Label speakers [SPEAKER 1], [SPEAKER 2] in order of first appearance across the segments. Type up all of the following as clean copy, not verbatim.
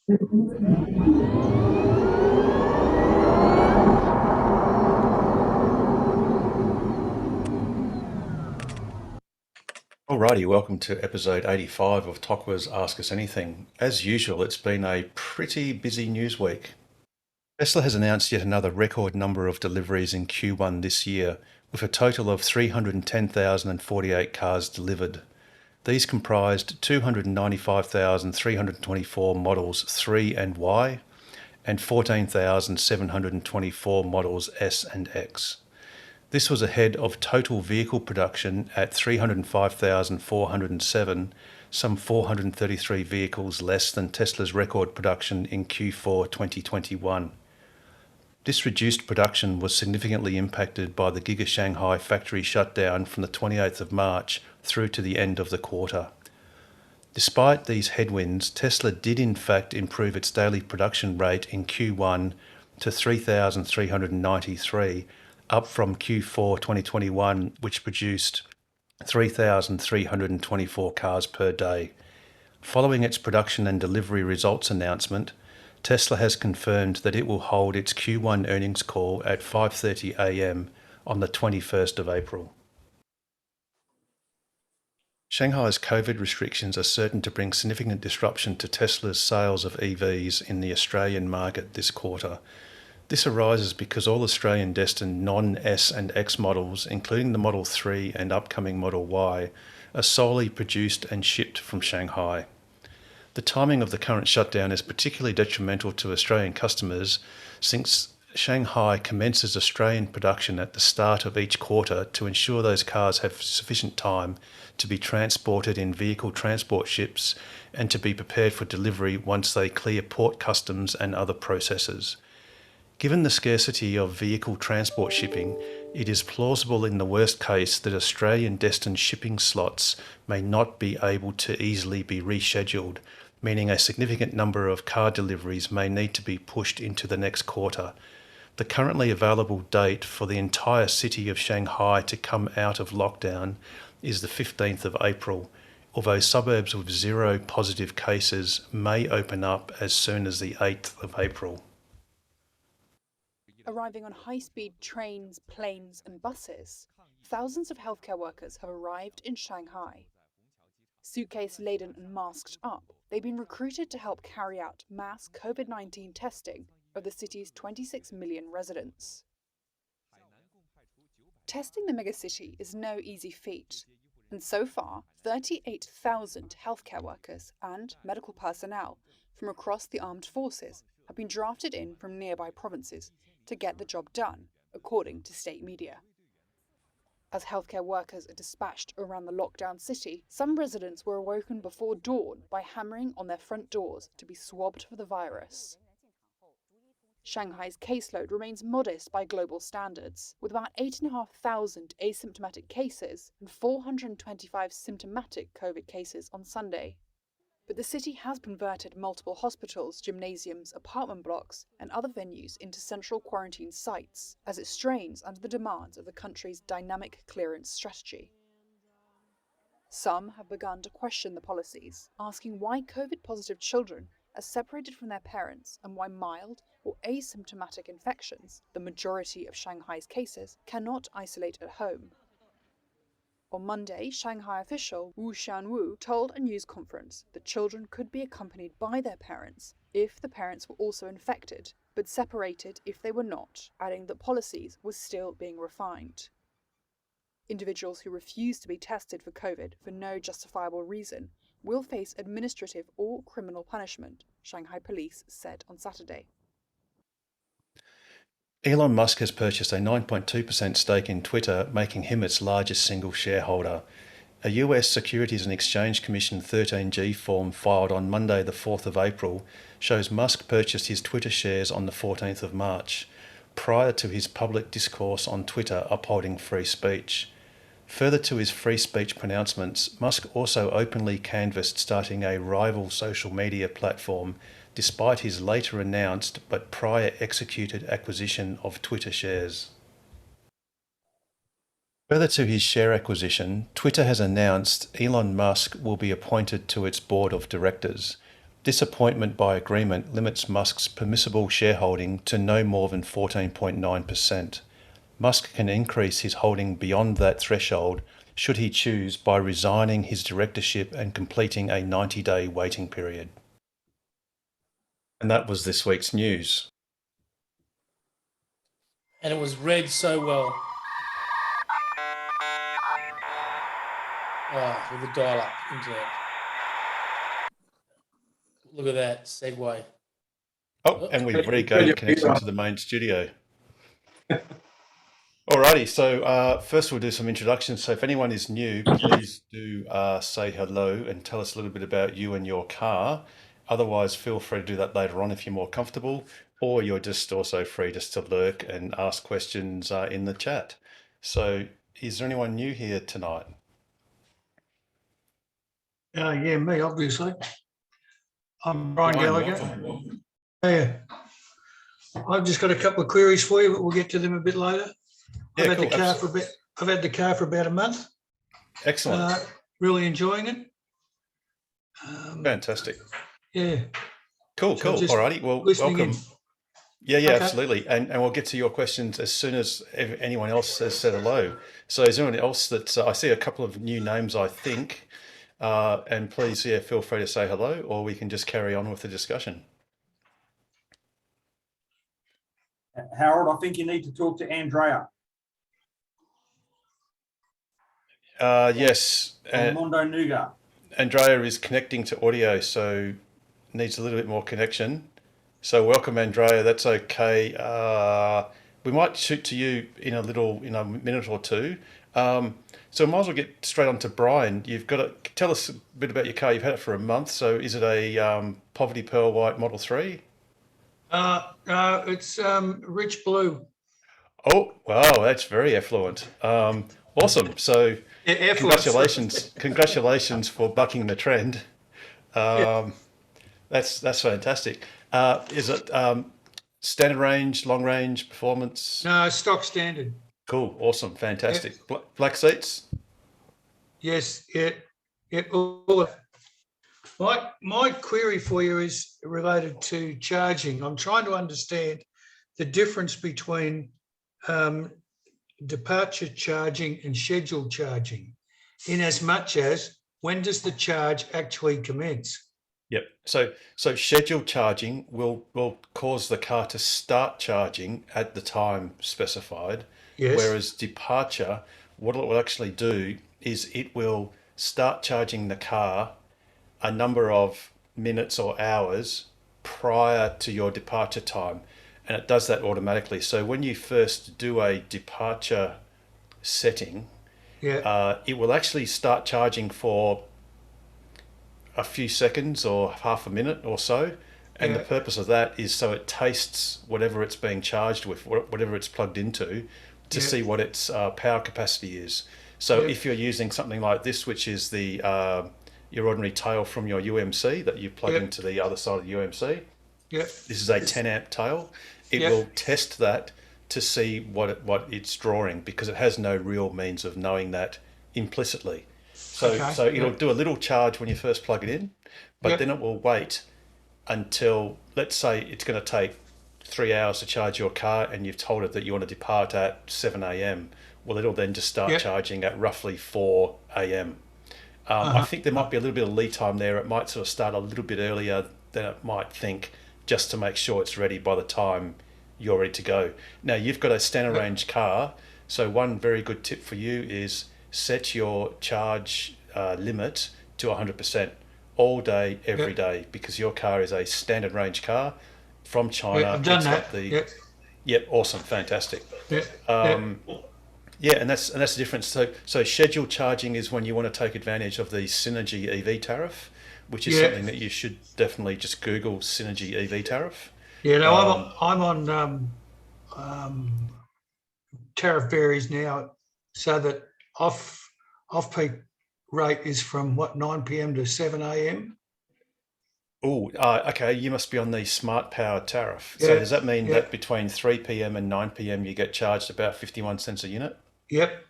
[SPEAKER 1] Alrighty, welcome to episode 85 of Tokwa's Ask Us Anything. As usual, it's been a pretty busy news week. Tesla has announced yet another record number of deliveries in Q1 this year, with a total of 310,048 cars delivered. These comprised 295,324 Models 3 and Y and 14,724 Models S and X. This was ahead of total vehicle production at 305,407, some 433 vehicles less than Tesla's record production in Q4 2021. This reduced production was significantly impacted by the Giga Shanghai factory shutdown from the 28th of March through to the end of the quarter. Despite these headwinds, Tesla did in fact improve its daily production rate in Q1 to 3,393, up from Q4 2021, which produced 3,324 cars per day. Following its production and delivery results announcement, Tesla has confirmed that it will hold its Q1 earnings call at 5:30 a.m. on the 21st of April. Shanghai's COVID restrictions are certain to bring significant disruption to Tesla's sales of EVs in the Australian market this quarter. This arises because all Australian destined non-S and X models, including the Model 3 and upcoming Model Y, are solely produced and shipped from Shanghai. The timing of the current shutdown is particularly detrimental to Australian customers since Shanghai commences Australian production at the start of each quarter to ensure those cars have sufficient time to be transported in vehicle transport ships and to be prepared for delivery once they clear port customs and other processes. Given the scarcity of vehicle transport shipping, it is plausible in the worst case that Australian destined shipping slots may not be able to easily be rescheduled, meaning a significant number of car deliveries may need to be pushed into the next quarter. The currently available date for the entire city of Shanghai to come out of lockdown is the 15th of April, although suburbs with zero positive cases may open up as soon as the 8th of April.
[SPEAKER 2] Arriving on high-speed trains, planes and buses, thousands of healthcare workers have arrived in Shanghai. Suitcase-laden and masked up, they've been recruited to help carry out mass COVID-19 testing of the city's 26 million residents. Testing the megacity is no easy feat, and so far, 38,000 healthcare workers and medical personnel from across the armed forces have been drafted in from nearby provinces to get the job done, according to state media. As healthcare workers are dispatched around the lockdown city, some residents were awoken before dawn by hammering on their front doors to be swabbed for the virus. Shanghai's caseload remains modest by global standards, with about 8,500 asymptomatic cases and 425 symptomatic COVID cases on Sunday. But the city has converted multiple hospitals, gymnasiums, apartment blocks, and other venues into central quarantine sites as it strains under the demands of the country's dynamic clearance strategy. Some have begun to question the policies, asking why COVID-positive children are separated from their parents and why mild or asymptomatic infections, the majority of Shanghai's cases, cannot isolate at home. On Monday, Shanghai official Wu Xianwu told a news conference that children could be accompanied by their parents if the parents were also infected, but separated if they were not, adding that policies were still being refined. Individuals who refuse to be tested for COVID for no justifiable reason will face administrative or criminal punishment, Shanghai police said on Saturday.
[SPEAKER 1] Elon Musk has purchased a 9.2% stake in Twitter, making him its largest single shareholder. A US Securities and Exchange Commission 13G form filed on Monday the 4th of April shows Musk purchased his Twitter shares on the 14th of March, prior to his public discourse on Twitter upholding free speech. Further to his free speech pronouncements, Musk also openly canvassed starting a rival social media platform despite his later announced but prior executed acquisition of Twitter shares. Further to his share acquisition, Twitter has announced Elon Musk will be appointed to its board of directors. This appointment by agreement limits Musk's permissible shareholding to no more than 14.9%. Musk can increase his holding beyond that threshold should he choose by resigning his directorship and completing a 90-day waiting period. And that was this week's news.
[SPEAKER 3] And it was read so well. With the dial-up internet. Look at that segue.
[SPEAKER 1] Oh, and we've regained connection to the main studio. Alrighty, so first we'll do some introductions. So if anyone is new, please do say hello and tell us a little bit about you and your car. Otherwise, feel free to do that later on if you're more comfortable, or you're just also free just to lurk and ask questions in the chat. So is there anyone new here tonight?
[SPEAKER 4] Yeah, me, obviously. I'm Brian Gallagher. Yeah. I've just got a couple of queries for you, but we'll get to them a bit later.
[SPEAKER 1] Yeah,
[SPEAKER 4] I've had
[SPEAKER 1] cool,
[SPEAKER 4] the car for a bit. I've had the car for about a month.
[SPEAKER 1] Excellent.
[SPEAKER 4] Really enjoying it.
[SPEAKER 1] Fantastic.
[SPEAKER 4] Yeah.
[SPEAKER 1] Cool. Alrighty. Well, welcome.
[SPEAKER 4] In.
[SPEAKER 1] Yeah, okay. Absolutely. And we'll get to your questions as soon as anyone else has said hello. So is there anyone else that I see a couple of new names, I think, and please, feel free to say hello, or we can just carry on with the discussion.
[SPEAKER 5] Harold, I think you need to talk to Andrea.
[SPEAKER 1] Yes.
[SPEAKER 5] Mondo Nougat.
[SPEAKER 1] Andrea is connecting to audio, so needs a little bit more connection. So welcome, Andrea. That's okay. We might shoot to you in a minute or two. So we might as well get straight on to Brian. You've got to tell us a bit about your car. You've had it for a month. So is it a Poverty Pearl White Model 3?
[SPEAKER 4] It's rich blue.
[SPEAKER 1] Oh, wow. That's very affluent. Awesome. So congratulations for bucking the trend. That's fantastic. Is it standard range, long range, performance?
[SPEAKER 4] No, stock standard.
[SPEAKER 1] Cool. Awesome. Fantastic. Black seats?
[SPEAKER 4] Yes. Yeah. My query for you is related to charging. I'm trying to understand the difference between departure charging and scheduled charging, in as much as when does the charge actually commence?
[SPEAKER 1] Yep. So scheduled charging will cause the car to start charging at the time specified.
[SPEAKER 4] Yes.
[SPEAKER 1] Whereas departure, what it will actually do is it will start charging the car a number of minutes or hours prior to your departure time. And it does that automatically. So when you first do a departure setting, it will actually start charging for a few seconds or half a minute or so. And the purpose of that is so it tastes whatever it's being charged with, whatever it's plugged into, to see what its power capacity is. So if you're using something like this, which is the your ordinary tail from your UMC that you plug into the other side of the UMC, this is a 10 amp tail. It will test that to see what it's drawing, because it has no real means of knowing that implicitly. So it'll do a little charge when you first plug it in, but then it will wait until, let's say it's going to take 3 hours to charge your car and you've told it that you want to depart at 7 a.m. Well, it'll then just start charging at roughly 4 a.m. I think there might be a little bit of lead time there. It might sort of start a little bit earlier than it might think, just to make sure it's ready by the time you're ready to go. Now, you've got a standard range car, so one very good tip for you is set your charge limit to 100% all day, every day, because your car is a standard range car from China.
[SPEAKER 4] I've done that.
[SPEAKER 1] Yep, awesome, fantastic. And that's the difference. So scheduled charging is when you want to take advantage of the Synergy EV tariff, which is something that you should definitely just Google, Synergy EV tariff.
[SPEAKER 4] Yeah, no, I'm on tariff varies now, so that off-peak rate is from 9 p.m. to 7 a.m.
[SPEAKER 1] Oh, okay. You must be on the Smart Power tariff. So does that mean that between 3 p.m. and 9 p.m. you get charged about 51 cents a unit?
[SPEAKER 4] Yep.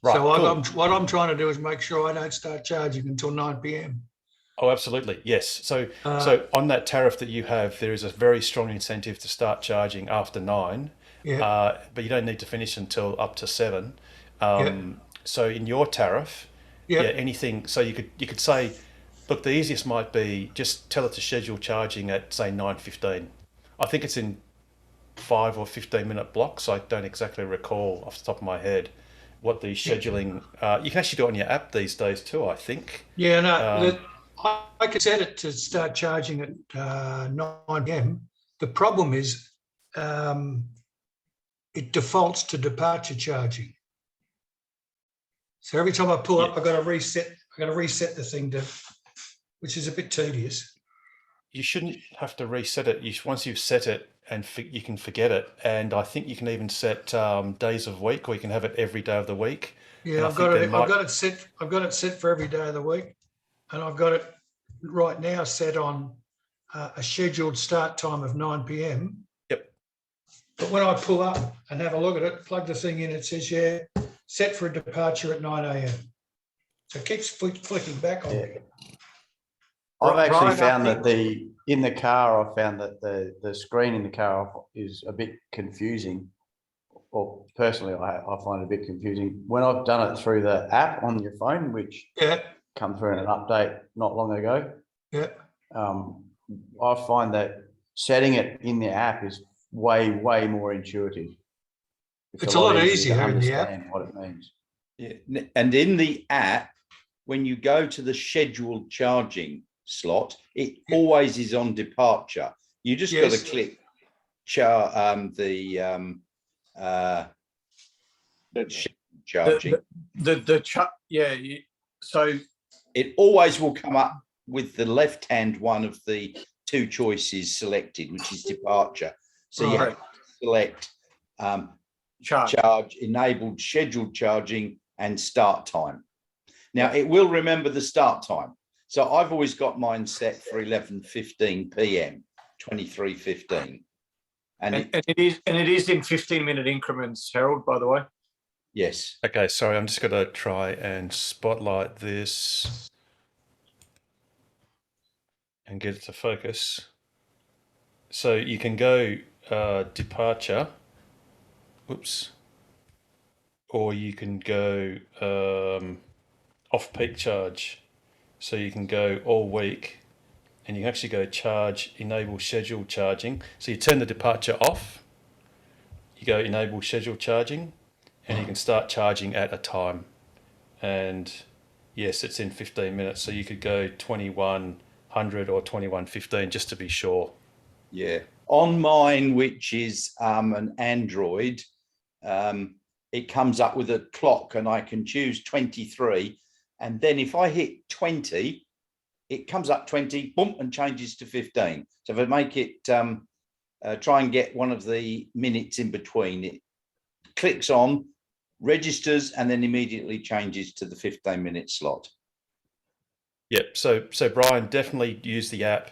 [SPEAKER 1] Right.
[SPEAKER 4] So
[SPEAKER 1] cool.
[SPEAKER 4] what I'm trying to do is make sure I don't start charging until 9 p.m.
[SPEAKER 1] Oh, absolutely. Yes. So,
[SPEAKER 4] Uh,
[SPEAKER 1] so on that tariff that you have, there is a very strong incentive to start charging after 9,
[SPEAKER 4] yeah,
[SPEAKER 1] but you don't need to finish until up to 7.
[SPEAKER 4] yeah,
[SPEAKER 1] So in your tariff, yeah,
[SPEAKER 4] yeah.
[SPEAKER 1] anything. So you could say, look, the easiest might be just tell it to schedule charging at say 9:15. I think it's in 5 or 15 minute blocks. I don't exactly recall off the top of my head what the scheduling. You can actually do it on your app these days too, I think.
[SPEAKER 4] Yeah, no,
[SPEAKER 1] Um,
[SPEAKER 4] I could set it to start charging at 9 p.m. The problem is it defaults to departure charging. So every time I pull up,
[SPEAKER 1] Yeah.
[SPEAKER 4] I've got to reset. I've got to reset the thing to, which is a bit tedious.
[SPEAKER 1] You shouldn't have to reset it. Once you've set it, and you can forget it. And I think you can even set days of week, or you can have it every day of the week. And
[SPEAKER 4] Yeah,
[SPEAKER 1] I
[SPEAKER 4] I've
[SPEAKER 1] think
[SPEAKER 4] got
[SPEAKER 1] there
[SPEAKER 4] it. I've
[SPEAKER 1] might.
[SPEAKER 4] got it set. I've got it set for every day of the week, and I've got it right now set on a scheduled start time of 9 p.m.
[SPEAKER 1] Yep.
[SPEAKER 4] But when I pull up and have a look at it, plug the thing in, it says, yeah, set for a departure at 9 a.m. So it keeps flicking back on me.
[SPEAKER 6] I've actually
[SPEAKER 4] Brian, I
[SPEAKER 6] found that
[SPEAKER 4] think-
[SPEAKER 6] in the car, I found that the screen in the car is a bit confusing. Or personally, I find it a bit confusing. When I've done it through the app on your phone, which
[SPEAKER 4] Yeah,
[SPEAKER 6] come through in an update not long ago,
[SPEAKER 4] yeah.
[SPEAKER 6] I find that setting it in the app is way more intuitive.
[SPEAKER 4] It's a lot
[SPEAKER 6] easier
[SPEAKER 4] easier
[SPEAKER 6] to
[SPEAKER 4] in the app.
[SPEAKER 6] understand what it means.
[SPEAKER 7] Yeah. And in the app, when you go to the scheduled charging slot, it
[SPEAKER 4] Yeah.
[SPEAKER 7] always is on departure. You just got
[SPEAKER 4] Yes.
[SPEAKER 7] to click charging.
[SPEAKER 3] So
[SPEAKER 7] It always will come up with the left-hand one of the two choices selected, which is departure. So you
[SPEAKER 4] Right.
[SPEAKER 7] have to select charge, enabled scheduled charging, and start time. Now it will remember the start time. So I've always got mine set for 11:15 p.m. 23:15. And
[SPEAKER 3] it is in 15-minute increments, Harold, by the way.
[SPEAKER 7] yes,
[SPEAKER 1] Okay, sorry, I'm just going to try and spotlight this and get it to focus. So you can go departure, whoops, or you can go off-peak charge. So you can go all week, and you can actually go charge, enable scheduled charging. So you turn the departure off, you go enable scheduled charging, and you can start charging at a time. And yes, it's in 15 minutes. So you could go 2100 or 21:15 just to be sure.
[SPEAKER 7] yeah. On mine, which is an Android, it comes up with a clock, and I can choose 23. And then if I hit 20, it comes up 20, boom, and changes to 15. So if I make it, try and get one of the minutes in between, it clicks on, registers, and then immediately changes to the 15-minute slot.
[SPEAKER 1] Yep. So Brian, definitely use the app,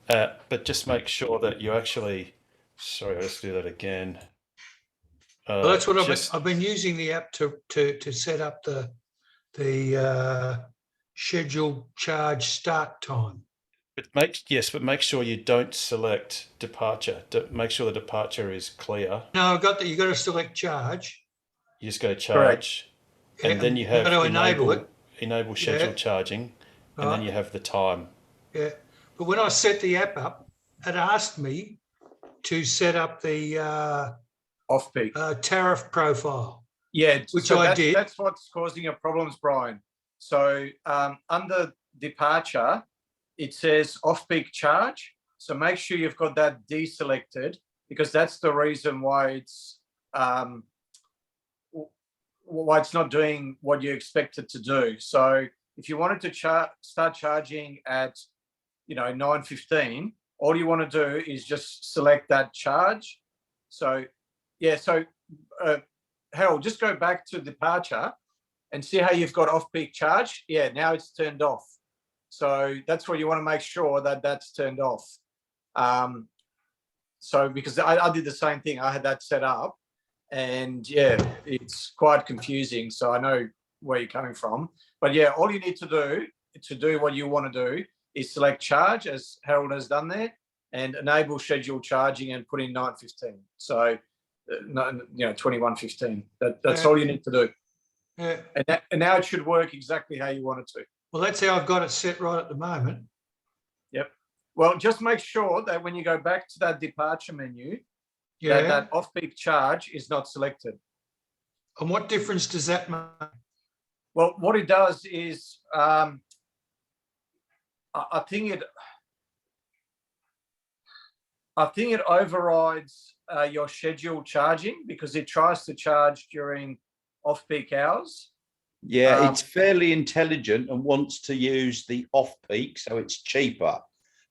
[SPEAKER 1] but just make sure that you actually. Sorry, let's do that again.
[SPEAKER 4] Well, that's what
[SPEAKER 1] just-
[SPEAKER 4] I've been using the app to set up the scheduled charge start time.
[SPEAKER 1] But make sure you don't select departure. Make sure the departure is clear.
[SPEAKER 4] No, I've got that. You got to select charge.
[SPEAKER 1] You just go charge, and then you have
[SPEAKER 4] got to enable it.
[SPEAKER 1] enable scheduled charging, and then
[SPEAKER 4] Right.
[SPEAKER 1] you have the time.
[SPEAKER 4] Yeah, but when I set the app up, it asked me to set up the
[SPEAKER 3] Off-peak.
[SPEAKER 4] tariff profile.
[SPEAKER 3] Yeah,
[SPEAKER 4] Which
[SPEAKER 3] so
[SPEAKER 4] I did.
[SPEAKER 3] That's what's causing your problems, Brian. So under departure, it says off-peak charge. So make sure you've got that deselected, because that's the reason why it's not doing what you expect it to do. So if you wanted to start charging at 9:15, all you want to do is just select that charge. So yeah, so Harold, just go back to departure and see how you've got off-peak charge. Yeah, now it's turned off. So that's what you want to make sure that that's turned off. So because I did the same thing, I had that set up, and yeah, it's quite confusing. So I know where you're coming from, but yeah, all you need to do what you want to do is select charge, as Harold has done there, and enable scheduled charging and put in 9:15. So, 21:15. That's all you need to do.
[SPEAKER 4] Yeah.
[SPEAKER 3] And now it should work exactly how you want it to.
[SPEAKER 4] Well, that's how I've got it set right at the moment.
[SPEAKER 3] Well, just make sure that when you go back to that departure menu,
[SPEAKER 4] Yeah.
[SPEAKER 3] that off-peak charge is not selected.
[SPEAKER 4] And what difference does that make?
[SPEAKER 3] Well, what it does is, I think it overrides your scheduled charging because it tries to charge during off-peak hours.
[SPEAKER 7] Yeah, it's fairly intelligent and wants to use the off peak, so it's cheaper.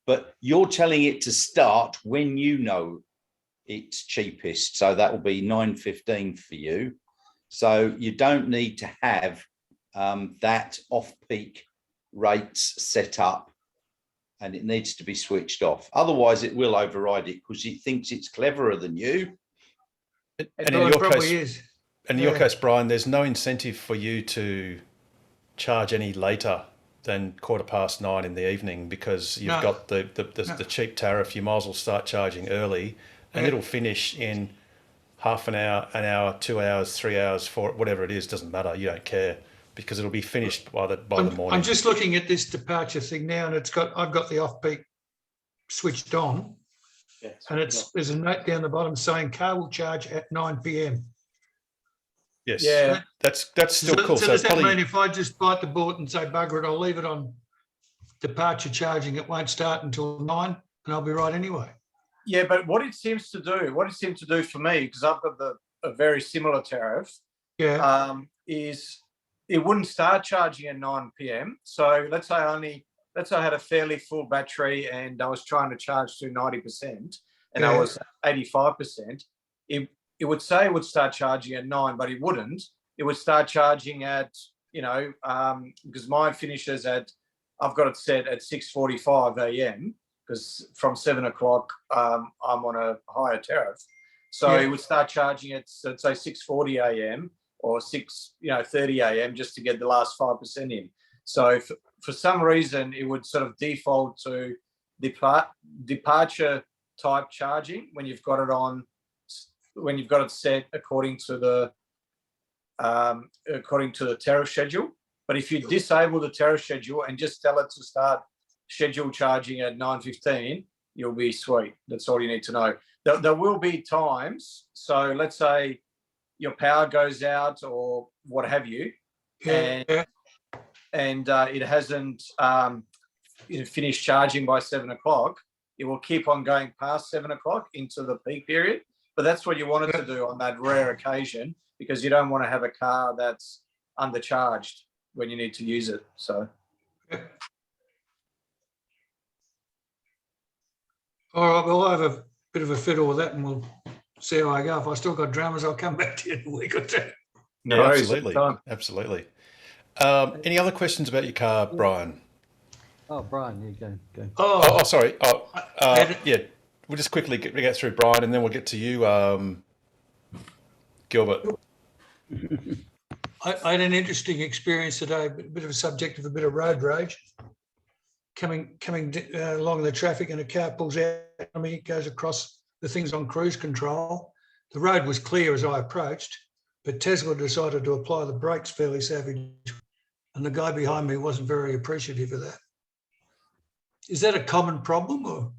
[SPEAKER 7] But you're telling it to start when you know it's cheapest. So that will be 9:15 for you. So you don't need to have that off peak rates set up, and it needs to be switched off. Otherwise, it will override it because it thinks it's cleverer than you.
[SPEAKER 1] And
[SPEAKER 4] Well, it probably is.
[SPEAKER 1] in your case, Brian, there's no incentive for you to charge any later than 9:15 in the evening because you've
[SPEAKER 4] No.
[SPEAKER 1] got the cheap tariff. You might as well start charging early, and
[SPEAKER 4] Yeah.
[SPEAKER 1] it'll finish in half an hour, 2 hours, 3 hours, 4, whatever it is. Doesn't matter. You don't care because it'll be finished by the morning.
[SPEAKER 4] I'm just looking at this departure thing now, and I've got the off-peak switched on, and there's a note down the bottom saying car will charge at 9 p.m.
[SPEAKER 1] Yes.
[SPEAKER 3] Yeah.
[SPEAKER 1] That's still cool.
[SPEAKER 4] So
[SPEAKER 1] So
[SPEAKER 4] does that
[SPEAKER 1] probably
[SPEAKER 4] mean if I just bite the bullet and say bugger it, I'll leave it on departure charging, it won't start until 9, and I'll be right anyway?
[SPEAKER 3] Yeah, but what it seems to do for me, because I've got a very similar tariff,
[SPEAKER 4] Yeah.
[SPEAKER 3] is it wouldn't start charging at 9 p.m. So let's say I had a fairly full battery and I was trying to charge to 90% and I
[SPEAKER 4] Yeah.
[SPEAKER 3] was 85%. It would say it would start charging at 9, but it wouldn't. It would start charging at, because mine finishes I've got it set at 6:45 a.m. because from 7 o'clock, I'm on a higher tariff. So
[SPEAKER 4] Yeah.
[SPEAKER 3] it would start charging at, let's say, 6:40 a.m. or 6:30 a.m. just to get the last 5% in. So for some reason, it would sort of default to departure type charging when you've got it set according to the tariff schedule. But if you disable the tariff schedule and just tell it to start schedule charging at 9:15, you'll be sweet. That's all you need to know. There will be times. So let's say your power goes out or what have you,
[SPEAKER 4] Yeah.
[SPEAKER 3] and it hasn't finished charging by 7 o'clock. It will keep on going past 7 o'clock into the peak period. But that's what you wanted to do on that rare occasion because you don't want to have a car that's undercharged when you need to use it. So.
[SPEAKER 4] All right, well, I'll have a bit of a fiddle with that and we'll see how I go. If I still got dramas, I'll come back to you in a week or two.
[SPEAKER 3] No
[SPEAKER 1] Yeah,
[SPEAKER 3] worries,
[SPEAKER 1] absolutely.
[SPEAKER 3] anytime.
[SPEAKER 1] Absolutely. Any other questions about your car, Brian?
[SPEAKER 8] Oh, Brian, you go.
[SPEAKER 1] Oh, sorry.
[SPEAKER 4] Ed-
[SPEAKER 1] Yeah, we'll just quickly get through Brian and then we'll get to you, Gilbert.
[SPEAKER 4] I had an interesting experience today, a bit of a subject of a bit of road rage. Coming along the traffic and a car pulls out of me, goes across the things on cruise control. The road was clear as I approached, but Tesla decided to apply the brakes fairly savage, and the guy behind me wasn't very appreciative of that. Is that a common problem, or?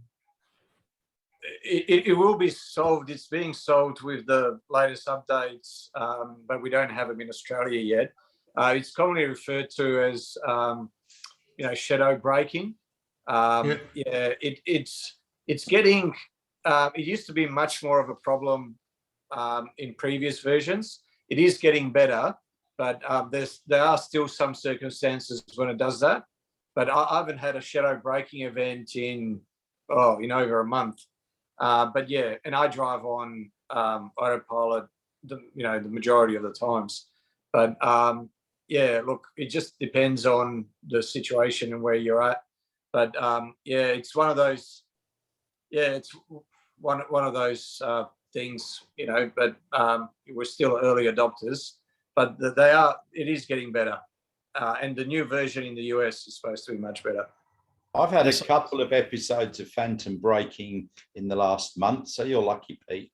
[SPEAKER 3] It will be solved. It's being solved with the latest updates, but we don't have them in Australia yet. It's commonly referred to as, shadow braking. It's getting. It used to be much more of a problem in previous versions. It is getting better, but there are still some circumstances when it does that. But I haven't had a shadow braking event in over a month. But yeah, and I drive on autopilot, the majority of the times. But look, it just depends on the situation and where you're at. But it's one of those. Yeah, it's one of those things, But we're still early adopters. But it is getting better, and the new version in the US is supposed to be much better.
[SPEAKER 7] I've had
[SPEAKER 1] Yes.
[SPEAKER 7] a couple of episodes of phantom braking in the last month, so you're lucky, Pete.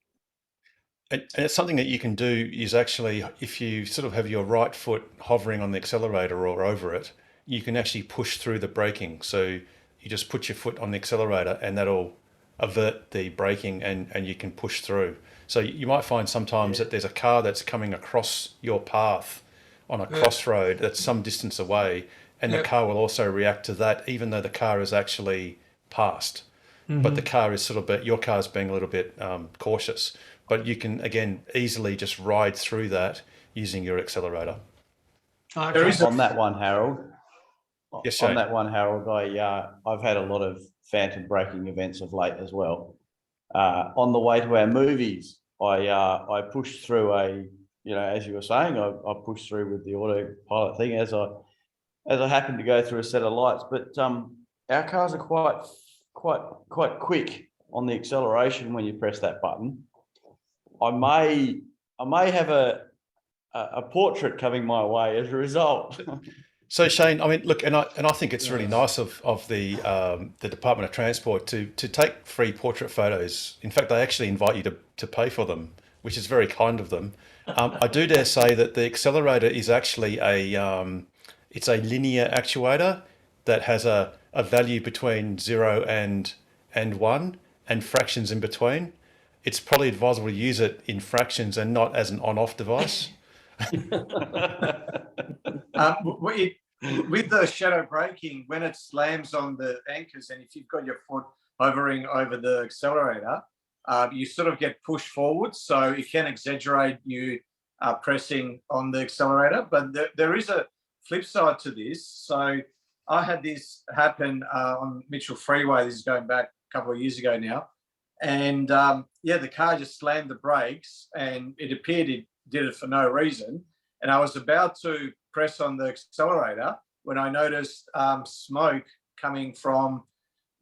[SPEAKER 1] And it's something that you can do is actually, if you sort of have your right foot hovering on the accelerator or over it, you can actually push through the braking. So you just put your foot on the accelerator and that'll avert the braking and you can push through. So you might find sometimes that there's a car that's coming across your path on a crossroad that's some distance away, and the
[SPEAKER 4] Yep.
[SPEAKER 1] car will also react to that, even though the car is actually passed. But the car is sort of, but your car's being a little bit cautious. But you can again easily just ride through that using your accelerator.
[SPEAKER 4] Okay.
[SPEAKER 3] There is a-
[SPEAKER 6] On that one, Harold.
[SPEAKER 1] Yes,
[SPEAKER 6] On
[SPEAKER 1] Shane.
[SPEAKER 6] that one, Harold, I've had a lot of phantom braking events of late as well. On the way to our movies, I pushed through as you were saying, I pushed through with the autopilot thing as I happened to go through a set of lights. But our cars are quite quick on the acceleration when you press that button. I may have a portrait coming my way as a result.
[SPEAKER 1] So Shane, I mean, look, and I think it's really nice of the Department of Transport to take free portrait photos. In fact, they actually invite you to pay for them, which is very kind of them. I do dare say that the accelerator is actually it's a linear actuator that has a value between 0 and 1 and fractions in between. It's probably advisable to use it in fractions and not as an on-off device.
[SPEAKER 3] With the shadow braking, when it slams on the anchors, and if you've got your foot hovering over the accelerator, you sort of get pushed forward, so it can exaggerate you pressing on the accelerator. But there is a flip side to this. So I had this happen on Mitchell Freeway. This is going back a couple of years ago now. And the car just slammed the brakes, and it appeared it did it for no reason. And I was about to press on the accelerator when I noticed smoke coming from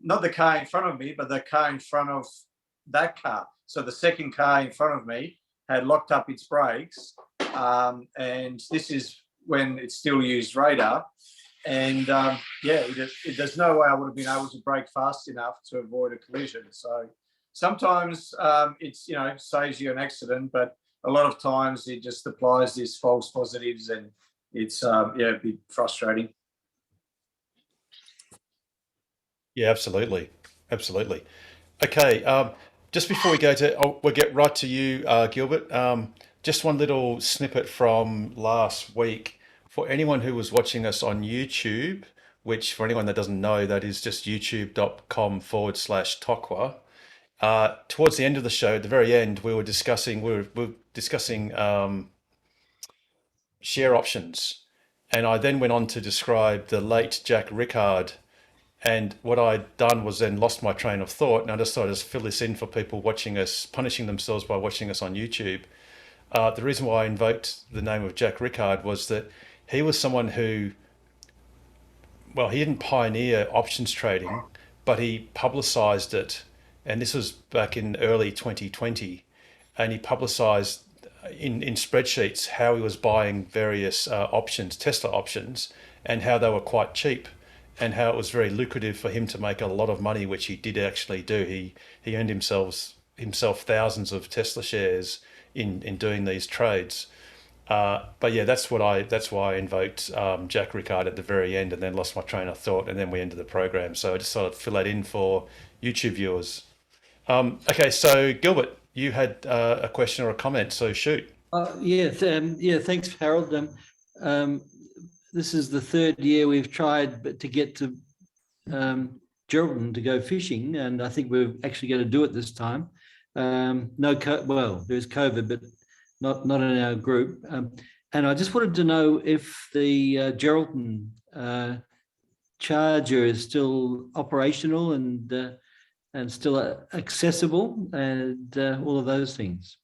[SPEAKER 3] not the car in front of me, but the car in front of that car. So the second car in front of me had locked up its brakes. And this is when it still used radar. And there's no way I would have been able to brake fast enough to avoid a collision. So sometimes it's, saves you an accident, but a lot of times it just applies these false positives, and it's a bit frustrating.
[SPEAKER 1] Yeah, absolutely. Absolutely. Okay. Just before we go we'll get right to you, Gilbert. Just one little snippet from last week. For anyone who was watching us on YouTube, which for anyone that doesn't know, that is just youtube.com/Tokwa. Towards the end of the show, at the very end, we were discussing share options, and I then went on to describe the late Jack Rickard. And what I'd done was then lost my train of thought, and I just thought I'd fill this in for people watching us, punishing themselves by watching us on YouTube. The reason why I invoked the name of Jack Rickard was that he was someone who, well, he didn't pioneer options trading, but he publicized it. And this was back in early 2020. And he publicized in spreadsheets how he was buying various options, Tesla options, and how they were quite cheap, and how it was very lucrative for him to make a lot of money, which he did actually do. He earned himself thousands of Tesla shares in doing these trades. But yeah, that's why I invoked Jack Rickard at the very end, and then lost my train of thought, and then we ended the program. So I just thought I'd fill that in for YouTube viewers. Okay, so Gilbert, you had a question or a comment, so shoot.
[SPEAKER 8] Thanks, Harold. This is the third year we've tried to get to Geraldton to go fishing, and I think we're actually going to do it this time. There's COVID, but not in our group. And I just wanted to know if the Geraldton charger is still operational and still accessible, and all of those things.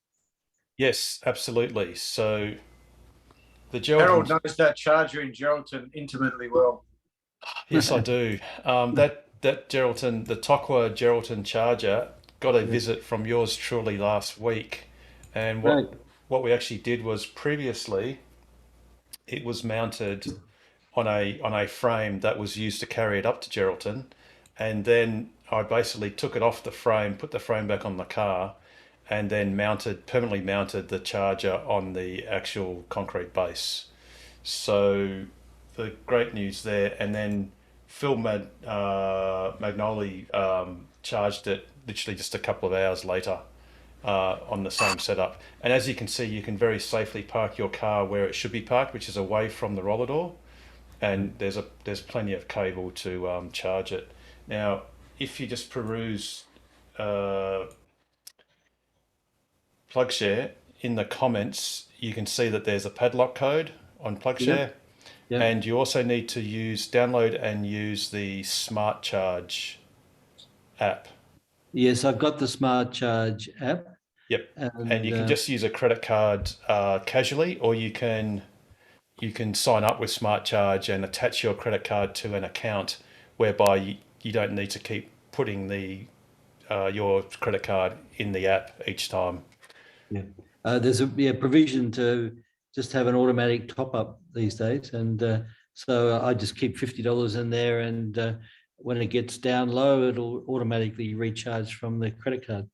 [SPEAKER 1] Yes, absolutely. So the
[SPEAKER 3] Harold
[SPEAKER 1] Geraldton,
[SPEAKER 3] knows that charger in Geraldton intimately well.
[SPEAKER 1] yes, I do. That Geraldton, the Tokwa Geraldton charger, got a visit from yours truly last week, and what we actually did was previously it was mounted on a frame that was used to carry it up to Geraldton, and then I basically took it off the frame, put the frame back on the car, and then permanently mounted the charger on the actual concrete base. So the great news there, and then Phil Magnoli charged it literally just a couple of hours later on the same setup. And as you can see, you can very safely park your car where it should be parked, which is away from the roller door. And there's plenty of cable to charge it. Now, if you just peruse PlugShare in the comments, you can see that there's a padlock code on PlugShare.
[SPEAKER 8] Yep.
[SPEAKER 1] And you also need to download and use the Smart Charge app.
[SPEAKER 8] Yes, I've got the Smart Charge app.
[SPEAKER 1] Yep. And you can just use a credit card casually, or you can sign up with Smart Charge and attach your credit card to an account whereby you don't need to keep putting your credit card in the app each time.
[SPEAKER 8] Yeah. There's a provision to just have an automatic top up these days. And so I just keep $50 in there, and when it gets down low, it'll automatically recharge from the credit card.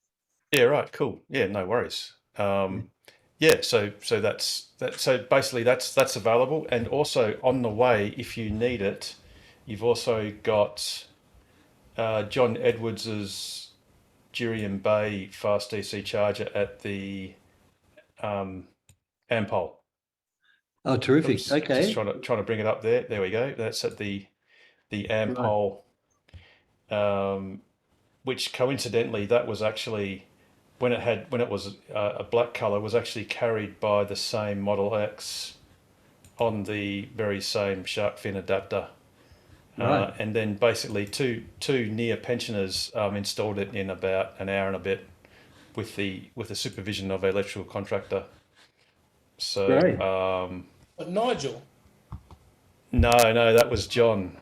[SPEAKER 1] Yeah, right. Cool. Yeah, no worries. Yeah, so that's that. So basically, that's available, and also on the way, if you need it, you've also got John Edwards's Jurien Bay fast DC charger at the Ampol.
[SPEAKER 8] Oh, terrific!
[SPEAKER 1] Oops,
[SPEAKER 8] Okay.
[SPEAKER 1] Just trying to bring it up there. There we go. That's at the Ampol, which coincidentally that was actually when it was a black color, was actually carried by the same Model X on the very same shark fin adapter.
[SPEAKER 8] Right.
[SPEAKER 1] And then basically two near pensioners installed it in about an hour and a bit with the supervision of an electrical contractor. So
[SPEAKER 8] Great.
[SPEAKER 9] But Nigel,
[SPEAKER 1] no, that was John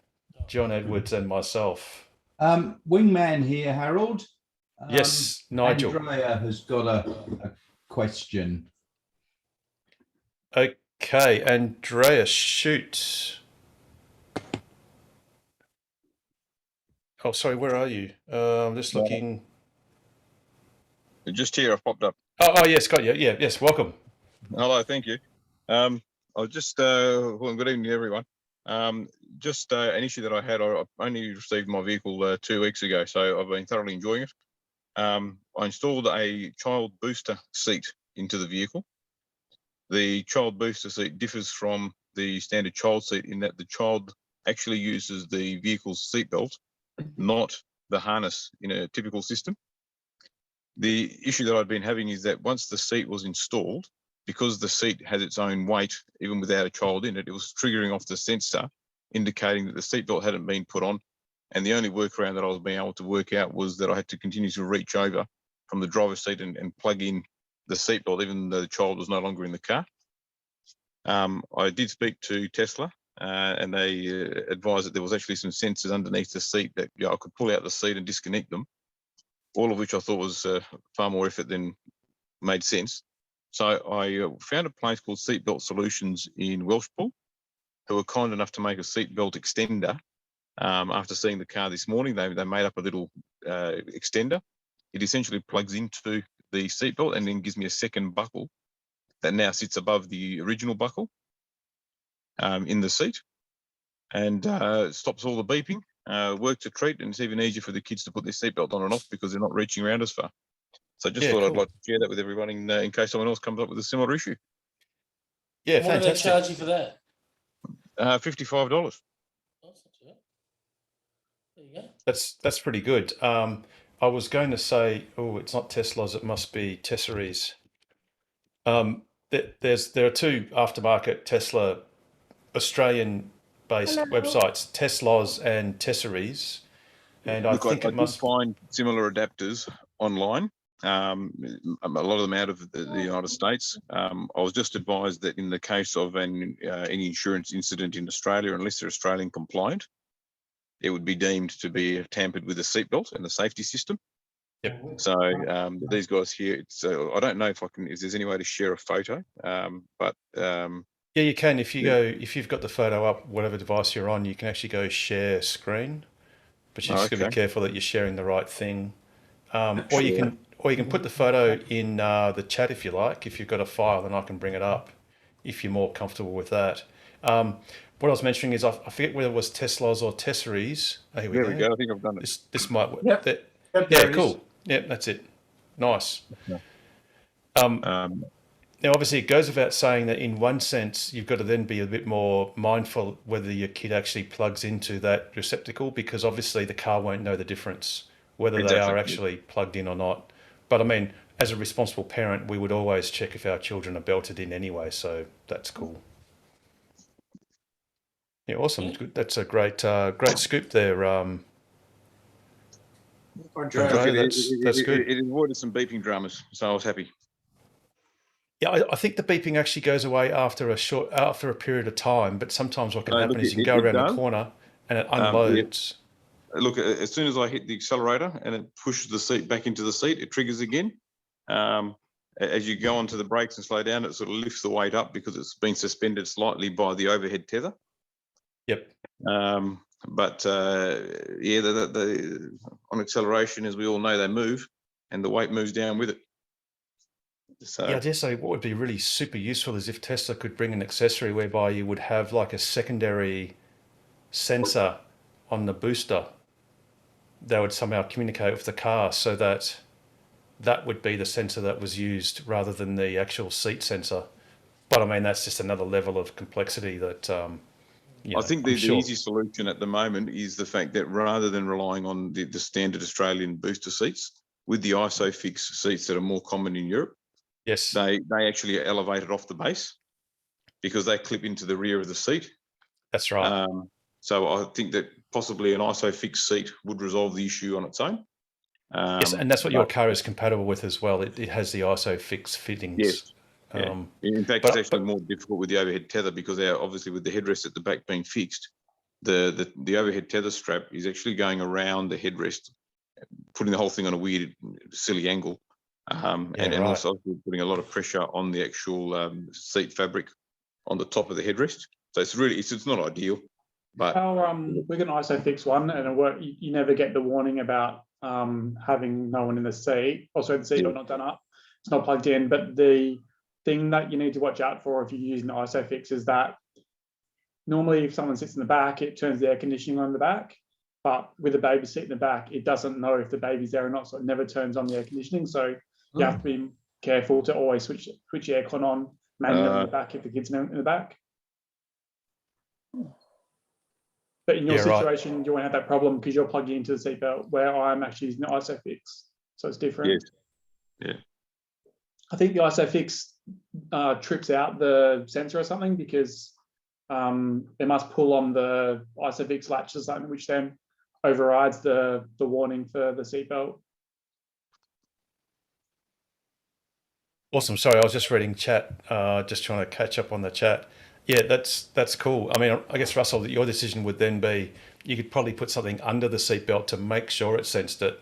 [SPEAKER 1] Edwards and myself.
[SPEAKER 7] Wingman here, Harold.
[SPEAKER 1] Yes, Nigel.
[SPEAKER 7] Andrea has got a question.
[SPEAKER 1] Okay, Andrea, shoot. Oh, sorry, where are you? I'm just looking.
[SPEAKER 10] Just here, I've popped up.
[SPEAKER 1] Oh, yes, got you. Yeah, yes, welcome.
[SPEAKER 10] Hello, thank you. I was just, well, good evening, everyone. Just an issue that I had. I only received my vehicle 2 weeks ago, so I've been thoroughly enjoying it. I installed a child booster seat into the vehicle. The child booster seat differs from the standard child seat in that the child actually uses the vehicle's seatbelt, not the harness in a typical system. The issue that I'd been having is that once the seat was installed, because the seat has its own weight, even without a child in it, it was triggering off the sensor, indicating that the seatbelt hadn't been put on. And the only workaround that I was being able to work out was that I had to continue to reach over from the driver's seat and plug in the seatbelt, even though the child was no longer in the car. I did speak to Tesla, and they advised that there was actually some sensors underneath the seat that I could pull out the seat and disconnect them, all of which I thought was far more effort than made sense. So I found a place called Seatbelt Solutions in Welshpool, who were kind enough to make a seatbelt extender. After seeing the car this morning, they made up a little extender. It essentially plugs into the seatbelt and then gives me a second buckle that now sits above the original buckle in the seat, and stops all the beeping. Works a treat, and it's even easier for the kids to put their seatbelt on and off because they're not reaching around as far. So just thought
[SPEAKER 1] cool.
[SPEAKER 10] I'd like to share that with everyone in case someone else comes up with a similar issue.
[SPEAKER 1] Yeah,
[SPEAKER 9] what do they
[SPEAKER 1] fantastic.
[SPEAKER 9] charge you for that?
[SPEAKER 10] $55.
[SPEAKER 9] Oh, that's not too bad. There you go.
[SPEAKER 1] That's pretty good. I was going to say, oh, it's not Tesla's, it must be Tessera's. There are two aftermarket Tesla Australian-based websites, Tesla's and Tessera's, and
[SPEAKER 10] Look,
[SPEAKER 1] I think
[SPEAKER 10] I
[SPEAKER 1] it must.
[SPEAKER 10] did find similar adapters online. A lot of them out of the United States. I was just advised that in the case of any insurance incident in Australia, unless they're Australian compliant, it would be deemed to be tampered with a seatbelt and the safety system.
[SPEAKER 1] Yep.
[SPEAKER 10] So these guys here, I don't know if there's any way to share a photo, but
[SPEAKER 1] Yeah, you can. If you've got the photo up, whatever device you're on, you can actually go share screen. but you just got to be
[SPEAKER 10] Okay.
[SPEAKER 1] careful that you're sharing the right thing. Or you can put the photo in the chat if you like. If you've got a file, then I can bring it up if you're more comfortable with that. What I was mentioning is I forget whether it was Teslas or Tesseries. Oh, here we
[SPEAKER 10] There
[SPEAKER 1] go.
[SPEAKER 10] we go. I think I've done it.
[SPEAKER 1] This might work.
[SPEAKER 3] Yep.
[SPEAKER 1] That-
[SPEAKER 3] Yep,
[SPEAKER 1] yeah,
[SPEAKER 3] there it is.
[SPEAKER 1] cool. Yep, that's it. Nice.
[SPEAKER 10] Yeah.
[SPEAKER 1] Now, obviously, it goes without saying that in one sense, you've got to then be a bit more mindful whether your kid actually plugs into that receptacle, because obviously the car won't know the difference whether they are
[SPEAKER 10] Exactly.
[SPEAKER 1] actually plugged in or not. But I mean, as a responsible parent, we would always check if our children are belted in anyway, so that's cool. Yeah, awesome. Good. That's a great scoop there.
[SPEAKER 3] Andrea.
[SPEAKER 1] Andrea,
[SPEAKER 10] Look,
[SPEAKER 1] that's good.
[SPEAKER 10] It avoided some beeping dramas, so I was happy.
[SPEAKER 1] Yeah, I think the beeping actually goes away after a period of time, but sometimes what can
[SPEAKER 10] No,
[SPEAKER 1] happen
[SPEAKER 10] look,
[SPEAKER 1] is you can go
[SPEAKER 10] it
[SPEAKER 1] around the
[SPEAKER 10] does.
[SPEAKER 1] corner and it
[SPEAKER 10] Yeah.
[SPEAKER 1] unloads.
[SPEAKER 10] Look, as soon as I hit the accelerator and it pushes the seat back into the seat, it triggers again. As you go onto the brakes and slow down, it sort of lifts the weight up because it's been suspended slightly by the overhead tether.
[SPEAKER 1] Yep.
[SPEAKER 10] But yeah, on acceleration, as we all know, they move, and the weight moves down with it. So
[SPEAKER 1] Yeah, I dare say what would be really super useful is if Tesla could bring an accessory whereby you would have like a secondary sensor on the booster that would somehow communicate with the car, so that would be the sensor that was used rather than the actual seat sensor. But I mean, that's just another level of complexity that
[SPEAKER 10] I think the easy solution at the moment is the fact that rather than relying on the standard Australian booster seats, with the ISOFIX seats that are more common in Europe,
[SPEAKER 1] yes,
[SPEAKER 10] they actually elevate it off the base because they clip into the rear of the seat.
[SPEAKER 1] that's right.
[SPEAKER 10] So I think that possibly an ISOFIX seat would resolve the issue on its own.
[SPEAKER 1] Yes, and that's what your car is compatible with as well. It has the ISOFIX fittings.
[SPEAKER 10] Yes. Yeah. In fact, it's actually more difficult with the overhead tether because obviously with the headrest at the back being fixed, the overhead tether strap is actually going around the headrest, putting the whole thing on a weird, silly angle, and also putting a lot of pressure on the actual seat fabric on the top of the headrest. So it's not ideal. But
[SPEAKER 11] we got an ISOFIX one, and it work. You never get the warning about having no one in the seat, also the seat not done up. It's not plugged in, but the thing that you need to watch out for if you're using the ISOFIX is that normally if someone sits in the back, it turns the air conditioning on in the back, but with a baby seat in the back, it doesn't know if the baby's there or not, so it never turns on the air conditioning. So you have to be careful to always switch the aircon on manually in the back if the kid's in the back. But in your situation, you won't have that problem because you're plugging into the seatbelt, where I'm actually using the ISOFIX, so it's different.
[SPEAKER 10] Yes. Yeah.
[SPEAKER 11] I think the ISOFIX trips out the sensor or something because it must pull on the ISOFIX latch or something, which then overrides the warning for the seatbelt.
[SPEAKER 1] Awesome. Sorry, I was just reading chat, just trying to catch up on the chat. Yeah, that's cool. I mean, I guess, Russell, that your decision would then be you could probably put something under the seatbelt to make sure it sensed it.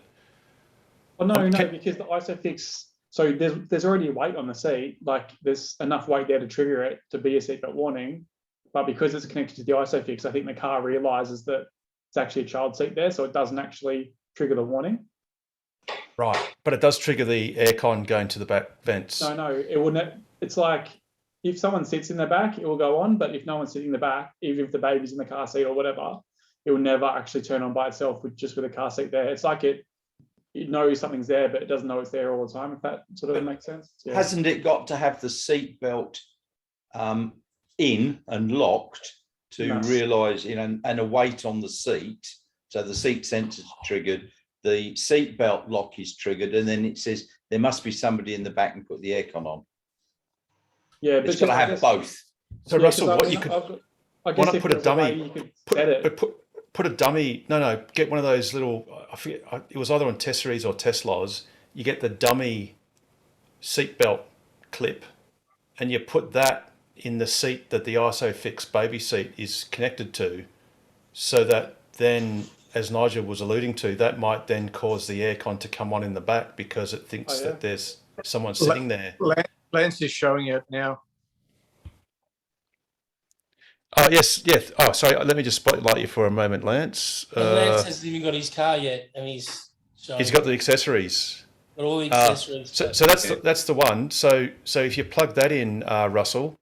[SPEAKER 11] Oh, no, because the ISOFIX, so there's already a weight on the seat, like there's enough weight there to trigger it to be a seatbelt warning. But because it's connected to the ISOFIX, I think the car realizes that it's actually a child seat there, so it doesn't actually trigger the warning.
[SPEAKER 1] Right, but it does trigger the aircon going to the back vents.
[SPEAKER 11] No, it wouldn't. It's like if someone sits in the back, it will go on, but if no one's sitting in the back, even if the baby's in the car seat or whatever, it will never actually turn on by itself with a car seat there. It's like it knows something's there, but it doesn't know it's there all the time, if that sort of makes sense. Yeah.
[SPEAKER 7] Hasn't it got to have the seat belt in and locked to realise, and a weight on the seat? So the seat sensor's triggered, the seat belt lock is triggered, and then it says there must be somebody in the back and put the aircon on.
[SPEAKER 11] Yeah,
[SPEAKER 7] it's got to have both.
[SPEAKER 1] So Russell, what you could why not put a dummy? Put a dummy. No, get one of those little. I forget. It was either on Tesseries or Teslas. You get the dummy seatbelt clip, and you put that in the seat that the ISOFIX baby seat is connected to, so that then, as Nigel was alluding to, that might then cause the aircon to come on in the back because it thinks that there's someone sitting there.
[SPEAKER 3] Lance is showing it now.
[SPEAKER 1] Oh, yes, yes. Oh, sorry. Let me just spotlight you for a moment, Lance.
[SPEAKER 9] And Lance hasn't even got his car yet, and he's showing
[SPEAKER 1] He's got the accessories.
[SPEAKER 9] got all the accessories.
[SPEAKER 1] So that's the one. So if you plug that in, Russell,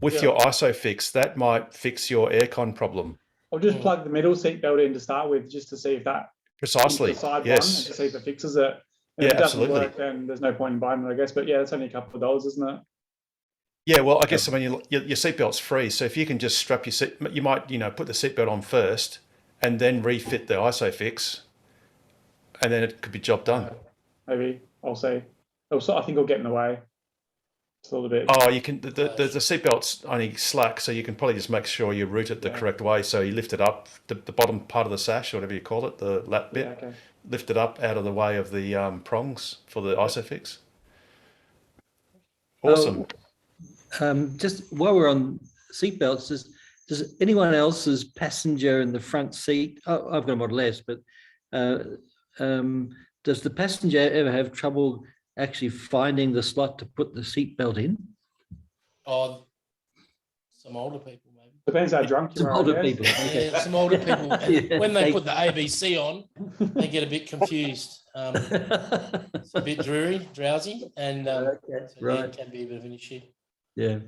[SPEAKER 1] with
[SPEAKER 11] Yeah.
[SPEAKER 1] your ISOFIX, that might fix your aircon problem.
[SPEAKER 11] I'll just plug the middle seat belt in to start with, just to see if that
[SPEAKER 1] Precisely.
[SPEAKER 11] the side one, and
[SPEAKER 1] Yes.
[SPEAKER 11] to see if it fixes it. And
[SPEAKER 1] Yeah,
[SPEAKER 11] if it doesn't
[SPEAKER 1] absolutely.
[SPEAKER 11] work, then there's no point in buying it, I guess. But yeah, it's only a couple of dollars, isn't it?
[SPEAKER 1] Yeah. Well, I guess I mean your seatbelt's free, so if you can just strap your seat, you might put the seatbelt on first, and then refit the ISOFIX, and then it could be job done.
[SPEAKER 11] Maybe I'll see. Also, I think I'll get in the way. It's a little bit.
[SPEAKER 1] Oh, you can. The seatbelt's only slack, so you can probably just make sure you route it the correct way. So you lift it up, the bottom part of the sash, or whatever you call it, the lap bit.
[SPEAKER 11] Yeah, okay.
[SPEAKER 1] Lift it up out of the way of the prongs for the ISOFIX. Awesome.
[SPEAKER 8] Just while we're on seatbelts, does anyone else's passenger in the front seat? Oh, I've got a Model S, but does the passenger ever have trouble actually finding the slot to put the seatbelt in?
[SPEAKER 9] Oh, some older people maybe.
[SPEAKER 11] Depends how drunk you
[SPEAKER 8] Some
[SPEAKER 11] are. I
[SPEAKER 8] older
[SPEAKER 11] guess.
[SPEAKER 8] people. Okay.
[SPEAKER 9] Yeah, some older people.
[SPEAKER 8] Yeah,
[SPEAKER 9] When they
[SPEAKER 8] thank-
[SPEAKER 9] put the ABC on, they get a bit confused. It's a bit dreary, drowsy, and so yeah,
[SPEAKER 8] right.
[SPEAKER 9] it can be a bit of an issue.
[SPEAKER 8] Yeah.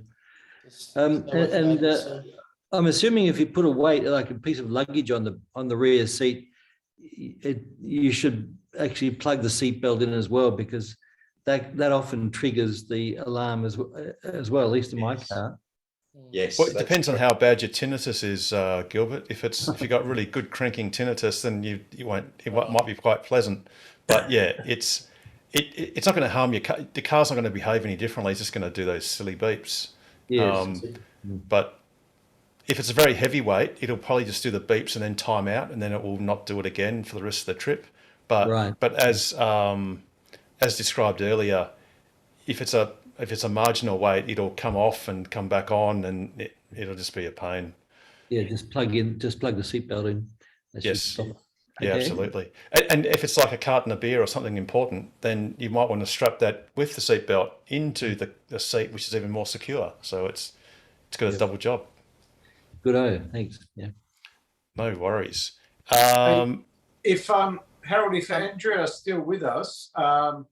[SPEAKER 9] Just
[SPEAKER 8] And
[SPEAKER 9] know what the ABC.
[SPEAKER 8] I'm assuming if you put a weight, like a piece of luggage on the rear seat, you should actually plug the seatbelt in as well, because that often triggers the alarm as well, at least in my car.
[SPEAKER 7] Yes.
[SPEAKER 1] Well, it
[SPEAKER 7] that's
[SPEAKER 1] depends on
[SPEAKER 7] correct.
[SPEAKER 1] how bad your tinnitus is, Gilbert. If you got really good cranking tinnitus, then you won't. It might be quite pleasant, but yeah, it's not going to harm your car. The car's not going to behave any differently. It's just going to do those silly beeps.
[SPEAKER 8] Yes.
[SPEAKER 1] But if it's a very heavy weight, it'll probably just do the beeps and then time out, and then it will not do it again for the rest of the trip. But
[SPEAKER 8] Right.
[SPEAKER 1] but as described earlier, if it's a marginal weight, it'll come off and come back on, and it'll just be a pain.
[SPEAKER 8] Yeah, just plug the seatbelt in. That should
[SPEAKER 1] Yes.
[SPEAKER 8] stop it.
[SPEAKER 1] Yeah,
[SPEAKER 8] Okay.
[SPEAKER 1] absolutely. And if it's like a carton of beer or something important, then you might want to strap that with the seatbelt into the seat, which is even more secure. So it's got a
[SPEAKER 8] Yeah.
[SPEAKER 1] double job.
[SPEAKER 8] Good. Thanks. Yeah.
[SPEAKER 1] No worries.
[SPEAKER 3] If Harold, if Andrea is still with us, I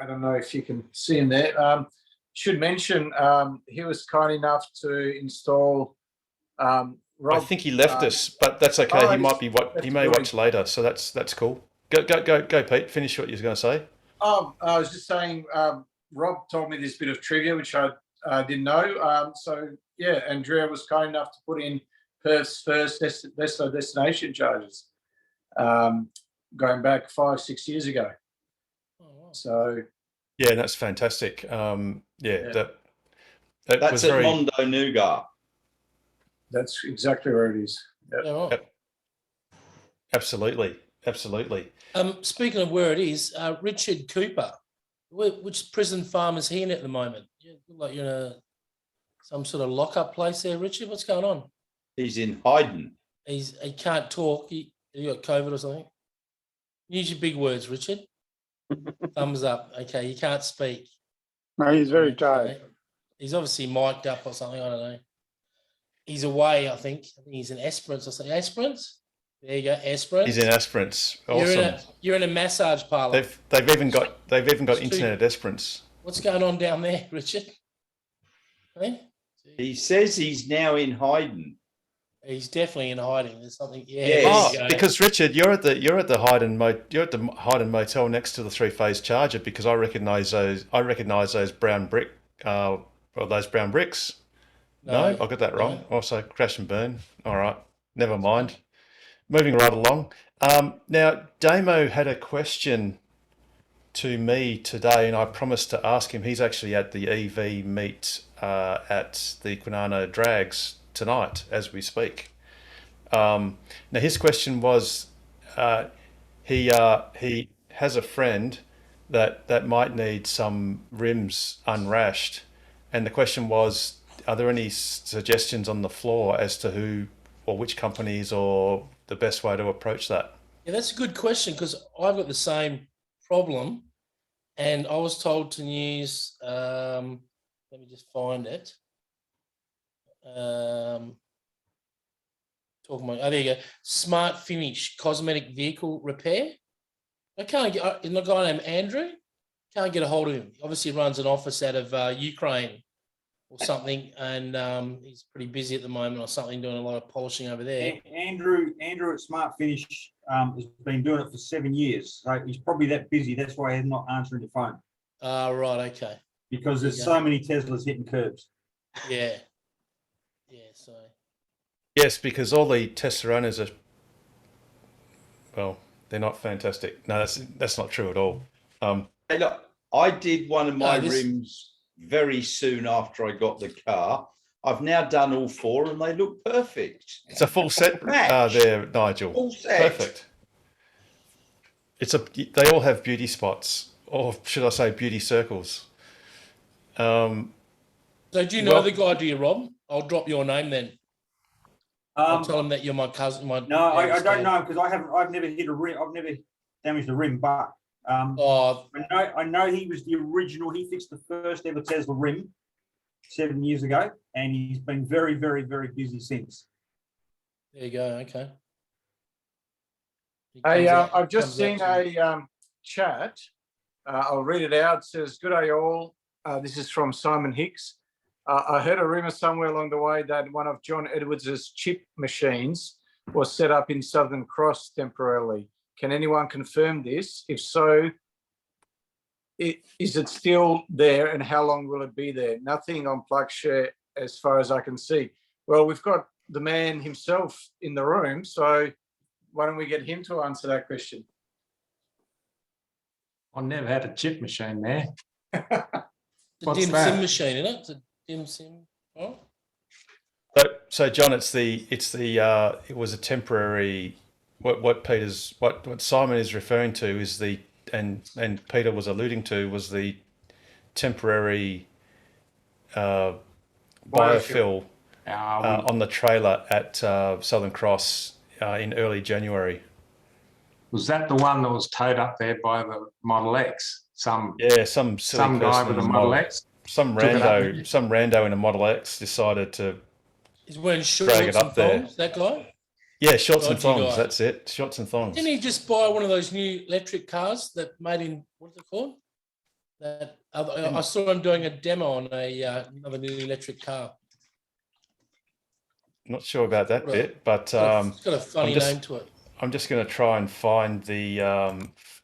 [SPEAKER 3] don't know if you can see him there. Should mention he was kind enough to install. Rob,
[SPEAKER 1] I think he left us, but that's okay.
[SPEAKER 3] oh,
[SPEAKER 1] He might be he may
[SPEAKER 3] that's
[SPEAKER 1] watch later, so that's cool. Go, Pete. Finish what you were going to say.
[SPEAKER 3] I was just saying. Rob told me this bit of trivia, which I didn't know. So yeah, Andrea was kind enough to put in Perth's first destination charges, going back 5-6 years ago.
[SPEAKER 9] Oh, wow.
[SPEAKER 3] So
[SPEAKER 1] Yeah, that's fantastic.
[SPEAKER 3] Yeah.
[SPEAKER 1] That
[SPEAKER 7] That's
[SPEAKER 1] was
[SPEAKER 7] at
[SPEAKER 1] very.
[SPEAKER 7] Mondo Nougat.
[SPEAKER 3] that's exactly where it is. Yep.
[SPEAKER 9] Yeah, right.
[SPEAKER 1] Yep. Absolutely.
[SPEAKER 9] Speaking of where it is, Richard Cooper, which prison farm is he in at the moment? You look like you're in some sort of lockup place there, Richard. What's going on?
[SPEAKER 7] He's in Hayden.
[SPEAKER 9] He can't talk. You got COVID or something? Use your big words, Richard. Thumbs up. Okay, you can't speak.
[SPEAKER 12] No, he's very
[SPEAKER 9] Okay.
[SPEAKER 12] tired.
[SPEAKER 9] He's obviously mic'd up or something. I don't know. He's away, I think. I think he's in Esperance or something. Esperance? There you go, Esperance.
[SPEAKER 1] He's in Esperance. Awesome.
[SPEAKER 9] You're in a massage parlour.
[SPEAKER 1] They've even got
[SPEAKER 9] It's
[SPEAKER 1] internet at Esperance.
[SPEAKER 9] What's going on down there, Richard? Hey?
[SPEAKER 7] He says he's now in Hayden.
[SPEAKER 9] He's definitely in hiding. There's something. Yeah.
[SPEAKER 7] Yes.
[SPEAKER 9] there
[SPEAKER 1] Oh,
[SPEAKER 9] you go.
[SPEAKER 1] because Richard, you're at the Hayden Motel next to the 3-phase charger, because I recognise those brown brick or those brown bricks. No, I got that wrong.
[SPEAKER 9] no.
[SPEAKER 1] Also, crash and burn. All right, never mind. Moving right along. Now, Damo had a question to me today, and I promised to ask him. He's actually at the EV meet at the Kwinana Drags tonight as we speak. Now, his question was, he has a friend that might need some rims unrashed, and the question was, are there any suggestions on the floor as to who or which companies or the best way to approach that?
[SPEAKER 9] Yeah, that's a good question, because I've got the same problem, and I was told to use. Let me just find it. talking about, oh, there you go. Smart Finish cosmetic vehicle repair. I can't get, a guy named Andrew, can't get a hold of him. Obviously runs an office out of Ukraine or something, and he's pretty busy at the moment or something, doing a lot of polishing over there.
[SPEAKER 5] Andrew at Smart Finish has been doing it for 7 years. So he's probably that busy. That's why he's not answering the phone.
[SPEAKER 9] Right, okay.
[SPEAKER 5] Because there's so many Teslas hitting curbs.
[SPEAKER 9] Yeah. Yeah, so.
[SPEAKER 1] Yes, because all the Tesla owners are, well, they're not fantastic. No, that's not true at all.
[SPEAKER 7] Hey, look, I did one of my
[SPEAKER 9] No, this-
[SPEAKER 7] rims very soon after I got the car. I've now done all 4 and they look perfect.
[SPEAKER 1] It's a full set
[SPEAKER 7] Match.
[SPEAKER 1] there, Nigel.
[SPEAKER 7] Full set.
[SPEAKER 1] Perfect. They all have beauty spots, or should I say beauty circles.
[SPEAKER 9] So do you know the guy, do you, Rob? I'll drop your name then. I'll tell him that you're my cousin.
[SPEAKER 5] No, I don't know, because I've never hit a rim. I've never damaged a rim, but I know he was the original. He fixed the first ever Tesla rim 7 years ago, and he's been very, very, very busy since.
[SPEAKER 9] There you go. Okay.
[SPEAKER 3] Hey, I've just seen a chat. I'll read it out. It says, "Good day all. This is from Simon Hicks. I heard a rumor somewhere along the way that one of John Edwards's chip machines was set up in Southern Cross temporarily. Can anyone confirm this? If so, is it still there, and how long will it be there? Nothing on PlugShare as far as I can see." Well, we've got the man himself in the room, so why don't we get him to answer that question?
[SPEAKER 12] I've never had a chip machine there.
[SPEAKER 9] The
[SPEAKER 12] What's
[SPEAKER 9] dim
[SPEAKER 12] that?
[SPEAKER 9] sim machine, isn't it? It's a dim sim. Oh.
[SPEAKER 1] So John, it was a temporary. What Simon is referring to is and Peter was alluding to was the temporary biofuel on the trailer at Southern Cross in early January.
[SPEAKER 12] Was that the one that was towed up there by the Model X? Some
[SPEAKER 1] guy
[SPEAKER 12] with a Model X.
[SPEAKER 1] Some rando in a Model X decided to
[SPEAKER 9] He's wearing
[SPEAKER 1] drag it
[SPEAKER 9] shorts
[SPEAKER 1] up
[SPEAKER 9] and
[SPEAKER 1] there.
[SPEAKER 9] thongs, that guy?
[SPEAKER 1] Yeah, shorts and
[SPEAKER 9] Dodgy
[SPEAKER 1] thongs.
[SPEAKER 9] guy.
[SPEAKER 1] That's it. Shorts and thongs.
[SPEAKER 9] Didn't he just buy one of those new electric cars that made in, what's it called? That I saw him doing a demo on another new electric car.
[SPEAKER 1] Not sure about that bit, but
[SPEAKER 9] It's got a funny name to it.
[SPEAKER 1] I'm just going to try and find the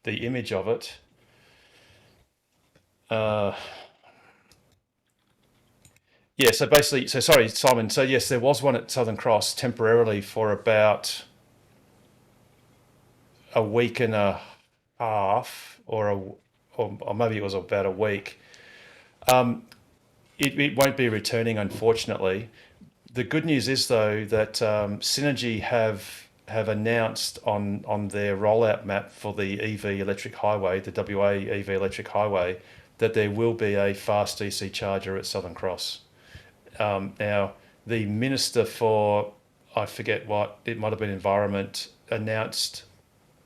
[SPEAKER 1] image of it. Yeah, so basically, sorry, Simon. So yes, there was one at Southern Cross temporarily for about a week and a half, or maybe it was about a week. It won't be returning, unfortunately. The good news is though that Synergy have announced on their rollout map for the EV electric highway, the WA EV electric highway, that there will be a fast DC charger at Southern Cross. Now, the Minister for, I forget what, it might have been Environment, announced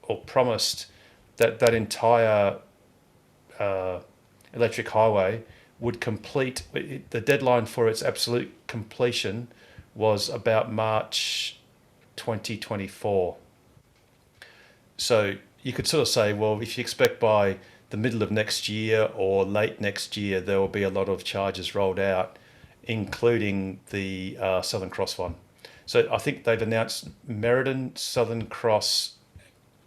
[SPEAKER 1] or promised that that entire electric highway would complete, the deadline for its absolute completion was about March 2024. So you could sort of say, well, if you expect by the middle of next year or late next year, there will be a lot of chargers rolled out, including the Southern Cross one. So I think they've announced Merredin, Southern Cross,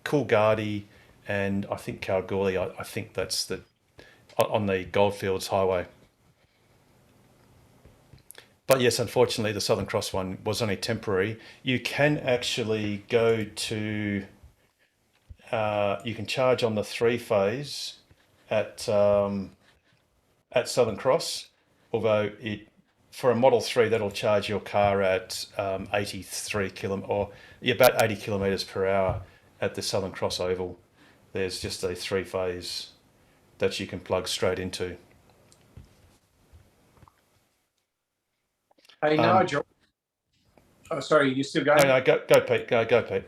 [SPEAKER 1] Coolgardie, and I think Kalgoorlie. I think that's on the Goldfields Highway. But yes, unfortunately, the Southern Cross one was only temporary. You can actually go to, you can charge on the 3-phase at Southern Cross, although for a Model 3, that'll charge your car at 83 about 80 kilometres per hour at the Southern Cross Oval. There's just a 3-phase that you can plug straight into.
[SPEAKER 3] Hey, Nigel. Oh, sorry, you still going?
[SPEAKER 1] No, go Pete. Go Pete.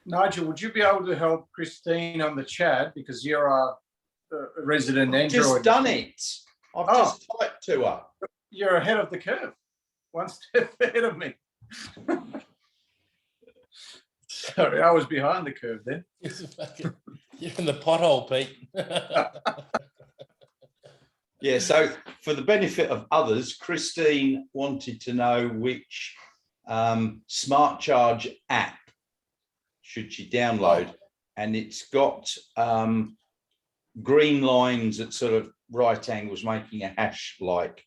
[SPEAKER 3] Nigel, would you be able to help Christine on the chat, because you're a resident Android?
[SPEAKER 7] Just done it. I've just typed to her.
[SPEAKER 3] You're ahead of the curve. One step ahead of me. Sorry, I was behind the curve then.
[SPEAKER 9] You're in the pothole, Pete.
[SPEAKER 7] Yeah, so for the benefit of others, Christine wanted to know which Smart Charge app should she download, and it's got green lines at sort of right angles, making a hash-like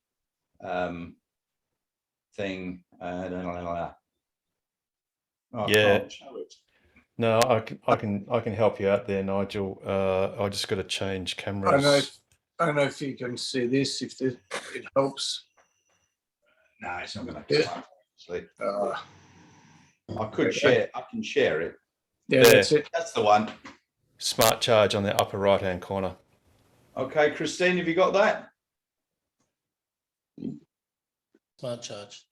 [SPEAKER 7] thing.
[SPEAKER 1] Yeah. No, I can help you out there, Nigel. I just got to change cameras.
[SPEAKER 3] I don't know if you can see this, if it helps.
[SPEAKER 7] No, it's not going to come up. I could share. I can share it.
[SPEAKER 3] Yeah, that's it.
[SPEAKER 7] That's the one.
[SPEAKER 1] Smart Charge on the upper right-hand corner.
[SPEAKER 7] Okay, Christine, have you got that?
[SPEAKER 9] Smart Charge.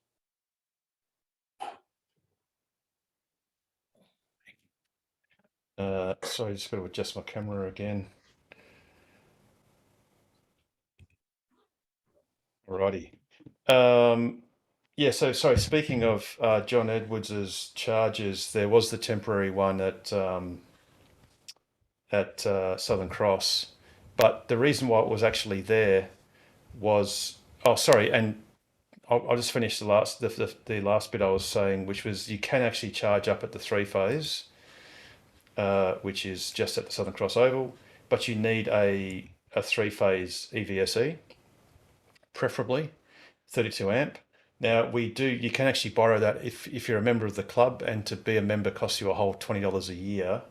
[SPEAKER 1] Sorry, just got to adjust my camera again. Alrighty. Yeah, so sorry, speaking of John Edwards's charges, there was the temporary one at Southern Cross, but the reason why it was actually there was, oh, sorry, and I'll just finish the last bit I was saying, which was you can actually charge up at the 3-phase, which is just at the Southern Cross Oval, but you need a 3-phase EVSE, preferably 32 amp. Now you can actually borrow that if you're a member of the club, and to be a member costs you a whole $20 a year.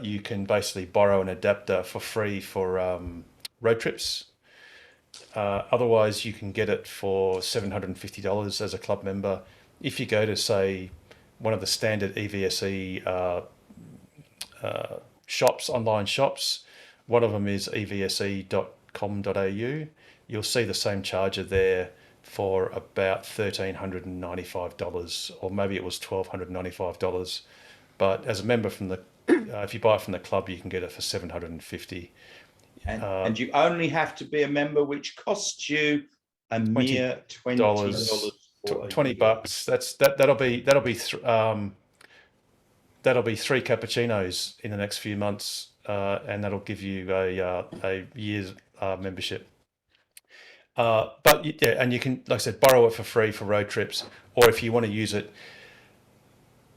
[SPEAKER 1] You can basically borrow an adapter for free for road trips. Otherwise, you can get it for $750 as a club member. If you go to, say, one of the standard EVSE shops, online shops, one of them is evse.com.au, you'll see the same charger there for about $1,395, or maybe it was $1,295. But as a member from the, if you buy it from the club, you can get it for $750.
[SPEAKER 7] And you only have to be a member, which costs you a mere $20.
[SPEAKER 1] $20. That'll be 3 cappuccinos in the next few months, and that'll give you a year's membership. But yeah, and you can, like I said, borrow it for free for road trips, or if you want to use it.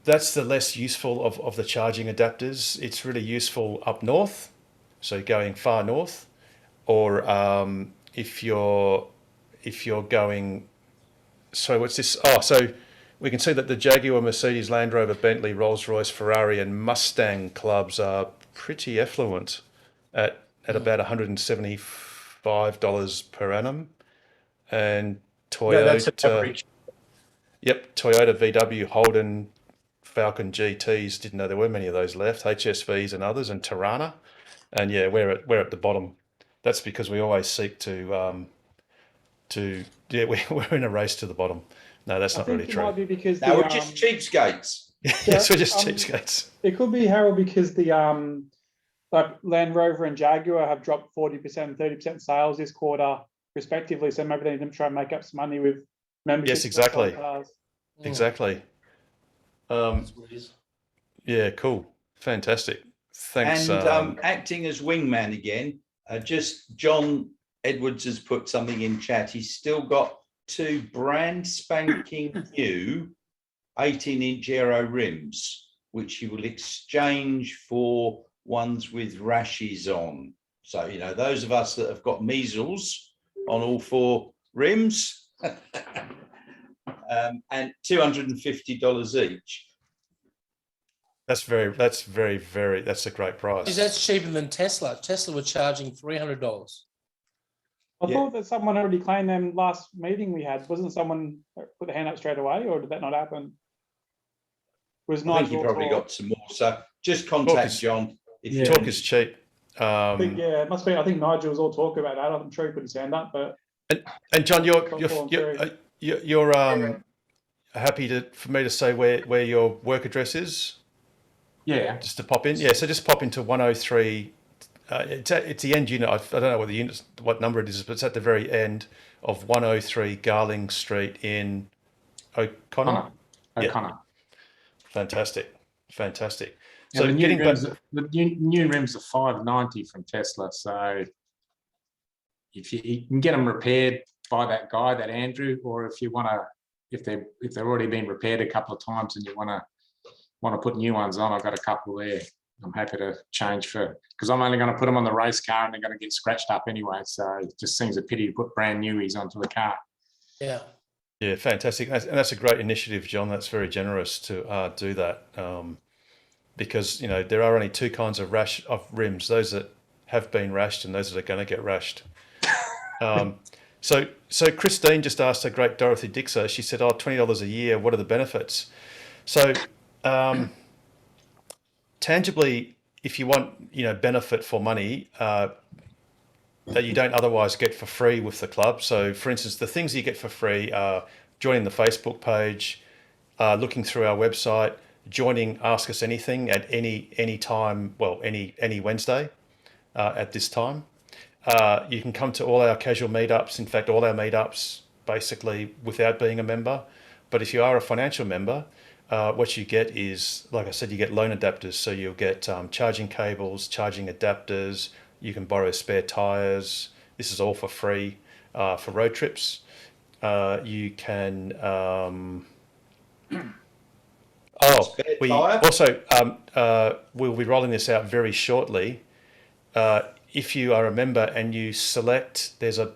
[SPEAKER 1] That's the less useful of the charging adapters. It's really useful up north, so going far north, or if you're going. So what's this? Oh, so we can see that the Jaguar, Mercedes, Land Rover, Bentley, Rolls-Royce, Ferrari, and Mustang clubs are pretty affluent at about $175 per annum, and Toyota.
[SPEAKER 3] That's average.
[SPEAKER 1] Yep, Toyota, VW, Holden, Falcon GTs, didn't know there were many of those left, HSVs and others, and Tirana. And yeah, we're at the bottom. That's because we always seek we're in a race to the bottom. No, that's not really true.
[SPEAKER 11] It might be because
[SPEAKER 7] we're just cheapskates.
[SPEAKER 1] Yes, we're just cheapskates.
[SPEAKER 11] It could be, Harold, because the like Land Rover and Jaguar have dropped 40% and 30% sales this quarter, respectively. So maybe they need to try and make up some money with memberships.
[SPEAKER 1] Yes, exactly.
[SPEAKER 11] Cars.
[SPEAKER 1] Exactly. Yeah, cool. Fantastic. Thanks.
[SPEAKER 7] And acting as wingman again, just John Edwards has put something in chat. He's still got 2 brand spanking new 18-inch aero rims, which he will exchange for ones with rashes on. So, you know, those of us that have got measles on all 4 rims, and $250 each.
[SPEAKER 1] That's a great price.
[SPEAKER 9] That's cheaper than Tesla. Tesla were charging $300.
[SPEAKER 11] I thought that someone already claimed them last meeting we had. Wasn't someone put the hand up straight away, or did that not happen? Was
[SPEAKER 7] I think you probably got some more. So just contact John.
[SPEAKER 1] If talk is cheap.
[SPEAKER 11] It must be. I think Nigel was all talk about that. I'm sure he put his hand up, but.
[SPEAKER 1] And John, you're happy for me to say where your work address is?
[SPEAKER 12] Yeah.
[SPEAKER 1] Just to pop in. Yeah. So just pop into 103. It's the end unit. I don't know what number it is, but it's at the very end of 103 Garling Street in O'Connor.
[SPEAKER 12] O'Connor.
[SPEAKER 1] Yeah. Fantastic. Fantastic.
[SPEAKER 12] And
[SPEAKER 1] So
[SPEAKER 12] the new
[SPEAKER 1] getting back,
[SPEAKER 12] rims, the new rims are $590 from Tesla. So if you can get them repaired by that guy, that Andrew, or if you want to, if they've already been repaired a couple of times and you want to put new ones on, I've got a couple there. I'm happy to change because I'm only going to put them on the race car and they're going to get scratched up anyway. So it just seems a pity to put brand newies onto the car.
[SPEAKER 9] Yeah.
[SPEAKER 1] yeah, fantastic. And that's a great initiative, John. That's very generous to do that. Because, you know, there are only two kinds of rims, those that have been rashed and those that are going to get rashed. So Christine just asked a great Dorothy Dixer. She said, $20 a year, what are the benefits? So tangibly, if you want, you know, benefit for money that you don't otherwise get for free with the club. So for instance, the things you get for free are joining the Facebook page, looking through our website, joining Ask Us Anything at any time, well, any Wednesday at this time. You can come to all our casual meetups. In fact, all our meetups basically without being a member. But if you are a financial member, what you get is, like I said, you get loan adapters. So you'll get charging cables, charging adapters. You can borrow spare tires. This is all for free for road trips. You can. We'll be rolling this out very shortly. If you are a member and you select, there's a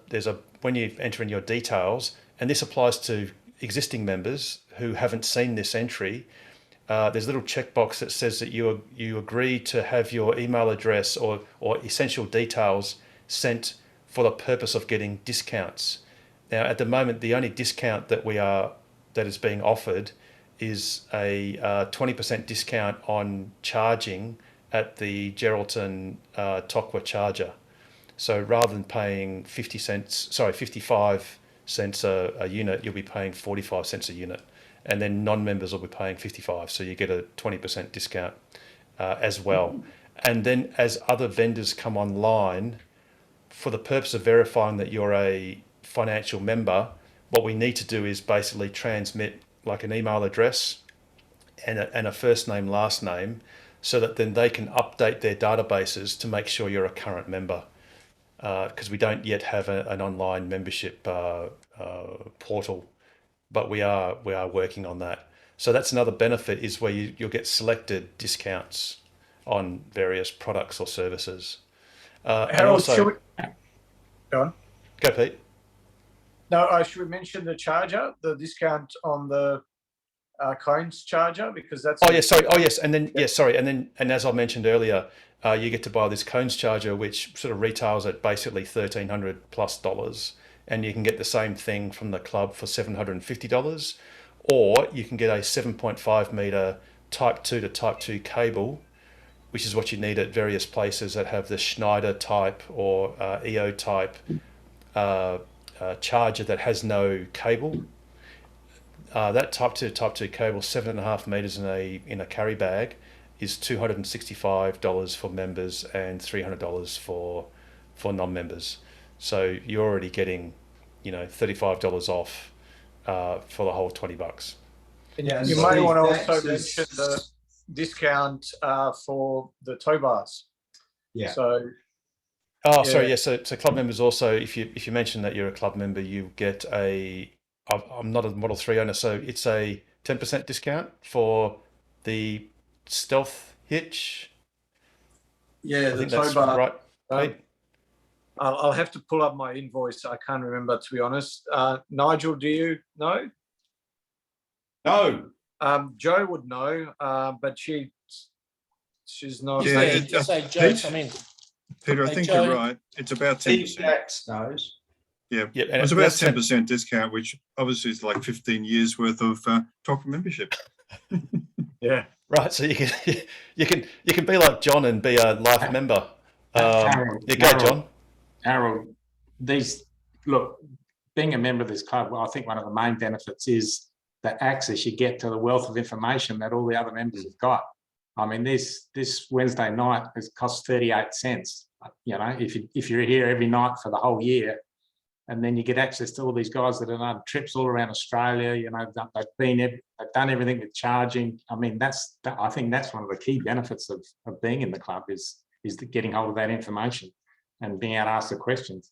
[SPEAKER 1] when you enter in your details, and this applies to existing members who haven't seen this entry. There's a little checkbox that says that you agree to have your email address or essential details sent for the purpose of getting discounts. Now, at the moment, the only discount that is being offered is a 20% discount on charging at the Geraldton Tokwa charger. So rather than paying 55 cents a unit, you'll be paying 45 cents a unit. And then non-members will be paying 55. So you get a 20% discount as well. And then as other vendors come online, for the purpose of verifying that you're a financial member, what we need to do is basically transmit like an email address and a first name, last name, so that then they can update their databases to make sure you're a current member. Because we don't yet have an online membership portal, but we are working on that. So that's another benefit, is where you'll get selected discounts on various products or services.
[SPEAKER 3] Harold, should we... Go on.
[SPEAKER 1] Go, Pete.
[SPEAKER 3] No, should we mention the charger, the discount on the Cones charger, because that's...
[SPEAKER 1] Oh, yes, sorry. Oh, yes. And then, yeah, sorry. And as I mentioned earlier, you get to buy this Cones charger, which sort of retails at basically $1,300+, and you can get the same thing from the club for $750, or you can get a 7.5 meter Type 2 to Type 2 cable, which is what you need at various places that have the Schneider type or EO type charger that has no cable. That Type 2 cable, 7.5 meters in a carry bag, is $265 for members and $300 for non-members. So you're already getting, $35 off for the whole $20.
[SPEAKER 3] Yeah, you may want to also mention the discount for the tow bars.
[SPEAKER 5] Yeah.
[SPEAKER 3] So.
[SPEAKER 1] Sorry. Yeah. So club members also, if you mention that you're a club member, you get I'm not a Model 3 owner, so it's a 10% discount for the Stealth hitch.
[SPEAKER 3] Yeah,
[SPEAKER 1] I think that's right.
[SPEAKER 3] I'll have to pull up my invoice. I can't remember, to be honest. Nigel, do you know?
[SPEAKER 7] No.
[SPEAKER 3] Joe would know, but she's not.
[SPEAKER 9] Yeah, just say Joe, come in.
[SPEAKER 13] Peter, I think
[SPEAKER 9] Joe.
[SPEAKER 13] you're right. It's about 10%.
[SPEAKER 7] Jax knows.
[SPEAKER 13] Yeah,
[SPEAKER 1] Yeah,
[SPEAKER 13] it's about 10% discount, which obviously is like 15 years worth of top membership.
[SPEAKER 3] Yeah.
[SPEAKER 1] Right. So you can be like John and be a life member.
[SPEAKER 12] Harold,
[SPEAKER 1] John.
[SPEAKER 12] Harold, being a member of this club, well, I think one of the main benefits is the access you get to the wealth of information that all the other members have got. I mean, this Wednesday night has cost 38 cents. If you're here every night for the whole year, and then you get access to all these guys that have done trips all around Australia. You know, they've done everything with charging. I mean, I think that's one of the key benefits of being in the club is getting hold of that information and being able to ask the questions.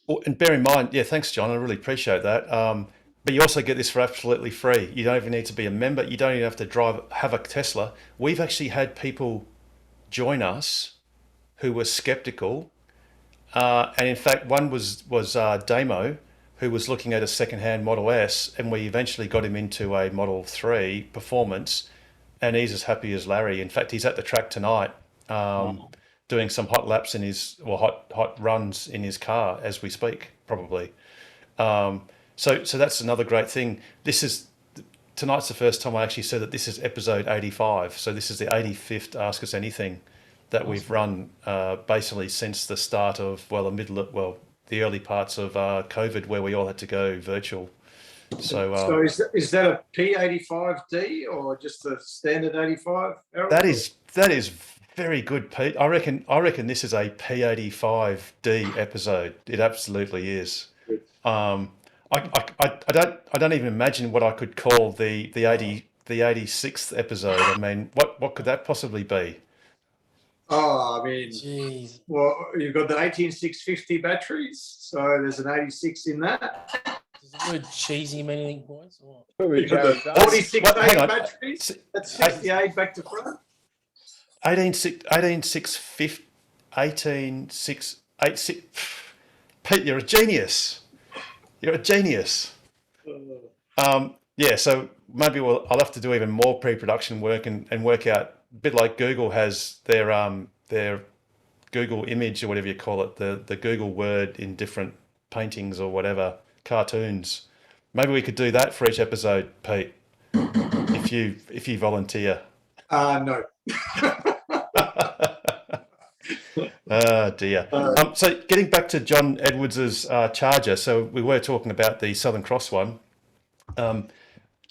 [SPEAKER 1] Well, and bear in mind, yeah, thanks, John. I really appreciate that. But you also get this for absolutely free. You don't even need to be a member. You don't even have to have a Tesla. We've actually had people join us who were skeptical. And in fact, one was Damo, who was looking at a second-hand Model S, and we eventually got him into a Model 3 Performance, and he's as happy as Larry. In fact, he's at the track tonight, doing some hot laps hot runs in his car as we speak, probably. So that's another great thing. Tonight's the first time I actually said that this is episode 85. So this is the 85th Ask Us Anything that we've run basically since the start of the early parts of COVID, where we all had to go virtual. So
[SPEAKER 3] is that a P85D or just a standard 85?
[SPEAKER 1] That is very good, Pete. I reckon this is a P85D episode. It absolutely is. I don't even imagine what I could call the 86th episode. I mean, what could that possibly be?
[SPEAKER 3] Oh, I mean,
[SPEAKER 9] Jeez.
[SPEAKER 3] well, you've got the 18650 batteries, so there's an 86 in that.
[SPEAKER 9] Does the word cheesy mean anything, boys? Or
[SPEAKER 3] You've got the 46
[SPEAKER 1] hang on.
[SPEAKER 3] batteries. That's 68 back to front.
[SPEAKER 1] 18686. Pete, you're a genius. You're a genius. Yeah, so maybe I'll have to do even more pre-production work and work out, a bit like Google has their Google image or whatever you call it, the Google word in different paintings or whatever, cartoons. Maybe we could do that for each episode, Pete, if you volunteer.
[SPEAKER 3] No.
[SPEAKER 1] Oh dear. So getting back to John Edwards's Charger, so we were talking about the Southern Cross one.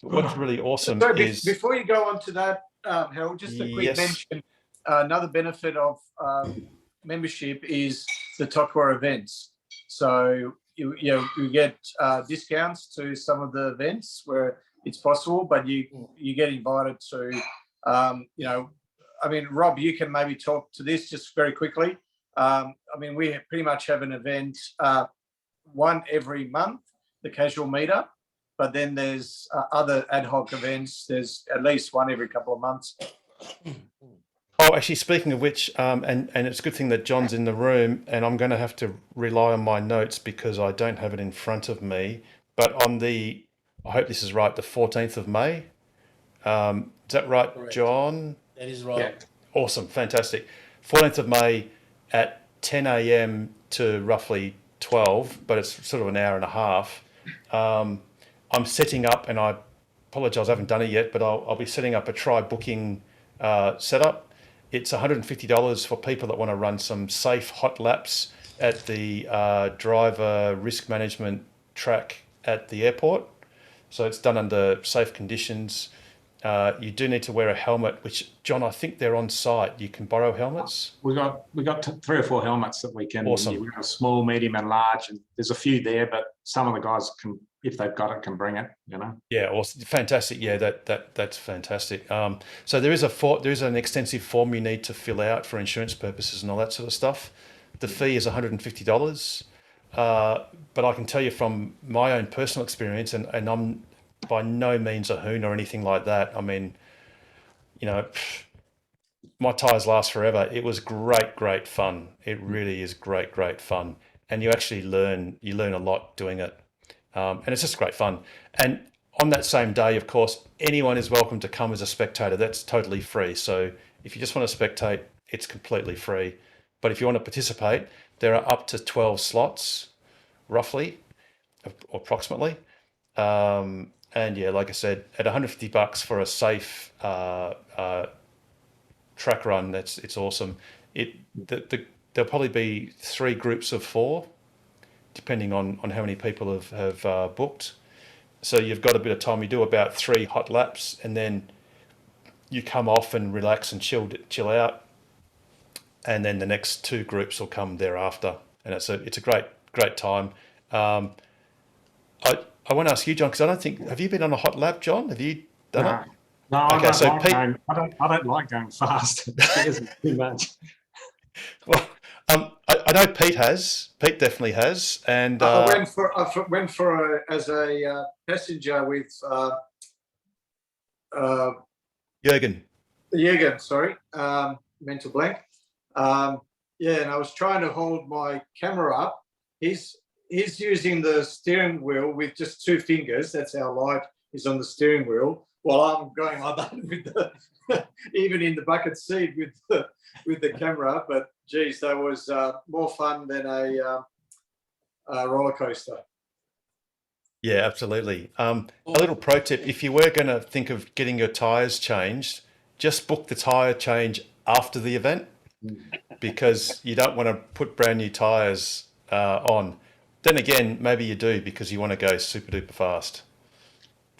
[SPEAKER 1] What's really awesome is...
[SPEAKER 3] Before you go on to that, Harold, just a quick mention. Another benefit of membership is the TOCWA events. So you get discounts to some of the events where it's possible, but you get invited to, I mean, Rob, you can maybe talk to this just very quickly. I mean, we pretty much have an event, one every month, the casual meetup, but then there's other ad hoc events. There's at least one every couple of months.
[SPEAKER 1] Oh, actually, speaking of which, and it's a good thing that John's in the room, and I'm going to have to rely on my notes because I don't have it in front of me. But on I hope this is right, the 14th of May. Is that right,
[SPEAKER 9] Correct.
[SPEAKER 1] John?
[SPEAKER 9] that is right.
[SPEAKER 1] Yeah. Awesome, fantastic. 14th of May at 10 a.m. to roughly 12, but it's sort of an hour and a half. I'm setting up, and I apologise, I haven't done it yet, but I'll be setting up a try booking setup. It's $150 for people that want to run some safe hot laps at the driver risk management track at the airport. So it's done under safe conditions. You do need to wear a helmet, which, John, I think they're on site. You can borrow helmets.
[SPEAKER 12] We got 3 or 4 helmets that we can.
[SPEAKER 1] Awesome.
[SPEAKER 12] We've got a small, medium, and large, and there's a few there, but some of the guys can, if they've got it, can bring it.
[SPEAKER 1] Yeah, awesome, fantastic. Yeah, that's fantastic. So there is an extensive form you need to fill out for insurance purposes and all that sort of stuff. The fee is $150, but I can tell you from my own personal experience, and I'm by no means a hoon or anything like that. I mean, my tyres last forever. It was great fun. It really is great fun, and you actually learn a lot doing it, and it's just great fun. And on that same day, of course, anyone is welcome to come as a spectator. That's totally free. So if you just want to spectate, it's completely free. But if you want to participate, there are up to 12 slots, roughly, approximately. And yeah, like I said, at $150 for a safe track run, it's awesome. There'll probably be 3 groups of 4, depending on how many people have booked. So you've got a bit of time. You do about 3 hot laps, and then you come off and relax and chill out. And then the next 2 groups will come thereafter, and it's a great time. I want to ask you, John, because I don't think, have you been on a hot lap, John? Have you done it?
[SPEAKER 12] No, I
[SPEAKER 1] Okay,
[SPEAKER 12] don't
[SPEAKER 1] so
[SPEAKER 12] like
[SPEAKER 1] Pete-
[SPEAKER 12] going. I don't like going fast. It scares me too much.
[SPEAKER 1] Well, I know Pete has. Pete definitely has, and
[SPEAKER 3] I went for as a passenger with
[SPEAKER 1] Jürgen.
[SPEAKER 3] Jürgen, sorry, mental blank. Yeah, and I was trying to hold my camera up. He's using the steering wheel with just 2 fingers. That's how light is on the steering wheel. While I'm going like that with the even in the bucket seat with the camera. But geez, that was more fun than a roller coaster.
[SPEAKER 1] Yeah, absolutely. A little pro tip: if you were going to think of getting your tyres changed, just book the tyre change after the event, because you don't want to put brand new tyres on. Then again, maybe you do because you want to go super duper fast.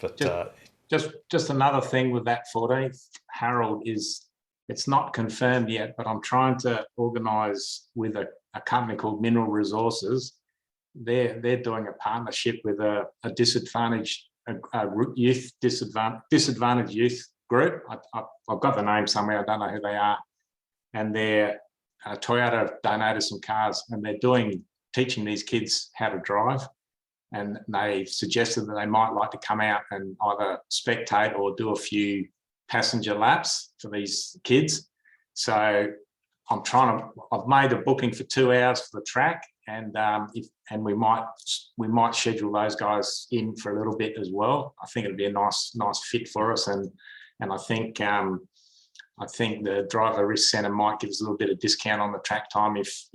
[SPEAKER 1] But
[SPEAKER 12] Just another thing with that 14th, Harold, is it's not confirmed yet, but I'm trying to organise with a company called Mineral Resources. They're doing a partnership with a disadvantaged youth group. I've got the name somewhere. I don't know who they are. And they're Toyota donated some cars, and they're teaching these kids how to drive. And they suggested that they might like to come out and either spectate or do a few passenger laps for these kids. So I've made a booking for 2 hours for the track, and we might schedule those guys in for a little bit as well. I think it'd be a nice fit for us, and I think the driver risk centre might give us a little bit of discount on the track time if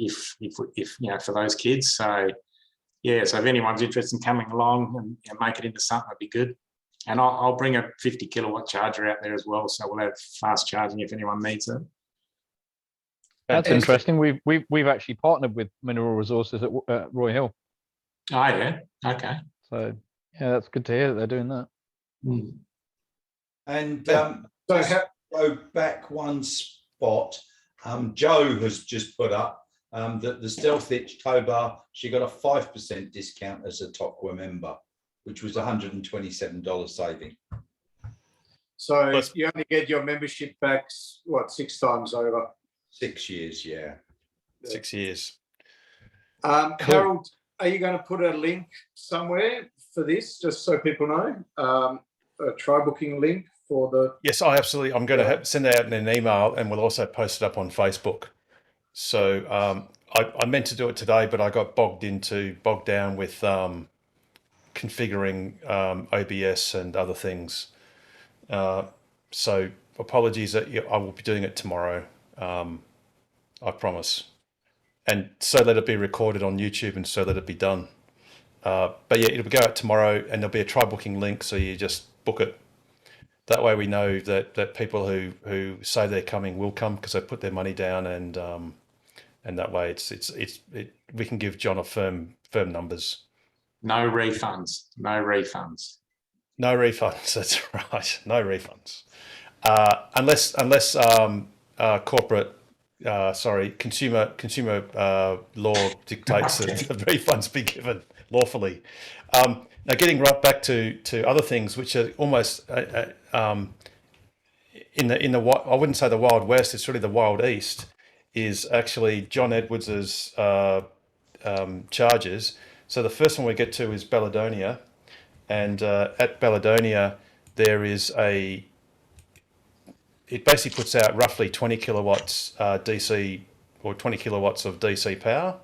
[SPEAKER 12] for those kids. So yeah, so if anyone's interested in coming along and make it into something, that'd be good. And I'll bring a 50 kilowatt charger out there as well, so we'll have fast charging if anyone needs it.
[SPEAKER 14] That's interesting. We've actually partnered with Mineral Resources at Roy Hill.
[SPEAKER 12] Oh yeah, okay.
[SPEAKER 14] So yeah, that's good to hear that they're doing that.
[SPEAKER 7] And go back one spot. Joe has just put up that the Stealth Itch tow bar, she got a 5% discount as a TOCWA member, which was $127 saving.
[SPEAKER 3] So you only get your membership back, 6 times over?
[SPEAKER 7] 6 years, yeah.
[SPEAKER 1] 6 years.
[SPEAKER 3] Cool. Harold, are you going to put a link somewhere for this, just so people know? A try booking link for the...
[SPEAKER 1] Yes, absolutely. I'm going to send it out in an email, and we'll also post it up on Facebook. So I meant to do it today, but I got bogged down with configuring OBS and other things. So apologies that I will be doing it tomorrow. I promise. And so let it be recorded on YouTube, and so let it be done. But yeah, it'll go out tomorrow, and there'll be a try booking link, so you just book it. That way we know that people who say they're coming will come because they put their money down, and that way we can give John a firm numbers.
[SPEAKER 12] No refunds. No refunds.
[SPEAKER 1] No refunds. That's right. No refunds. Unless corporate, consumer law dictates that the refunds be given lawfully. Now, getting right back to other things, which are almost in the I wouldn't say the Wild West, it's really the Wild East, is actually John Edwards's charges. So the first one we get to is Belladonna, and at Belladonna there is it basically puts out roughly 20 kilowatts DC, or 20 kilowatts of DC power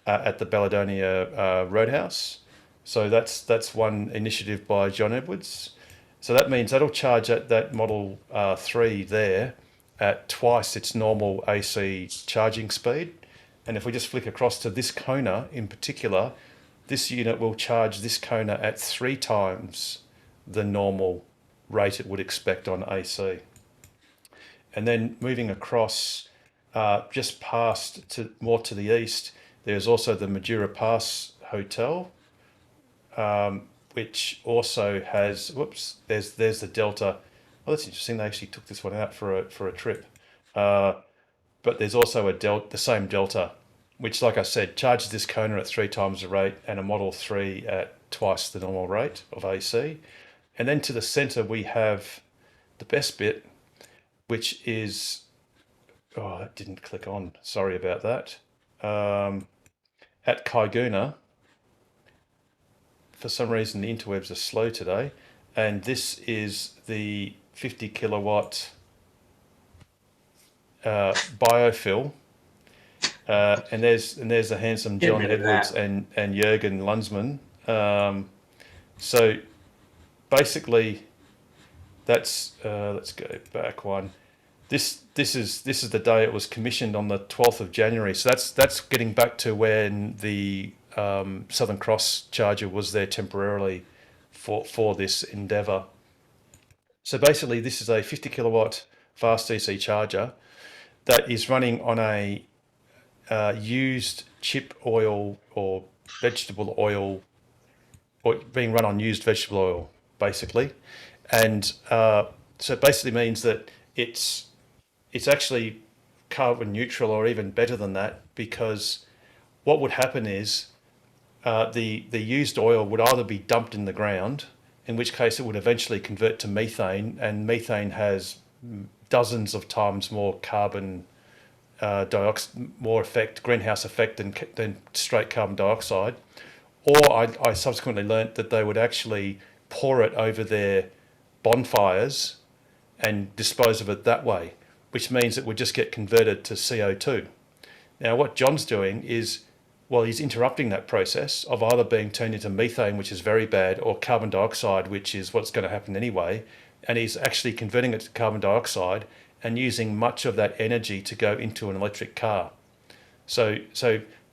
[SPEAKER 1] at the Belladonna Roadhouse. So that's one initiative by John Edwards. So that means that'll charge at that Model 3 there at twice its normal AC charging speed. And if we just flick across to this Kona in particular, this unit will charge this Kona at 3 times the normal rate it would expect on AC. And then moving across just past more to the east, there's also the Madura Pass Hotel, which also has, there's the Delta. Oh, that's interesting. They actually took this one out for a trip. But there's also the same Delta which, like I said, charges this Kona at 3 times the rate and a Model 3 at twice the normal rate of AC. And then to the centre, we have the best bit, which is, oh, that didn't click on. Sorry about that. At Kaiguna, for some reason, the interwebs are slow today. And this is the 50 kilowatt biofill. And there's the handsome
[SPEAKER 12] Get
[SPEAKER 1] John
[SPEAKER 12] rid of
[SPEAKER 1] Edwards
[SPEAKER 12] that.
[SPEAKER 1] and Jürgen Lunsman. So basically, that's let's go back one. This is the day it was commissioned on the 12th of January. So that's getting back to when the Southern Cross charger was there temporarily for this endeavour. So basically, this is a 50 kilowatt fast DC charger that is running on a used chip oil or vegetable oil, or being run on used vegetable oil, basically. And so it basically means that it's actually carbon neutral, or even better than that, because what would happen is the used oil would either be dumped in the ground, in which case it would eventually convert to methane, and methane has dozens of times more carbon dioxide, more greenhouse effect than straight carbon dioxide. Or I subsequently learnt that they would actually pour it over their bonfires and dispose of it that way, which means it would just get converted to CO2. Now, what John's doing is, well, he's interrupting that process of either being turned into methane, which is very bad, or carbon dioxide, which is what's going to happen anyway. And he's actually converting it to carbon dioxide and using much of that energy to go into an electric car. So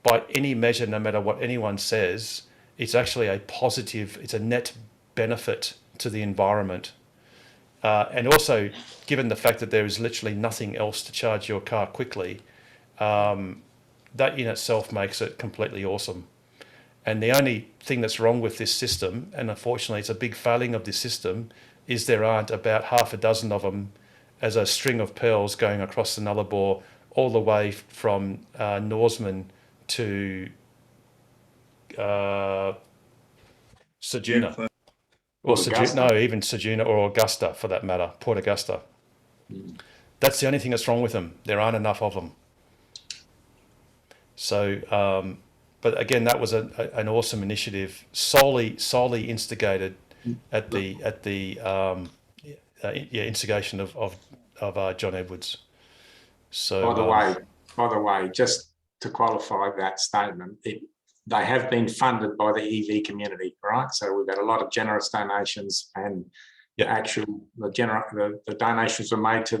[SPEAKER 1] by any measure, no matter what anyone says, it's actually a positive, it's a net benefit to the environment. And also, given the fact that there is literally nothing else to charge your car quickly, that in itself makes it completely awesome. And the only thing that's wrong with this system, and unfortunately it's a big failing of this system, is there aren't about half a dozen of them as a string of pearls going across the Nullarbor all the way from Norseman to Ceduna. Or even Ceduna or Augusta, for that matter, Port Augusta. That's the only thing that's wrong with them. There aren't enough of them. So, but again, that was an awesome initiative, solely instigated at the instigation of John Edwards. So,
[SPEAKER 12] by the way, just to qualify that statement, they have been funded by the EV community, right? So we've got a lot of generous donations, and the donations were made to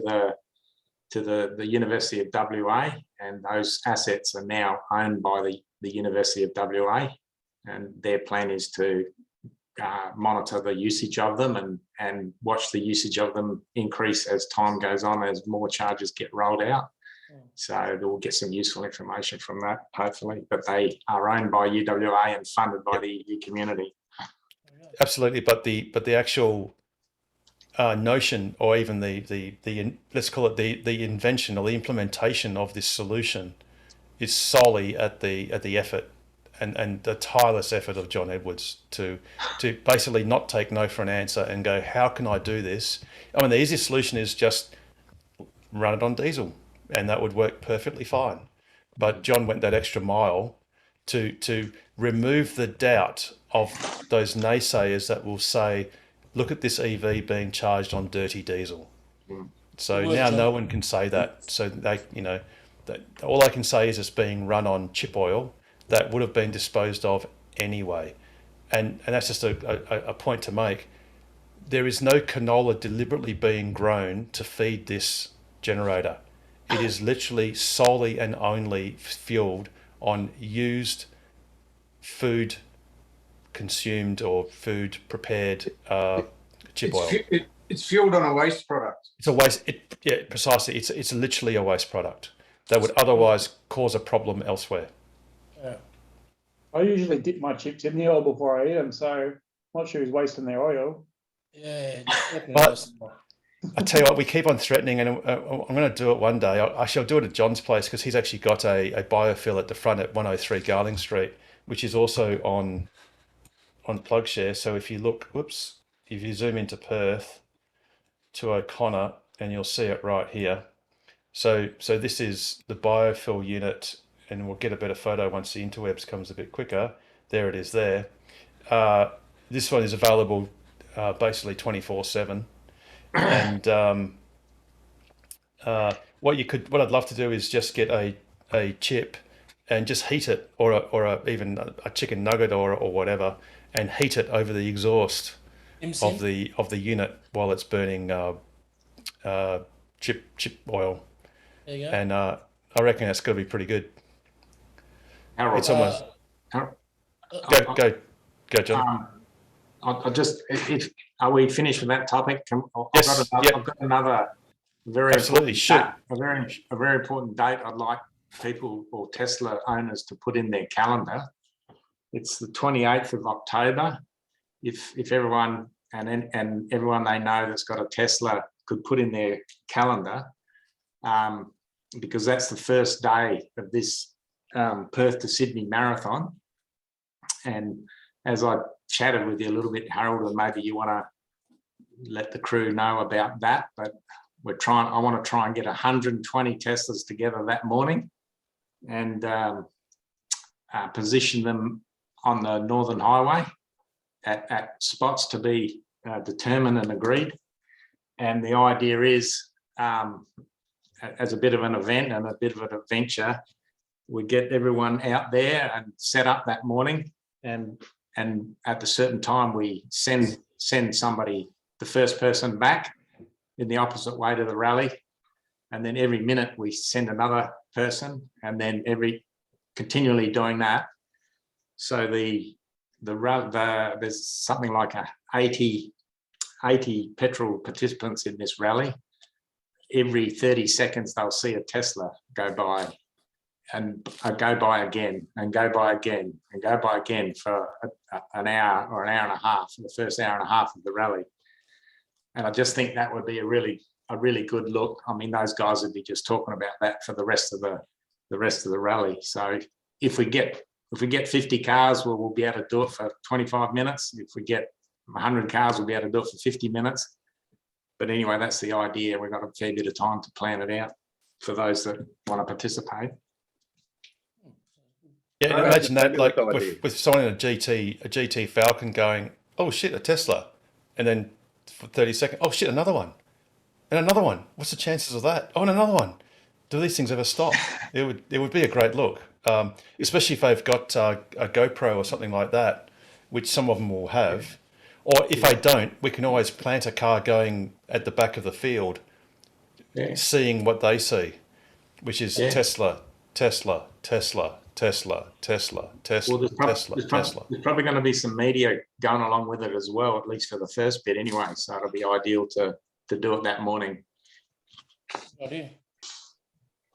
[SPEAKER 12] the University of WA, and those assets are now owned by the University of WA, and their plan is to monitor the usage of them and watch the usage of them increase as time goes on, as more charges get rolled out. So we'll get some useful information from that, hopefully. But they are owned by UWA and funded by the EV community.
[SPEAKER 1] Absolutely, but the actual notion, or even the let's call it the invention or the implementation of this solution, is solely at the effort and the tireless effort of John Edwards to basically not take no for an answer and go, how can I do this? I mean, the easiest solution is just run it on diesel, and that would work perfectly fine. But John went that extra mile to remove the doubt of those naysayers that will say, look at this EV being charged on dirty diesel. So now no one can say that. So they, that all I can say is it's being run on chip oil that would have been disposed of anyway. And that's just a point to make. There is no canola deliberately being grown to feed this generator. It is literally solely and only fueled on used food consumed or food prepared chip oil.
[SPEAKER 3] It's fueled on a waste product.
[SPEAKER 1] It's a waste. Yeah, precisely. It's literally a waste product that would otherwise cause a problem elsewhere.
[SPEAKER 11] Yeah. I usually dip my chips in the oil before I eat them, so I'm not sure who's wasting their oil.
[SPEAKER 9] Yeah,
[SPEAKER 1] I tell you what, we keep on threatening, and I'm going to do it one day. I shall do it at John's place because he's actually got a biofill at the front at 103 Garling Street, which is also on PlugShare. So if you look, whoops, if you zoom into Perth to O'Connor, and you'll see it right here. So this is the biofill unit, and we'll get a better photo once the interwebs comes a bit quicker. There it is there. This one is available basically 24/7. And what I'd love to do is just get a chip and just heat it, or even a chicken nugget or whatever, and heat it over the exhaust of the unit while it's burning chip oil.
[SPEAKER 9] There you go.
[SPEAKER 1] And I reckon that's going to be pretty good.
[SPEAKER 12] Harold,
[SPEAKER 1] It's almost go, John.
[SPEAKER 12] I'll just, if are we finished with that topic?
[SPEAKER 1] Yes,
[SPEAKER 12] I've got another very
[SPEAKER 1] Absolutely,
[SPEAKER 12] important a very important date I'd like people or Tesla owners to put in their calendar. It's the 28th of October. If everyone and everyone they know that's got a Tesla could put in their calendar, because that's the first day of this Perth to Sydney marathon. And as I chatted with you a little bit, Harold, and maybe you want to let the crew know about that, but I want to try and get 120 Teslas together that morning and position them on the Northern Highway at spots to be determined and agreed. And the idea is, as a bit of an event and a bit of an adventure, we get everyone out there and set up that morning, and at a certain time we send somebody, the first person back in the opposite way to the rally, and then every minute we send another person, and then continually doing that. So there's something like 80 petrol participants in this rally. Every 30 seconds they'll see a Tesla go by, and go by again, and go by again, and go by again for an hour or an hour and a half, the first hour and a half of the rally. And I just think that would be a really good look. I mean, those guys would be just talking about that for the rest of the rally. So if we get 50 cars, we'll be able to do it for 25 minutes. If we get 100 cars, we'll be able to do it for 50 minutes. But anyway, that's the idea. We've got a fair bit of time to plan it out for those that want to participate.
[SPEAKER 1] Yeah, and imagine that, like with someone in a GT Falcon going, "Oh shit, a Tesla," and then for 30 seconds, "Oh shit, another one, and another one." What's the chances of that? Oh, and another one. Do these things ever stop? It would be a great look, especially if they've got a GoPro or something like that, which some of them will have. Or if they don't, we can always plant a car going at the back of the field, seeing what they see, which is Tesla, Tesla, Tesla, Tesla, Tesla, Tesla,
[SPEAKER 12] Well,
[SPEAKER 1] Tesla.
[SPEAKER 12] there's probably going to be some media going along with it as well, at least for the first bit anyway. So it'll be ideal to do it that morning.
[SPEAKER 9] Idea.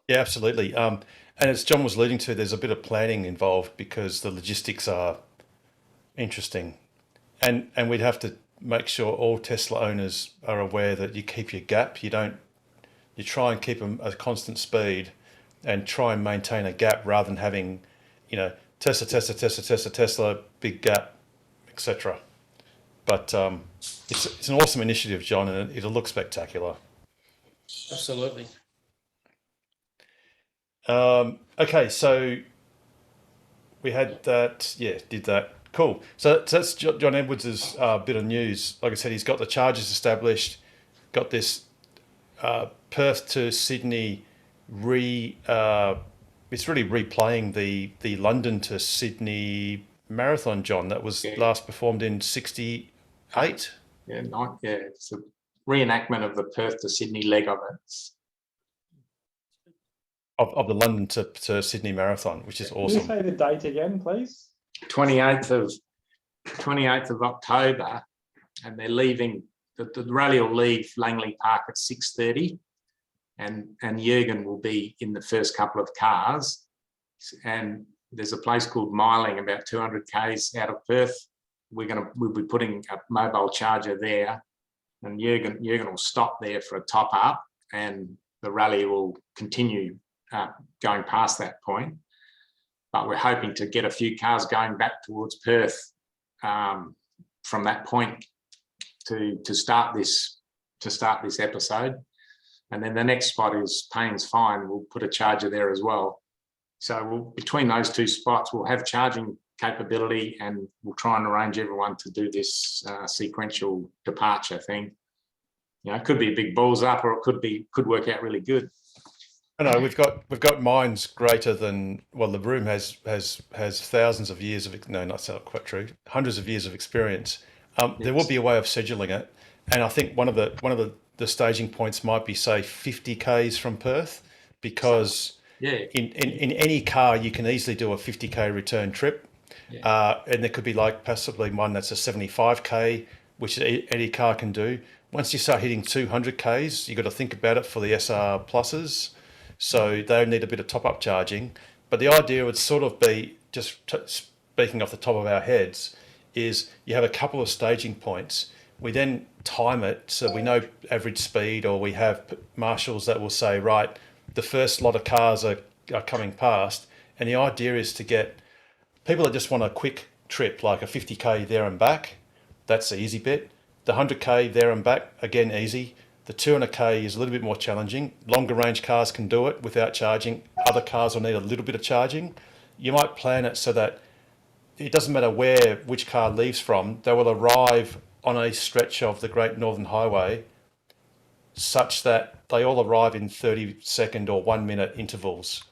[SPEAKER 1] Yeah, absolutely. And as John was alluding to, there's a bit of planning involved because the logistics are interesting. And we'd have to make sure all Tesla owners are aware that you keep your gap. You try and keep them at a constant speed and try and maintain a gap rather than having, Tesla, big gap, etc. But it's an awesome initiative, John, and it'll look spectacular.
[SPEAKER 9] Absolutely.
[SPEAKER 1] Okay, so we had that. Yeah, did that. Cool. So that's John Edwards' bit of news. Like I said, he's got the charges established, got this Perth to Sydney it's really replaying the London to Sydney marathon, John, that was last performed in 68.
[SPEAKER 12] It's a reenactment of the Perth to Sydney leg of it.
[SPEAKER 1] Of the London to Sydney marathon, which is awesome.
[SPEAKER 11] Can you say the date again, please?
[SPEAKER 12] 28th of October, and they're leaving. The rally will leave Langley Park at 6:30, and Jürgen will be in the first couple of cars. And there's a place called Myling, about 200 k's out of Perth. We'll be putting a mobile charger there, and Jürgen will stop there for a top up, and the rally will continue going past that point. But we're hoping to get a few cars going back towards Perth from that point to start this episode. And then the next spot is Payne's Fine. We'll put a charger there as well. So between those two spots, we'll have charging capability, and we'll try and arrange everyone to do this sequential departure thing. You know, it could be a big balls up, or it could work out really good.
[SPEAKER 1] I know we've got minds greater than, well, the room has thousands of years of, no, not quite true, hundreds of years of experience. There will be a way of scheduling it, and I think one of the staging points might be, say, 50 k's from Perth, because in any car you can easily do a 50k return trip, and there could be like possibly one that's a 75k, which any car can do. Once you start hitting 200 k's, you got to think about it for the SR pluses. So they need a bit of top-up charging. But the idea would sort of be, just speaking off the top of our heads, is you have a couple of staging points. We then time it so we know average speed, or we have marshals that will say, right, the first lot of cars are coming past. And the idea is to get people that just want a quick trip, like a 50k there and back. That's the easy bit. The 100k there and back, again, easy. The 200k is a little bit more challenging. Longer range cars can do it without charging. Other cars will need a little bit of charging. You might plan it so that it doesn't matter which car leaves from, they will arrive on a stretch of the Great Northern Highway such that they all arrive in 30-second or 1-minute intervals.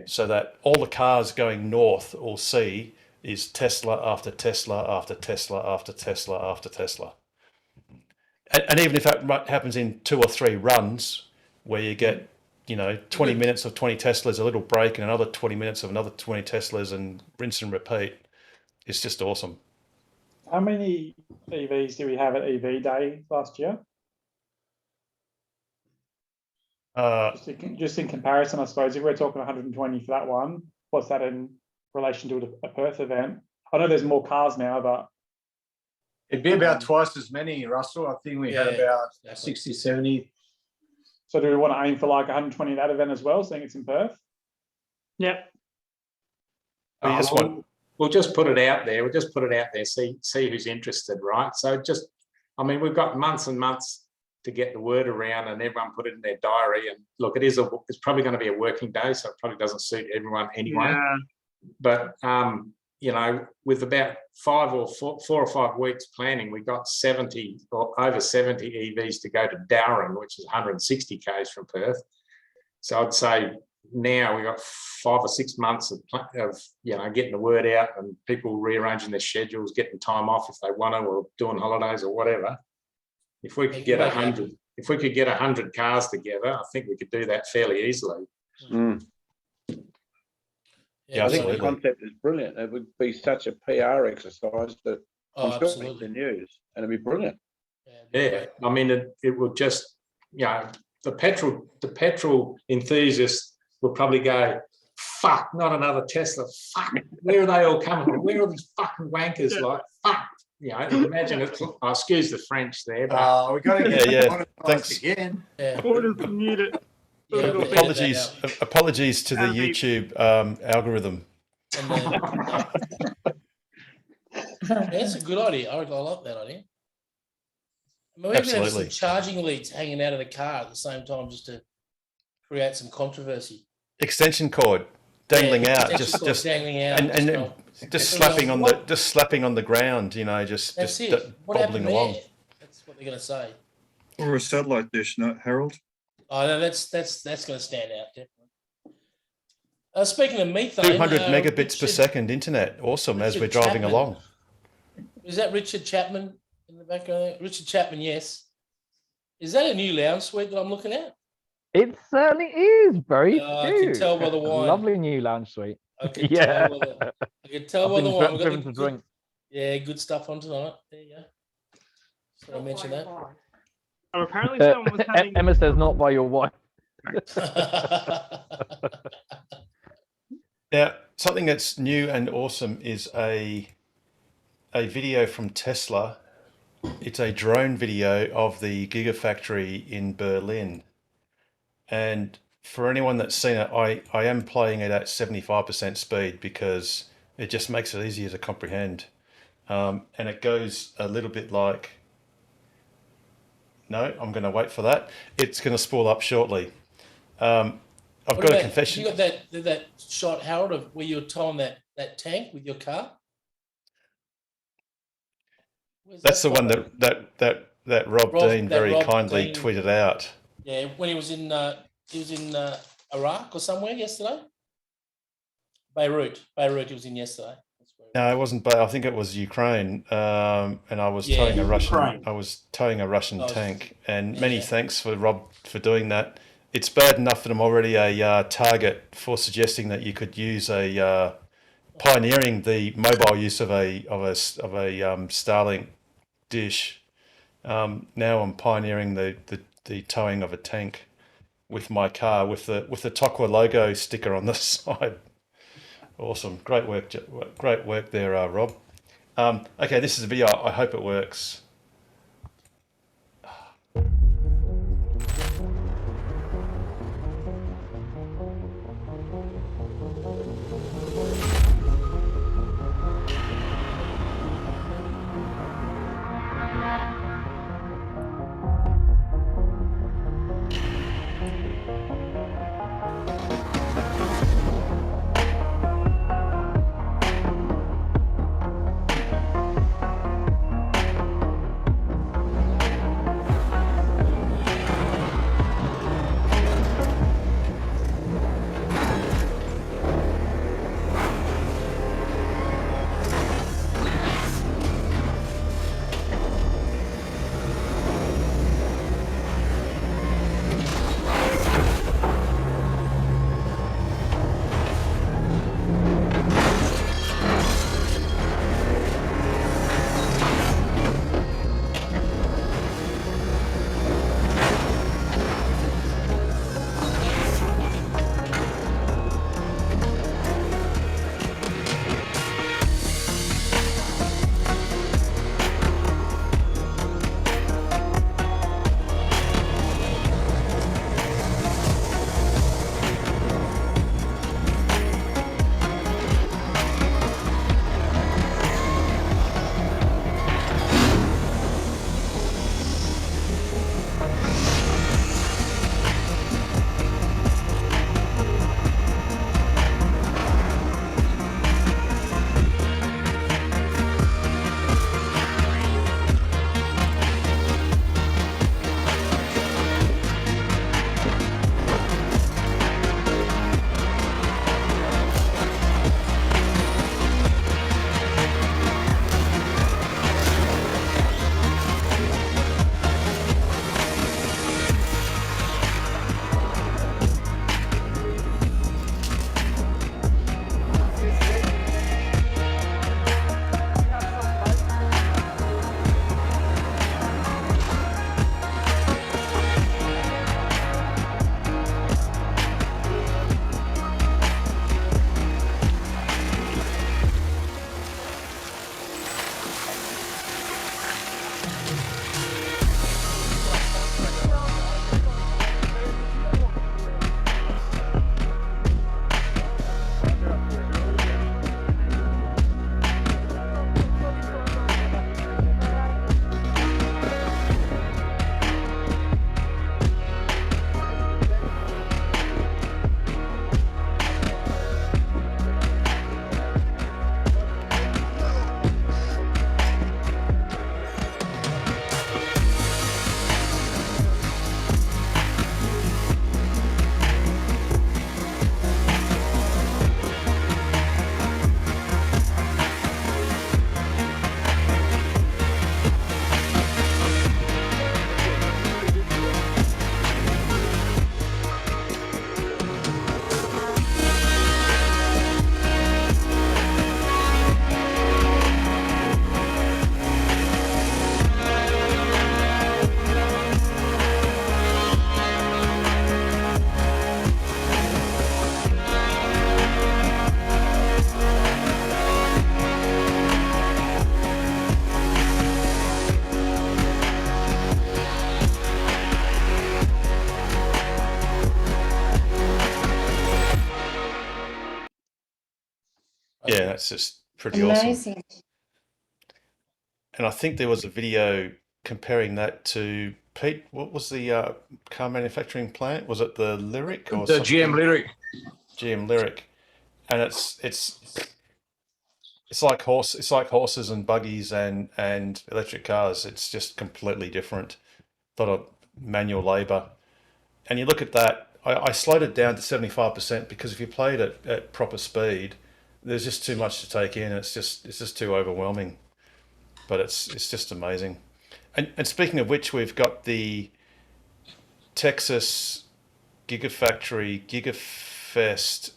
[SPEAKER 1] So that all the cars going north will see is Tesla after Tesla after Tesla after Tesla after Tesla. And even if that happens in 2 or 3 runs, where you get, 20 minutes of 20 Teslas, a little break, and another 20 minutes of another 20 Teslas, and rinse and repeat, it's just awesome.
[SPEAKER 11] How many EVs do we have at EV Day last year? Just in comparison, I suppose, if we're talking 120 for that one, what's that in relation to a Perth event? I know there's more cars now, but
[SPEAKER 3] it'd be about twice as many, Russell. I think we had about 60, 70.
[SPEAKER 11] So do we want to aim for like 120 at that event as well, seeing it's in Perth?
[SPEAKER 12] Yep. We'll just put it out there. We'll just put it out there, see who's interested, right? So we've got months and months to get the word around, and everyone put it in their diary. And look, it's probably going to be a working day, so it probably doesn't suit everyone anyway. Yeah. But with about 4 or 5 weeks planning, we got 70 or over 70 EVs to go to Darwin, which is 160 k's from Perth. So I'd say now we've got 5 or 6 months of getting the word out, and people rearranging their schedules, getting time off if they want to, or doing holidays or whatever. If we could get 100 cars together, I think we could do that fairly easily.
[SPEAKER 15] Mm. Yeah, I think the concept is brilliant. It would be such a PR exercise that I'm sure it's the news, and it'd be brilliant.
[SPEAKER 12] Yeah, it would just, the petrol enthusiasts will probably go, fuck, not another Tesla. Fuck, where are they all coming from? Where are these fucking wankers? Like, fuck. Imagine it. Excuse the French there. But
[SPEAKER 3] we got to get
[SPEAKER 1] thanks
[SPEAKER 3] again.
[SPEAKER 1] Apologies to the YouTube algorithm.
[SPEAKER 9] That's a good idea. I like that idea. We can have some charging elites hanging out of the car at the same time, just to create some controversy.
[SPEAKER 1] Extension cord dangling out, just
[SPEAKER 9] dangling out,
[SPEAKER 1] and just slapping on the ground, just bobbling along.
[SPEAKER 9] That's what they're going to say.
[SPEAKER 13] Or a satellite dish, not Harold.
[SPEAKER 9] Oh no, that's going to stand out definitely. Speaking of methane,
[SPEAKER 1] 200 megabits per second internet, awesome. Richard as we're driving
[SPEAKER 9] Chapman.
[SPEAKER 1] Along.
[SPEAKER 9] Is that Richard Chapman in the background there? Richard Chapman, yes. Is that a new lounge suite that I'm looking at?
[SPEAKER 14] It certainly is. Very
[SPEAKER 9] I can tell by the wine.
[SPEAKER 14] Lovely new lounge suite.
[SPEAKER 9] I can tell by the wine.
[SPEAKER 14] Driven to drink.
[SPEAKER 9] Yeah, good stuff on tonight. There you go. So I mentioned that.
[SPEAKER 11] Apparently someone was having...
[SPEAKER 14] Emma says not by your wife.
[SPEAKER 1] Now, something that's new and awesome is a video from Tesla It's a drone video of the Gigafactory in Berlin. And for anyone that's seen it, I am playing it at 75% speed because it just makes it easier to comprehend. And it goes a little bit like, no, I'm going to wait for that. It's going to spool up shortly. I've got a confession.
[SPEAKER 9] You got that shot, Harold, of where you're towing that tank with your car?
[SPEAKER 1] That's the one that Rob Dean very kindly tweeted out.
[SPEAKER 9] Yeah, when he was in Iraq or somewhere yesterday. Beirut, he was in yesterday.
[SPEAKER 1] No, it wasn't. But I think it was Ukraine, and I was towing a Russian.
[SPEAKER 5] Ukraine.
[SPEAKER 1] I was towing a Russian tank, and many thanks for Rob for doing that. It's bad enough that I'm already a target for suggesting that you could use pioneering the mobile use of a Starlink dish. Now I'm pioneering the towing of a tank with my car with the Tokwa logo sticker on the side. Awesome, great work there, Rob. Okay, this is a video. I hope it works. that's just pretty awesome.
[SPEAKER 16] Amazing.
[SPEAKER 1] And I think there was a video comparing that to Pete. What was the car manufacturing plant? Was it the Lyric or
[SPEAKER 3] The
[SPEAKER 1] something?
[SPEAKER 3] GM Lyric.
[SPEAKER 1] GM Lyric, and it's like horses and buggies and electric cars. It's just completely different. A lot of manual labor, and you look at that. I slowed it down to 75% because if you play it at proper speed, there's just too much to take in. It's just too overwhelming. But it's just amazing. And speaking of which, we've got the Texas Gigafactory Gigafest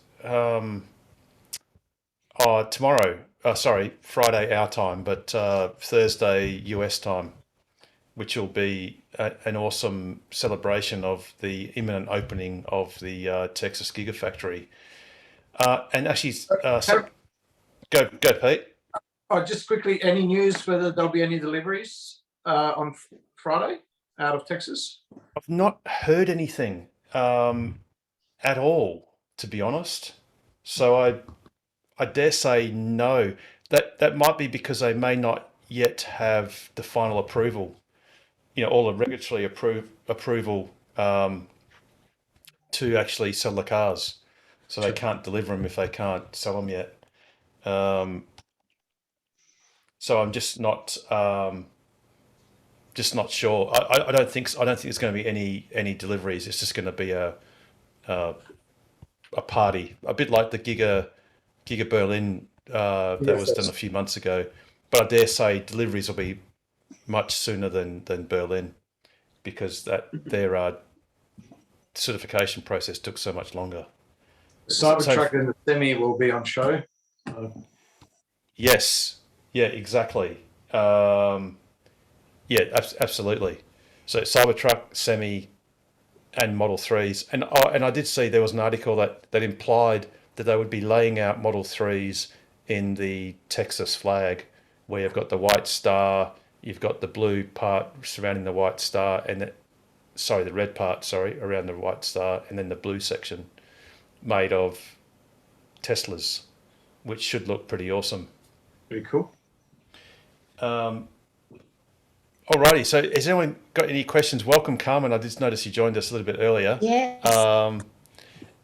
[SPEAKER 1] tomorrow. Sorry, Friday our time, but Thursday US time, which will be an awesome celebration of the imminent opening of the Texas Gigafactory. And actually, go Pete.
[SPEAKER 3] Oh, just quickly, any news whether there'll be any deliveries on Friday out of Texas?
[SPEAKER 1] I've not heard anything at all, to be honest. So I dare say no. That might be because they may not yet have the final approval. All the regulatory approval to actually sell the cars. So they can't deliver them if they can't sell them yet. So I'm just not sure. I don't think there's going to be any deliveries. It's just going to be a party, a bit like the Giga Berlin that was done a few months ago. But I dare say deliveries will be much sooner than Berlin because their certification process took so much longer.
[SPEAKER 3] The Cybertruck and the Semi will be on show.
[SPEAKER 1] Yes. Yeah, exactly. Absolutely. So Cybertruck, Semi, and Model 3s. And I did see there was an article that implied that they would be laying out Model 3s in the Texas flag, where you've got the white star, you've got the blue part surrounding the white star, and the red part, around the white star, and then the blue section made of Teslas, which should look pretty awesome.
[SPEAKER 3] Pretty cool.
[SPEAKER 1] Alrighty, so has anyone got any questions? Welcome, Carmen. I just noticed you joined us a little bit earlier.
[SPEAKER 16] Yes.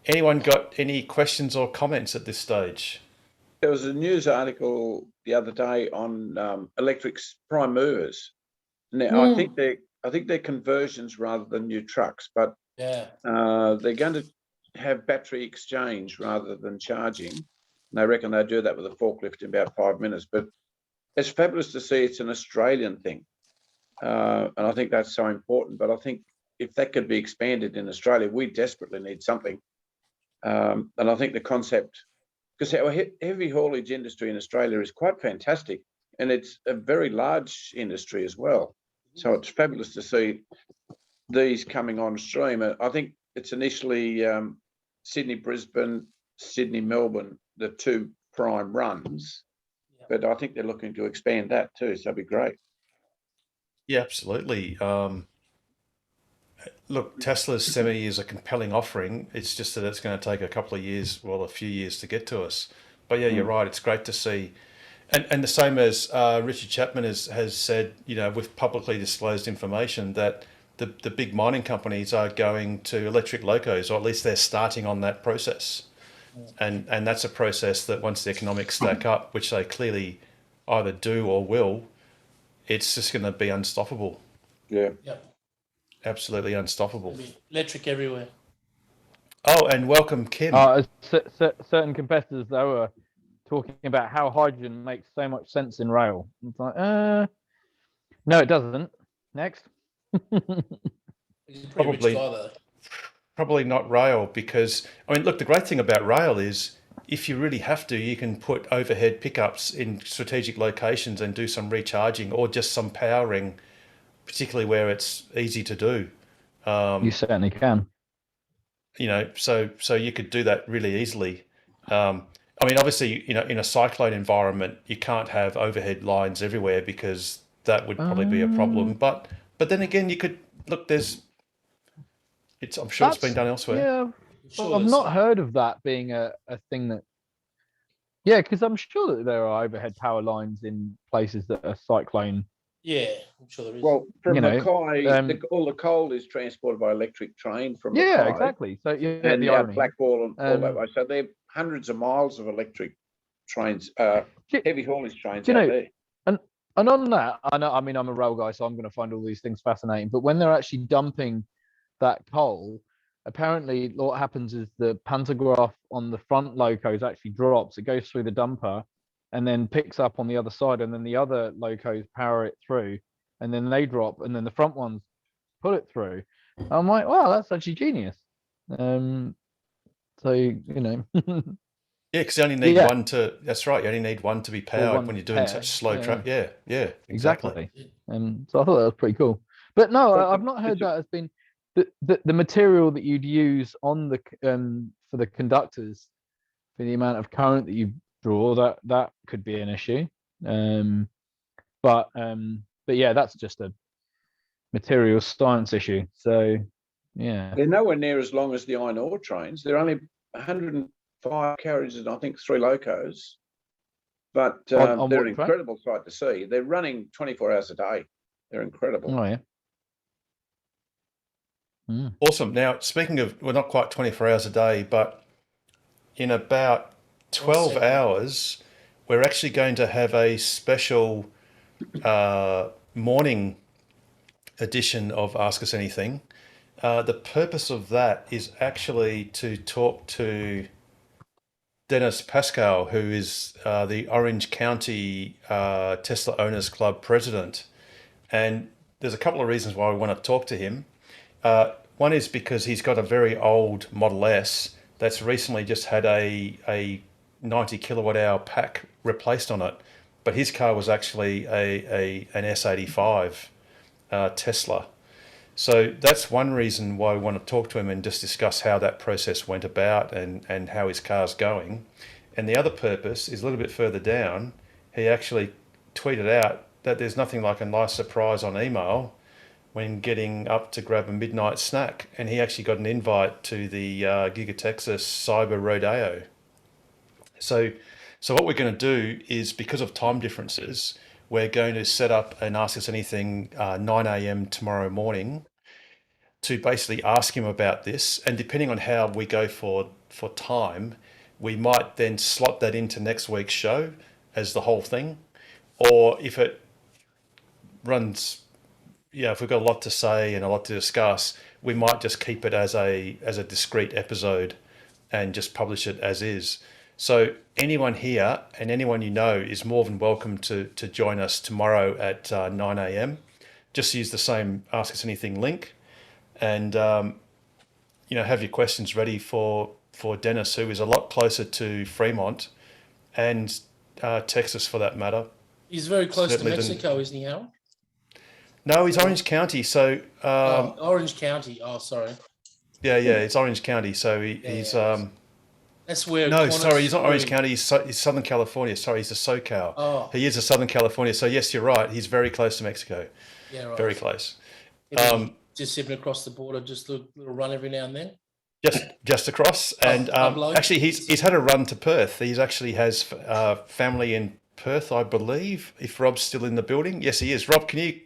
[SPEAKER 1] Anyone got any questions or comments at this stage?
[SPEAKER 15] There was a news article the other day on electric's prime movers. Now I think they're conversions rather than new trucks, but they're going to have battery exchange rather than charging. And they reckon they do that with a forklift in about 5 minutes. But it's fabulous to see it's an Australian thing. And I think that's so important. But I think if that could be expanded in Australia, we desperately need something. And I think the concept, because our heavy haulage industry in Australia is quite fantastic, and it's a very large industry as well. So it's fabulous to see these coming on stream. I think it's initially Sydney, Brisbane, Sydney, Melbourne, the two prime runs, but I think they're looking to expand that too. So that'd be great.
[SPEAKER 1] Yeah, absolutely. Look, Tesla's Semi is a compelling offering. It's just that it's going to take a few years to get to us. But yeah, you're right. It's great to see. And the same as Richard Chapman has said, with publicly disclosed information that the big mining companies are going to electric locos, or at least they're starting on that process. And that's a process that once the economics stack up, which they clearly either do or will, it's just going to be unstoppable.
[SPEAKER 15] Yeah.
[SPEAKER 9] Yep.
[SPEAKER 1] Absolutely unstoppable.
[SPEAKER 9] Electric everywhere.
[SPEAKER 1] Oh, and welcome, Kim.
[SPEAKER 14] Certain competitors, though, are talking about how hydrogen makes so much sense in rail. It's like, no, it doesn't. Next.
[SPEAKER 1] Probably not rail, because, look, the great thing about rail is if you really have to, you can put overhead pickups in strategic locations and do some recharging or just some powering, particularly where it's easy to do.
[SPEAKER 14] You certainly can.
[SPEAKER 1] So you could do that really easily. Obviously, in a cyclone environment, you can't have overhead lines everywhere because that would probably be a problem. But then again, you could look. I'm sure it's been done elsewhere.
[SPEAKER 14] Yeah, I've not heard of that being a thing that Yeah, because I'm sure that there are overhead power lines in places that are cyclone.
[SPEAKER 9] Yeah, I'm sure there is.
[SPEAKER 15] Well, from
[SPEAKER 14] You know,
[SPEAKER 15] Mackay, all the coal is transported by electric train from
[SPEAKER 14] yeah,
[SPEAKER 15] Mackay.
[SPEAKER 14] exactly. So yeah,
[SPEAKER 15] And
[SPEAKER 14] the irony.
[SPEAKER 15] Blackball and all that
[SPEAKER 14] Um,
[SPEAKER 15] way. So they're hundreds of miles of electric trains, heavy haulage trains
[SPEAKER 14] do you
[SPEAKER 15] out
[SPEAKER 14] know,
[SPEAKER 15] there.
[SPEAKER 14] and on that, I know. I mean, I'm a rail guy, so I'm going to find all these things fascinating. But when they're actually dumping that coal, apparently what happens is the pantograph on the front locos actually drops. It goes through the dumper, and then picks up on the other side, and then the other locos power it through, and then they drop, and then the front ones put it through. I'm like, wow, that's actually genius. So you know.
[SPEAKER 1] Yeah, because you only need
[SPEAKER 14] Yeah.
[SPEAKER 1] one to. That's right. You only need one to be powered
[SPEAKER 14] one
[SPEAKER 1] when you're doing
[SPEAKER 14] pair,
[SPEAKER 1] such slow
[SPEAKER 14] yeah.
[SPEAKER 1] track. Yeah, yeah, exactly.
[SPEAKER 14] So I thought that was pretty cool. But no, I've not heard that as been the material that you'd use on the for the conductors for the amount of current that you draw. That could be an issue. But yeah, that's just a material science issue. So yeah,
[SPEAKER 15] They're nowhere near as long as the iron ore trains. They're only 105 carriages and I think 3 locos. But
[SPEAKER 14] On
[SPEAKER 15] they're
[SPEAKER 14] what
[SPEAKER 15] an
[SPEAKER 14] track?
[SPEAKER 15] incredible sight to see. They're running 24 hours a day. They're incredible.
[SPEAKER 14] Oh yeah.
[SPEAKER 1] Awesome. Now, speaking of, well, not quite 24 hours a day, but in about 12 hours, we're actually going to have a special morning edition of Ask Us Anything. The purpose of that is actually to talk to Dennis Pascal, who is the Orange County Tesla Owners Club president. And there's a couple of reasons why we want to talk to him. One is because he's got a very old Model S that's recently just had a 90 kilowatt hour pack replaced on it. But his car was actually an S85 Tesla. So that's one reason why we want to talk to him and just discuss how that process went about and how his car's going. And the other purpose is a little bit further down. He actually tweeted out that there's nothing like a nice surprise on email when getting up to grab a midnight snack. And he actually got an invite to the Giga Texas Cyber Rodeo. So what we're going to do is, because of time differences, we're going to set up an Ask Us Anything 9 a.m. tomorrow morning to basically ask him about this. And depending on how we go for time, we might then slot that into next week's show as the whole thing. Or if it runs, if we've got a lot to say and a lot to discuss, we might just keep it as a discrete episode and just publish it as is. So anyone here and anyone you know is more than welcome to join us tomorrow at 9 a.m. Just use the same Ask Us Anything link, and have your questions ready for Dennis, who is a lot closer to Fremont and Texas for that matter.
[SPEAKER 9] He's very close to Mexico, isn't he, Harold?
[SPEAKER 1] No, he's Orange County. So
[SPEAKER 9] Orange County. Oh, sorry.
[SPEAKER 1] Yeah, it's Orange County. So he's
[SPEAKER 9] That's where.
[SPEAKER 1] No, sorry, he's not Orange County. He's Southern California. Sorry, he's a SoCal.
[SPEAKER 9] Oh.
[SPEAKER 1] He is a Southern California. So yes, you're right. He's very close to Mexico.
[SPEAKER 9] Yeah, right.
[SPEAKER 1] Very close.
[SPEAKER 9] Just zipping across the border, just a little run every now and then.
[SPEAKER 1] Just across, and actually, he's had a run to Perth. He actually has family in Perth, I believe. If Rob's still in the building, yes, he is. Rob, can you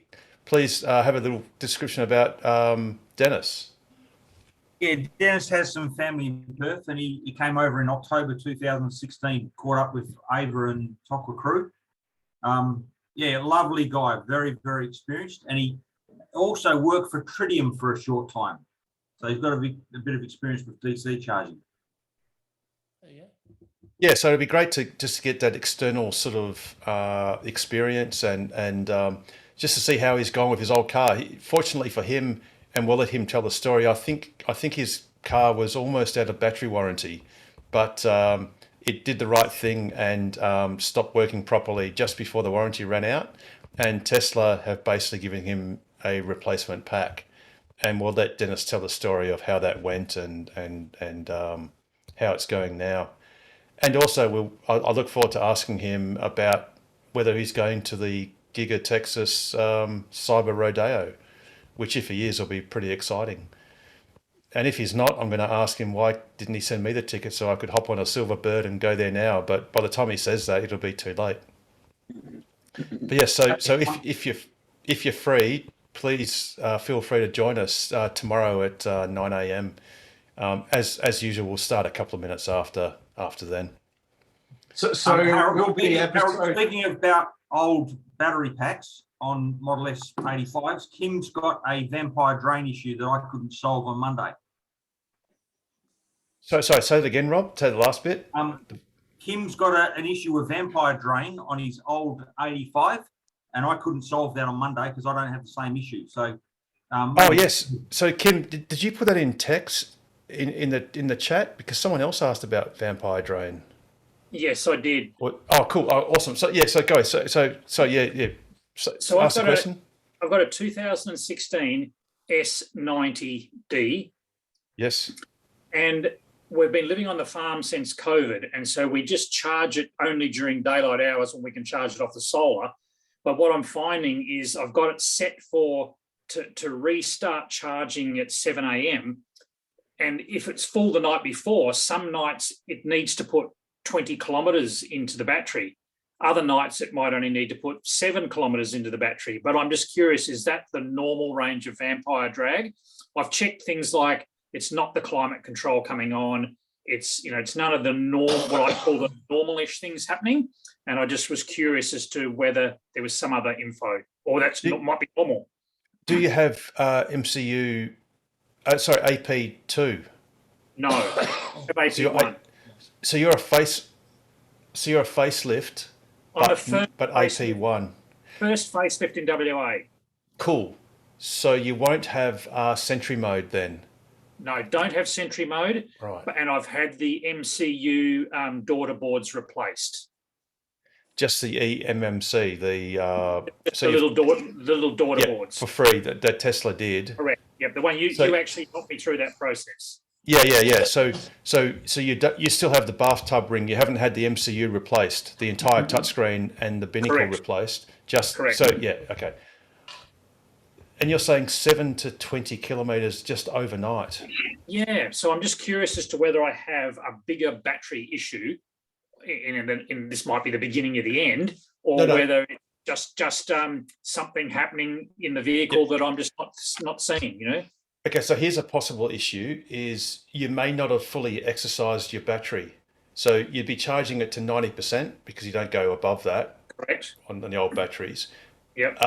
[SPEAKER 1] please have a little description about Dennis?
[SPEAKER 5] Yeah, Dennis has some family in Perth, and he came over in October 2016, caught up with Ava and Tokwa crew. Lovely guy, very, very experienced, and he also worked for Tritium for a short time. So he's got a bit of experience with DC charging.
[SPEAKER 1] Yeah, so it'd be great to just get that external sort of experience and just to see how he's gone with his old car. Fortunately for him, and we'll let him tell the story, I think his car was almost out of battery warranty, but it did the right thing and stopped working properly just before the warranty ran out. And Tesla have basically given him a replacement pack. And we'll let Dennis tell the story of how that went and how it's going now. And also, I look forward to asking him about whether he's going to the Giga Texas Cyber Rodeo, which if he is, will be pretty exciting. And if he's not, I'm going to ask him why didn't he send me the ticket so I could hop on a Silver Bird and go there now. But by the time he says that, it'll be too late. But yeah, so if you're free, please feel free to join us tomorrow at 9 a.m. As usual, we'll start a couple of minutes after then.
[SPEAKER 3] So
[SPEAKER 5] Harold, speaking about old battery packs on Model S 85s, Kim's got a vampire drain issue that I couldn't solve on Monday.
[SPEAKER 1] So sorry, say it again, Rob. Say the last bit.
[SPEAKER 5] Kim's got an issue with vampire drain on his old 85, and I couldn't solve that on Monday because I don't have the same issue. So,
[SPEAKER 1] oh yes. So Kim, did you put that in text in the chat, because someone else asked about vampire drain?
[SPEAKER 16] Yes, I did.
[SPEAKER 1] Oh, cool. Oh, awesome. So yeah. So go. So yeah. So
[SPEAKER 16] I've
[SPEAKER 1] ask the question.
[SPEAKER 16] I've got a 2016 S90D.
[SPEAKER 1] Yes.
[SPEAKER 16] And we've been living on the farm since COVID. And so we just charge it only during daylight hours when we can charge it off the solar. But what I'm finding is I've got it set to restart charging at 7 a.m. And if it's full the night before, some nights it needs to put 20 kilometres into the battery. Other nights it might only need to put 7 kilometres into the battery. But I'm just curious, is that the normal range of vampire drag? I've checked things like it's not the climate control coming on. It's none of the what I call the normal-ish things happening. And I just was curious as to whether there was some other info, or might be normal.
[SPEAKER 1] Do you have MCU? AP2.
[SPEAKER 16] No, AP1.
[SPEAKER 1] So you're a facelift, but AP1.
[SPEAKER 16] First facelift in WA.
[SPEAKER 1] Cool. So you won't have Sentry mode then.
[SPEAKER 16] No, don't have Sentry mode.
[SPEAKER 1] Right.
[SPEAKER 16] And I've had the MCU daughter boards replaced.
[SPEAKER 1] Just the eMMC, the
[SPEAKER 16] little daughter boards
[SPEAKER 1] for free that Tesla did.
[SPEAKER 16] Correct. Yep, the one you actually helped me through that process.
[SPEAKER 1] Yeah. So you still have the bathtub ring. You haven't had the MCU replaced, the entire touchscreen and the binnacle replaced.
[SPEAKER 16] Correct.
[SPEAKER 1] So yeah, okay. And you're saying 7 to 20 kilometers just overnight.
[SPEAKER 16] Yeah. So I'm just curious as to whether I have a bigger battery issue, and this might be the beginning of the end, or whether it's just something happening in the vehicle that I'm just not seeing.
[SPEAKER 1] Okay, so here's a possible issue: is you may not have fully exercised your battery, so you'd be charging it to 90% because you don't go above that.
[SPEAKER 16] Correct.
[SPEAKER 1] On the old batteries.
[SPEAKER 16] Yep.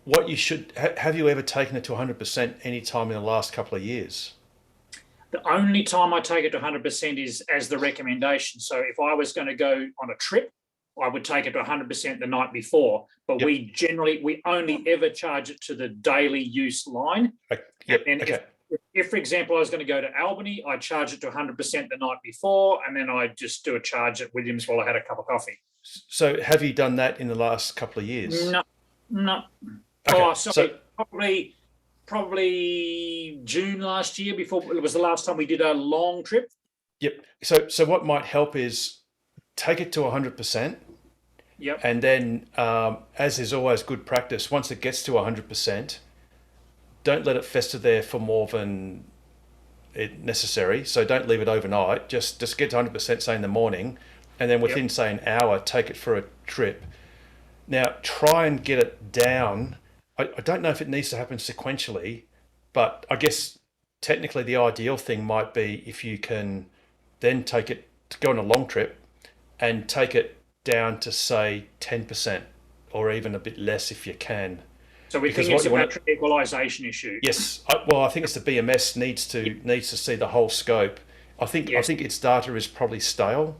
[SPEAKER 1] What you should have you ever taken it to 100% any time in the last couple of years?
[SPEAKER 16] The only time I take it to 100% is as the recommendation. So if I was going to go on a trip, I would take it to 100% the night before. But we only ever charge it to the daily use line. If, for example, I was going to go to Albany, I'd charge it to 100% the night before, and then I'd just do a charge at Williams while I had a cup of coffee.
[SPEAKER 1] So have you done that in the last couple of years?
[SPEAKER 16] No.
[SPEAKER 1] Okay,
[SPEAKER 16] oh, sorry. Probably June last year. Before it was the last time we did a long trip.
[SPEAKER 1] Yep. So what might help is take it to 100%.
[SPEAKER 16] Yep.
[SPEAKER 1] And then, as is always good practice, once it gets to 100%, don't let it fester there for more than necessary. So don't leave it overnight. Just get to 100%, say in the morning, and then within say an hour, take it for a trip. Now try and get it down. I don't know if it needs to happen sequentially, but I guess technically the ideal thing might be if you can then take it to go on a long trip and take it down to say 10% or even a bit less if you can.
[SPEAKER 16] So we think it's a battery equalization issue.
[SPEAKER 1] Yes. I think it's the BMS needs to see the whole scope. I think its data is probably stale.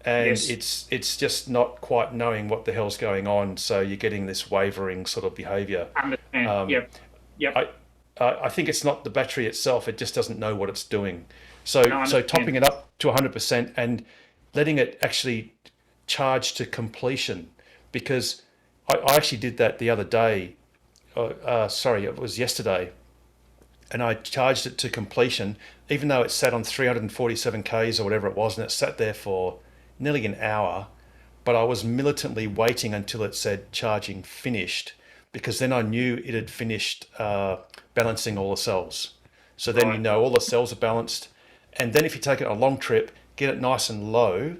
[SPEAKER 1] And it's just not quite knowing what the hell's going on, so you're getting this wavering sort of behaviour.
[SPEAKER 16] Yep.
[SPEAKER 1] I think it's not the battery itself; it just doesn't know what it's doing. So topping it up to 100% and letting it actually charge to completion, because I actually did that the other day. It was yesterday, and I charged it to completion, even though it sat on 347 Ks or whatever it was, and it sat there for nearly an hour, but I was militantly waiting until it said charging finished, because then I knew it had finished balancing all the cells. So then you
[SPEAKER 16] Right.
[SPEAKER 1] know all the cells are balanced. And then if you take it on a long trip, get it nice and low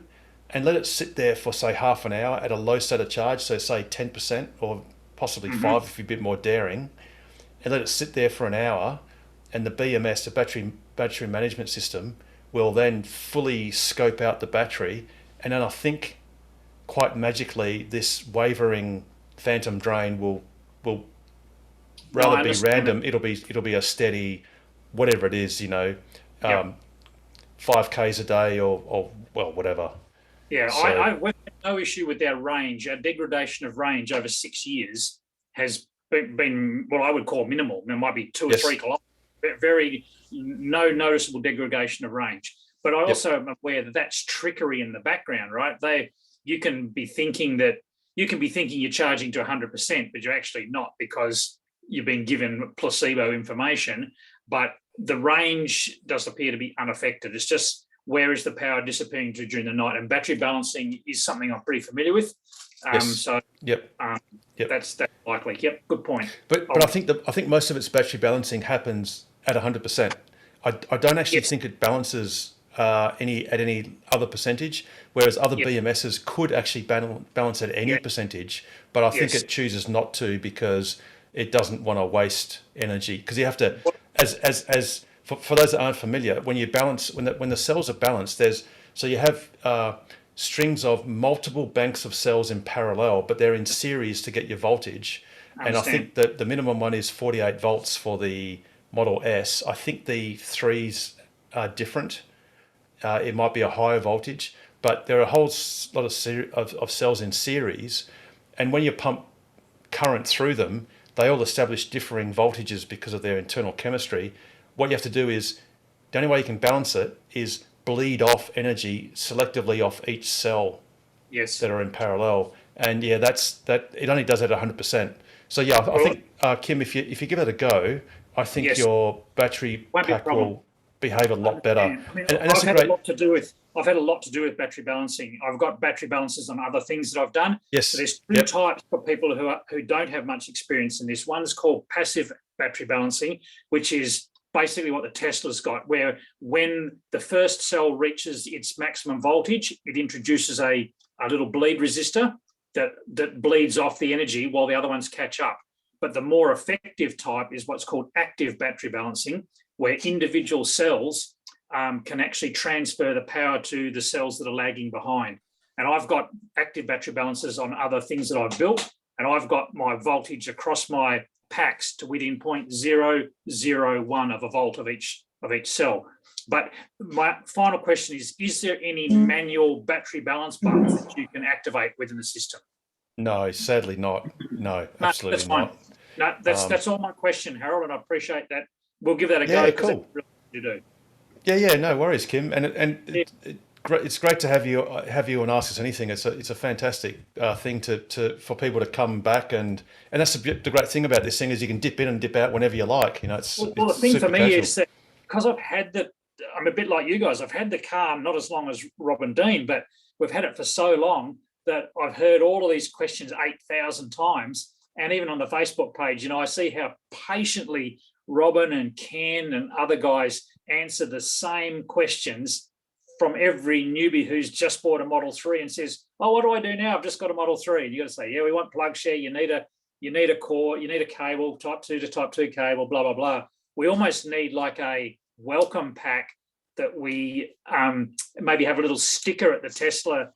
[SPEAKER 1] and let it sit there for say half an hour at a low state of charge. So say 10% or possibly 5 if you're a bit more daring, and let it sit there for an hour. And the BMS, the battery management system, will then fully scope out the battery. And then I think quite magically, this wavering phantom drain will rather be random. It'll be a steady, whatever it is, 5Ks a day or well, whatever.
[SPEAKER 16] Yeah,
[SPEAKER 1] So-
[SPEAKER 16] we've had no issue with our range. Our degradation of range over 6 years has been what I would call minimal. It might be 2 or
[SPEAKER 1] Yes.
[SPEAKER 16] 3 kilometers. Very no noticeable degradation of range. But I also am aware that that's trickery in the background, right? You can be thinking you're charging to 100%, but you're actually not because you've been given placebo information. But the range does appear to be unaffected. It's just where is the power disappearing to during the night? And battery balancing is something I'm pretty familiar with.
[SPEAKER 1] Yes.
[SPEAKER 16] So
[SPEAKER 1] Yep.
[SPEAKER 16] that's likely. Yep, good point.
[SPEAKER 1] But I think most of its battery balancing happens at 100%. I don't actually think it balances at any other percentage, whereas other BMSs could actually balance at any percentage. But I think it chooses not to because it doesn't want to waste energy. Because you have to, for those that aren't familiar, when you balance when the cells are balanced, you have strings of multiple banks of cells in parallel, but they're in series to get your voltage. And I think that the minimum one is 48 volts for the Model S. I think the 3s are different. It might be a higher voltage, but there are a whole lot of cells in series. And when you pump current through them, they all establish differing voltages because of their internal chemistry. What you have to do is, the only way you can balance it is bleed off energy selectively off each cell that are in parallel. And it only does that at 100%. So I think, Kim, if you give it a go, I think your battery pack will behave a lot better.
[SPEAKER 16] I mean,
[SPEAKER 1] and
[SPEAKER 16] I've had a lot to do with battery balancing. I've got battery balances on other things that I've done.
[SPEAKER 1] Yes.
[SPEAKER 16] So there's two types for people who don't have much experience in this. One's called passive battery balancing, which is basically what the Tesla's got, where when the first cell reaches its maximum voltage, it introduces a little bleed resistor that bleeds off the energy while the other ones catch up. But the more effective type is what's called active battery balancing, where individual cells can actually transfer the power to the cells that are lagging behind. And I've got active battery balancers on other things that I've built, and I've got my voltage across my packs to within 0.001 of a volt of each cell. But my final question is there any manual battery balance buttons that you can activate within the system?
[SPEAKER 1] No, sadly not. No, absolutely
[SPEAKER 16] that's fine.
[SPEAKER 1] not.
[SPEAKER 16] No, that's all my question, Harold, and I appreciate that. We'll give that a go.
[SPEAKER 1] Yeah,
[SPEAKER 16] because
[SPEAKER 1] cool.
[SPEAKER 16] it's really easy to do.
[SPEAKER 1] Yeah, no worries, Kim. And it's great to have you and ask us anything. It's a fantastic thing for people to come back and that's the great thing about this thing is you can dip in and dip out whenever you like. It's
[SPEAKER 16] The thing
[SPEAKER 1] super
[SPEAKER 16] for me
[SPEAKER 1] casual.
[SPEAKER 16] is that because I'm a bit like you guys. I've had the car not as long as Rob and Dean, but we've had it for so long that I've heard all of these questions 8,000 times. And even on the Facebook page, I see how patiently Robin and Ken and other guys answer the same questions from every newbie who's just bought a Model 3 and says, "Oh, what do I do now? I've just got a Model 3." And you got to say, "Yeah, we want plug share. You need a core. You need a cable, Type 2 to Type 2 cable. Blah blah blah." We almost need like a welcome pack that we maybe have a little sticker at the Tesla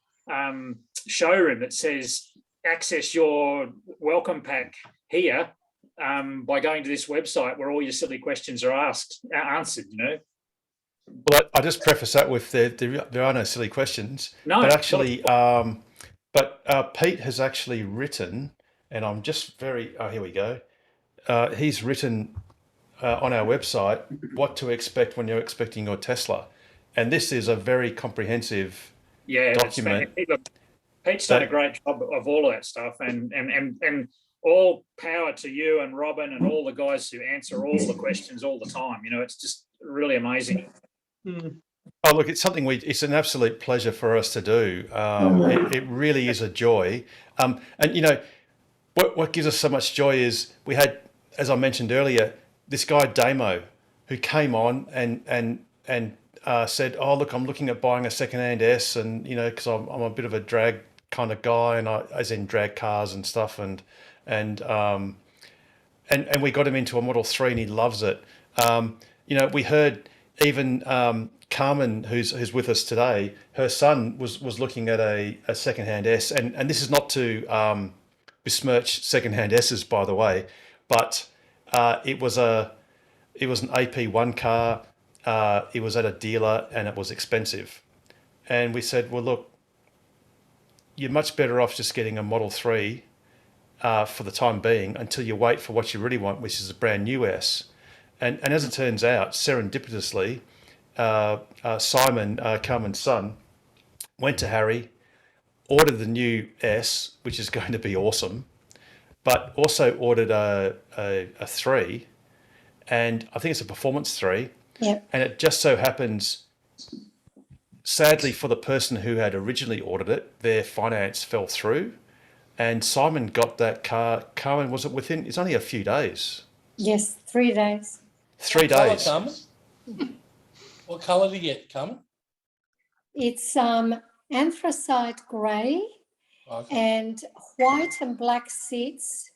[SPEAKER 16] showroom that says, "Access your welcome pack here." By going to this website where all your silly questions are answered.
[SPEAKER 1] Well, I just preface that with there are no silly questions.
[SPEAKER 16] No,
[SPEAKER 1] but actually, Pete has actually written, and I'm just here we go. He's written on our website what to expect when you're expecting your Tesla, and this is a very comprehensive document.
[SPEAKER 16] Pete's done a great job of all of that stuff, and all power to you and Robin and all the guys who answer all the questions all the time. It's just really amazing.
[SPEAKER 1] Oh, look, it's something it's an absolute pleasure for us to do. It really is a joy. And what gives us so much joy is we had, as I mentioned earlier, this guy Damo who came on and said, "Oh, look, I'm looking at buying a secondhand S, and you know, because I'm a bit of a drag kind of guy, and as in drag cars and stuff, and we got him into a Model 3, and he loves it. You know, we heard even Carmen, who's with us today, her son was looking at a secondhand S, and this is not to besmirch secondhand S's, by the way, but it was an AP1 car. It was at a dealer, and it was expensive. And we said, well, look, you're much better off just getting a Model 3 for the time being until you wait for what you really want, which is a brand new S. And as it turns out, serendipitously, Simon, Carmen's son, went to Harry, ordered the new S, which is going to be awesome, but also ordered a 3, and I think it's a performance 3.
[SPEAKER 17] Yep.
[SPEAKER 1] And it just so happens, sadly for the person who had originally ordered it, their finance fell through, and Simon got that car. Carmen, was it within? It's only a few days.
[SPEAKER 17] Yes, 3 days.
[SPEAKER 1] 3
[SPEAKER 9] Colour,
[SPEAKER 1] days.
[SPEAKER 9] Carmen? What colour did you get, Carmen?
[SPEAKER 17] It's anthracite grey and white and black seats,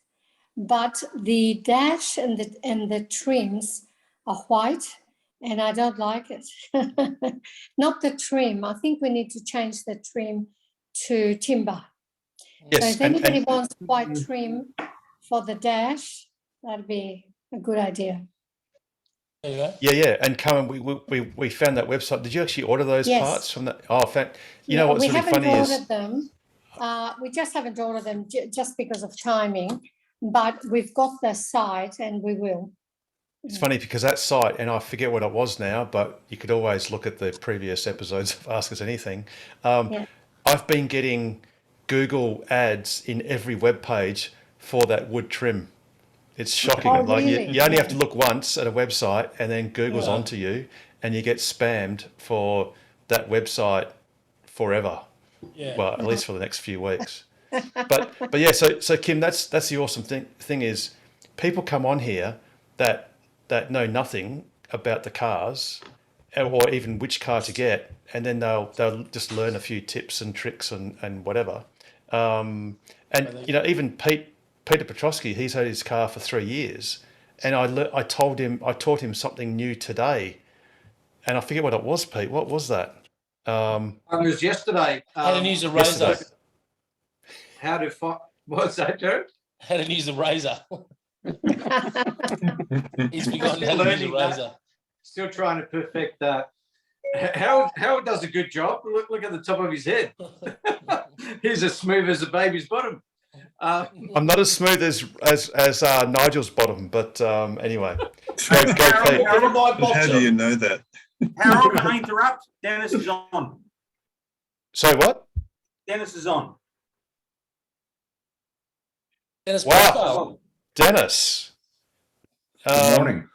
[SPEAKER 17] but the dash and the trims are white, and I don't like it. Not the trim. I think we need to change the trim to timber.
[SPEAKER 1] Yes,
[SPEAKER 17] So if anybody wants white trim for the dash, that'd be a good idea.
[SPEAKER 9] There you go.
[SPEAKER 1] Yeah. And Carmen, we found that website. Did you actually order those
[SPEAKER 17] Yes.
[SPEAKER 1] parts from that? Oh, you know what's
[SPEAKER 17] we
[SPEAKER 1] really
[SPEAKER 17] haven't
[SPEAKER 1] funny
[SPEAKER 17] ordered
[SPEAKER 1] is
[SPEAKER 17] them. We just haven't ordered them just because of timing, but we've got the site and we will.
[SPEAKER 1] it's funny because that site, and I forget what it was now, but you could always look at the previous episodes of Ask Us Anything. I've been getting Google ads in every web page for that wood trim. It's shocking.
[SPEAKER 17] Oh,
[SPEAKER 1] Like
[SPEAKER 17] really?
[SPEAKER 1] you only have to look once at a website, and then Google's
[SPEAKER 9] Yeah.
[SPEAKER 1] onto you, and you get spammed for that website forever.
[SPEAKER 9] Yeah.
[SPEAKER 1] Well, at least for the next few weeks. But yeah, so Kim, that's the awesome thing is people come on here that know nothing about the cars or even which car to get, and then they'll just learn a few tips and tricks and whatever. And you know, even Peter Petrosky, he's had his car for 3 years, and I taught him something new today, and I forget what it was, Pete. What was that?
[SPEAKER 3] It was yesterday.
[SPEAKER 9] How to use a razor.
[SPEAKER 1] yesterday.
[SPEAKER 3] How to find, what's that, Joe?
[SPEAKER 9] How to use a razor. He's forgotten how to use a
[SPEAKER 3] Learning that.
[SPEAKER 9] razor.
[SPEAKER 3] Still trying to perfect that. Howard does a good job. Look at the top of his head. He's as smooth as a baby's bottom.
[SPEAKER 1] I'm not as smooth as Nigel's bottom, but anyway. Go,
[SPEAKER 5] Harold,
[SPEAKER 1] Pete.
[SPEAKER 5] Harold, my
[SPEAKER 13] How
[SPEAKER 5] boss,
[SPEAKER 13] do you know that?
[SPEAKER 5] Harold, can I interrupt? Dennis is on.
[SPEAKER 1] So what?
[SPEAKER 5] Dennis is on.
[SPEAKER 9] Dennis
[SPEAKER 1] Wow.
[SPEAKER 9] Pascal.
[SPEAKER 1] Dennis.
[SPEAKER 18] Good morning.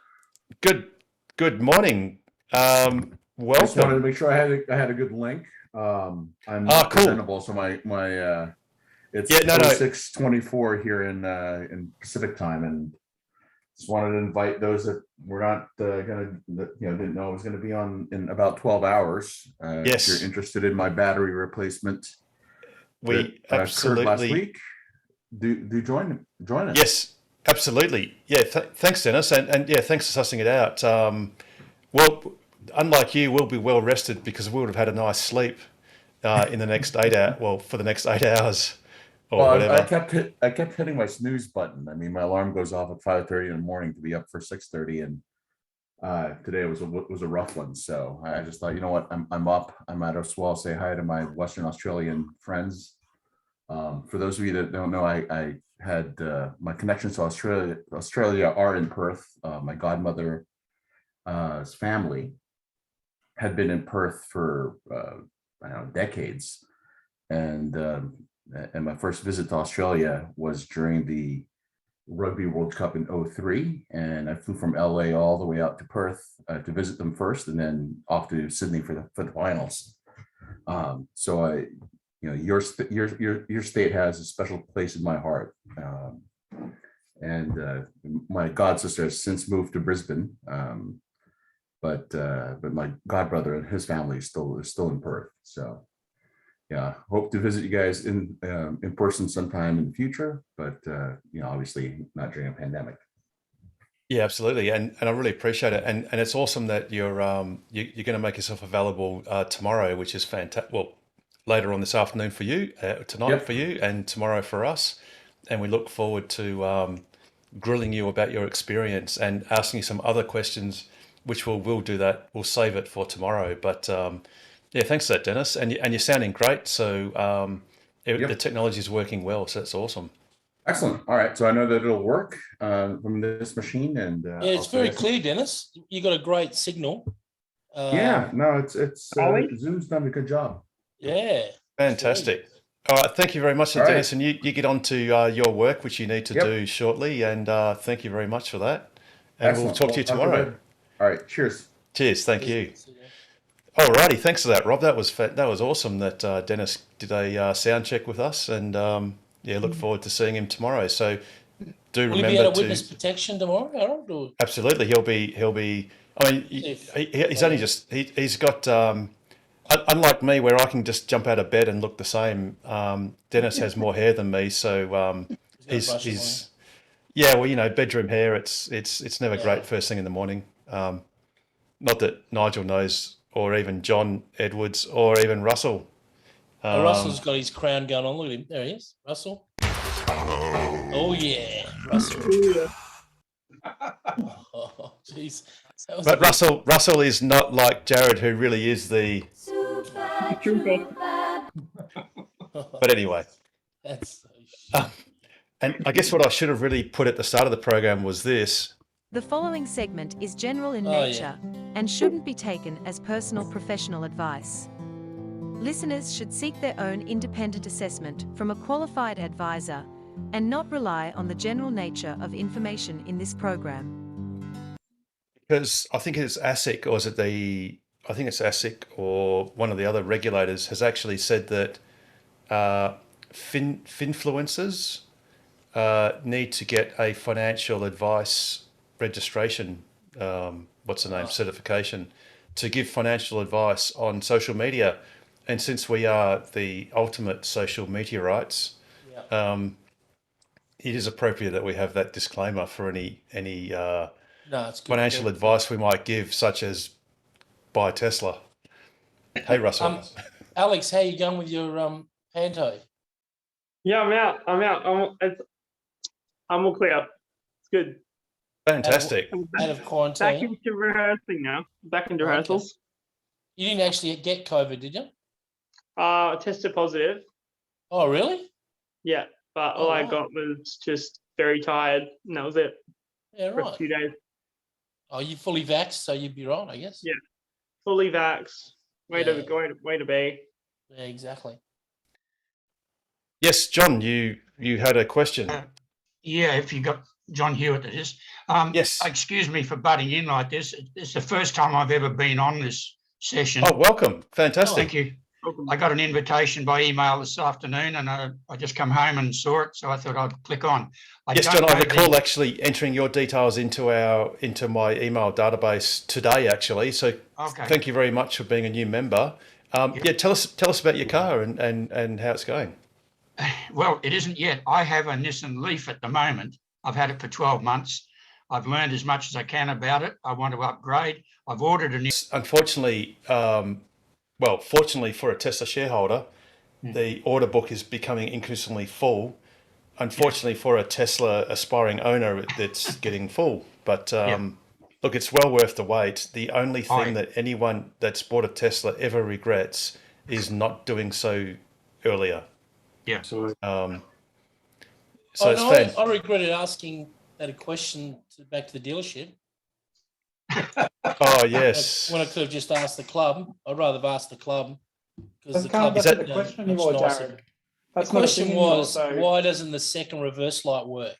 [SPEAKER 1] Good morning.
[SPEAKER 18] Just wanted to
[SPEAKER 1] Welcome.
[SPEAKER 18] make sure I had a good link. I'm
[SPEAKER 1] cool.
[SPEAKER 18] presentable, so my it's
[SPEAKER 1] Yeah, no.
[SPEAKER 18] 06:24 here in Pacific time, and just wanted to invite those that were not didn't know I was gonna be on in about 12 hours.
[SPEAKER 1] Yes.
[SPEAKER 18] If you're interested in my battery replacement,
[SPEAKER 1] We
[SPEAKER 18] that occurred last
[SPEAKER 1] absolutely.
[SPEAKER 18] week, do join us.
[SPEAKER 1] Yes, absolutely. Yeah, thanks, Dennis, and yeah, thanks for sussing it out. Well, unlike you, we'll be well rested because we would have had a nice sleep in the next 8 hours. Well, for the next 8 hours or
[SPEAKER 18] Well,
[SPEAKER 1] whatever.
[SPEAKER 18] I kept hitting my snooze button. I mean, my alarm goes off at 5:30 in the morning to be up for 6:30, and today was a rough one. So I just thought, you know what, I'm up. I might as well say hi to my Western Australian friends. For those of you that don't know, I had my connections to Australia are in Perth. My godmother's family had been in Perth for I don't know, decades, and my first visit to Australia was during the Rugby World Cup in 2003, and I flew from LA all the way out to Perth to visit them first, and then off to Sydney for the finals. So I, you know, your state has a special place in my heart, and my god sister has since moved to Brisbane. but my godbrother and his family is still in Perth. So yeah, hope to visit you guys in person sometime in the future, but obviously not during a pandemic.
[SPEAKER 1] Yeah, absolutely, and I really appreciate it, and it's awesome that you're going to make yourself available tomorrow, which is fantastic. Well, later on this afternoon for you, tonight for you, and tomorrow for us, and we look forward to grilling you about your experience and asking you some other questions, which we'll do that. We'll save it for tomorrow, but yeah, thanks for that, Dennis, and you're sounding great. So the technology is working well, so that's awesome.
[SPEAKER 18] Excellent. All right, so I know that it'll work from this machine, and
[SPEAKER 9] Yeah, it's very clear, Dennis. You got a great signal.
[SPEAKER 18] Yeah, no, it's Zoom's done a good job.
[SPEAKER 9] Yeah,
[SPEAKER 1] fantastic. All right, thank you very much, Dennis, and you get on to your work, which you need to do shortly, and thank you very much for that. And
[SPEAKER 18] Excellent.
[SPEAKER 1] we'll talk to you tomorrow.
[SPEAKER 18] All right, cheers.
[SPEAKER 1] Cheers, thank you. All righty, thanks for that, Rob. That was awesome that Dennis did a sound check with us, and yeah, look forward to seeing him tomorrow. So do
[SPEAKER 9] Will
[SPEAKER 1] remember
[SPEAKER 9] he be able to witness protection tomorrow, Harold? Or?
[SPEAKER 1] Absolutely, he'll be. I mean, he's only just he's got. Unlike me, where I can just jump out of bed and look the same, Dennis has more hair than me, so he's yeah. Well, bedroom hair. It's never great first thing in the morning. Not that Nigel knows, or even John Edwards, or even Russell.
[SPEAKER 9] Russell's got his crown going on. Look at him. There he is, Russell. Oh yeah, Russell. Oh, jeez.
[SPEAKER 1] But Russell is not like Jared, who really is the. But anyway, and I guess what I should have really put at the start of the program was this.
[SPEAKER 19] The following segment is general in nature and shouldn't be taken as personal professional advice. Listeners should seek their own independent assessment from a qualified advisor and not rely on the general nature of information in this program.
[SPEAKER 1] Because I think it's ASIC, or is it I think it's ASIC or one of the other regulators has actually said that finfluencers need to get a financial advice registration, certification, to give financial advice on social media. And since we are the ultimate social meteorites, it is appropriate that we have that disclaimer for any financial advice we might give, such as buy Tesla. Hey, Russell.
[SPEAKER 9] Alex, how you going with your panto?
[SPEAKER 20] Yeah, I'm out. I'm all clear. It's good.
[SPEAKER 1] Fantastic.
[SPEAKER 9] Out of quarantine.
[SPEAKER 20] Back into rehearsing now. Back into rehearsals.
[SPEAKER 9] You didn't actually get COVID, did you?
[SPEAKER 20] I tested positive.
[SPEAKER 9] Oh, really?
[SPEAKER 20] Yeah, but all I got was just very tired, and that was it.
[SPEAKER 9] Yeah,
[SPEAKER 20] for
[SPEAKER 9] right.
[SPEAKER 20] a few days.
[SPEAKER 9] Oh, you fully vaxxed, so you'd be right, I guess.
[SPEAKER 20] Yeah, fully vaxxed. Way to be.
[SPEAKER 9] Yeah, exactly.
[SPEAKER 1] Yes, John, you had a question.
[SPEAKER 21] Yeah, if you got John Hewitt, it is.
[SPEAKER 1] Yes.
[SPEAKER 21] Excuse me for butting in like this. It's the first time I've ever been on this session.
[SPEAKER 1] Oh, welcome. Fantastic.
[SPEAKER 21] Thank you. I got an invitation by email this afternoon, and I just come home and saw it, so I thought I'd click on.
[SPEAKER 1] Yes, John, I recall actually entering your details into my email database today, actually. So thank you very much for being a new member. Yeah, tell us about your car and how it's going.
[SPEAKER 21] Well, it isn't yet. I have a Nissan Leaf at the moment. I've had it for 12 months. I've learned as much as I can about it. I want to upgrade. I've ordered a new.
[SPEAKER 1] Unfortunately, fortunately for a Tesla shareholder, the order book is becoming increasingly full. Unfortunately for a Tesla aspiring owner, it's getting full. But look, it's well worth the wait. The only thing that anyone that's bought a Tesla ever regrets is not doing so earlier.
[SPEAKER 21] Yeah.
[SPEAKER 1] I
[SPEAKER 9] regretted asking that a question back to the dealership.
[SPEAKER 1] Oh, yes.
[SPEAKER 9] When I could have just asked the club. I'd rather have asked the club. Because
[SPEAKER 11] the club isn't the question anymore, Jared.
[SPEAKER 9] The question was, why doesn't the second reverse light work?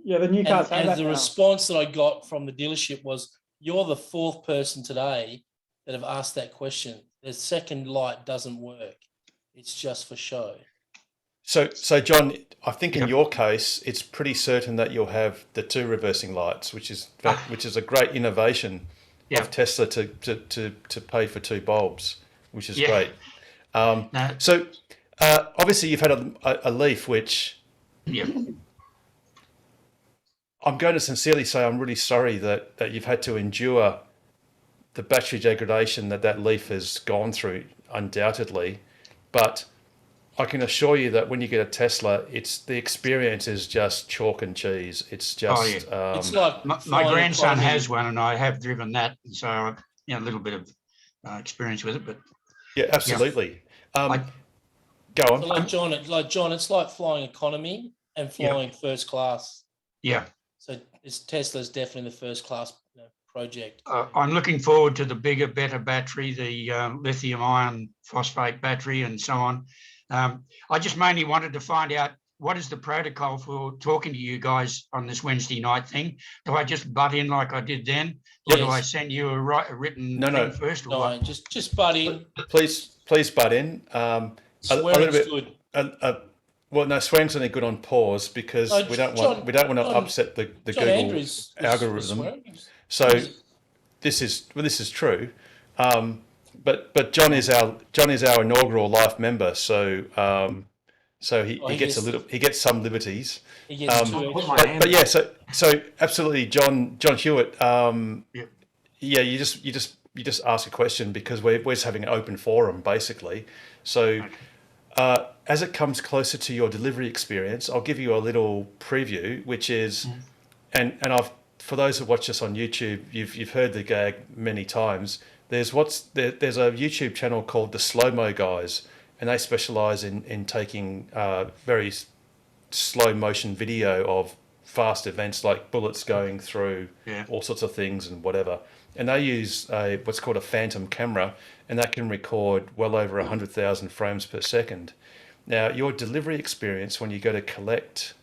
[SPEAKER 11] Yeah, the new cars have
[SPEAKER 9] and
[SPEAKER 11] that
[SPEAKER 9] the
[SPEAKER 11] now.
[SPEAKER 9] response that I got from the dealership was, you're the fourth person today that have asked that question. The second light doesn't work. It's just for show.
[SPEAKER 1] So John, I think in your case, it's pretty certain that you'll have the two reversing lights, which is a great innovation.
[SPEAKER 21] Yeah.
[SPEAKER 1] of Tesla to pay for 2 bulbs, which is
[SPEAKER 21] Yeah.
[SPEAKER 1] great.
[SPEAKER 21] No.
[SPEAKER 1] So obviously you've had a Leaf, which
[SPEAKER 21] Yeah.
[SPEAKER 1] I'm going to sincerely say I'm really sorry that you've had to endure the battery degradation that Leaf has gone through, undoubtedly. But I can assure you that when you get a Tesla, the experience is just chalk and cheese. It's just
[SPEAKER 9] It's like
[SPEAKER 21] My
[SPEAKER 9] flying
[SPEAKER 21] grandson
[SPEAKER 9] economy.
[SPEAKER 21] has one, and I have driven that, so I've a little bit of experience with it. But
[SPEAKER 1] yeah, absolutely. Go on.
[SPEAKER 9] So like John, it's like flying economy and flying first class.
[SPEAKER 21] yeah,
[SPEAKER 9] So Tesla's definitely the first class project.
[SPEAKER 21] I'm looking forward to the bigger, better battery, the lithium iron phosphate battery, and so on. I just mainly wanted to find out what is the protocol for talking to you guys on this Wednesday night thing. Do I just butt in like I did then, or do I send you a written thing first? Or
[SPEAKER 9] No,
[SPEAKER 21] what?
[SPEAKER 9] just butt in.
[SPEAKER 1] Please butt in.
[SPEAKER 9] Swearing's good.
[SPEAKER 1] Well, no, swearing's only good on pause because we don't want to upset the Google
[SPEAKER 9] Andrews was
[SPEAKER 1] algorithm.
[SPEAKER 9] swearing.
[SPEAKER 1] So this is true. But John is our inaugural life member, so he gets some liberties.
[SPEAKER 9] He gets
[SPEAKER 1] but yeah, so absolutely, John Hewitt. Yeah, you just ask a question because we're just having an open forum basically. So as it comes closer to your delivery experience, I'll give you a little preview, which is, and I've, for those who watch us on YouTube, you've heard the gag many times. There's a YouTube channel called the Slow Mo Guys, and they specialize in taking very slow motion video of fast events like bullets going through all sorts of things and whatever. And they use what's called a phantom camera, and that can record well over 100,000 frames per second. Now, your delivery experience when you go to collect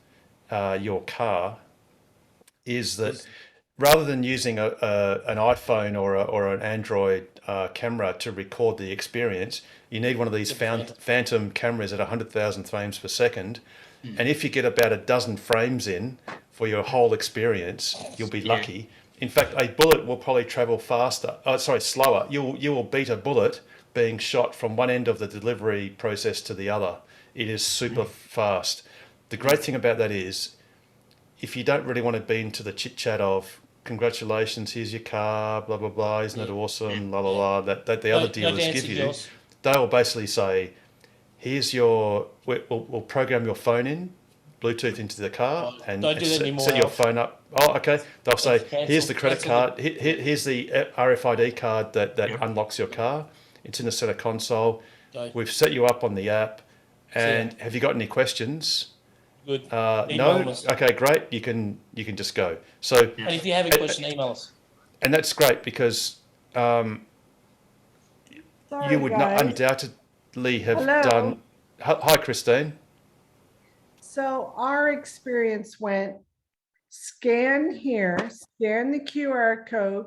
[SPEAKER 1] your car is that rather than using an iPhone or an Android camera to record the experience, you need one of these phantom cameras at 100,000 frames per second. And if you get about a dozen frames in for your whole experience, you'll be lucky. In fact, a bullet will probably travel slower. You will beat a bullet being shot from one end of the delivery process to the other. It is super fast. The great thing about that is, if you don't really want to be into the chit chat of congratulations, here's your car, blah blah blah, isn't it awesome, la la la, that the other dealers give you, they will basically say, here's your, we'll program your phone in, Bluetooth into the car, and set your phone up. Oh, okay. They'll say, here's the credit card, here's the RFID card that unlocks your car. It's in the center console. We've set you up on the app, and have you got any questions?
[SPEAKER 9] Good.
[SPEAKER 1] No. Okay, great. You can just go. So,
[SPEAKER 9] and if you have a question, email us.
[SPEAKER 1] And that's great because you would not undoubtedly have done. Hi, Christine.
[SPEAKER 2] So our experience went scan here, scan the QR code,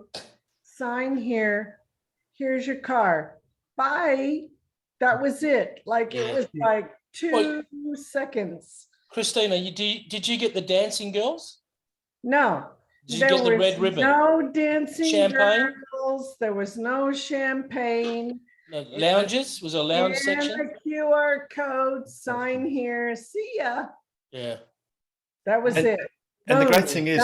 [SPEAKER 2] sign here, here's your car. Bye. That was it. Like it was like 2 seconds.
[SPEAKER 9] Christina, did you get the dancing girls?
[SPEAKER 2] No.
[SPEAKER 9] Did you get the red ribbon?
[SPEAKER 2] No dancing
[SPEAKER 9] champagne?
[SPEAKER 2] girls. There was no champagne.
[SPEAKER 9] No, lounges? Was there a lounge section?
[SPEAKER 2] The QR code, sign here. See ya.
[SPEAKER 9] Yeah.
[SPEAKER 2] That was it.
[SPEAKER 1] And the great thing is,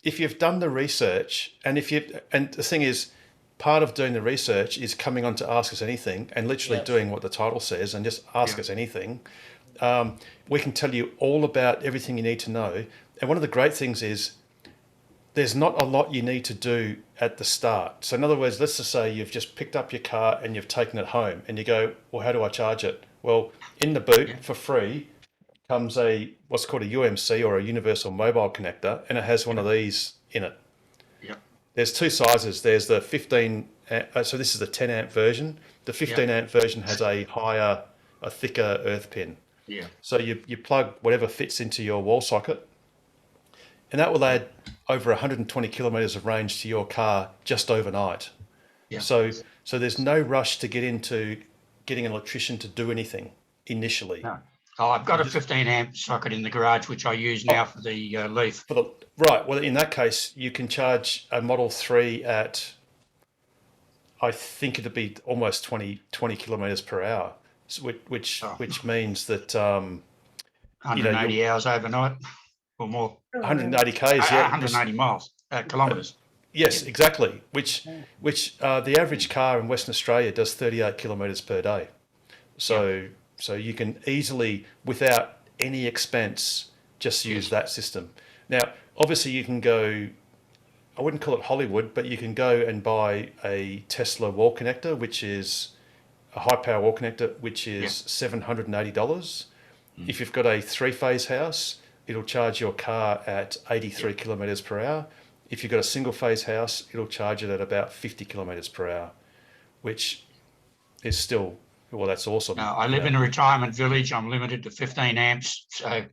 [SPEAKER 1] if you've done the research, and the thing is, part of doing the research is coming on to Ask Us Anything and literally doing what the title says and just ask us anything. We can tell you all about everything you need to know. And one of the great things is there's not a lot you need to do at the start. So in other words, let's just say you've just picked up your car and you've taken it home and you go, well, how do I charge it? Well, in the boot for free comes what's called a UMC or a universal mobile connector, and it has one of these in it. There's 2 sizes. There's the 15, so this is the 10 amp version. The 15 amp version has a thicker earth pin.
[SPEAKER 21] Yeah.
[SPEAKER 1] So you plug whatever fits into your wall socket, and that will add over 120 kilometers of range to your car just overnight.
[SPEAKER 21] Yeah.
[SPEAKER 1] So there's no rush to get into getting an electrician to do anything initially.
[SPEAKER 21] No. Oh, I've got a 15 amp socket in the garage, which I use now for the Leaf.
[SPEAKER 1] Right. Well, in that case, you can charge a Model 3 at I think it'd be almost 20 kilometers per hour, which means that
[SPEAKER 21] 180 hours overnight or more.
[SPEAKER 1] 180 k's, yeah,
[SPEAKER 21] 180 miles, kilometres.
[SPEAKER 1] Yes, exactly. Which the average car in Western Australia does 38 kilometres per day. So you can easily, without any expense, just use that system. Now, obviously, you can go. I wouldn't call it Hollywood, but you can go and buy a Tesla wall connector, which is a high power wall connector, which is $780. If you've got a 3-phase house, it'll charge your car at 83 kilometers per hour. If you've got a single phase house, it'll charge it at about 50 kilometers per hour, which is still, well, that's awesome.
[SPEAKER 21] No, I live in a retirement village. I'm limited to 15 amps. So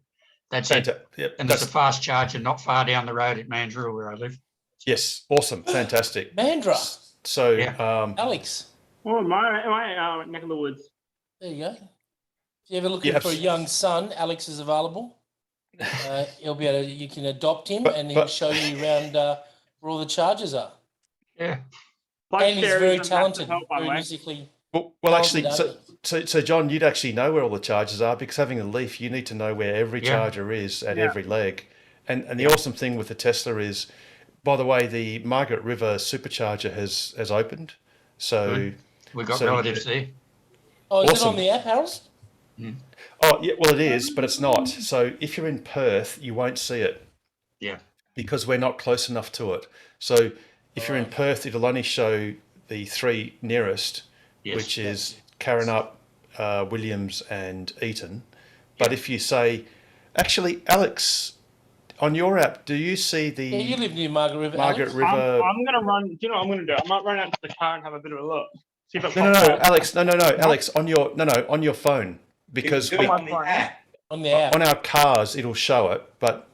[SPEAKER 21] that's it.
[SPEAKER 1] Yep,
[SPEAKER 21] and there's a fast charger not far down the road at Mandurah where I live.
[SPEAKER 1] Yes, awesome, fantastic.
[SPEAKER 9] Mandurah.
[SPEAKER 1] So,
[SPEAKER 9] Alex.
[SPEAKER 20] Oh, my neck of the woods.
[SPEAKER 9] There you go. If you're ever looking for a young son, Alex is available. He'll be able to, you can adopt him and he'll show you around where all the charges are.
[SPEAKER 21] Yeah.
[SPEAKER 9] And he's very talented, very musically.
[SPEAKER 1] Well, actually, so John, you'd actually know where all the chargers are, because having a Leaf, you need to know where every charger is at every leg. And the awesome thing with the Tesla is, by the way, the Margaret River supercharger has opened. So
[SPEAKER 21] we've got relatives there.
[SPEAKER 9] Oh, is it on the app, Harold?
[SPEAKER 1] Oh, yeah, well, it is, but it's not. So if you're in Perth, you won't see it.
[SPEAKER 21] Yeah.
[SPEAKER 1] Because we're not close enough to it. So if you're in Perth, it'll only show the 3 nearest, which is Karrinyup, Williams and Eaton. But if you say, actually, Alex, on your app, do you see the...
[SPEAKER 9] Yeah, you live near Margaret River,
[SPEAKER 1] Margaret
[SPEAKER 9] Alex.
[SPEAKER 1] River...
[SPEAKER 20] I'm going to run... Do you know what I'm going to do? I might run out to the car and have a bit of a look. See if it
[SPEAKER 1] No,
[SPEAKER 20] pops up.
[SPEAKER 1] Alex, no, Alex, on your phone, because we,
[SPEAKER 9] On the app.
[SPEAKER 1] on our cars, it'll show it, but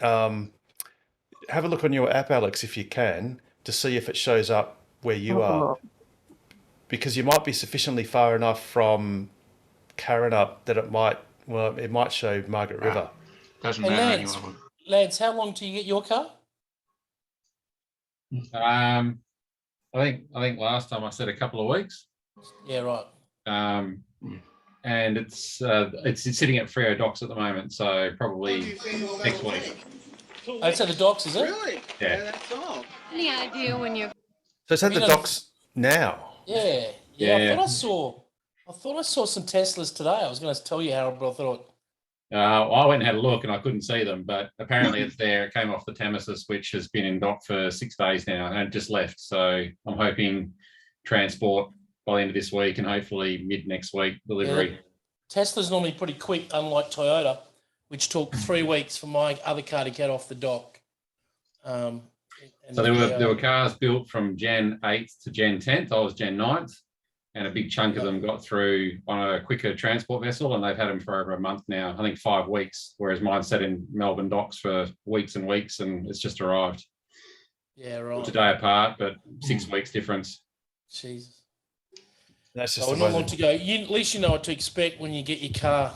[SPEAKER 1] have a look on your app, Alex, if you can, to see if it shows up where you are, because you might be sufficiently far enough from Karrinyup that it might show Margaret River.
[SPEAKER 21] Doesn't
[SPEAKER 9] Hey,
[SPEAKER 21] matter
[SPEAKER 9] Lance,
[SPEAKER 21] anymore.
[SPEAKER 9] Lance, how long till you get your car?
[SPEAKER 4] I think last time I said a couple of weeks.
[SPEAKER 9] Yeah, right.
[SPEAKER 4] And it's sitting at Freo Docks at the moment, so probably next week.
[SPEAKER 9] Oh, it's at the docks, is it?
[SPEAKER 22] Really?
[SPEAKER 4] Yeah.
[SPEAKER 22] That's all.
[SPEAKER 17] Any idea when you're...
[SPEAKER 1] So it's at the docks now.
[SPEAKER 9] Yeah. I thought I saw some Teslas today. I was going to tell you, Harold, but I thought...
[SPEAKER 4] I went and had a look and I couldn't see them, but apparently it's there. It came off the Thamesis, which has been in dock for 6 days now and just left. So I'm hoping transport by the end of this week and hopefully mid next week delivery.
[SPEAKER 9] Yeah. Tesla's normally pretty quick, unlike Toyota, which took 3 weeks for my other car to get off the dock.
[SPEAKER 4] So there were cars built from Jan 8th to Jan 10th. I was Jan 9th. And a big chunk of them got through on a quicker transport vessel, and they've had them for over a month now, I think 5 weeks, whereas mine sat in Melbourne docks for weeks and weeks, and it's just arrived.
[SPEAKER 9] Yeah, right.
[SPEAKER 4] It's a day apart, but 6 weeks difference.
[SPEAKER 9] Jesus.
[SPEAKER 1] That's just
[SPEAKER 9] not long to go. At least you know what to expect when you get your car,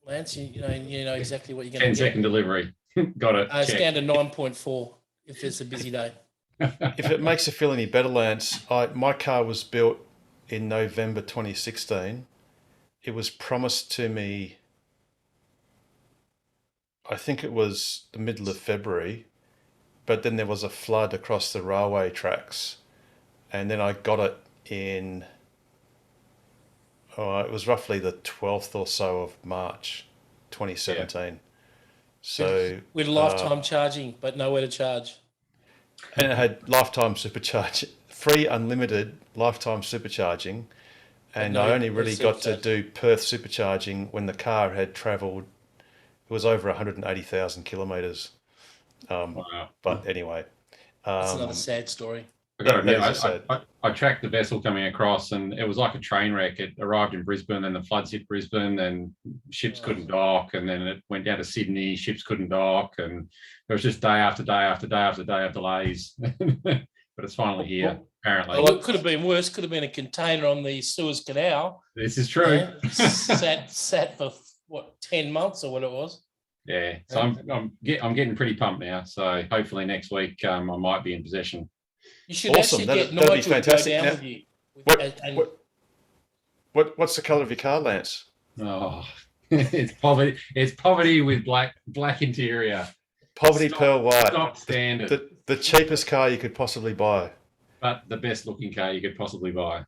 [SPEAKER 9] Lance. You know exactly what you're going to get.
[SPEAKER 4] 10-second delivery. Got it.
[SPEAKER 9] It's down to 9.4 if it's a busy day.
[SPEAKER 1] If it makes you feel any better, Lance, my car was built in November 2016. It was promised to me, I think it was the middle of February, but then there was a flood across the railway tracks, and then I got it in, it was roughly the 12th or so of March 2017. So
[SPEAKER 9] with lifetime charging, but nowhere to charge.
[SPEAKER 1] And it had lifetime supercharge, free unlimited lifetime supercharging, and I only really got to do Perth supercharging when the car had travelled. It was over 180,000 kilometres.
[SPEAKER 4] Wow.
[SPEAKER 1] But anyway,
[SPEAKER 9] that's another sad story.
[SPEAKER 4] I tracked the vessel coming across, and it was like a train wreck. It arrived in Brisbane, then the floods hit Brisbane, and ships couldn't dock, and then it went down to Sydney, ships couldn't dock, and it was just day after day after day after day of delays. But it's finally here, apparently.
[SPEAKER 9] Well, it could have been worse. Could have been a container on the Suez Canal.
[SPEAKER 4] This is true.
[SPEAKER 9] Sat for what, 10 months or what it was.
[SPEAKER 4] Yeah, so I'm getting pretty pumped now. So hopefully next week I might be in possession.
[SPEAKER 9] You should
[SPEAKER 1] Awesome.
[SPEAKER 9] actually
[SPEAKER 1] That'd-
[SPEAKER 9] get
[SPEAKER 1] that'd be
[SPEAKER 9] Nigel to go
[SPEAKER 1] fantastic.
[SPEAKER 9] down
[SPEAKER 1] Now,
[SPEAKER 9] with you.
[SPEAKER 1] What's the colour of your car, Lance?
[SPEAKER 4] Oh, it's poverty. It's poverty with black interior.
[SPEAKER 1] Poverty
[SPEAKER 4] Stock-
[SPEAKER 1] pearl white.
[SPEAKER 4] stock standard.
[SPEAKER 1] The cheapest car you could possibly buy.
[SPEAKER 4] But the best looking car you could possibly buy.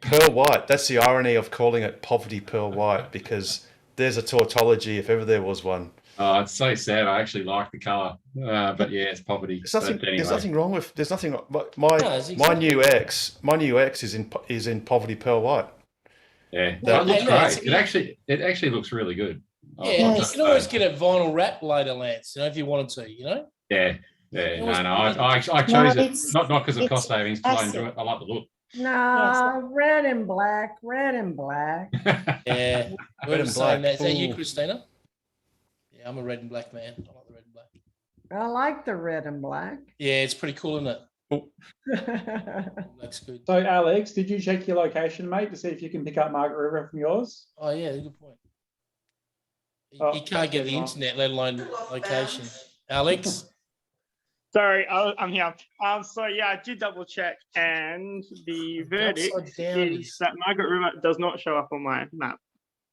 [SPEAKER 1] Pearl white. That's the irony of calling it poverty pearl white, because there's a tautology if ever there was one.
[SPEAKER 4] Oh, it's so sad. I actually like the colour, but yeah, it's poverty.
[SPEAKER 1] There's nothing.
[SPEAKER 4] But anyway.
[SPEAKER 1] There's nothing wrong with. There's nothing. My
[SPEAKER 9] it's exactly-
[SPEAKER 1] my new X is in poverty pearl white.
[SPEAKER 4] Yeah,
[SPEAKER 1] That
[SPEAKER 4] that looks
[SPEAKER 9] and that's-
[SPEAKER 4] great. It actually looks really good.
[SPEAKER 9] Yeah, you can always get a vinyl wrap later, Lance. You know, if you wanted to, you know.
[SPEAKER 4] Yeah.
[SPEAKER 9] It was-
[SPEAKER 4] No. I chose
[SPEAKER 17] No,
[SPEAKER 4] it
[SPEAKER 17] it's-
[SPEAKER 4] not because of
[SPEAKER 17] it's
[SPEAKER 4] cost savings, because I
[SPEAKER 17] acid.
[SPEAKER 4] enjoy it. I like the look.
[SPEAKER 2] Nah, red and black, red and black.
[SPEAKER 9] Yeah,
[SPEAKER 1] Red
[SPEAKER 9] we're
[SPEAKER 1] and
[SPEAKER 9] saying
[SPEAKER 1] black.
[SPEAKER 9] that. Is that you,
[SPEAKER 1] Ooh.
[SPEAKER 9] Christina? Yeah, I'm a red and black man. I like the red and black.
[SPEAKER 2] I like the red and black.
[SPEAKER 9] Yeah, it's pretty cool, isn't it?
[SPEAKER 2] Yeah,
[SPEAKER 9] Looks good.
[SPEAKER 11] So Alex, did you check your location, mate, to see if you can pick up Margaret River from yours?
[SPEAKER 9] Oh yeah, good point.
[SPEAKER 11] Oh,
[SPEAKER 9] You can't get the
[SPEAKER 11] yeah.
[SPEAKER 9] internet, let alone location. Alex,
[SPEAKER 20] Sorry, I'm here. So yeah, I did double check, and the verdict
[SPEAKER 9] upside down
[SPEAKER 20] is that Margaret River does not show up on my map.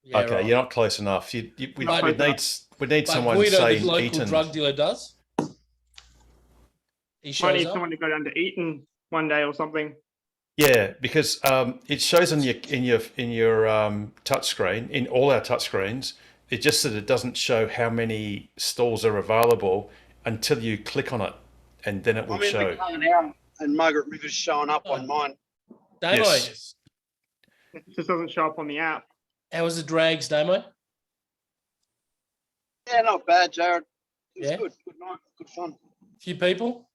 [SPEAKER 9] yeah,
[SPEAKER 1] Okay,
[SPEAKER 9] right.
[SPEAKER 1] you're not close enough. We
[SPEAKER 9] Right.
[SPEAKER 1] need
[SPEAKER 9] But
[SPEAKER 1] someone
[SPEAKER 9] Guido,
[SPEAKER 1] saying
[SPEAKER 9] the local
[SPEAKER 1] Eton.
[SPEAKER 9] drug dealer, does. He
[SPEAKER 20] Might
[SPEAKER 9] shows
[SPEAKER 20] need
[SPEAKER 9] up.
[SPEAKER 20] someone to go down to Eton one day or something.
[SPEAKER 1] Yeah, because it shows on your touch screen, in all our touch screens. It just that it doesn't show how many stalls are available until you click on it, and then it will
[SPEAKER 6] I'm in
[SPEAKER 1] show.
[SPEAKER 6] the car now, and Margaret River's showing up on mine.
[SPEAKER 9] Damo,
[SPEAKER 1] Yes.
[SPEAKER 20] It just doesn't show up on the app.
[SPEAKER 9] how was the drags, Damo?
[SPEAKER 6] Yeah, not bad, Jared. It was
[SPEAKER 9] Yeah?
[SPEAKER 6] good. Good night. Good fun.
[SPEAKER 9] Few people.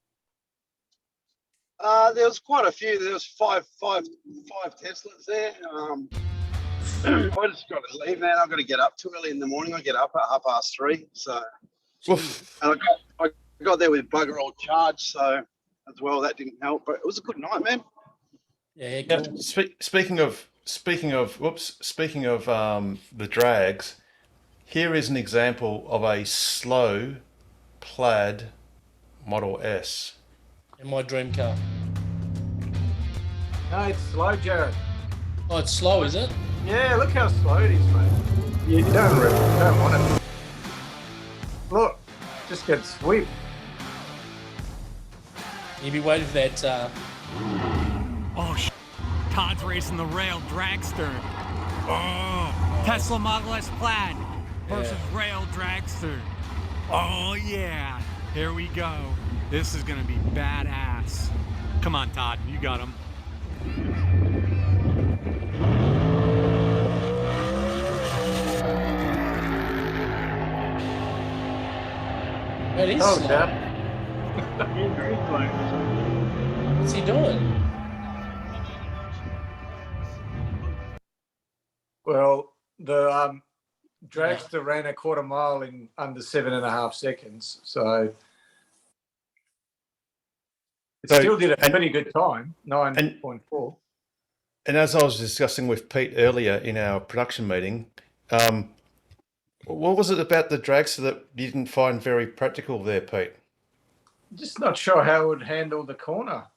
[SPEAKER 6] There was quite a few. There was five Teslas there. I just got to leave, man. I've got to get up too early in the morning. I get up at 3:30. So,
[SPEAKER 1] Oof.
[SPEAKER 6] and I got there with bugger all charge. So, as well, that didn't help. But it was a good night, man.
[SPEAKER 9] Yeah,
[SPEAKER 1] Now,
[SPEAKER 9] cool.
[SPEAKER 1] speaking of the drags, here is an example of a slow plaid Model S.
[SPEAKER 9] In my dream car.
[SPEAKER 3] No, it's slow, Jared.
[SPEAKER 9] Oh, it's slow, is it?
[SPEAKER 3] Yeah, look how slow it is, mate. You don't want it. Look, just get sweep.
[SPEAKER 9] You'd be waiting for that.
[SPEAKER 22] Oh, Todd's racing the rail dragster. Oh, Tesla Model S Plaid versus rail dragster. Oh, yeah. Here we go. This is going to be badass. Come on, Todd. You got him.
[SPEAKER 9] It is
[SPEAKER 3] Oh,
[SPEAKER 9] slow.
[SPEAKER 3] Dad.
[SPEAKER 20] Very slow.
[SPEAKER 9] What's he doing?
[SPEAKER 3] Well, the dragster ran a quarter mile in under 7.5 seconds. So it
[SPEAKER 1] So-
[SPEAKER 3] still did a
[SPEAKER 1] and-
[SPEAKER 3] pretty good time, 9.4.
[SPEAKER 1] And as I was discussing with Pete earlier in our production meeting, what was it about the dragster that you didn't find very practical there, Pete?
[SPEAKER 3] Just not sure how it would handle the corner.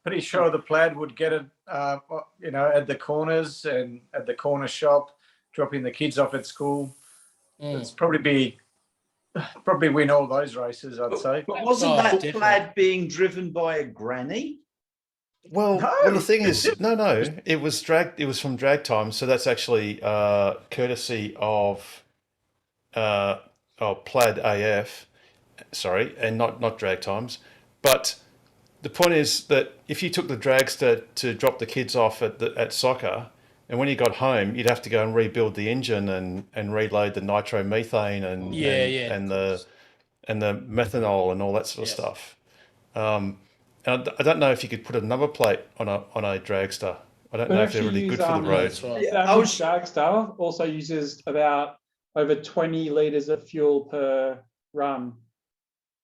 [SPEAKER 3] Pretty sure the plaid would get it, at the corners and at the corner shop, dropping the kids off at school. It's probably win all those races, I'd say.
[SPEAKER 7] But wasn't that plaid being driven by a granny?
[SPEAKER 1] Well, the thing is, no, it was from Drag Time, so that's actually courtesy of Plaid AF, sorry, and not Drag Times. But the point is that if you took the dragster to drop the kids off at soccer, and when you got home, you'd have to go and rebuild the engine and reload the nitromethane and the methanol and all that sort of stuff. And I don't know if you could put a number plate on a dragster. I don't know if they're really good for the road.
[SPEAKER 11] Dragster also uses about over 20 litres of fuel per run.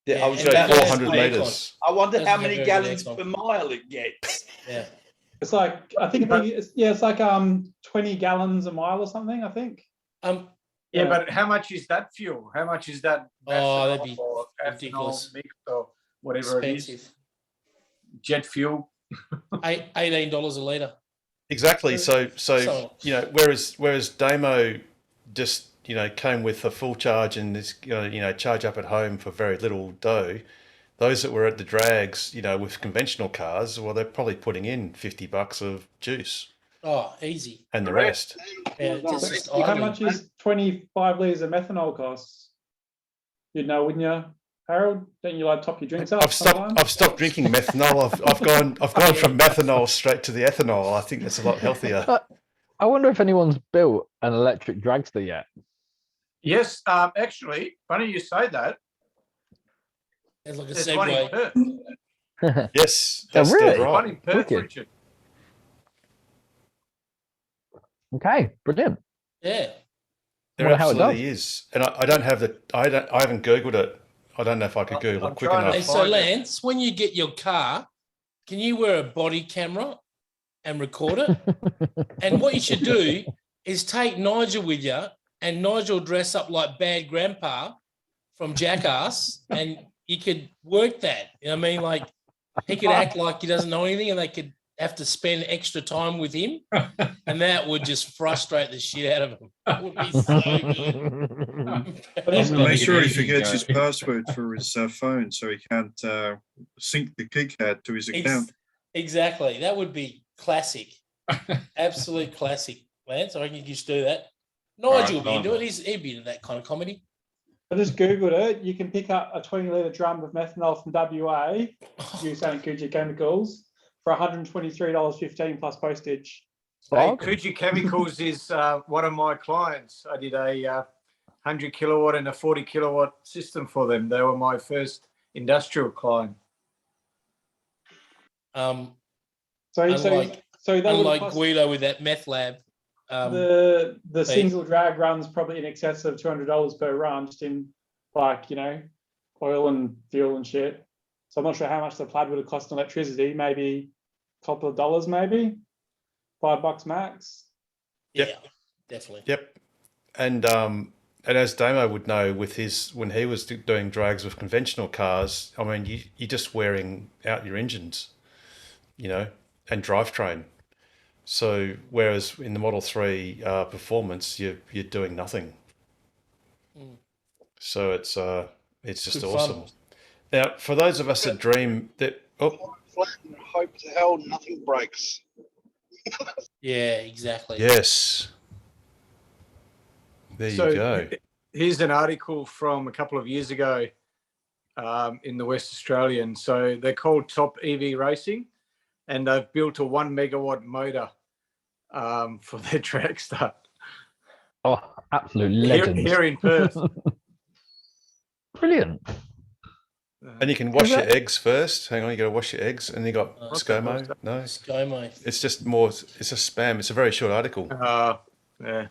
[SPEAKER 7] Yeah, I was
[SPEAKER 1] So
[SPEAKER 7] going
[SPEAKER 1] 400 litres.
[SPEAKER 7] I wonder
[SPEAKER 9] Doesn't
[SPEAKER 7] how
[SPEAKER 9] have
[SPEAKER 7] many
[SPEAKER 9] very
[SPEAKER 7] gallons
[SPEAKER 9] good
[SPEAKER 7] per mile it gets.
[SPEAKER 9] Yeah.
[SPEAKER 11] It's like, I think, it's like 20 gallons a mile or something, I think.
[SPEAKER 3] Yeah, but how much is that fuel? How much is that?
[SPEAKER 9] Oh, that'd
[SPEAKER 3] methanol
[SPEAKER 9] be
[SPEAKER 3] or ethanol
[SPEAKER 9] ridiculous.
[SPEAKER 3] mix or whatever it is?
[SPEAKER 9] Expensive.
[SPEAKER 3] jet fuel.
[SPEAKER 9] $18 a litre.
[SPEAKER 1] Exactly. So
[SPEAKER 9] So-
[SPEAKER 1] you know, whereas Damo just came with a full charge and is charge up at home for very little dough. Those that were at the drags, with conventional cars, well, they're probably putting in $50 of juice
[SPEAKER 9] Oh, easy.
[SPEAKER 1] and the rest.
[SPEAKER 9] Yeah, just
[SPEAKER 11] How
[SPEAKER 9] idling.
[SPEAKER 11] much is 25 litres of methanol costs? You'd know, wouldn't you, Harold? Don't you like top your drinks up?
[SPEAKER 1] I've stopped drinking methanol. I've gone from methanol straight to the ethanol. I think that's a lot healthier.
[SPEAKER 14] I wonder if anyone's built an electric dragster yet.
[SPEAKER 3] Yes, actually, funny you say that.
[SPEAKER 9] It's like a
[SPEAKER 3] There's one in
[SPEAKER 9] segue.
[SPEAKER 3] Perth.
[SPEAKER 1] Yes,
[SPEAKER 14] Oh,
[SPEAKER 1] that's
[SPEAKER 14] really?
[SPEAKER 1] dead
[SPEAKER 3] One
[SPEAKER 1] right.
[SPEAKER 3] in Perth,
[SPEAKER 14] Wicked.
[SPEAKER 3] Richard.
[SPEAKER 14] Okay, brilliant.
[SPEAKER 9] Yeah.
[SPEAKER 1] There
[SPEAKER 14] Wonder how it
[SPEAKER 1] absolutely is, and I haven't googled it. I don't know if I could Google
[SPEAKER 3] I'm
[SPEAKER 1] it quick
[SPEAKER 3] trying to
[SPEAKER 9] Hey,
[SPEAKER 1] enough.
[SPEAKER 9] so
[SPEAKER 3] Find it.
[SPEAKER 9] Lance, when you get your car, can you wear a body camera and record it? And what you should do is take Nigel with you, and Nigel dress up like Bad Grandpa from Jackass, and you could work that. You know what I mean? Like he could act like he doesn't know anything, and they could have to spend extra time with him, and that would just frustrate the shit out of him. It would be so good.
[SPEAKER 13] I'm gonna make sure he forgets his password for his phone so he can't sync the KiCad to his account.
[SPEAKER 9] Exactly. That would be classic. Absolute classic, Lance. I reckon you just do that. Nigel will be into it. He'd be into that kind of comedy.
[SPEAKER 11] I just Googled it. You can pick up a 20-litre drum of methanol from WA, use St. Coogee Chemicals, for $123.15 plus postage.
[SPEAKER 3] Hey, Coogee Chemicals is one of my clients. I did a 100 kilowatt and a 40 kilowatt system for them. They were my first industrial client.
[SPEAKER 11] So
[SPEAKER 9] Unlike
[SPEAKER 11] they would
[SPEAKER 9] unlike
[SPEAKER 11] cost,
[SPEAKER 9] Guido with that meth lab.
[SPEAKER 11] the
[SPEAKER 9] fee.
[SPEAKER 11] single drag runs probably in excess of $200 per run, just in oil and fuel and shit. So I'm not sure how much the plaid would have cost in electricity. Maybe a couple of dollars, maybe $5 max.
[SPEAKER 9] Yeah, definitely.
[SPEAKER 1] Yep. And as Damo would know, when he was doing drags with conventional cars, I mean, you're just wearing out your engines, and drivetrain. So whereas in the Model 3 performance, you're doing nothing. So it's just
[SPEAKER 9] Good
[SPEAKER 1] awesome.
[SPEAKER 9] fun.
[SPEAKER 1] Now, for those of us that dream that
[SPEAKER 6] Flat and hope to hell nothing breaks.
[SPEAKER 9] Yeah, exactly.
[SPEAKER 1] yes, there you go.
[SPEAKER 3] Here's an article from a couple of years ago in the West Australian. So they're called Top EV Racing, and they've built a 1 megawatt motor for their dragster
[SPEAKER 14] Oh, absolute legend.
[SPEAKER 3] here in Perth.
[SPEAKER 14] Brilliant.
[SPEAKER 1] And you can wash your eggs first. Hang on, you got to wash your eggs, and you got ScoMo. No,
[SPEAKER 9] ScoMo.
[SPEAKER 1] it's just more. It's a spam. It's a very short article.
[SPEAKER 3] Yeah.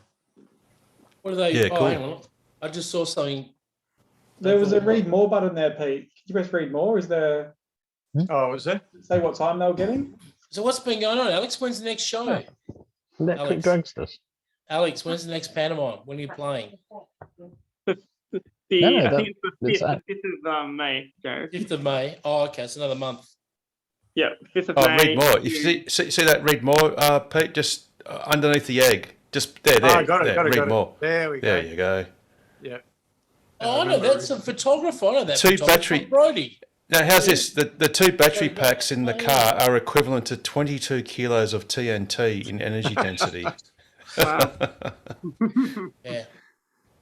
[SPEAKER 9] What are they?
[SPEAKER 1] Yeah,
[SPEAKER 9] oh,
[SPEAKER 1] cool.
[SPEAKER 9] hang on. I just saw something.
[SPEAKER 11] There was a read more button there, Pete. Could you press read more? Is there,
[SPEAKER 3] Oh, was there?
[SPEAKER 11] say what time they were getting?
[SPEAKER 9] So what's been going on, Alex? When's the next show?
[SPEAKER 14] Electric
[SPEAKER 9] Alex.
[SPEAKER 14] dragsters.
[SPEAKER 9] Alex, when's the next Panama? When are you playing?
[SPEAKER 14] No,
[SPEAKER 20] I think it's the
[SPEAKER 14] that's
[SPEAKER 20] 5th, 5th of May, Gareth.
[SPEAKER 9] 5th of May. Oh, okay. It's another month.
[SPEAKER 20] Yeah, 5th of
[SPEAKER 1] Oh,
[SPEAKER 20] May.
[SPEAKER 1] read more. If you see that, read more, Pete. Just underneath the egg. Just there.
[SPEAKER 3] Oh, I got it.
[SPEAKER 1] there,
[SPEAKER 3] Got it.
[SPEAKER 1] read
[SPEAKER 3] Got
[SPEAKER 1] more.
[SPEAKER 3] it. There we go.
[SPEAKER 1] There you go.
[SPEAKER 3] Yeah.
[SPEAKER 9] Oh, I know. That's a photographer. I know that.
[SPEAKER 1] Two
[SPEAKER 9] photographer.
[SPEAKER 1] battery-
[SPEAKER 9] Brody.
[SPEAKER 1] Now, how's this? The two battery packs in the car are equivalent to 22 kilos of TNT in energy density.
[SPEAKER 20] Wow.
[SPEAKER 9] Yeah.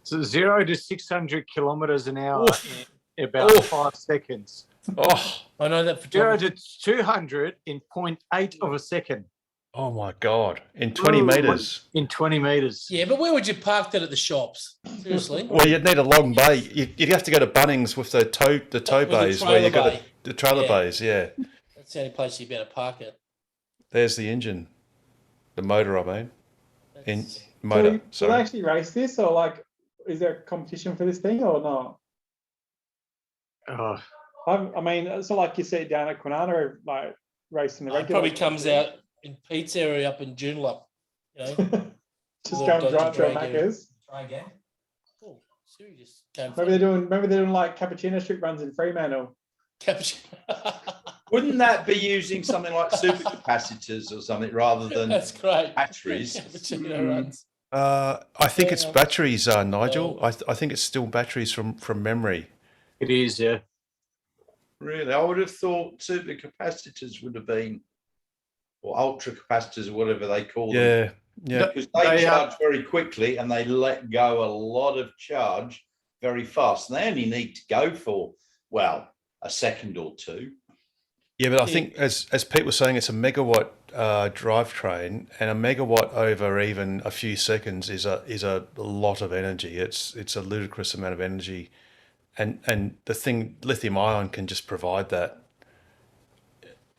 [SPEAKER 3] So 0 to 600 kilometers an hour
[SPEAKER 1] Oof.
[SPEAKER 3] in about
[SPEAKER 1] Oof.
[SPEAKER 3] 5 seconds.
[SPEAKER 1] Oh,
[SPEAKER 9] I know that
[SPEAKER 3] 0
[SPEAKER 9] photographer.
[SPEAKER 3] to 200 in 0.8 of a second.
[SPEAKER 1] oh my God! In 20 meters.
[SPEAKER 3] In 20 meters.
[SPEAKER 9] Yeah, but where would you park that at the shops? Seriously.
[SPEAKER 1] Well, you'd need a long bay. You'd have to go to Bunnings with the tow
[SPEAKER 9] With the
[SPEAKER 1] bays where you got
[SPEAKER 9] trailer bay.
[SPEAKER 1] the trailer
[SPEAKER 9] Yeah.
[SPEAKER 1] bays. Yeah,
[SPEAKER 9] That's the only place you better park it.
[SPEAKER 1] there's the engine, the motor. I mean, in
[SPEAKER 9] That's-
[SPEAKER 1] motor.
[SPEAKER 11] Do they
[SPEAKER 1] Sorry.
[SPEAKER 11] actually race this, or is there a competition for this thing or not?
[SPEAKER 3] Oh,
[SPEAKER 11] I mean, it's not like you see it down at Kwinana, racing the
[SPEAKER 9] It
[SPEAKER 11] regular.
[SPEAKER 9] probably comes out in Pete's area up in Joondalup. You know.
[SPEAKER 11] Just
[SPEAKER 9] Well,
[SPEAKER 11] going
[SPEAKER 9] dodgy
[SPEAKER 11] right through
[SPEAKER 9] drag area.
[SPEAKER 11] Macca's.
[SPEAKER 9] Try again. Oh, Siri just came
[SPEAKER 11] Maybe they're doing like cappuccino strip runs in Fremantle.
[SPEAKER 9] cappuccino.
[SPEAKER 7] Wouldn't that be using something like supercapacitors or something rather than
[SPEAKER 9] That's great.
[SPEAKER 7] batteries?
[SPEAKER 9] Cappuccino runs.
[SPEAKER 1] I think it's batteries, Nigel. I think it's still batteries from memory.
[SPEAKER 3] It is, yeah.
[SPEAKER 7] Really, I would have thought supercapacitors would have been, or ultra capacitors, or whatever they call them.
[SPEAKER 1] Yeah.
[SPEAKER 7] Because they charge very quickly and they let go a lot of charge very fast. And they only need to go for, well, a second or two.
[SPEAKER 1] Yeah, but I think as Pete was saying, it's a megawatt drivetrain, and a megawatt over even a few seconds is a lot of energy. It's a ludicrous amount of energy, and the thing, lithium ion can just provide that.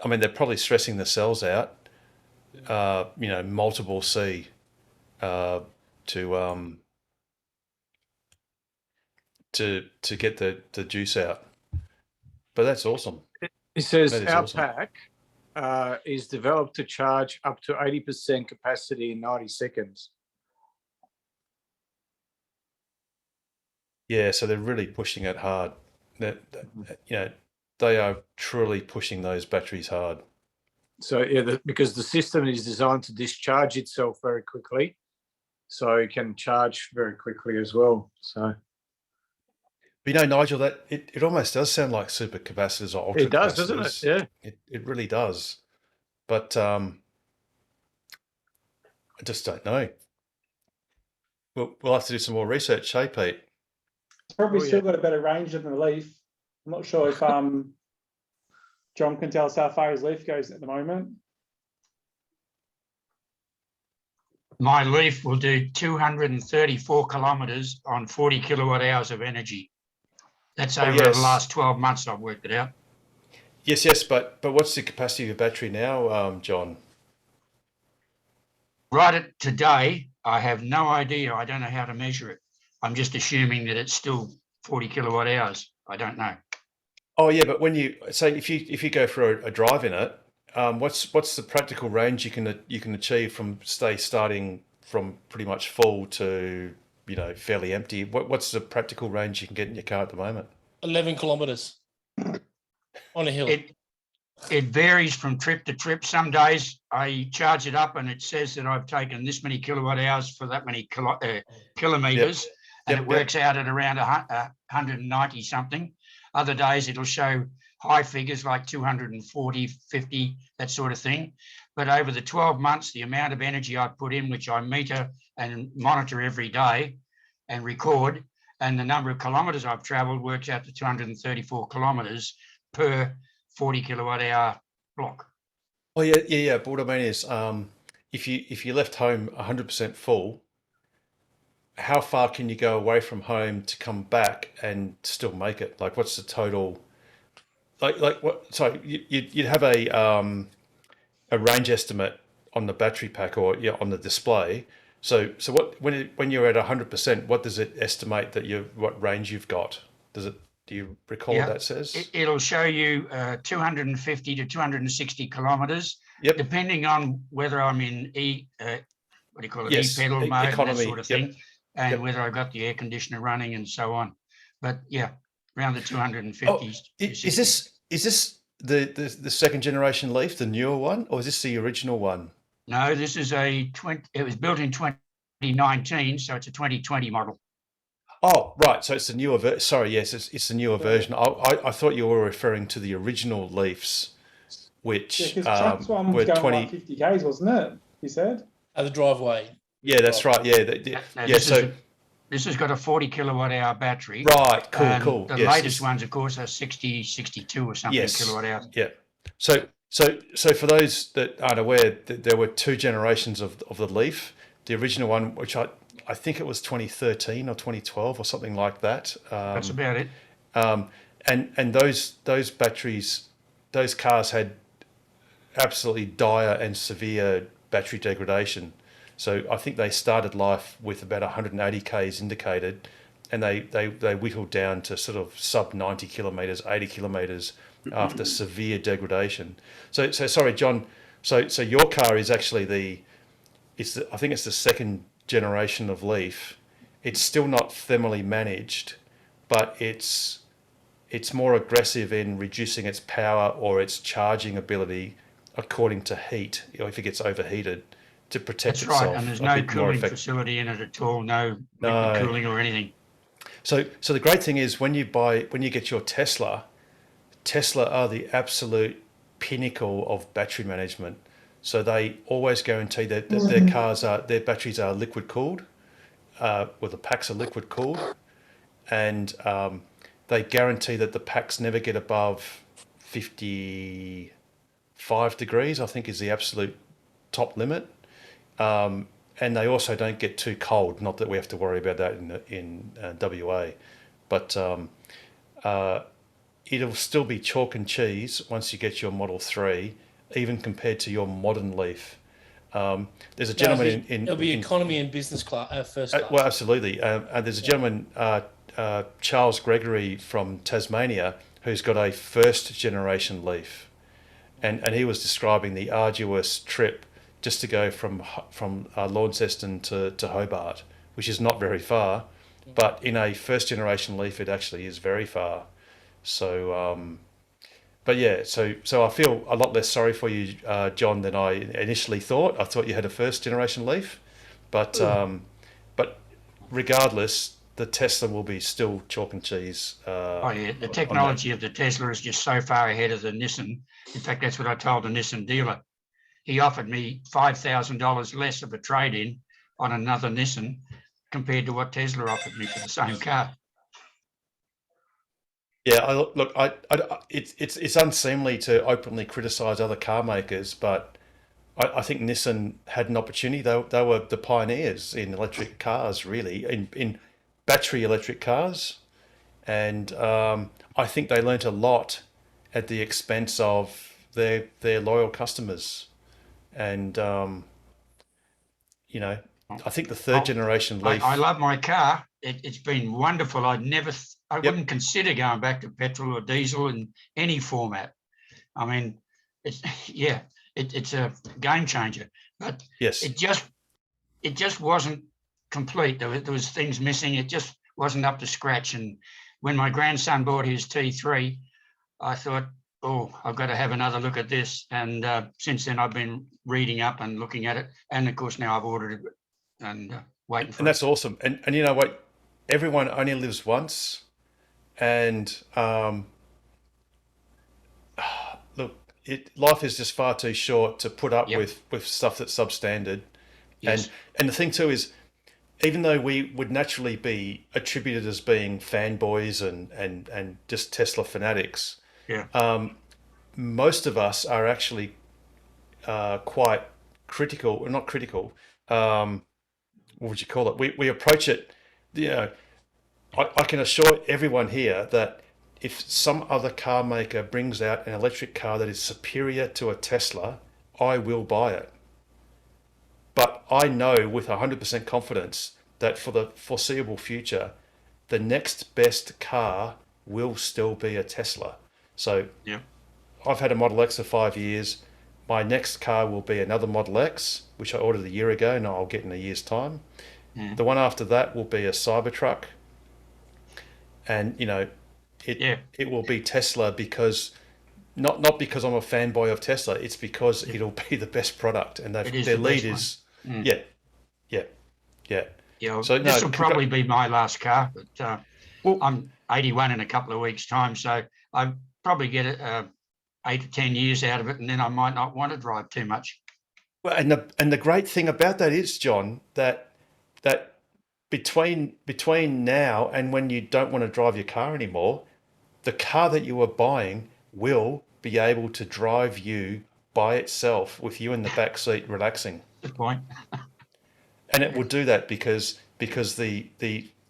[SPEAKER 1] I mean, they're probably stressing the cells out, multiple C, to get the juice out. But that's awesome.
[SPEAKER 3] It says our
[SPEAKER 1] awesome.
[SPEAKER 3] pack is developed to charge up to 80% capacity in 90 seconds.
[SPEAKER 1] Yeah, so they're really pushing it hard. They are truly pushing those batteries hard.
[SPEAKER 3] So yeah, because the system is designed to discharge itself very quickly, so it can charge very quickly as well. So.
[SPEAKER 1] But Nigel, that it almost does sound like supercapacitors or ultra capacitors.
[SPEAKER 3] It does, doesn't it? Yeah.
[SPEAKER 1] It really does. But I just don't know. We'll have to do some more research, hey, Pete?
[SPEAKER 11] It's probably still got a better range than the Leaf. I'm not sure if John can tell us how far his Leaf goes at the moment.
[SPEAKER 21] My Leaf will do 234 kilometres on 40 kilowatt hours of energy. That's over the last 12 months I've worked it out.
[SPEAKER 1] Yes, but what's the capacity of your battery now, John?
[SPEAKER 21] Right at today, I have no idea. I don't know how to measure it. I'm just assuming that it's still 40 kilowatt hours. I don't know.
[SPEAKER 1] Oh yeah, but when you say if you go for a drive in it, what's the practical range you can achieve from starting from pretty much full to fairly empty? What's the practical range you can get in your car at the moment?
[SPEAKER 9] 11 kilometres on a hill.
[SPEAKER 21] It varies from trip to trip. Some days I charge it up and it says that I've taken this many kilowatt hours for that many kilometres, and it works out at around 190 something. Other days it'll show high figures like 240, 50, that sort of thing. But over the 12 months, the amount of energy I put in, which I meter and monitor every day and record, and the number of kilometres I've travelled works out to 234 kilometres per 40 kilowatt hour block.
[SPEAKER 1] Oh yeah. But what I mean is, if you left home 100% full, how far can you go away from home to come back and still make it? Like, what's the total? Like what? Sorry, you'd have a range estimate on the battery pack or on the display. So what when you're at 100%, what does it estimate that what range you've got? Do you recall what that says?
[SPEAKER 21] It'll show you 250 to 260 kilometres, depending on whether I'm in e-pedal mode,
[SPEAKER 1] economy,
[SPEAKER 21] that sort of thing, and whether I've got the air conditioner running and so on. But yeah, around the 250s.
[SPEAKER 1] Is this the second generation Leaf, the newer one, or is this the original one?
[SPEAKER 21] No, this is it was built in 2019, so it's a 2020 model.
[SPEAKER 1] Oh, right. So it's the newer version. Sorry, yes, it's the newer version. I thought you were referring to the original Leafs, which
[SPEAKER 11] Trump's one was going like 50 k's, wasn't it? He said
[SPEAKER 9] at the driveway.
[SPEAKER 1] Yeah, that's right. Yeah,
[SPEAKER 21] So this has got a 40 kilowatt hour battery.
[SPEAKER 1] Right. Cool.
[SPEAKER 21] The latest ones, of course, are 60, 62 or something kilowatt hours.
[SPEAKER 1] Yeah. So for those that aren't aware, there were two generations of the Leaf. The original one, which I think it was 2013 or 2012 or something like that.
[SPEAKER 21] That's about it.
[SPEAKER 1] And those batteries, those cars had absolutely dire and severe battery degradation. So I think they started life with about 180 k's indicated, and they whittled down to sort of sub 90 kilometres, 80 kilometres after severe degradation. So sorry, John. So your car is actually I think it's the second generation of Leaf. It's still not thermally managed, but it's it's more aggressive in reducing its power or its charging ability according to heat, if it gets overheated, to protect
[SPEAKER 21] That's
[SPEAKER 1] itself.
[SPEAKER 21] right, and there's
[SPEAKER 1] a
[SPEAKER 21] no
[SPEAKER 1] bit more
[SPEAKER 21] cooling
[SPEAKER 1] effect-
[SPEAKER 21] facility in it at all, no
[SPEAKER 1] No.
[SPEAKER 21] liquid cooling or anything.
[SPEAKER 1] So the great thing is when you get your Tesla are the absolute pinnacle of battery management. So they always guarantee that their batteries are liquid cooled, the packs are liquid cooled, and they guarantee that the packs never get above 55 degrees, I think is the absolute top limit. And they also don't get too cold. Not that we have to worry about that in WA, but it'll still be chalk and cheese once you get your Model 3, even compared to your modern Leaf. There's a gentleman
[SPEAKER 9] it'll be economy and business class, first class.
[SPEAKER 1] well, absolutely. There's a gentleman, Charles Gregory from Tasmania, who's got a first generation Leaf, and he was describing the arduous trip just to go from Launceston to Hobart, which is not very far, but in a first generation Leaf, it actually is very far. So, but yeah, so I feel a lot less sorry for you, John, than I initially thought. I thought you had a first generation Leaf, but regardless, the Tesla will be still chalk and cheese.
[SPEAKER 21] Oh yeah, the technology of the Tesla is just so far ahead of the Nissan. In fact, that's what I told the Nissan dealer. He offered me $5,000 less of a trade-in on another Nissan compared to what Tesla offered me for the same car.
[SPEAKER 1] Yeah, it's unseemly to openly criticise other car makers, but I think Nissan had an opportunity. They were the pioneers in electric cars, really, in battery electric cars, and I think they learnt a lot at the expense of their loyal customers, and I think the third generation Leaf.
[SPEAKER 21] I love my car. It's been wonderful. I wouldn't consider going back to petrol or diesel in any format. I mean, it's a game changer. But
[SPEAKER 1] yes,
[SPEAKER 21] it just wasn't complete. There was things missing. It just wasn't up to scratch. And when my grandson bought his T3, I thought, oh, I've got to have another look at this. And since then, I've been reading up and looking at it. And of course, now I've ordered it and waiting for it.
[SPEAKER 1] And that's awesome. And you know what? Everyone only lives once. And look, life is just far too short to put up with stuff that's substandard. Yes. And the thing too is, even though we would naturally be attributed as being fanboys and just Tesla fanatics, most of us are actually quite critical, or not critical. What would you call it? We approach it, I can assure everyone here that if some other car maker brings out an electric car that is superior to a Tesla, I will buy it. But I know with 100% confidence that for the foreseeable future, the next best car will still be a Tesla. So I've had a Model X for 5 years. My next car will be another Model X, which I ordered a year ago, and I'll get in a year's time. The one after that will be a Cybertruck. And, it will be Tesla because, not because I'm a fanboy of Tesla, it's because it'll be the best product. And their lead is, yeah.
[SPEAKER 21] So this will probably be my last car, but I'm 81 in a couple of weeks' time, so I probably get 8 to 10 years out of it, and then I might not want to drive too much.
[SPEAKER 1] Well, and the great thing about that is, John, that between now and when you don't want to drive your car anymore, the car that you are buying will be able to drive you by itself with you in the back seat relaxing.
[SPEAKER 21] Good point.
[SPEAKER 1] And it will do that because the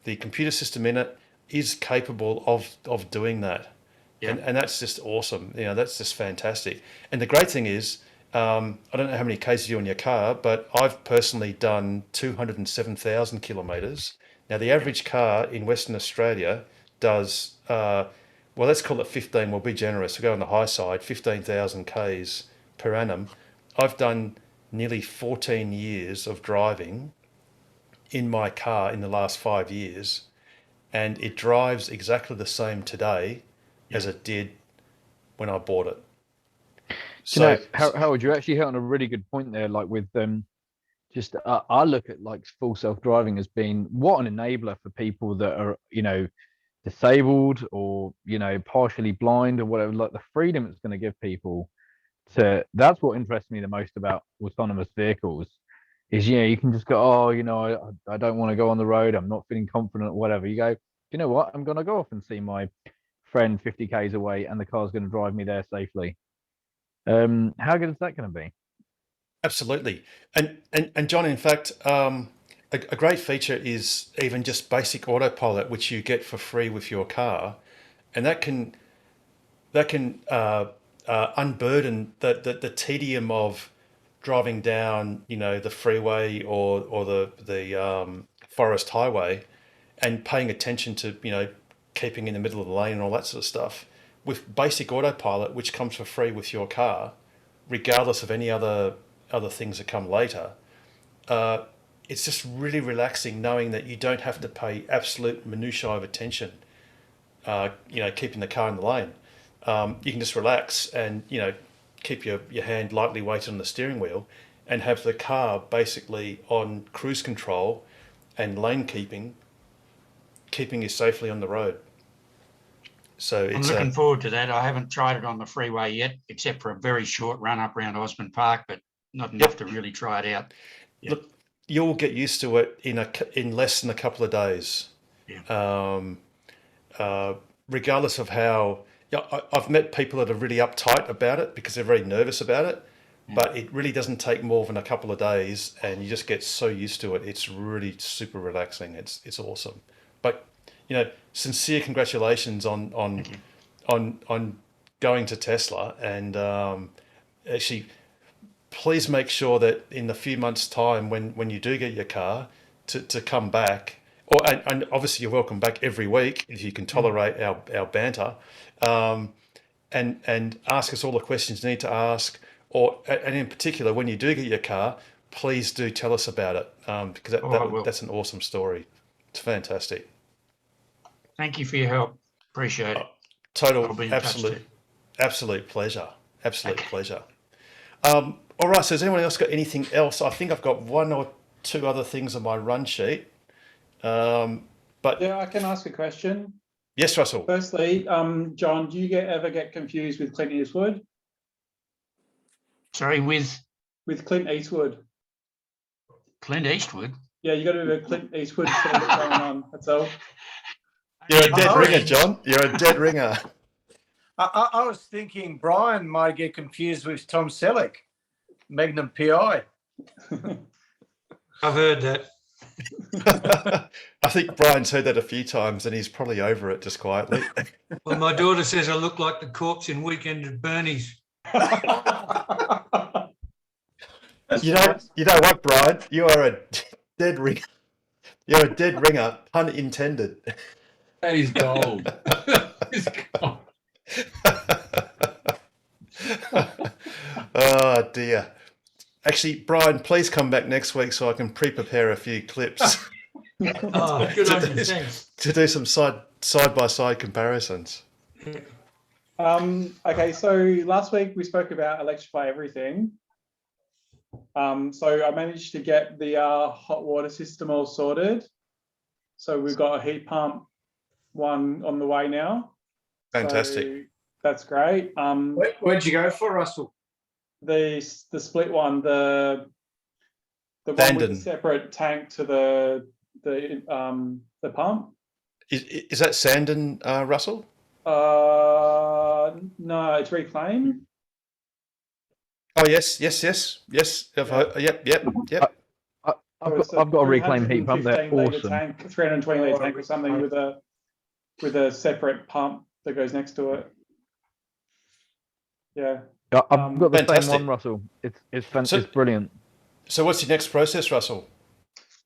[SPEAKER 1] computer system in it is capable of doing that. And that's just awesome. That's just fantastic. And the great thing is, I don't know how many Ks you do in your car, but I've personally done 207,000 kilometres. Now, the average car in Western Australia does, let's call it 15. We'll be generous. We'll go on the high side, 15,000 Ks per annum. I've done nearly 14 years of driving in my car in the last 5 years, and it drives exactly the same today as it did when I bought it.
[SPEAKER 14] Do you know, Howard, you actually hit on a really good point there. Like with just I look at like full self-driving as being what an enabler for people that are, you know, disabled or, you know, partially blind or whatever. Like the freedom it's going to give people to, that's what interests me the most about autonomous vehicles is, you know, you can just go, oh, you know, I don't want to go on the road, I'm not feeling confident or whatever. You go, you know what, I'm going to go off and see my friend 50 k's away and the car's going to drive me there safely. How good is that going to be?
[SPEAKER 1] Absolutely. And John, in fact, a great feature is even just basic autopilot, which you get for free with your car, and that can unburden the tedium of driving down, you know, the freeway or the forest highway, and paying attention to, you know, keeping in the middle of the lane and all that sort of stuff. With basic autopilot, which comes for free with your car, regardless of any other things that come later, it's just really relaxing knowing that you don't have to pay absolute minutiae of attention, you know, keeping the car in the lane. You can just relax and, you know, keep your hand lightly weighted on the steering wheel and have the car basically on cruise control and lane keeping you safely on the road. So
[SPEAKER 21] I'm looking forward to that. I haven't tried it on the freeway yet, except for a very short run up around Osborne Park, but not enough to really try it out.
[SPEAKER 1] Look, you'll get used to it in less than a couple of days. Regardless of how, I've met people that are really uptight about it because they're very nervous about it, but it really doesn't take more than a couple of days, and you just get so used to it. It's really super relaxing. It's awesome. But you know, sincere congratulations on going to Tesla, and actually, please make sure that in a few months' time, when you do get your car, to come back, and obviously you're welcome back every week if you can tolerate our banter, and ask us all the questions you need to ask, and in particular when you do get your car, please do tell us about it, because that's an awesome story. It's fantastic.
[SPEAKER 21] Thank you for your help. Appreciate it.
[SPEAKER 1] Total, absolute pleasure. Absolute pleasure. All right. So has anyone else got anything else? I think I've got one or two other things on my run sheet. But
[SPEAKER 11] yeah, I can ask a question.
[SPEAKER 1] Yes, Russell.
[SPEAKER 11] Firstly, John, do you ever get confused with Clint Eastwood?
[SPEAKER 21] Sorry, with
[SPEAKER 11] Clint Eastwood.
[SPEAKER 21] Clint Eastwood?
[SPEAKER 11] Yeah, you got to do a Clint Eastwood going on. That's all.
[SPEAKER 1] You're a dead ringer, John. You're a dead ringer.
[SPEAKER 3] I was thinking Brian might get confused with Tom Selleck, Magnum PI.
[SPEAKER 21] I've heard that.
[SPEAKER 1] I think Brian's heard that a few times and he's probably over it just quietly.
[SPEAKER 21] Well, my daughter says I look like the corpse in Weekend at Bernie's.
[SPEAKER 1] You know what, Brian? You are a dead ringer. You're a dead ringer, pun intended.
[SPEAKER 4] That is gold. It's gold.
[SPEAKER 1] Oh dear. Actually, Brian, please come back next week so I can pre-prepare a few clips.
[SPEAKER 21] Oh, good on you, thanks.
[SPEAKER 1] To do some side-by-side comparisons.
[SPEAKER 11] Okay, so last week we spoke about Electrify Everything. So I managed to get the hot water system all sorted. So we've got a heat pump one on the way now.
[SPEAKER 1] Fantastic.
[SPEAKER 11] So that's great.
[SPEAKER 3] Where'd you go for, Russell?
[SPEAKER 11] The split one, the one with the separate tank to the pump.
[SPEAKER 1] Is that Sandon, Russell?
[SPEAKER 11] No, it's Reclaim.
[SPEAKER 1] Oh yes. Yep.
[SPEAKER 14] I've got a Reclaim heat pump there. Awesome.
[SPEAKER 11] Tank, 320 litre tank or something with a separate pump that goes next to it. Yeah.
[SPEAKER 14] I've got the
[SPEAKER 1] fantastic.
[SPEAKER 14] same one, Russell. It's brilliant.
[SPEAKER 1] So what's your next process, Russell?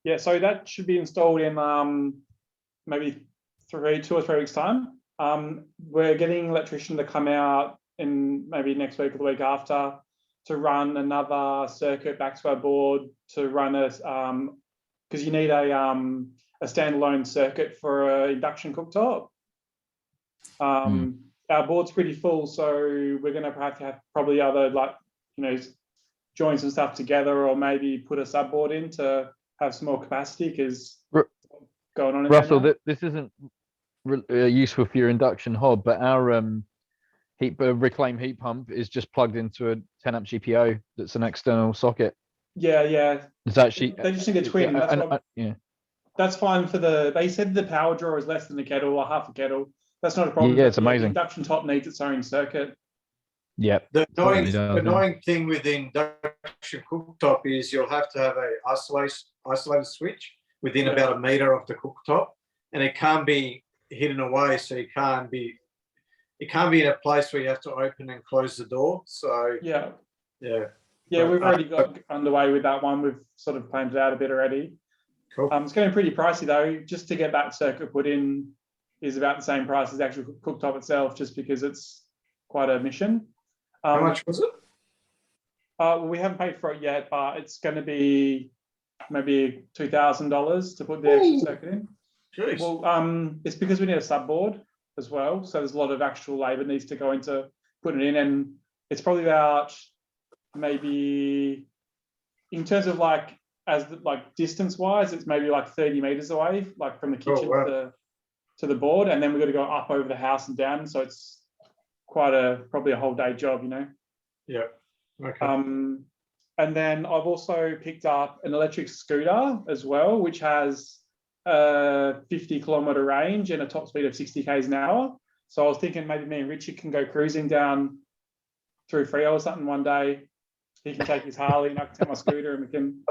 [SPEAKER 11] Yeah, so that should be installed in maybe 2 or 3 weeks' time. We're getting an electrician to come out in maybe next week or the week after to run another circuit back to our board to run because you need a standalone circuit for an induction cooktop. our board's pretty full, so we're going to have to have probably other join some stuff together, or maybe put a subboard in to have some more capacity because going on.
[SPEAKER 14] Russell, this isn't useful for your induction hob, but our reclaim heat pump is just plugged into a 10 amp GPO. That's an external socket.
[SPEAKER 11] Yeah.
[SPEAKER 14] It's actually
[SPEAKER 11] They just need a twin. That's fine for they said the power draw is less than a kettle or half a kettle. That's not a problem.
[SPEAKER 14] Yeah, it's
[SPEAKER 11] The
[SPEAKER 14] amazing.
[SPEAKER 11] induction top needs its own circuit.
[SPEAKER 14] Yeah.
[SPEAKER 3] The annoying thing with the induction cooktop is you'll have to have a isolated switch within about a meter of the cooktop, and it can't be hidden away, so it can't be in a place where you have to open and close the door. So
[SPEAKER 11] yeah,
[SPEAKER 3] But,
[SPEAKER 11] we've already got underway with that one. We've sort of planned it out a bit already.
[SPEAKER 3] Cool.
[SPEAKER 11] It's getting pretty pricey though. Just to get that circuit put in is about the same price as the actual cooktop itself, just because it's quite a mission.
[SPEAKER 3] How much was it?
[SPEAKER 11] We haven't paid for it yet, but it's going to be maybe $2,000 to put the extra circuit in.
[SPEAKER 3] Jeez.
[SPEAKER 11] Well, it's because we need a subboard as well, so there's a lot of actual labour needs to go into putting it in, and it's probably about maybe in terms of distance wise, it's maybe like 30 meters away, like from the kitchen to the board, and then we've got to go up over the house and down, so it's probably a whole day job,
[SPEAKER 3] Yeah. Okay.
[SPEAKER 11] And then I've also picked up an electric scooter as well, which has a 50-kilometer range and a top speed of 60 k's an hour. So I was thinking maybe me and Richard can go cruising down through Freo or something one day. He can take his Harley and I can take my scooter, and we can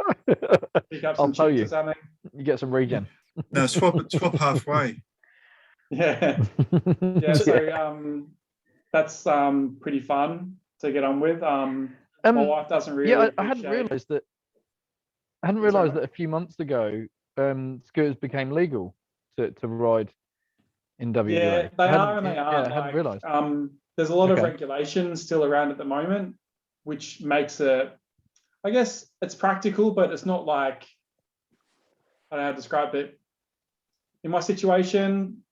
[SPEAKER 11] pick up some chips or something.
[SPEAKER 14] You get some regen.
[SPEAKER 13] No, swap halfway.
[SPEAKER 11] Yeah. So that's pretty fun to get on with. My wife doesn't really.
[SPEAKER 14] Yeah, I hadn't realised that. That a few months ago, scooters became legal to ride in WA.
[SPEAKER 11] Yeah, they are and they aren't.
[SPEAKER 14] I hadn't realised.
[SPEAKER 11] There's a lot of regulations still around at the moment, which makes it, I guess it's practical, but it's not like, I don't know how to describe it. In my situation,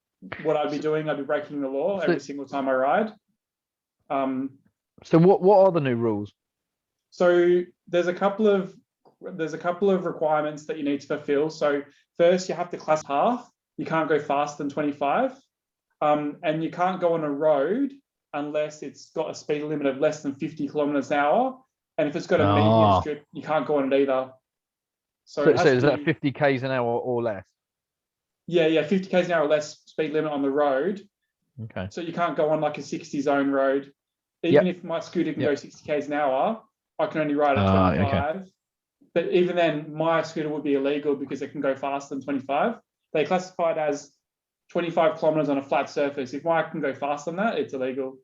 [SPEAKER 11] what I'd be doing, I'd be breaking the law every single time I ride.
[SPEAKER 14] So what are the new rules?
[SPEAKER 11] So there's a couple of requirements that you need to fulfill. So first, you have to class half. You can't go faster than 25, and you can't go on a road unless it's got a speed limit of less than 50 kilometers an hour. And if it's got a medium strip, you can't go on it either. So
[SPEAKER 14] is that 50 k's an hour or less?
[SPEAKER 11] Yeah, 50 k's an hour or less speed limit on the road.
[SPEAKER 14] Okay.
[SPEAKER 11] So you can't go on like a 60 zone road. Even if my scooter can go 60 k's an hour, I can only ride at 25. Okay. But even then, my scooter would be illegal because it can go faster than 25. They classify it as 25 kilometers on a flat surface. If mine can go faster than that, it's illegal.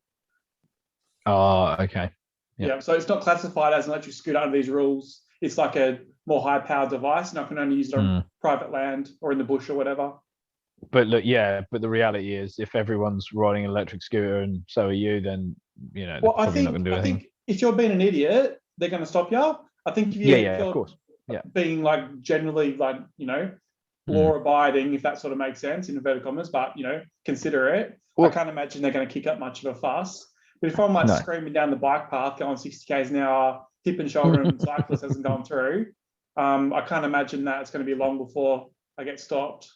[SPEAKER 14] Oh, okay.
[SPEAKER 11] Yeah, so it's not classified as an electric scooter under these rules. It's like a more high-powered device, and I can only use it on private land or in the bush or whatever.
[SPEAKER 14] But look, but the reality is, if everyone's riding an electric scooter and so are you, then they're probably not going to do anything.
[SPEAKER 11] I think if you're being an idiot, they're going to stop you. I think if you're
[SPEAKER 14] of course.
[SPEAKER 11] being generally law-abiding, if that sort of makes sense in inverted commas, but consider it. Well, I can't imagine they're going to kick up much of a fuss. But if I'm screaming down the bike path, going 60 k's an hour, hip and shoulder, and cyclist hasn't gone through, I can't imagine that it's going to be long before I get stopped.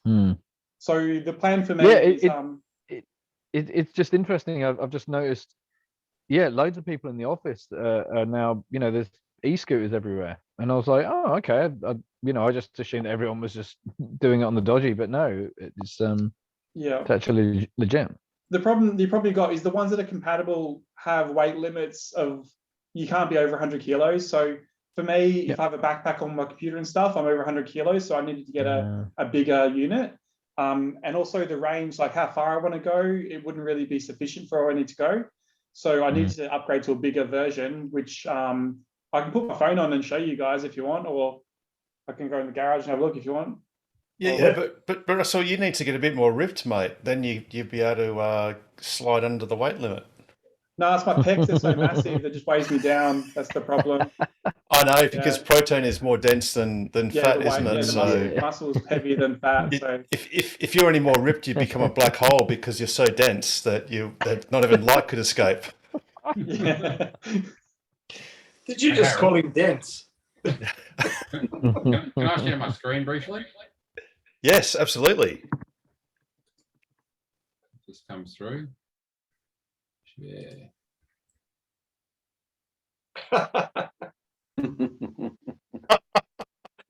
[SPEAKER 11] So the plan for me is
[SPEAKER 14] it's just interesting. I've just noticed, loads of people in the office are now, there's e-scooters everywhere, and I was like, oh, okay. I just assumed everyone was just doing it on the dodgy, but no, it's actually legit.
[SPEAKER 11] The problem you probably got is the ones that are compatible have weight limits of, you can't be over 100 kilos. So for me, if I have a backpack on my computer and stuff, I'm over 100 kilos, so I needed to get a bigger unit. And also the range, like how far I want to go, it wouldn't really be sufficient for where I need to go. So I needed to upgrade to a bigger version, which I can put my phone on and show you guys if you want, or I can go in the garage and have a look if you want.
[SPEAKER 1] But Russell, you need to get a bit more ripped, mate. Then you'd be able to slide under the weight limit.
[SPEAKER 11] No, it's my pecs. They're so massive. They just weighs me down. That's the problem.
[SPEAKER 1] I know, because protein is more dense than fat,
[SPEAKER 11] the
[SPEAKER 1] isn't
[SPEAKER 11] weight-
[SPEAKER 1] it?
[SPEAKER 11] the
[SPEAKER 1] So
[SPEAKER 11] muscle is heavier than fat. So
[SPEAKER 1] if you're any more ripped, you become a black hole because you're so dense that not even light could escape.
[SPEAKER 11] yeah.
[SPEAKER 3] Did you just call him dense?
[SPEAKER 4] Can I share my screen briefly?
[SPEAKER 1] Yes, absolutely.
[SPEAKER 4] Just comes through. Share.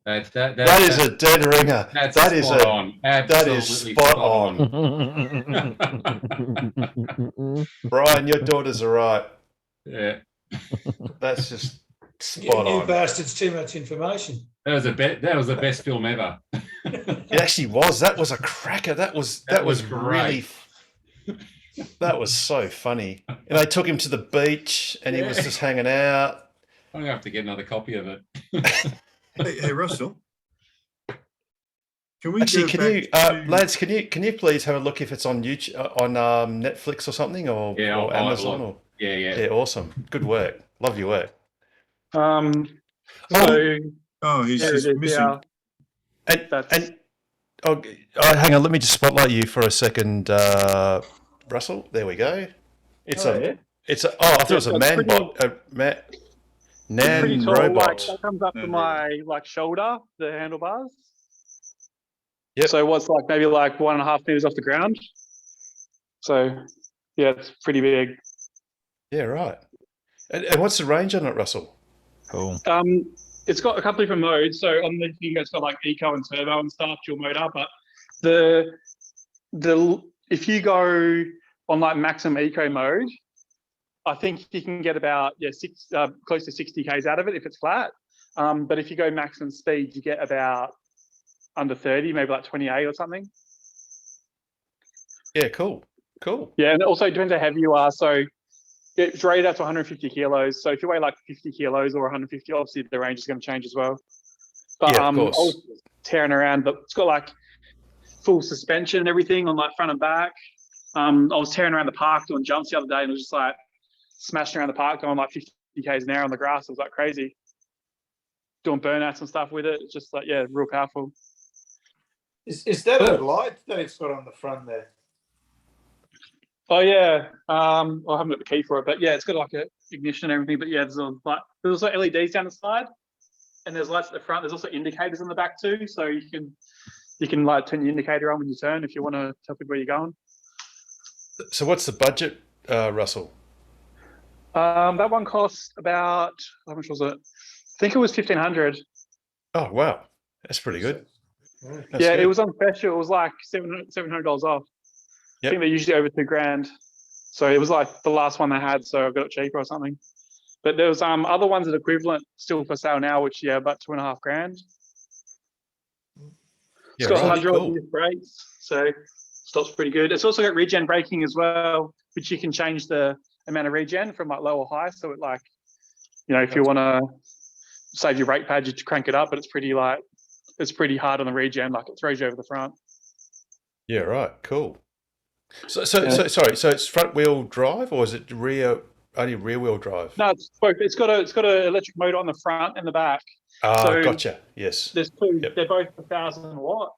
[SPEAKER 1] That is a dead ringer.
[SPEAKER 4] That's
[SPEAKER 1] That is
[SPEAKER 4] spot on.
[SPEAKER 1] that is
[SPEAKER 4] Absolutely
[SPEAKER 1] spot on. Brian, your daughters are right.
[SPEAKER 4] Yeah.
[SPEAKER 1] That's just spot
[SPEAKER 8] You
[SPEAKER 1] on.
[SPEAKER 8] bastards, too much information.
[SPEAKER 4] That was the best film ever.
[SPEAKER 1] It actually was. That was a cracker. That was really. That was so funny. And they took him to the beach, and he was just hanging out.
[SPEAKER 4] I'm gonna have to get another copy of it.
[SPEAKER 13] Hey, Russell. Can we
[SPEAKER 1] Actually,
[SPEAKER 13] go
[SPEAKER 1] can
[SPEAKER 13] back
[SPEAKER 1] you,
[SPEAKER 13] to-
[SPEAKER 1] lads? Can you please have a look if it's on YouTube, on Netflix or something, or,
[SPEAKER 4] Yeah,
[SPEAKER 1] or
[SPEAKER 4] I'll
[SPEAKER 1] Amazon,
[SPEAKER 4] look.
[SPEAKER 1] or
[SPEAKER 4] Yeah.
[SPEAKER 1] awesome. Good work. Love your work.
[SPEAKER 11] So
[SPEAKER 13] Oh, he's
[SPEAKER 11] there it
[SPEAKER 13] just
[SPEAKER 11] is,
[SPEAKER 13] missing.
[SPEAKER 11] yeah.
[SPEAKER 1] And hang on. Let me just spotlight you for a second, Russell. There we go. It's
[SPEAKER 11] Oh,
[SPEAKER 1] a.
[SPEAKER 11] yeah.
[SPEAKER 1] It's a. Oh, I thought it was a
[SPEAKER 11] It's
[SPEAKER 1] man
[SPEAKER 11] pretty-
[SPEAKER 1] bot.
[SPEAKER 11] It's pretty
[SPEAKER 1] Nan
[SPEAKER 11] tall, like
[SPEAKER 1] robot.
[SPEAKER 11] that comes up to my shoulder, the handlebars.
[SPEAKER 1] Yep.
[SPEAKER 11] So what's like maybe like 1.5 meters off the ground. So yeah, it's pretty big.
[SPEAKER 1] Yeah, right. And what's the range on it, Russell?
[SPEAKER 14] Cool.
[SPEAKER 11] It's got a couple different modes. So on the thing, it's got like eco and turbo and stuff, dual motor. But the if you go on like maximum eco mode, I think you can get about close to 60 k's out of it if it's flat. But if you go maximum speed, you get about under 30, maybe like 28 or something.
[SPEAKER 1] Yeah, cool.
[SPEAKER 11] Yeah, and it also depends how heavy you are. So it's rated out to 150 kilos. So if you weigh like 50 kilos or 150, obviously the range is going to change as well. But
[SPEAKER 1] Yeah, of
[SPEAKER 11] I
[SPEAKER 1] course.
[SPEAKER 11] was tearing around, but it's got like full suspension and everything on like front and back. I was tearing around the park doing jumps the other day, and it was just like smashing around the park going like 50 k's an hour on the grass. It was like crazy. Doing burnouts and stuff with it. It's just like, yeah, real powerful.
[SPEAKER 3] Is that a light that it's got on the front there?
[SPEAKER 11] Oh yeah, I haven't got the key for it, but yeah, it's got like a ignition and everything. But yeah, there's also LEDs down the side, and there's lights at the front. There's also indicators on the back too, so you can like turn your indicator on when you turn if you want to tell people where you're going.
[SPEAKER 1] So what's the budget, Russell?
[SPEAKER 11] That one cost about, how much was it? I think it was 1,500.
[SPEAKER 1] Oh wow, that's pretty good. That's
[SPEAKER 11] Yeah,
[SPEAKER 1] good.
[SPEAKER 11] it was on special. It was like $700 off. I think they're usually over $2,000. So it was like the last one they had, so I got it cheaper or something. But there was other ones that are equivalent still for sale now, which about $2,500. It's got hydraulic disc brakes, so stops pretty good. It's also got regen braking as well, which you can change the amount of regen from like low or high. So it like, if you want to save your brake pad, you crank it up, but it's pretty hard on the regen, like it throws you over the front.
[SPEAKER 1] Yeah, right. Cool. So sorry. So it's front wheel drive, or is it only rear wheel drive?
[SPEAKER 11] No, it's both. It's got an electric motor on the front and the back.
[SPEAKER 1] Ah,
[SPEAKER 11] So
[SPEAKER 1] gotcha. Yes.
[SPEAKER 11] There's two. They're both 1,000 watt.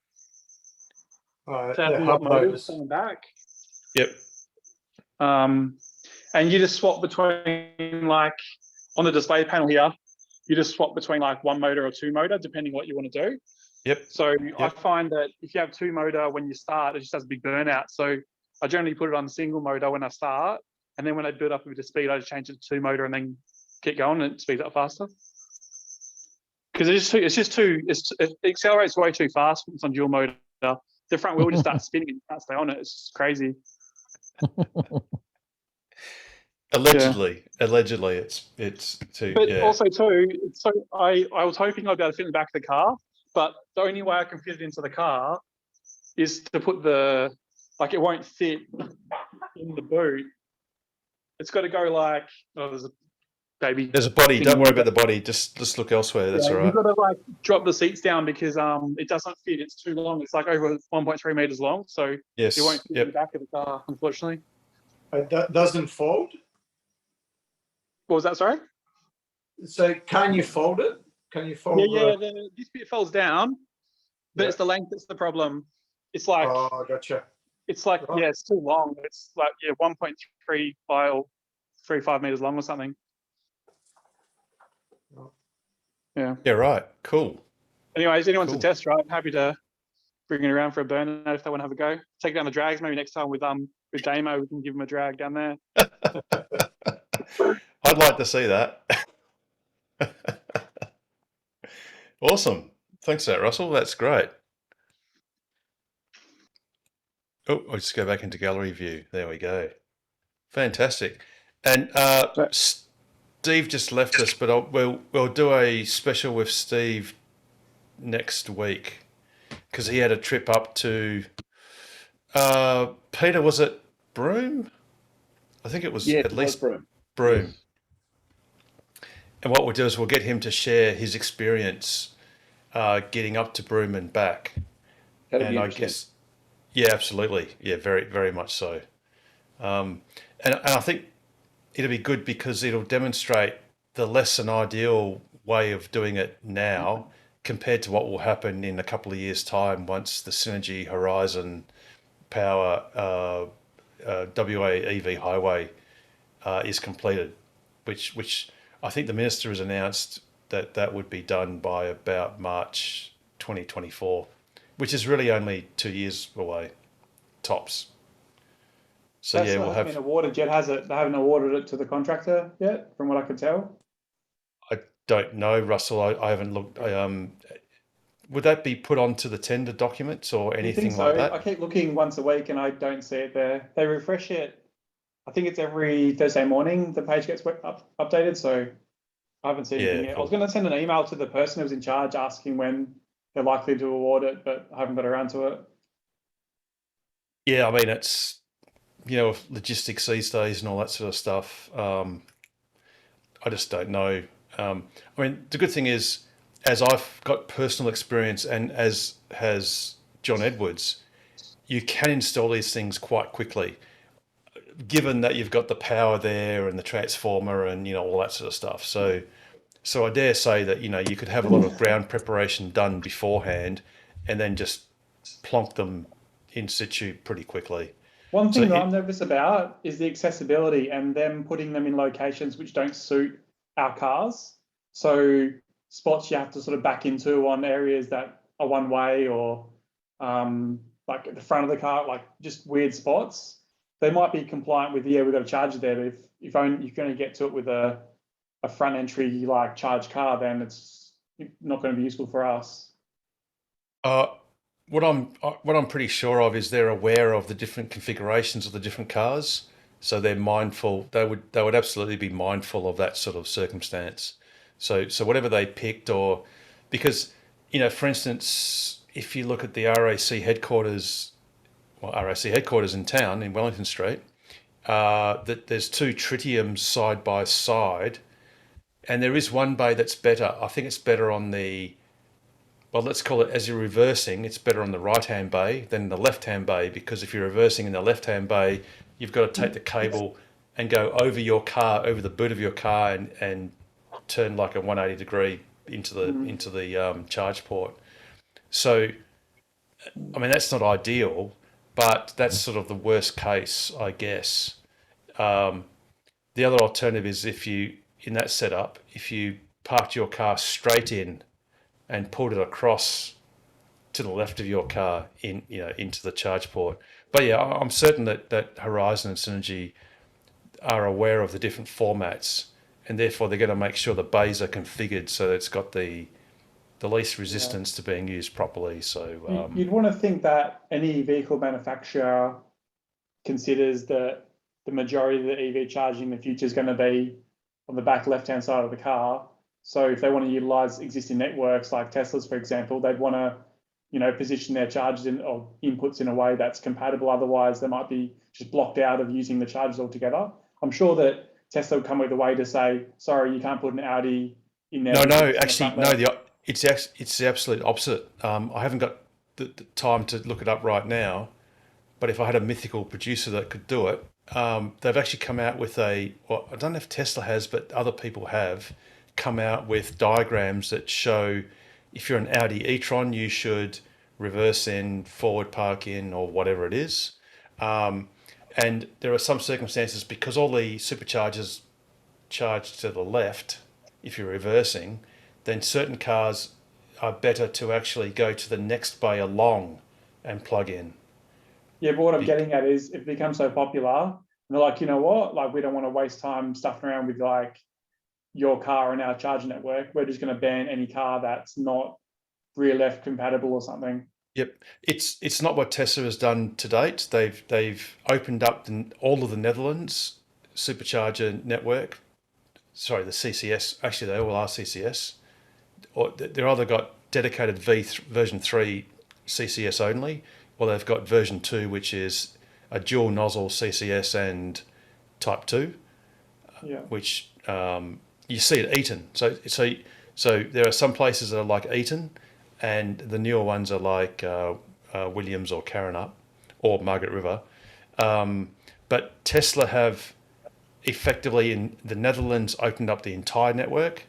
[SPEAKER 11] 1,000 watt motors on the back.
[SPEAKER 1] Yep.
[SPEAKER 11] And you just swap between like on the display panel here. You just swap between like one motor or two motor, depending what you want to do.
[SPEAKER 1] Yep.
[SPEAKER 11] So I find that if you have two motor when you start, it just has a big burnout. So I generally put it on single motor when I start, and then when I build up a bit of speed, I just change it to two motor and then get going, and it speeds up faster. Because it accelerates way too fast when it's on dual motor. The front wheel just starts spinning and you can't stay on it. It's just crazy.
[SPEAKER 1] Allegedly, it's too.
[SPEAKER 11] But
[SPEAKER 1] yeah.
[SPEAKER 11] also too, so I was hoping I'd be able to fit in the back of the car, but the only way I can fit it into the car is to put it won't fit in the boot. It's got to go like, there's a baby.
[SPEAKER 1] There's a body. Don't worry about the body. Just look elsewhere. That's all right.
[SPEAKER 11] You've got to like drop the seats down because it doesn't fit. It's too long. It's like over 1.3 meters long, so
[SPEAKER 1] Yes.
[SPEAKER 11] it won't fit in the back of the car, unfortunately.
[SPEAKER 3] It doesn't fold?
[SPEAKER 11] What was that? Sorry.
[SPEAKER 3] So can you fold it? Can you fold?
[SPEAKER 11] This bit folds down, but it's the length that's the problem. It's like,
[SPEAKER 3] oh, gotcha.
[SPEAKER 11] It's like,
[SPEAKER 3] Right.
[SPEAKER 11] yeah, it's too long. It's like, 1.3 by 35 meters long or something. Yeah.
[SPEAKER 1] Yeah, right. Cool.
[SPEAKER 11] Anyways, anyone's
[SPEAKER 1] Cool.
[SPEAKER 11] a test drive, happy to bring it around for a burn if they want to have a go. Take down the drags. Maybe next time with Damo, we can give them a drag down there.
[SPEAKER 1] I'd like to see that. Awesome. Thanks for that, Russell. That's great. Oh, I'll just go back into gallery view. There we go. Fantastic. And Steve just left us, but we'll do a special with Steve next week because he had a trip up to Peter, was it Broome? I think it was at least Broome. And what we'll do is we'll get him to share his experience getting up to Broome and back.
[SPEAKER 15] That'd be
[SPEAKER 1] And I
[SPEAKER 15] interesting.
[SPEAKER 1] guess, yeah, absolutely. Yeah, very, very much so. And I think it'll be good because it'll demonstrate the less than ideal way of doing it now compared to what will happen in a couple of years' time once the Synergy Horizon Power WA EV highway is completed, which I think the minister has announced that would be done by about March 2024, which is really only 2 years away, tops. So
[SPEAKER 11] That's
[SPEAKER 1] yeah,
[SPEAKER 11] not
[SPEAKER 1] we'll
[SPEAKER 11] been
[SPEAKER 1] have.
[SPEAKER 11] awarded yet, has it? They haven't awarded it to the contractor yet, from what I could tell.
[SPEAKER 1] I don't know, Russell. I haven't looked. Would that be put onto the tender documents or
[SPEAKER 11] I
[SPEAKER 1] anything
[SPEAKER 11] think so.
[SPEAKER 1] like that?
[SPEAKER 11] I keep looking once a week and I don't see it there. They refresh it. I think it's every Thursday morning the page gets updated. So I haven't seen anything yet. I was going to send an email to the person who's in charge asking when they're likely to award it, but I haven't got around to it.
[SPEAKER 1] Yeah, I mean, it's, logistics these days and all that sort of stuff. I just don't know. I mean, the good thing is, as I've got personal experience and as has John Edwards, you can install these things quite quickly, given that you've got the power there and the transformer and, all that sort of stuff. So I dare say that, you could have a lot of ground preparation done beforehand and then just plonk them in situ pretty quickly.
[SPEAKER 11] One thing that I'm nervous about is the accessibility and them putting them in locations which don't suit our cars. So spots you have to sort of back into on areas that are one way or like at the front of the car, like just weird spots. They might be compliant with, we've got a charger there, but if only you're going to get to it with a front entry like charged car, then it's not going to be useful for us.
[SPEAKER 1] What I'm pretty sure of is they're aware of the different configurations of the different cars, so they're mindful. They would absolutely be mindful of that sort of circumstance. So whatever they picked, or because for instance, if you look at the RAC headquarters in town in Wellington Street, that there's two tritiums side by side, and there is one bay that's better. I think it's better on the, well, let's call it, as you're reversing, it's better on the right-hand bay than the left-hand bay, because if you're reversing in the left-hand bay, you've got to take the cable and go over your car, over the boot of your car, and turn like a 180 degree into the charge port. So, I mean, that's not ideal, but that's sort of the worst case, I guess. The other alternative is in that setup, if you parked your car straight in and pulled it across to the left of your car into the charge port. But yeah, I'm certain that Horizon and Synergy are aware of the different formats, and therefore they're going to make sure the bays are configured so that it's got the least resistance to being used properly. So
[SPEAKER 11] you'd want to think that any vehicle manufacturer considers that the majority of the EV charging in the future is going to be on the back left-hand side of the car. So if they want to utilize existing networks like Tesla's, for example, they'd want to, position their chargers or inputs in a way that's compatible. Otherwise, they might be just blocked out of using the chargers altogether. I'm sure that Tesla will come with a way to say, sorry, you can't put an Audi in there.
[SPEAKER 1] No, actually, no. It's the absolute opposite. I haven't got the time to look it up right now, but if I had a mythical producer that could do it, they've actually come out with I don't know if Tesla has, but other people have come out with diagrams that show if you're an Audi e-tron, you should reverse in, forward park in, or whatever it is. And there are some circumstances, because all the superchargers charge to the left, if you're reversing, then certain cars are better to actually go to the next bay along and plug in.
[SPEAKER 11] Yeah, but what I'm getting at is it becomes so popular, and they're like, you know what, like we don't want to waste time stuffing around with like your car and our charging network. We're just going to ban any car that's not rear left compatible or something.
[SPEAKER 1] Yep, it's not what Tesla has done to date. They've opened up all of the Netherlands supercharger network. Sorry, the CCS. Actually, they all are CCS. Or they're either got dedicated version 3 CCS only, or they've got version 2, which is a dual nozzle CCS and Type 2, which you see at Eaton. So there are some places that are like Eaton, and the newer ones are like Williams or Caranup or Margaret River. But Tesla have effectively in the Netherlands opened up the entire network,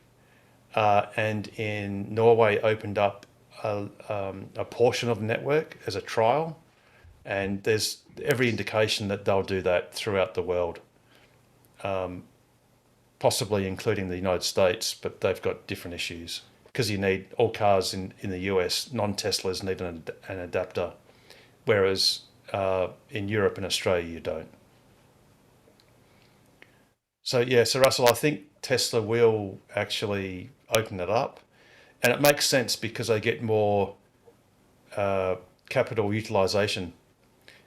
[SPEAKER 1] and in Norway opened up a portion of the network as a trial. And there's every indication that they'll do that throughout the world, possibly including the United States, but they've got different issues. Because you need all cars in the US, non-Teslas need an adapter, whereas in Europe and Australia you don't. So yeah, so Russell, I think Tesla will actually open it up, and it makes sense because they get more capital utilization.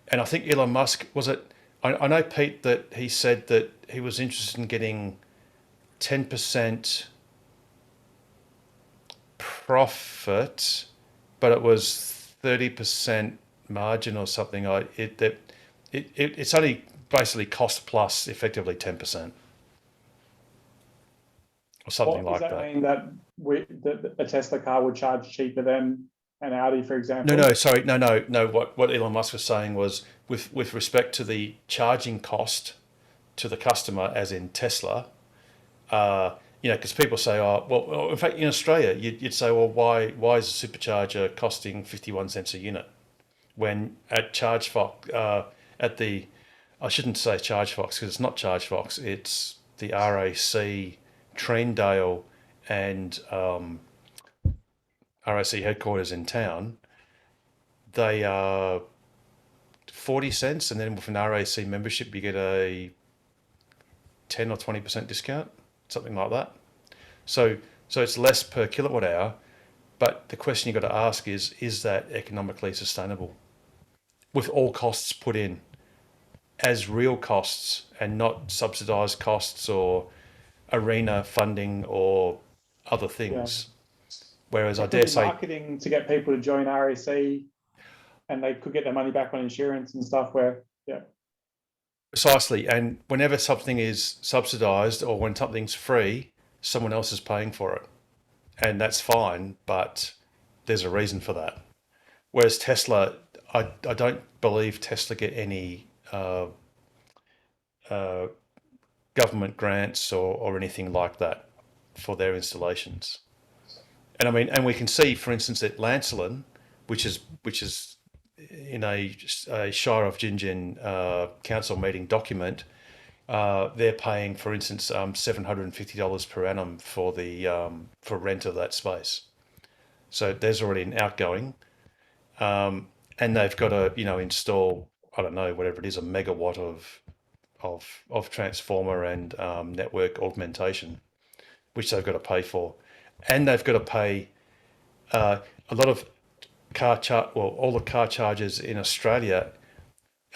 [SPEAKER 1] And I think Elon Musk, was it? I know, Pete, that he said that he was interested in getting 10% profit, but it was 30% margin or something. It's only basically cost plus effectively 10% or something like that.
[SPEAKER 11] Does that mean that a Tesla car would charge cheaper than an Audi, for example?
[SPEAKER 1] No, sorry, no. What Elon Musk was saying was with respect to the charging cost to the customer, as in Tesla. Because people say, oh, well, in fact, in Australia, you'd say, well, why is a supercharger costing 51 cents a unit? When at ChargeFox, I shouldn't say ChargeFox because it's not ChargeFox, it's the RAC, Treendale, and RAC headquarters in town, they are 40 cents, and then with an RAC membership, you get a 10 or 20% discount. Something like that. So it's less per kilowatt hour, but the question you've got to ask is that economically sustainable with all costs put in as real costs and not subsidized costs or arena funding or other things? Whereas I dare say
[SPEAKER 11] marketing to get people to join RAC, and they could get their money back on insurance and stuff
[SPEAKER 1] Precisely, and whenever something is subsidized or when something's free, someone else is paying for it, and that's fine, but there's a reason for that. Whereas Tesla, I don't believe Tesla get any government grants or anything like that for their installations. And I mean, and we can see, for instance, at Lancelin, which is in a Shire of Gingin council meeting document, they're paying, for instance, $750 per annum for the for rent of that space. So there's already an outgoing, and they've got to install, I don't know, whatever it is, a megawatt of transformer and network augmentation, which they've got to pay for, and they've got to pay a lot of all the car chargers in Australia,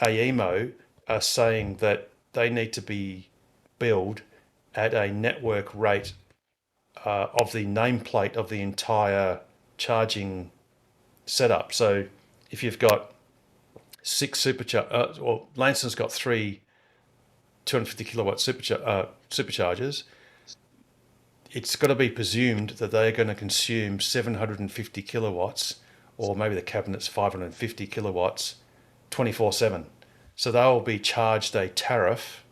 [SPEAKER 1] AEMO, are saying that they need to be billed at a network rate of the nameplate of the entire charging setup. So if you've got 6 superchargers, Lanson's got 3 250 kilowatt superchargers, it's got to be presumed that they're going to consume 750 kilowatts, or maybe the cabinet's 550 kilowatts, 24/7. So they'll be charged a tariff,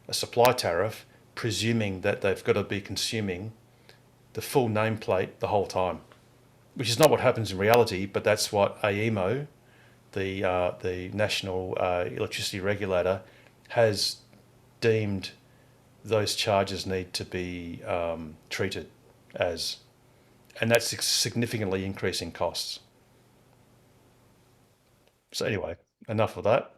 [SPEAKER 1] a supply tariff, presuming that they've got to be consuming the full nameplate the whole time, which is not what happens in reality, but that's what AEMO, the National Electricity Regulator, has deemed those charges need to be treated as, and that's significantly increasing costs. So anyway, enough of that.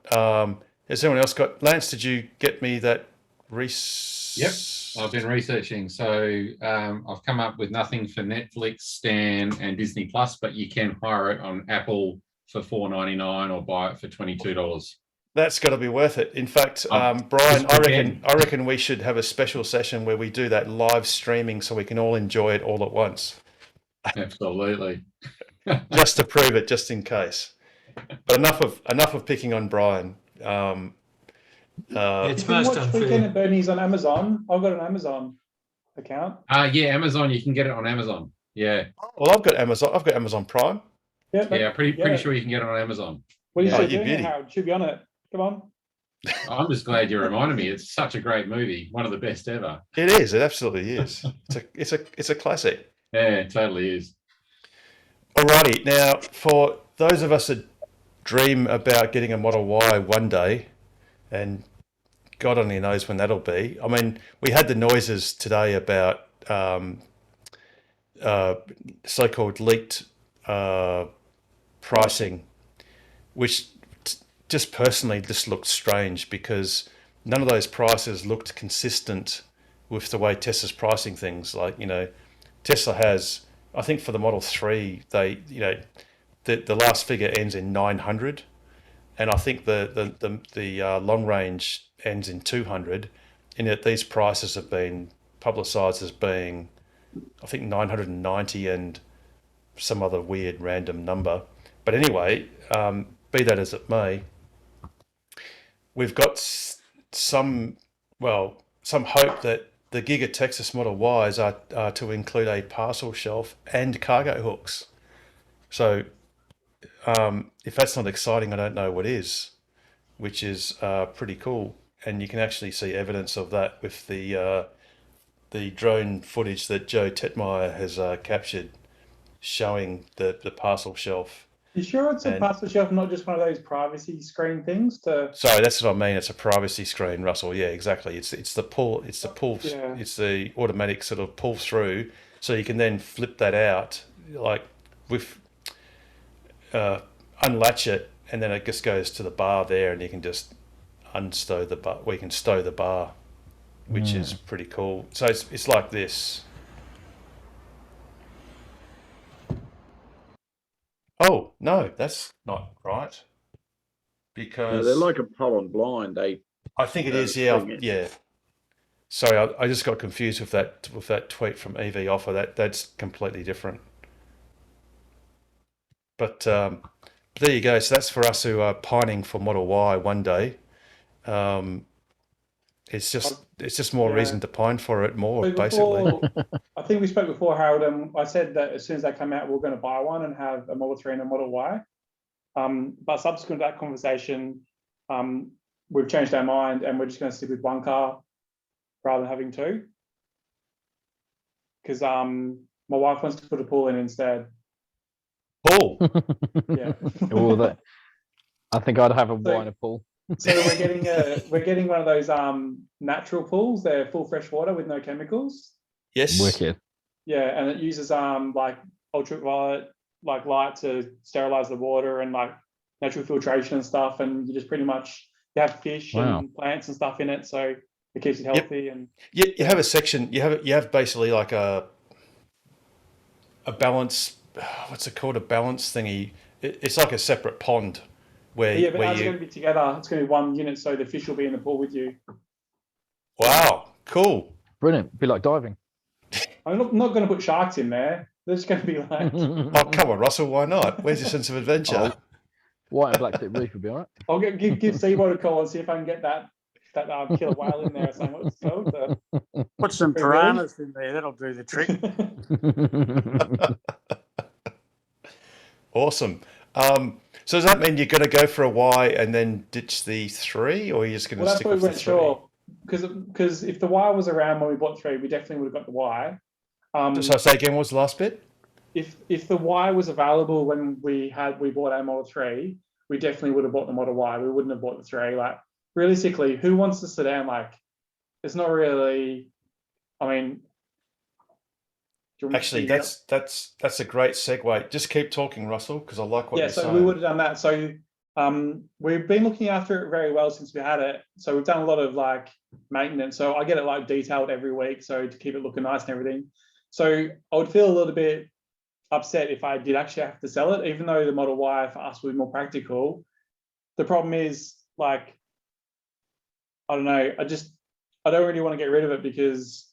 [SPEAKER 1] Has anyone else got, Lance, did you get me that
[SPEAKER 4] Yep, I've been researching. So I've come up with nothing for Netflix, Stan, and Disney Plus, but you can hire it on Apple for $4.99 or buy it for $22.
[SPEAKER 1] That's got to be worth it. In fact, Brian, I reckon we should have a special session where we do that live streaming so we can all enjoy it all at once.
[SPEAKER 4] Absolutely.
[SPEAKER 1] Just to prove it, just in case. But enough of picking on Brian.
[SPEAKER 8] It's
[SPEAKER 11] You can
[SPEAKER 8] most
[SPEAKER 11] watch
[SPEAKER 8] unfair.
[SPEAKER 11] Weekend at Bernie's on Amazon. I've got an Amazon account.
[SPEAKER 4] Yeah, Amazon. You can get it on Amazon. Yeah.
[SPEAKER 1] Well, I've got Amazon Prime.
[SPEAKER 4] Yeah, pretty sure you can get it on Amazon.
[SPEAKER 11] What are you
[SPEAKER 1] Oh,
[SPEAKER 11] still
[SPEAKER 1] you
[SPEAKER 11] doing,
[SPEAKER 1] beauty.
[SPEAKER 11] Howard? Should be on it. Come on.
[SPEAKER 4] I'm just glad you reminded me. It's such a great movie, one of the best ever.
[SPEAKER 1] It is. It absolutely is. It's a classic.
[SPEAKER 4] Yeah, it totally is.
[SPEAKER 1] Alrighty. Now, for those of us that dream about getting a Model Y one day, and God only knows when that'll be. I mean, we had the noises today about so-called leaked pricing, which just personally just looked strange because none of those prices looked consistent with the way Tesla's pricing things. Like, you know, Tesla has, I think for the Model 3, they, you know, the last figure ends in 900, and I think the long range ends in 200, and yet these prices have been publicised as being, I think, 990 and some other weird random number. But anyway, be that as it may, we've got some hope that the Giga Texas Model Ys are to include a parcel shelf and cargo hooks. So if that's not exciting, I don't know what is, which is pretty cool. And you can actually see evidence of that with the drone footage that Joe Tetmeyer has captured, showing the parcel shelf.
[SPEAKER 11] You sure it's a
[SPEAKER 1] And-
[SPEAKER 11] parcel shelf, not just one of those privacy screen things?
[SPEAKER 1] Sorry, that's what I mean. It's a privacy screen, Russell. Yeah, exactly. It's the pull. It's the automatic sort of pull through, so you can then flip that out, like with unlatch it, and then it just goes to the bar there, and you can just unstow the bar. We can stow the bar, which is pretty cool. So it's like this. Oh no, that's not right. Because
[SPEAKER 15] they're like a pollen blind.
[SPEAKER 1] I think it is. Yeah, yeah. Sorry, I just got confused with that tweet from EV Offer. That's completely different. But there you go. So that's for us who are pining for Model Y one day. It's just more reason to pine for it more, basically.
[SPEAKER 11] I think we spoke before, Harold, and I said that as soon as they come out, we're going to buy one and have a Model 3 and a Model Y. But subsequent to that conversation, we've changed our mind and we're just going to stick with one car rather than having two. Because my wife wants to put a pool in instead.
[SPEAKER 1] Pool?
[SPEAKER 11] Yeah.
[SPEAKER 14] Well, I think I'd have a wine pool.
[SPEAKER 11] So we're getting one of those natural pools. They're full fresh water with no chemicals.
[SPEAKER 1] Yes.
[SPEAKER 14] Wicked.
[SPEAKER 11] Yeah, and it uses like ultraviolet like light to sterilize the water and like natural filtration and stuff. And you just pretty much you have fish and plants and stuff in it, so it keeps it healthy. And
[SPEAKER 1] you have a section. You have basically like a balance. What's it called? A balance thingy. It's like a separate pond. But
[SPEAKER 11] ours is going to be together. It's going to be one unit, so the fish will be in the pool with you.
[SPEAKER 1] Wow, cool.
[SPEAKER 14] Brilliant. Be like diving.
[SPEAKER 11] I'm not going to put sharks in there. They're just going to be like...
[SPEAKER 1] Oh, come on, Russell, why not? Where's your sense of adventure?
[SPEAKER 14] White and black tip reef would be all right.
[SPEAKER 11] I'll give Seaboard a call and see if I can get that killer whale in there or something. What's it called?
[SPEAKER 20] Put some piranhas in there. That'll do the trick.
[SPEAKER 1] Awesome. So does that mean you're going to go for a Y and then ditch the 3, or are you just going to
[SPEAKER 11] Well, that's
[SPEAKER 1] stick
[SPEAKER 11] what we
[SPEAKER 1] with the
[SPEAKER 11] weren't
[SPEAKER 1] 3?
[SPEAKER 11] sure. Because if the Y was around when we bought 3, we definitely would have got the Y.
[SPEAKER 1] So say again, what was the last bit?
[SPEAKER 11] If the Y was available when we bought our Model 3, we definitely would have bought the Model Y. We wouldn't have bought the 3. Like, realistically, who wants the sedan? Like, it's not really, I mean,
[SPEAKER 1] actually, that's a great segue. Just keep talking, Russell, because I like what you're saying.
[SPEAKER 11] Yeah, so we would have done that. So we've been looking after it very well since we had it. So we've done a lot of like maintenance. So I get it like detailed every week, so to keep it looking nice and everything. So I would feel a little bit upset if I did actually have to sell it, even though the Model Y for us was more practical. The problem is, like, I don't know, I don't really want to get rid of it because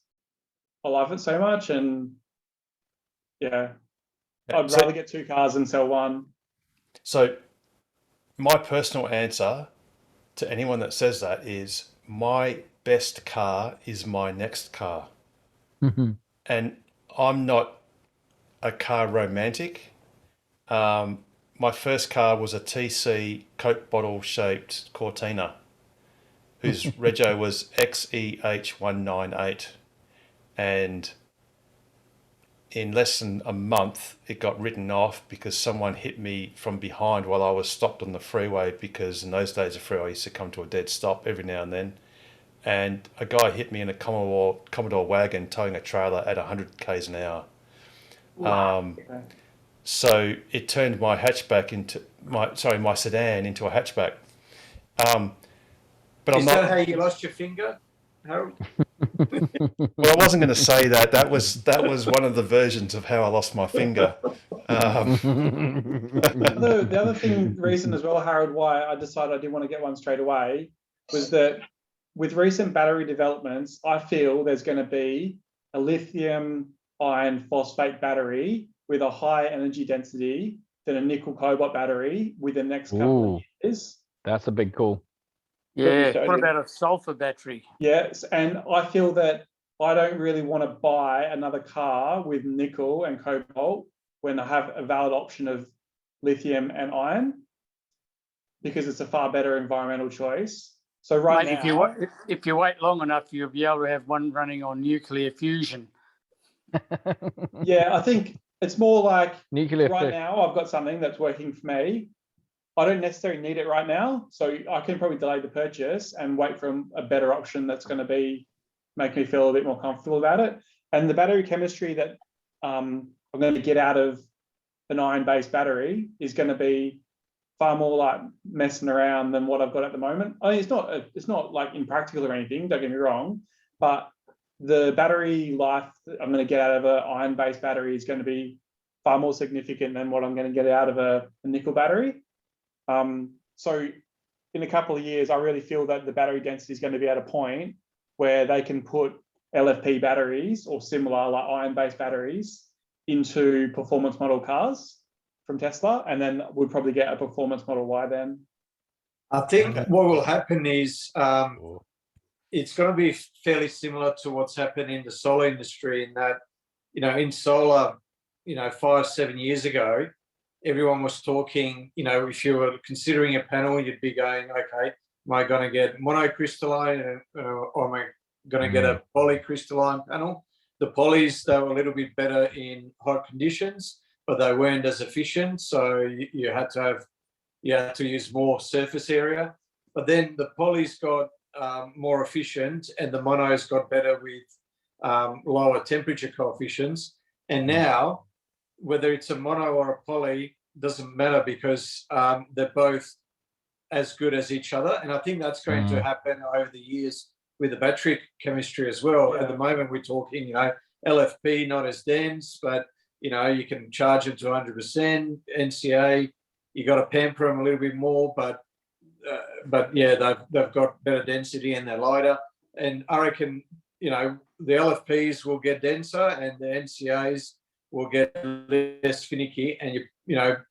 [SPEAKER 11] I love it so much, and yeah, I'd rather get 2 cars than sell one.
[SPEAKER 1] So my personal answer to anyone that says that is, my best car is my next car. And I'm not a car romantic. My first car was a TC Coke bottle shaped Cortina, whose rego was XEH198. And in less than a month, it got written off because someone hit me from behind while I was stopped on the freeway, because in those days the freeway used to come to a dead stop every now and then. And a guy hit me in a Commodore wagon towing a trailer at 100 k's an hour. So it turned my hatchback into my sedan into a hatchback. But
[SPEAKER 3] Is that how you lost your finger, Harold?
[SPEAKER 1] Well, I wasn't going to say that. That was one of the versions of how I lost my finger.
[SPEAKER 11] The other reason as well, Harold, why I decided I didn't want to get one straight away was that with recent battery developments, I feel there's going to be a lithium iron phosphate battery with a higher energy density than a nickel cobalt battery within the next couple of years.
[SPEAKER 14] That's a big call.
[SPEAKER 20] Yeah, what about a sulfur battery?
[SPEAKER 11] Yes, and I feel that I don't really want to buy another car with nickel and cobalt when I have a valid option of lithium and iron, because it's a far better environmental choice. So right now,
[SPEAKER 20] if you wait long enough, you'll be able to have one running on nuclear fusion.
[SPEAKER 11] Yeah, I think it's more like
[SPEAKER 14] nuclear.
[SPEAKER 11] Right now, I've got something that's working for me. I don't necessarily need it right now, so I can probably delay the purchase and wait for a better option that's going to make me feel a bit more comfortable about it. And the battery chemistry that I'm going to get out of an iron-based battery is going to be far more like messing around than what I've got at the moment. I mean, it's not like impractical or anything, don't get me wrong, but the battery life that I'm going to get out of an iron-based battery is going to be far more significant than what I'm going to get out of a nickel battery. So in a couple of years, I really feel that the battery density is going to be at a point where they can put LFP batteries or similar like iron-based batteries into performance model cars from Tesla, and then we'll probably get a performance Model Y then.
[SPEAKER 3] I think what will happen is it's going to be fairly similar to what's happened in the solar industry, in that, in solar, 5-7 years ago, everyone was talking, if you were considering a panel, you'd be going, okay, am I going to get monocrystalline or am I going to get a polycrystalline panel? The polys, they were a little bit better in hot conditions, but they weren't as efficient. So you had to use more surface area. But then the polys got more efficient, and the monos got better with lower temperature coefficients. And now, whether it's a mono or a poly, doesn't matter, because they're both as good as each other. And I think that's going to happen over the years with the battery chemistry as well. At the moment, we're talking, LFP, not as dense, but, you can charge it to 100%. NCA, you got to pamper them a little bit more, but yeah, they've got better density and they're lighter. And I reckon, the LFPs will get denser and the NCAs will get less finicky. And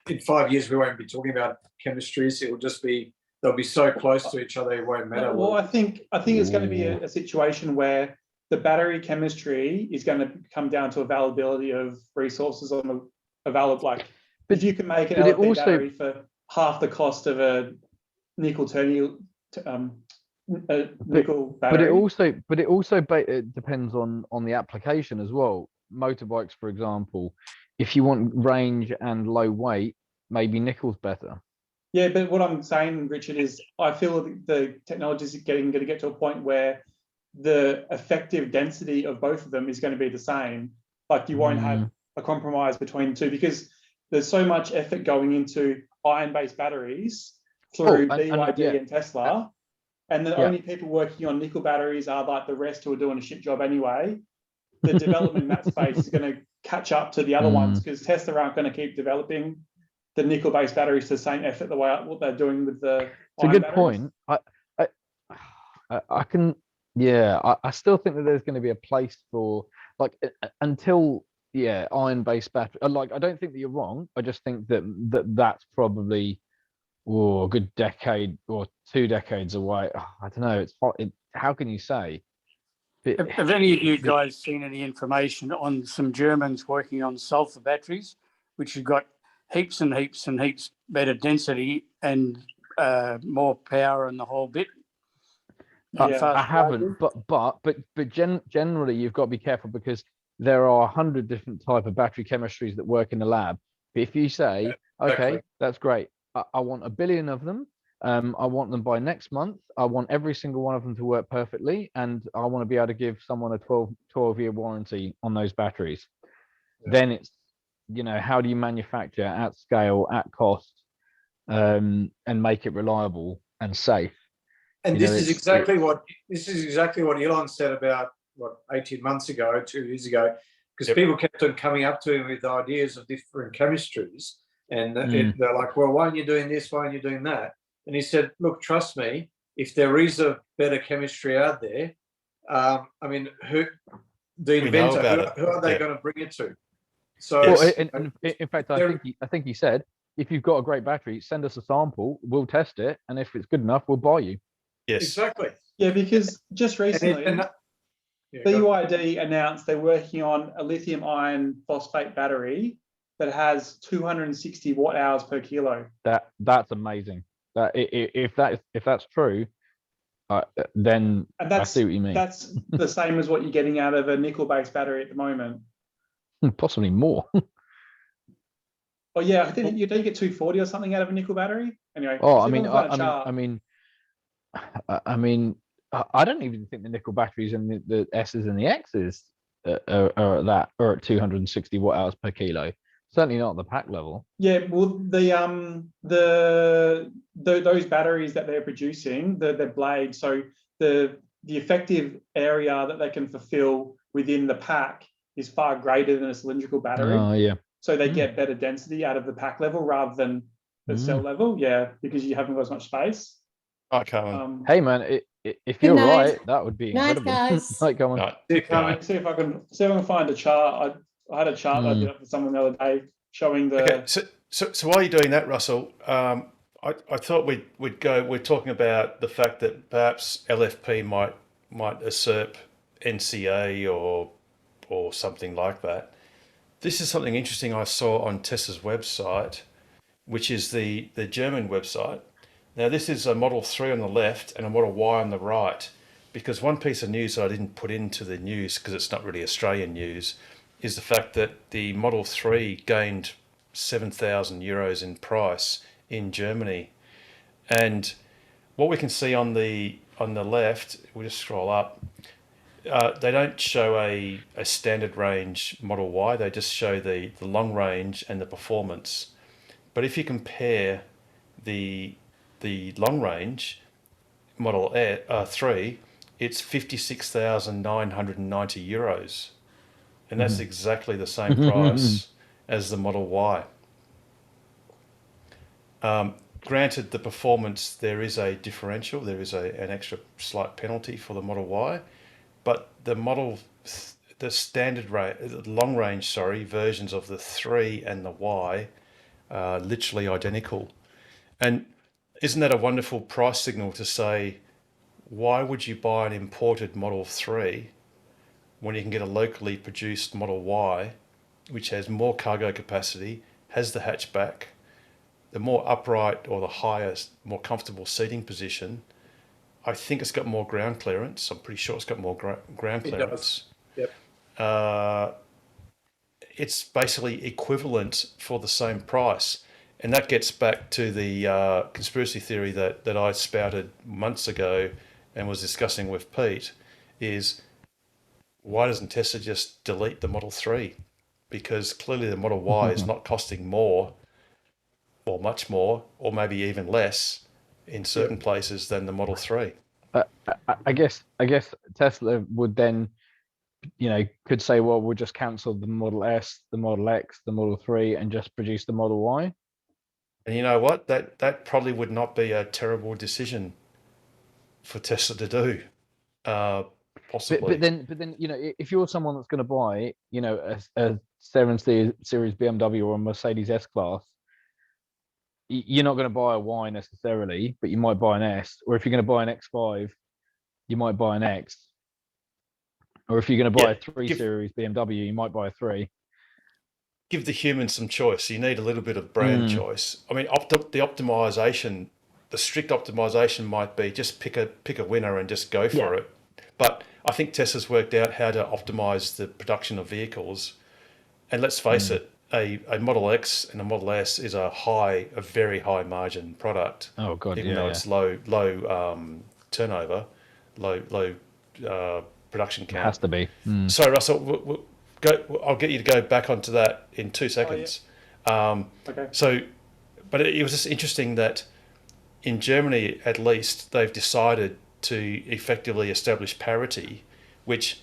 [SPEAKER 3] in 5 years we won't be talking about chemistries. It will just be, they'll be so close to each other it won't matter.
[SPEAKER 11] Well, I think it's going to be a situation where the battery chemistry is going to come down to availability of resources on the available. Like, if you can make an LFP battery for half the cost of a nickel nickel battery.
[SPEAKER 14] But it also depends on the application as well. motorbikes, for example, if you want range and low weight, maybe nickel's better.
[SPEAKER 11] Yeah, but what I'm saying, Richard, is I feel the technology is going to get to a point where the effective density of both of them is going to be the same. Like you won't have a compromise between the two because there's so much effort going into iron-based batteries through BYD and Tesla. And the only people working on nickel batteries are like the rest who are doing a shit job anyway. The development in that space is going to catch up to the other ones because Tesla aren't going to keep developing the nickel-based batteries to the same effort the way what they're doing with the.
[SPEAKER 14] It's a good point. I can, I still think that there's going to be a place for like until iron-based battery. Like I don't think that you're wrong. I just think that's probably a good decade or 2 decades away. I don't know. It's how can you say?
[SPEAKER 10] Have any of you guys seen any information on some Germans working on sulfur batteries, which have got heaps and heaps and heaps better density and more power and the whole bit?
[SPEAKER 14] I haven't, but generally you've got to be careful because there are 100 different type of battery chemistries that work in the lab. If you say, okay, that's great, I want 1 billion of them. I want them by next month. I want every single one of them to work perfectly, and I want to be able to give someone a 12-year warranty on those batteries. Then it's, how do you manufacture at scale, at cost, and make it reliable and safe?
[SPEAKER 3] And this is exactly what Elon said about 18 months ago, 2 years ago, because people kept on coming up to him with ideas of different chemistries, and they're like, "Well, why aren't you doing this? Why aren't you doing that?" And he said, "Look, trust me. If there is a better chemistry out there, I mean, who are they going to bring it to?" So,
[SPEAKER 14] in fact, I think he said, if you've got a great battery, send us a sample. We'll test it, and if it's good enough, we'll buy you.
[SPEAKER 1] Yes,
[SPEAKER 3] exactly.
[SPEAKER 11] Yeah, because just recently, BYD announced they're working on a lithium iron phosphate battery that has 260 watt-hours per kilo.
[SPEAKER 14] That's amazing. That if that's true, then I see what you mean.
[SPEAKER 11] That's the same as what you're getting out of a nickel-based battery at the moment.
[SPEAKER 14] Possibly more.
[SPEAKER 11] Oh yeah, I think you don't get 240 or something out of a nickel battery. Anyway.
[SPEAKER 14] I don't even think the nickel batteries and the S's and the X's are at 260 watt-hours per kilo. Certainly not at the pack level.
[SPEAKER 11] Yeah, well, those batteries that they're producing, the blades, so the effective area that they can fulfill within the pack is far greater than a cylindrical battery.
[SPEAKER 14] Oh yeah.
[SPEAKER 11] So they get better density out of the pack level rather than the cell level. Yeah, because you haven't got as much space.
[SPEAKER 1] Right, Carmen.
[SPEAKER 14] Hey man, if you're right, that would be incredible. Like, go on.
[SPEAKER 11] See if I can find a chart. I had a chart I did up for someone the other day showing the.
[SPEAKER 1] Okay, so while you're doing that, Russell, I thought we'd go. We're talking about the fact that perhaps LFP might usurp NCA or something like that. This is something interesting I saw on Tesla's website, which is the German website. Now this is a Model 3 on the left and a Model Y on the right, because one piece of news that I didn't put into the news because it's not really Australian news is the fact that the Model 3 gained 7,000 euros in price in Germany. And what we can see on the left, we'll just scroll up, they don't show a standard range Model Y, they just show the long range and the performance. But if you compare the long range Model 3, it's 56,990 euros. And that's exactly the same price as the Model Y. Granted, the performance, there is a differential, there is an extra slight penalty for the Model Y, but the standard long range, versions of the 3 and the Y are literally identical. And isn't that a wonderful price signal to say, why would you buy an imported Model 3 when you can get a locally produced Model Y, which has more cargo capacity, has the hatchback, the more upright or the highest, more comfortable seating position? I think it's got more ground clearance. I'm pretty sure it's got more ground clearance.
[SPEAKER 3] It does. Yep.
[SPEAKER 1] it's basically equivalent for the same price. And that gets back to the conspiracy theory that I spouted months ago and was discussing with Pete, is why doesn't Tesla just delete the Model 3? Because clearly the Model Y is not costing more or much more, or maybe even less in certain places than the Model 3.
[SPEAKER 14] I guess Tesla would then, could say, well, we'll just cancel the Model S, the Model X, the Model 3, and just produce the Model Y.
[SPEAKER 1] And you know what? That probably would not be a terrible decision for Tesla to do. Possibly.
[SPEAKER 14] But then, if you're someone that's going to buy, a 7 Series BMW or a Mercedes S-Class, you're not going to buy a Y necessarily, but you might buy an S. Or if you're going to buy an X5, you might buy an X. Or if you're going to buy a 3 Series BMW, you might buy a 3.
[SPEAKER 1] Give the human some choice. You need a little bit of brand choice. I mean, the optimization, the strict optimization might be just pick a winner and just go for it. But I think Tesla's worked out how to optimize the production of vehicles. And let's face it, a Model X and a Model S is a very high margin product.
[SPEAKER 14] Oh God,
[SPEAKER 1] even though it's low turnover, low production count.
[SPEAKER 14] It has to be.
[SPEAKER 1] So Russell, I'll get you to go back onto that in 2 seconds.
[SPEAKER 11] Okay.
[SPEAKER 1] So, but it was just interesting that in Germany, at least, they've decided to effectively establish parity, which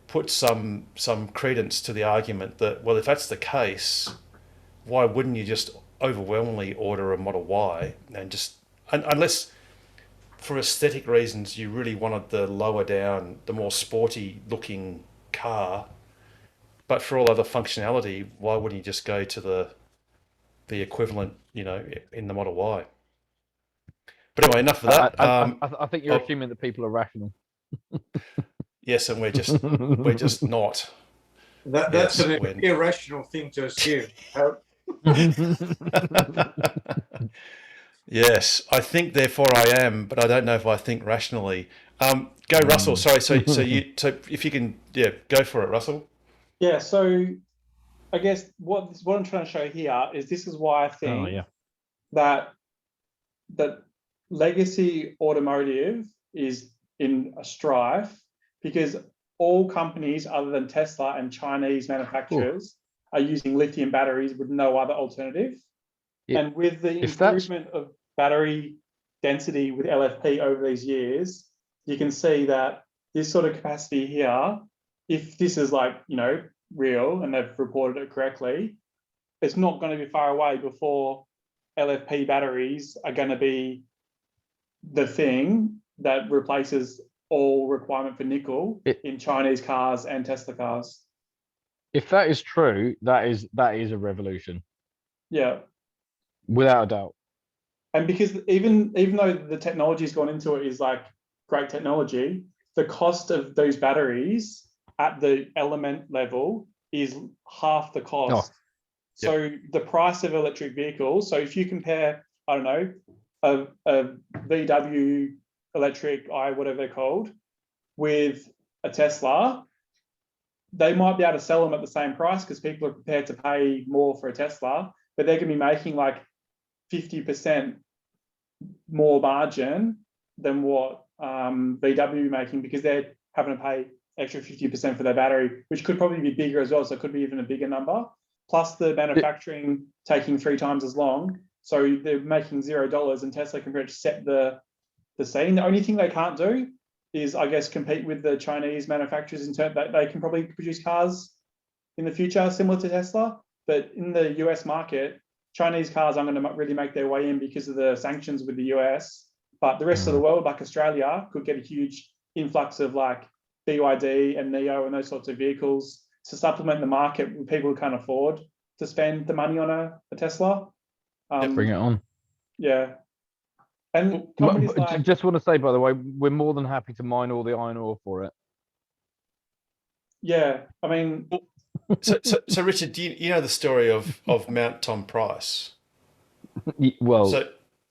[SPEAKER 1] puts some credence to the argument that, well, if that's the case, why wouldn't you just overwhelmingly order a Model Y and just, unless for aesthetic reasons you really wanted the lower down, the more sporty looking car, but for all other functionality, why wouldn't you just go to the equivalent, in the Model Y? But anyway, enough of that.
[SPEAKER 14] I think you're assuming that people are rational.
[SPEAKER 1] Yes, and we're just not.
[SPEAKER 3] That's an irrational thing to assume.
[SPEAKER 1] Yes, I think therefore I am, but I don't know if I think rationally. Go, Russell. Sorry. So if you can, go for it, Russell.
[SPEAKER 11] Yeah. So I guess what I'm trying to show here is this is why I think that legacy automotive is in a strife, because all companies other than Tesla and Chinese manufacturers are using lithium batteries with no other alternative. And with the improvement of battery density with LFP over these years, you can see that this sort of capacity here, if this is real and they've reported it correctly, it's not going to be far away before LFP batteries are going to be the thing that replaces all requirement for nickel in Chinese cars and Tesla cars.
[SPEAKER 14] If that is true, that is a revolution.
[SPEAKER 11] Yeah.
[SPEAKER 14] Without a doubt.
[SPEAKER 11] And because even though the technology's gone into it is great technology, the cost of those batteries at the element level is half the cost. So the price of electric vehicles, so if you compare, I don't know, a VW electric, whatever they're called, with a Tesla, they might be able to sell them at the same price because people are prepared to pay more for a Tesla, but they're going to be making 50% more margin than what VW making, because they're having to pay extra 50% for their battery, which could probably be bigger as well. So it could be even a bigger number, plus the manufacturing taking 3 times as long. So they're making $0, and Tesla can pretty much set the scene. The only thing they can't do is, I guess, compete with the Chinese manufacturers in terms that they can probably produce cars in the future similar to Tesla. But in the US market, Chinese cars aren't going to really make their way in because of the sanctions with the US. But the rest of the world, like Australia, could get a huge influx of BYD and NIO and those sorts of vehicles to supplement the market with people who can't afford to spend the money on a Tesla.
[SPEAKER 14] Bring it on.
[SPEAKER 11] Yeah. And
[SPEAKER 14] just want to say, by the way, we're more than happy to mine all the iron ore for it.
[SPEAKER 11] Yeah, I mean,
[SPEAKER 1] so Richard, do you know the story of Mount Tom Price?
[SPEAKER 14] Well,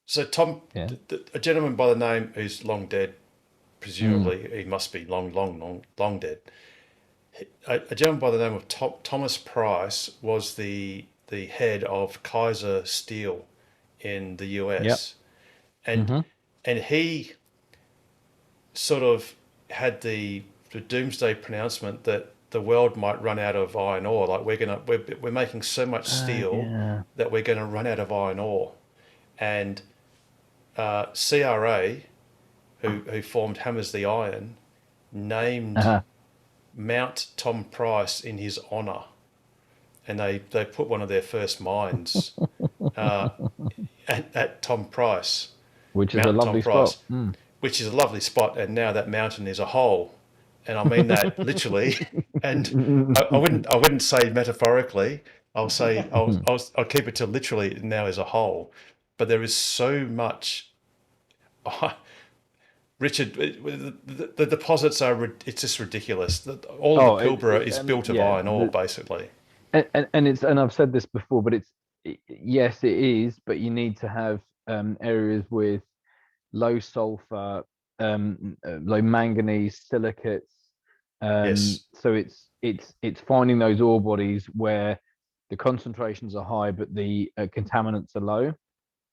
[SPEAKER 1] so Tom, a gentleman by the name who's long dead, presumably he must be long dead. a gentleman by the name of Thomas Price was the head of Kaiser Steel in the US, and he sort of had the doomsday pronouncement that the world might run out of iron ore. Like we're making so much steel that we're going to run out of iron ore, and CRA, who formed Hammers the Iron, named Mount Tom Price in his honour, and they put one of their first mines at Tom Price,
[SPEAKER 14] which is a lovely spot.
[SPEAKER 1] Which is a lovely spot, and now that mountain is a hole, and I mean that literally, and I wouldn't say metaphorically. I'll keep it to literally. Now is a hole, but there is so much. Richard, the deposits it's just ridiculous. All of the Pilbara is built of iron ore, basically.
[SPEAKER 14] And I've said this before, but yes, it is, but you need to have areas with low sulfur, low manganese, silicates. So it's finding those ore bodies where the concentrations are high, but the contaminants are low.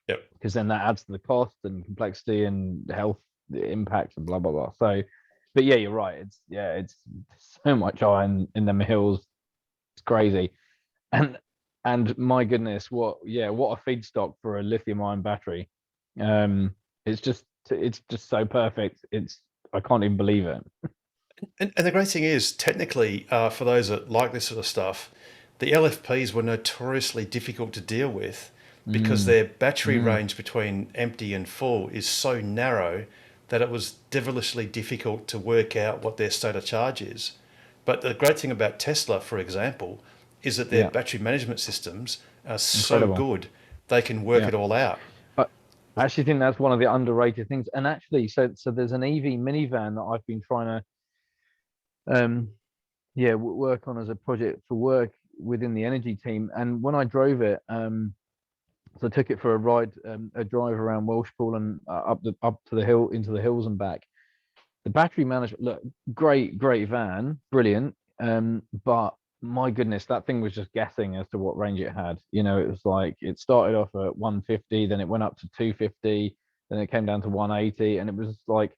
[SPEAKER 1] Yep.
[SPEAKER 14] Because then that adds to the cost and complexity and health impacts and blah blah blah. So, but yeah, you're right. It's so much iron in them hills. It's crazy, and my goodness, what a feedstock for a lithium-ion battery. It's just so perfect. I can't even believe it.
[SPEAKER 1] And the great thing is, technically, for those that like this sort of stuff, the LFPs were notoriously difficult to deal with because their battery range between empty and full is so narrow that it was devilishly difficult to work out what their state of charge is. But the great thing about Tesla, for example, is that their battery management systems are so good, they can work it all out.
[SPEAKER 14] I actually think that's one of the underrated things. And actually, so there's an EV minivan that I've been trying to work on as a project for work within the energy team. And when I drove it, so I took it for a ride, a drive around Welshpool and up to the hill, into the hills and back. The battery management, look, great van, brilliant. But my goodness, that thing was just guessing as to what range it had. You know, it was like it started off at 150, then it went up to 250, then it came down to 180, and it was like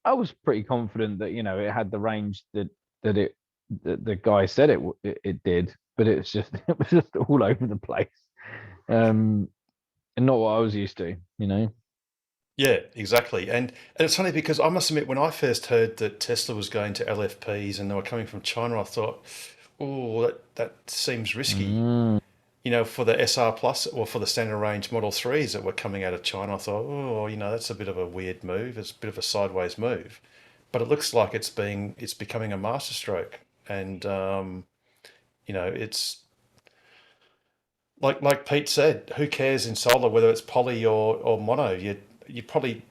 [SPEAKER 14] I was pretty confident that it had the range that the guy said it did, but it was just all over the place. And not what I was used to,
[SPEAKER 1] Yeah, exactly. And it's funny because I must admit, when I first heard that Tesla was going to LFPs and they were coming from China, I thought, oh, that seems risky. For the SR Plus or for the standard range Model 3s that were coming out of China, I thought, oh, that's a bit of a weird move. It's a bit of a sideways move. But it looks like it's becoming a masterstroke. And, it's like Pete said, who cares in solar whether it's poly or mono? You probably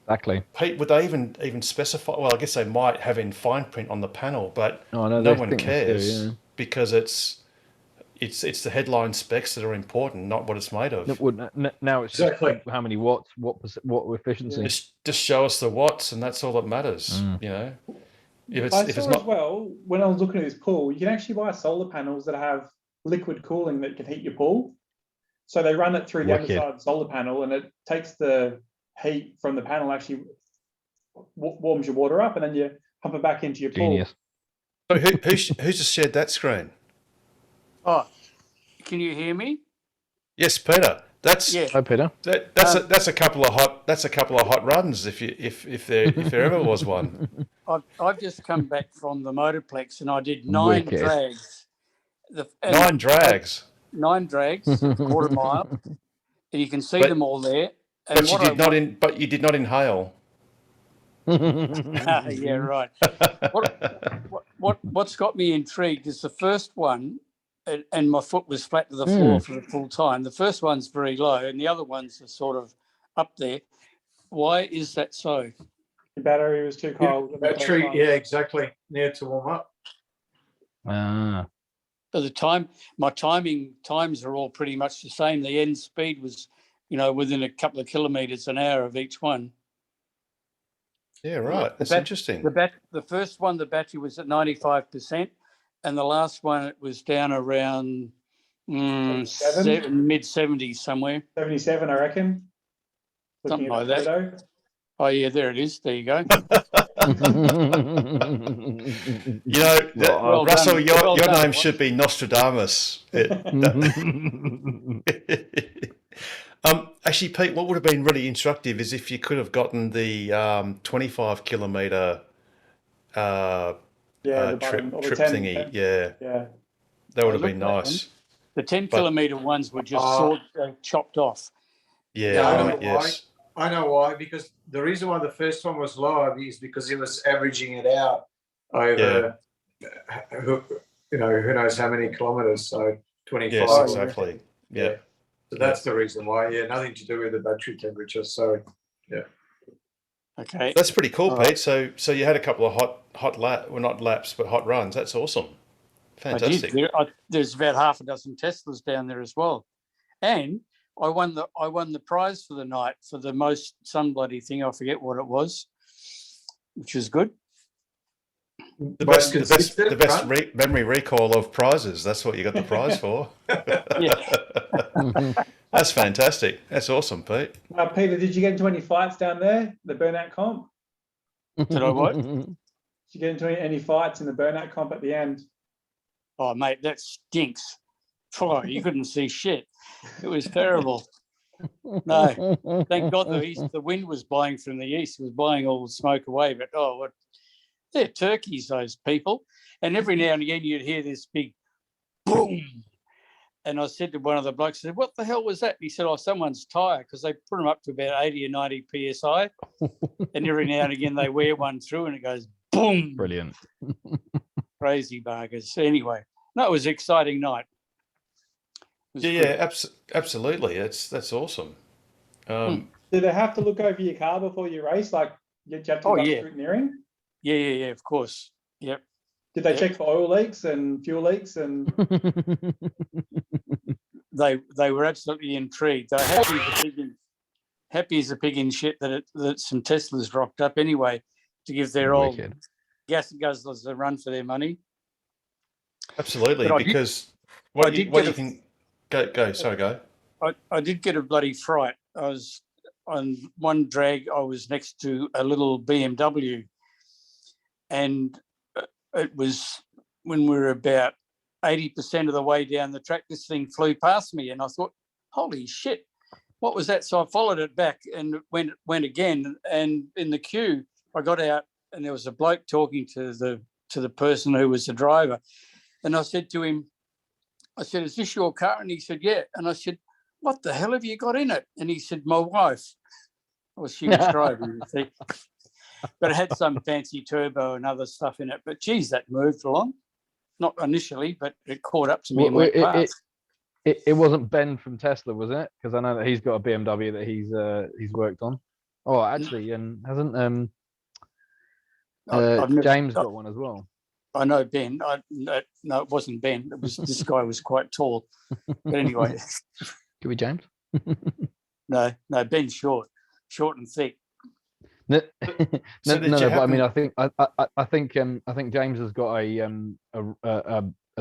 [SPEAKER 1] Pete, would they even specify? Well, I guess they might have in fine print on the panel, but no one cares because it's the headline specs that are important, not what it's made of.
[SPEAKER 14] Now it's exactly how many watts, what efficiency.
[SPEAKER 1] Just show us the watts, and that's all that matters. If it's not...
[SPEAKER 11] as well, when I was looking at this pool, you can actually buy solar panels that have liquid cooling that can heat your pool. So they run it through the other side of the solar panel, and it takes the heat from the panel, actually warms your water up, and then you pump it back into your pool.
[SPEAKER 1] So who's just shared that screen?
[SPEAKER 10] Oh, can you hear me?
[SPEAKER 1] Yes, Peter.
[SPEAKER 14] Hi, Peter.
[SPEAKER 1] That's a couple of hot runs if there ever was one.
[SPEAKER 10] I've just come back from the Motorplex and I did 9 drags.
[SPEAKER 1] 9 drags.
[SPEAKER 10] 9 drags, quarter mile, and you can see them all there. And
[SPEAKER 1] but you did not inhale.
[SPEAKER 10] Yeah, right. What's got me intrigued is the first one, and my foot was flat to the floor for the full time. The first one's very low, and the other ones are sort of up there. Why is that so?
[SPEAKER 11] The battery was too cold.
[SPEAKER 3] Battery, yeah, exactly. Near to warm up.
[SPEAKER 10] So my times are all pretty much the same. The end speed was, within a couple of kilometres an hour of each one.
[SPEAKER 1] Yeah, right. That's interesting.
[SPEAKER 10] The first one, the battery was at 95%, and the last one it was down around mid 70s somewhere.
[SPEAKER 11] 77, I reckon.
[SPEAKER 10] Something
[SPEAKER 11] Looking
[SPEAKER 10] like
[SPEAKER 11] at
[SPEAKER 10] that.
[SPEAKER 11] photo.
[SPEAKER 10] Oh yeah, there it is. There you go.
[SPEAKER 1] You know,
[SPEAKER 10] Well
[SPEAKER 1] Russell,
[SPEAKER 10] done.
[SPEAKER 1] your
[SPEAKER 10] Well done.
[SPEAKER 1] name should be Nostradamus. Actually, Pete, what would have been really instructive is if you could have gotten the 25 kilometre
[SPEAKER 11] the
[SPEAKER 1] trip
[SPEAKER 11] button, or the 10
[SPEAKER 1] thingy. Yeah,
[SPEAKER 11] Yeah.
[SPEAKER 1] that would have
[SPEAKER 10] I
[SPEAKER 1] been
[SPEAKER 10] looked at
[SPEAKER 1] nice.
[SPEAKER 10] them. The 10
[SPEAKER 1] But-
[SPEAKER 10] kilometre ones were just chopped off.
[SPEAKER 1] Yeah,
[SPEAKER 3] I know
[SPEAKER 1] right,
[SPEAKER 3] why.
[SPEAKER 1] yes.
[SPEAKER 3] I know why, because the reason why the first one was lower is because it was averaging it out over, who knows how many kilometers. So 25.
[SPEAKER 1] Yes, exactly. Yeah.
[SPEAKER 3] So that's the reason why. Yeah, nothing to do with the battery temperature. So, yeah.
[SPEAKER 10] Okay.
[SPEAKER 1] That's pretty cool,
[SPEAKER 10] All
[SPEAKER 1] Pete.
[SPEAKER 10] right.
[SPEAKER 1] So you had a couple of not laps, but hot runs. That's awesome. Fantastic.
[SPEAKER 10] I did. There's about half a dozen Teslas down there as well, and I won the prize for the night for the most some bloody thing. I forget what it was, which was good.
[SPEAKER 1] The best memory recall of prizes. That's what you got the prize for. That's fantastic. That's awesome, Pete.
[SPEAKER 11] Peter, did you get into any fights down there, the burnout comp?
[SPEAKER 10] Did I what?
[SPEAKER 11] Did you get into any fights in the burnout comp at the end?
[SPEAKER 10] Oh, mate, that stinks. Oh, you couldn't see shit. It was terrible. No, thank God the wind was blowing from the east. It was blowing all the smoke away. But they're turkeys, those people. And every now and again you'd hear this big boom. And I said to one of the blokes, I said, what the hell was that? And he said, oh, someone's tyre, because they put them up to about 80 or 90 PSI. And every now and again they wear one through and it goes boom.
[SPEAKER 14] Brilliant.
[SPEAKER 10] Crazy buggers. Anyway, no, it was an exciting night.
[SPEAKER 1] Absolutely. That's awesome.
[SPEAKER 11] Do they have to look over your car before you race? Like, you have to go scrutineering?
[SPEAKER 10] Yeah, of course. Yep.
[SPEAKER 11] Did they check for oil leaks and fuel leaks? And
[SPEAKER 10] they were absolutely intrigued. They're happy as a pig in shit that some Teslas rocked up anyway to give their old gas guzzlers a run for their money.
[SPEAKER 1] Absolutely, because go.
[SPEAKER 10] I did get a bloody fright. I was on one drag. I was next to a little BMW, and it was when we were about 80% of the way down the track. This thing flew past me, and I thought, "Holy shit, what was that?" So I followed it back and went again. And in the queue, I got out, and there was a bloke talking to the person who was the driver, and I said to him, I said, "Is this your car?" And he said, "Yeah." And I said, "What the hell have you got in it?" And he said, "My wife." Well, she was driving, you see. But it had some fancy turbo and other stuff in it. But geez, that moved along. Not initially, but it caught up to me and went past.
[SPEAKER 14] It wasn't Ben from Tesla, was it? Because I know that he's got a BMW that he's worked on. Oh, actually, and hasn't James got one as well?
[SPEAKER 10] I know Ben. No, it wasn't Ben. It was this guy was quite tall. But anyway,
[SPEAKER 14] could be James.
[SPEAKER 10] No, Ben's short and thick.
[SPEAKER 14] No, but I mean, I think James has got a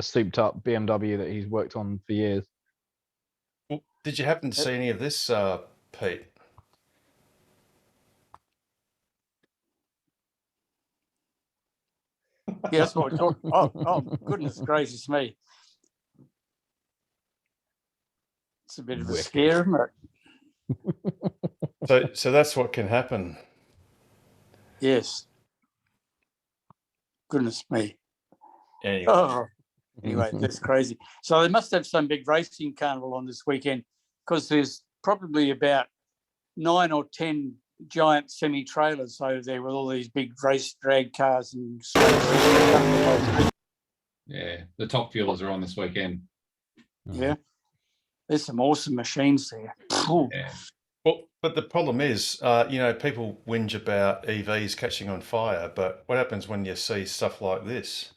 [SPEAKER 14] souped up BMW that he's worked on for years.
[SPEAKER 1] Did you happen to see any of this, Pete?
[SPEAKER 10] Yeah, that's what we're talking. Oh, goodness gracious me! It's a bit of a scare, isn't it?
[SPEAKER 1] So that's what can happen.
[SPEAKER 10] Yes. Goodness me. Anyway, that's crazy. So they must have some big racing carnival on this weekend, because there's probably about 9 or 10 giant semi-trailers over there with all these big race drag cars and
[SPEAKER 4] yeah, the top fuelers are on this weekend.
[SPEAKER 10] Yeah, there's some awesome machines there.
[SPEAKER 1] Yeah. Well, but the problem is, people whinge about EVs catching on fire, but what happens when you see stuff like this?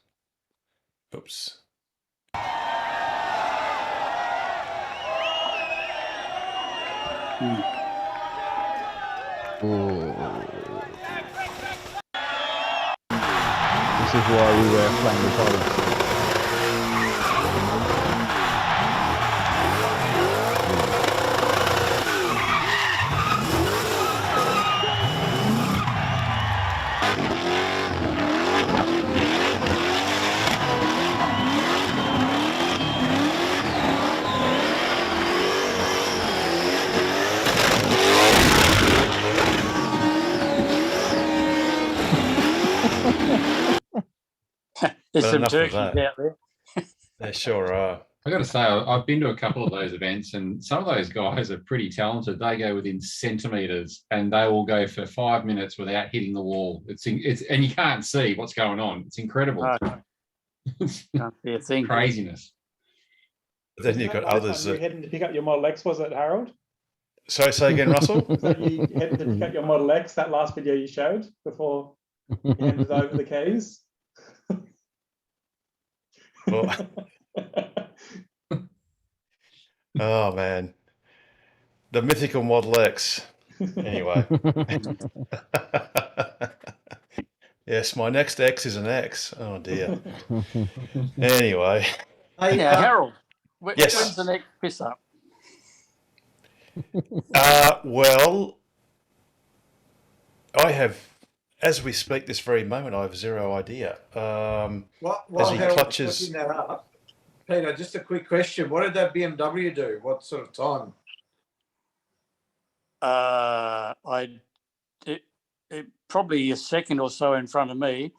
[SPEAKER 1] Oops.
[SPEAKER 14] This is why we wear flame retardants.
[SPEAKER 10] There's
[SPEAKER 1] But
[SPEAKER 10] some
[SPEAKER 1] enough of
[SPEAKER 10] turkeys out
[SPEAKER 1] that.
[SPEAKER 10] there.
[SPEAKER 1] They sure are.
[SPEAKER 4] I got to say, I've been to a couple of those events, and some of those guys are pretty talented. They go within centimeters, and they will go for 5 minutes without hitting the wall. It's and you can't see what's going on. It's incredible.
[SPEAKER 10] Can't see a thing.
[SPEAKER 4] Craziness.
[SPEAKER 1] But then you've got others
[SPEAKER 11] You were
[SPEAKER 1] that.
[SPEAKER 11] heading to pick up your Model X, was it, Harold?
[SPEAKER 1] Sorry, say again, Russell.
[SPEAKER 11] Was that you heading to pick up your Model X, that last video you showed before you handed over the keys?
[SPEAKER 1] Well, oh man, the mythical Model X. Anyway, yes, my next X is an X. Oh dear. Anyway,
[SPEAKER 10] Hey, Harold,
[SPEAKER 1] Yes.
[SPEAKER 10] when's the next piss up?
[SPEAKER 1] well, I have, as we speak this very moment, I have zero idea.
[SPEAKER 3] While
[SPEAKER 1] he
[SPEAKER 3] Harold's
[SPEAKER 1] clutches-
[SPEAKER 3] looking that up, Peter, just a quick question. What did that BMW do? What sort of time?
[SPEAKER 10] It probably a second or so in front of me.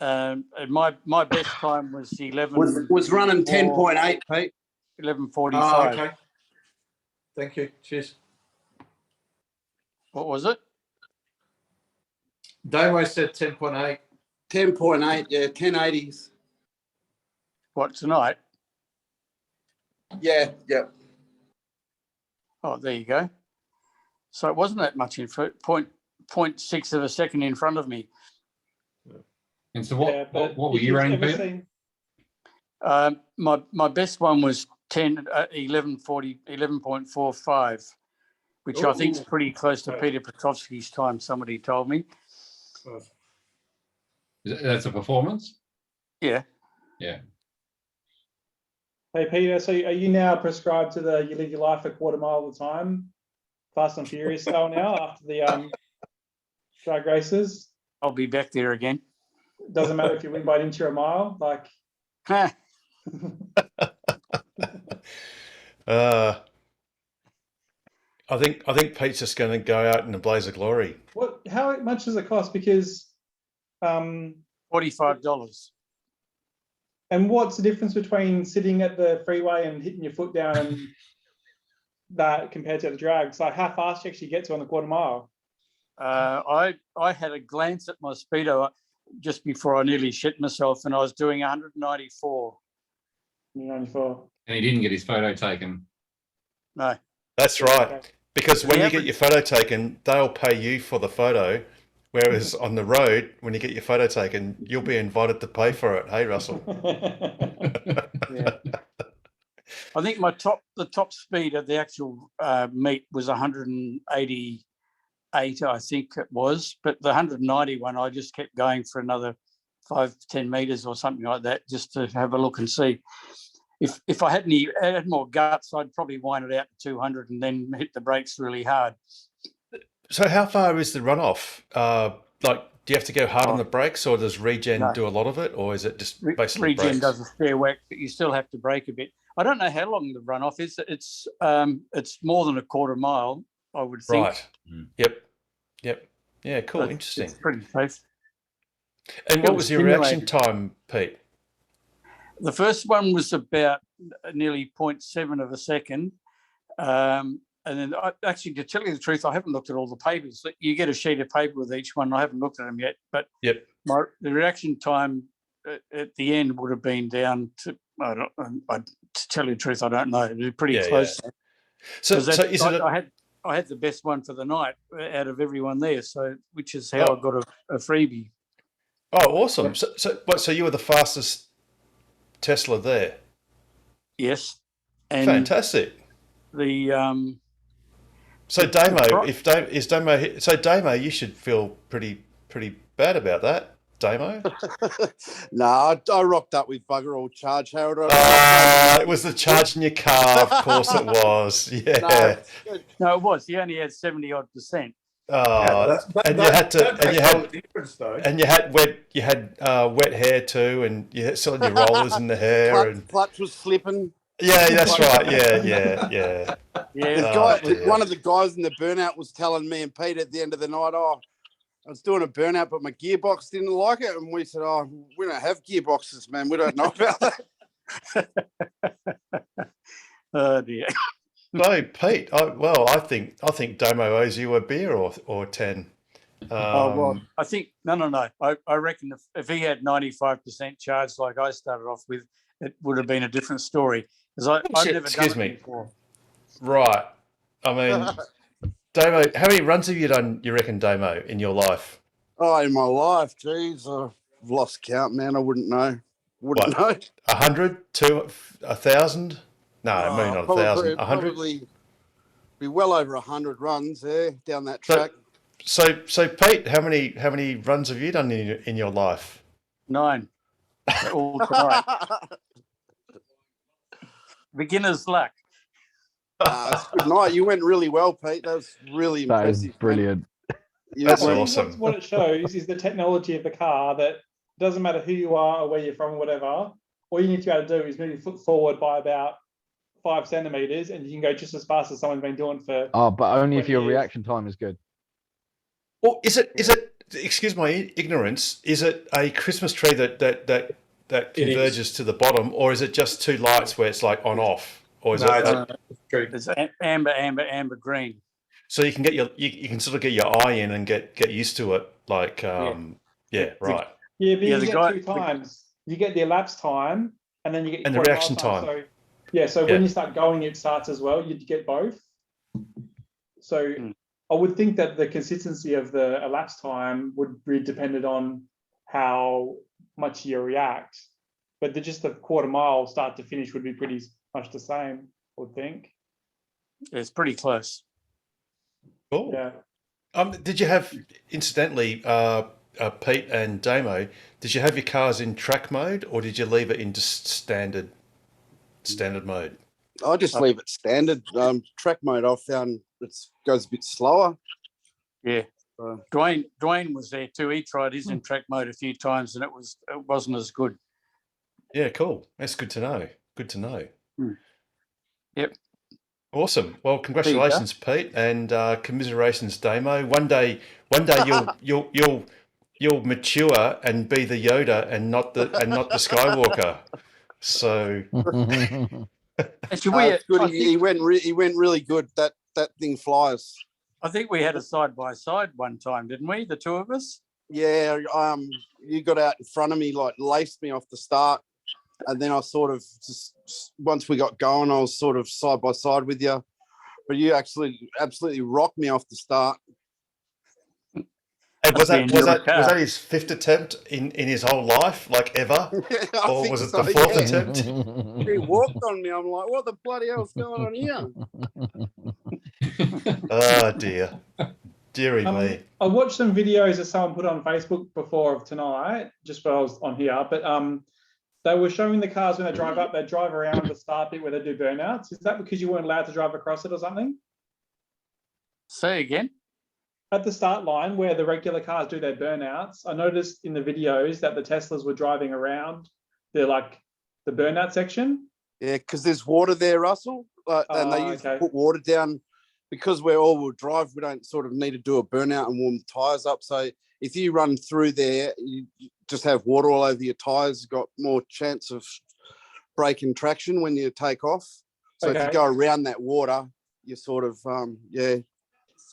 [SPEAKER 10] And my best time was 11.
[SPEAKER 6] Was running 10.8, Pete.
[SPEAKER 10] 11:45.
[SPEAKER 3] Oh, okay. Thank you. Cheers.
[SPEAKER 10] What was it?
[SPEAKER 3] Damo said 10.8.
[SPEAKER 6] 10.8, yeah, 1080s.
[SPEAKER 10] What, tonight?
[SPEAKER 6] Yeah, yeah.
[SPEAKER 10] Oh, there you go. So it wasn't that much in front, 0.6 of a second in front of me.
[SPEAKER 4] And so what were you running, Peter?
[SPEAKER 10] My best one was 11:45, which I think is pretty close to Peter Petrovsky's time, somebody told me.
[SPEAKER 4] That's a performance?
[SPEAKER 10] Yeah.
[SPEAKER 4] Yeah.
[SPEAKER 11] Hey Peter, so are you now prescribed to the you live your life a quarter mile at a time, Fast and Furious style now after the drag races?
[SPEAKER 10] I'll be back there again.
[SPEAKER 11] Doesn't matter if you win by an inch or a mile, like.
[SPEAKER 1] I think Pete's just going to go out in a blaze of glory.
[SPEAKER 11] What? How much does it cost? Because
[SPEAKER 10] $45.
[SPEAKER 11] And what's the difference between sitting at the freeway and hitting your foot down and that compared to the drags? Like how fast you actually get to on the quarter mile?
[SPEAKER 10] I had a glance at my speedo just before I nearly shit myself, and I was doing 194.
[SPEAKER 11] 194.
[SPEAKER 4] And he didn't get his photo taken.
[SPEAKER 10] No.
[SPEAKER 1] That's right. Because when
[SPEAKER 10] The
[SPEAKER 1] you get your photo taken, they'll pay you for the photo. Whereas on the road, when you get your photo taken, you'll be invited to pay for it. Hey, Russell.
[SPEAKER 10] Yeah. I think the top speed of the actual meet was 188, I think it was. But the 190 one, I just kept going for another 5-10 meters or something like that, just to have a look and see. If I had more guts, I'd probably wind it out to 200 and then hit the brakes really hard.
[SPEAKER 1] So how far is the runoff? Like, do you have to go hard on the brakes, or does Regen do a lot of it, or is it just basically
[SPEAKER 10] Regen
[SPEAKER 1] brakes?
[SPEAKER 10] does a fair whack, but you still have to brake a bit. I don't know how long the runoff is. It's more than a quarter mile, I would think.
[SPEAKER 1] Right. Yep. Yeah, cool.
[SPEAKER 10] But
[SPEAKER 1] Interesting.
[SPEAKER 10] It's pretty safe.
[SPEAKER 1] And what was your reaction time, Pete?
[SPEAKER 10] The first one was about nearly 0.7 of a second. And then, actually, to tell you the truth, I haven't looked at all the papers. You get a sheet of paper with each one. I haven't looked at them yet. But
[SPEAKER 1] the
[SPEAKER 10] reaction time at the end would have been down to, to tell you the truth, I don't know. It was pretty close.
[SPEAKER 1] Yeah. So is it?
[SPEAKER 10] I had the best one for the night out of everyone there. So, which is how I got a freebie.
[SPEAKER 1] Oh, awesome! So you were the fastest Tesla there?
[SPEAKER 10] Yes. And
[SPEAKER 1] fantastic.
[SPEAKER 10] The
[SPEAKER 1] so Damo, Damo, you should feel pretty bad about that. Damo?
[SPEAKER 6] No, I rocked up with bugger all charge, Harold.
[SPEAKER 1] It was the charge in your car. Of course it was. Yeah.
[SPEAKER 10] No, it was. He only had 70-odd%.
[SPEAKER 1] Oh, and you had to, and you had wet hair too, and you had still had your rollers in the hair, and
[SPEAKER 6] clutch was slipping.
[SPEAKER 1] yeah, that's right. Yeah.
[SPEAKER 10] Yeah.
[SPEAKER 6] One of the guys in the burnout was telling me and Pete at the end of the night, oh, I was doing a burnout, but my gearbox didn't like it. And we said, oh, we don't have gearboxes, man. We don't know about that.
[SPEAKER 10] Oh, dear.
[SPEAKER 1] No, Pete. I think Damo owes you a beer or 10.
[SPEAKER 10] Well, I think no. I reckon if he had 95% charge like I started off with, it would have been a different story. Because I've never
[SPEAKER 1] excuse
[SPEAKER 10] done it
[SPEAKER 1] me.
[SPEAKER 10] before.
[SPEAKER 1] Right. I mean, Damo, how many runs have you done, you reckon, Damo, in your life?
[SPEAKER 6] Oh, in my life, geez, I've lost count, man. I wouldn't know. Wouldn't know.
[SPEAKER 1] 100, 1,000? No, maybe not 1,000. 100?
[SPEAKER 6] Probably be well over 100 runs there down that track.
[SPEAKER 1] So Pete, how many runs have you done in your life?
[SPEAKER 10] 9. All tonight. Beginner's luck.
[SPEAKER 6] That's good night. You went really well, Pete. That was really
[SPEAKER 14] That
[SPEAKER 6] impressive.
[SPEAKER 14] is brilliant.
[SPEAKER 1] That's awesome.
[SPEAKER 11] What it shows is the technology of the car that doesn't matter who you are or where you're from or whatever. All you need to be able to do is move your foot forward by about 5 centimeters, and you can go just as fast as someone's been doing for.
[SPEAKER 14] Oh, but only if
[SPEAKER 11] 20
[SPEAKER 14] your
[SPEAKER 11] years. reaction
[SPEAKER 14] reaction time is good.
[SPEAKER 1] Well, is it? Excuse my ignorance. Is it a Christmas tree that converges to the bottom, or is it just 2 lights where it's like on off, or is
[SPEAKER 10] It's amber, green.
[SPEAKER 1] So you can get you can sort of get your eye in and get used to it. Like right.
[SPEAKER 11] Yeah, but you get 2 times. You get the elapsed time, and then you get your
[SPEAKER 1] And the
[SPEAKER 11] quarter
[SPEAKER 1] reaction
[SPEAKER 11] mile
[SPEAKER 1] time.
[SPEAKER 11] So when you start going, it starts as well. You get both. So I would think that the consistency of the elapsed time would be dependent on how much you react. But just the quarter mile start to finish would be pretty much the same, I would think.
[SPEAKER 10] It's pretty close.
[SPEAKER 1] Cool.
[SPEAKER 11] Yeah.
[SPEAKER 1] Did you have, incidentally, Pete and Damo, did you have your cars in track mode, or did you leave it in just standard mode?
[SPEAKER 6] I just leave it standard. Track mode, I found it goes a bit slower.
[SPEAKER 10] Yeah. Dwayne was there too. He tried his in track mode a few times, and it wasn't as good.
[SPEAKER 1] Yeah, cool. That's good to know. Good to know.
[SPEAKER 10] Yep.
[SPEAKER 1] Awesome. Well, congratulations, Pete, and commiserations, Damo. One day you'll mature and be the Yoda and not the Skywalker. So
[SPEAKER 6] He went really good. That thing flies.
[SPEAKER 10] I think we had a side by side one time, didn't we? The 2 of us.
[SPEAKER 6] Yeah. You got out in front of me, like laced me off the start, and then I sort of just once we got going, I was sort of side by side with you, but you actually absolutely rocked me off the start.
[SPEAKER 1] And was that his 5th attempt in his whole life, like ever?
[SPEAKER 6] Yeah,
[SPEAKER 1] or was it the 4th attempt?
[SPEAKER 6] He walked on me. I'm like, what the bloody hell's going on here?
[SPEAKER 1] Oh dear. Deary me.
[SPEAKER 11] I watched some videos that someone put on Facebook before of tonight, just while I was on here, but they were showing the cars when they drive up, they drive around the start bit where they do burnouts. Is that because you weren't allowed to drive across it or something?
[SPEAKER 10] Say again?
[SPEAKER 11] At the start line where the regular cars do their burnouts, I noticed in the videos that the Teslas were driving around the burnout section.
[SPEAKER 6] Yeah, because there's water there, Russell, and they usually put water down because we're all-wheel drive. We don't sort of need to do a burnout and warm the tires up. So if you run through there, you just have water all over your tires. You've got more chance of braking traction when you take off. So if you go around that water, you sort of And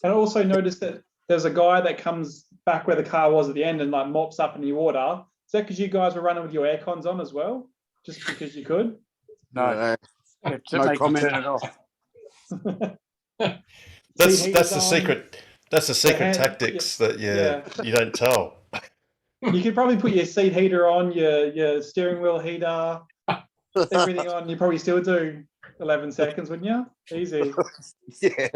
[SPEAKER 11] I also noticed that there's a guy that comes back where the car was at the end and like mops up in the water. Is that because you guys were running with your air cons on as well? Just because you could?
[SPEAKER 10] No.
[SPEAKER 6] No comment.
[SPEAKER 10] Turn it off.
[SPEAKER 1] That's the secret. That's the secret tactics that you don't tell.
[SPEAKER 11] You could probably put your seat heater on, your steering wheel heater, everything on. You probably still do. 11 seconds, wouldn't you? Easy.
[SPEAKER 6] Yeah.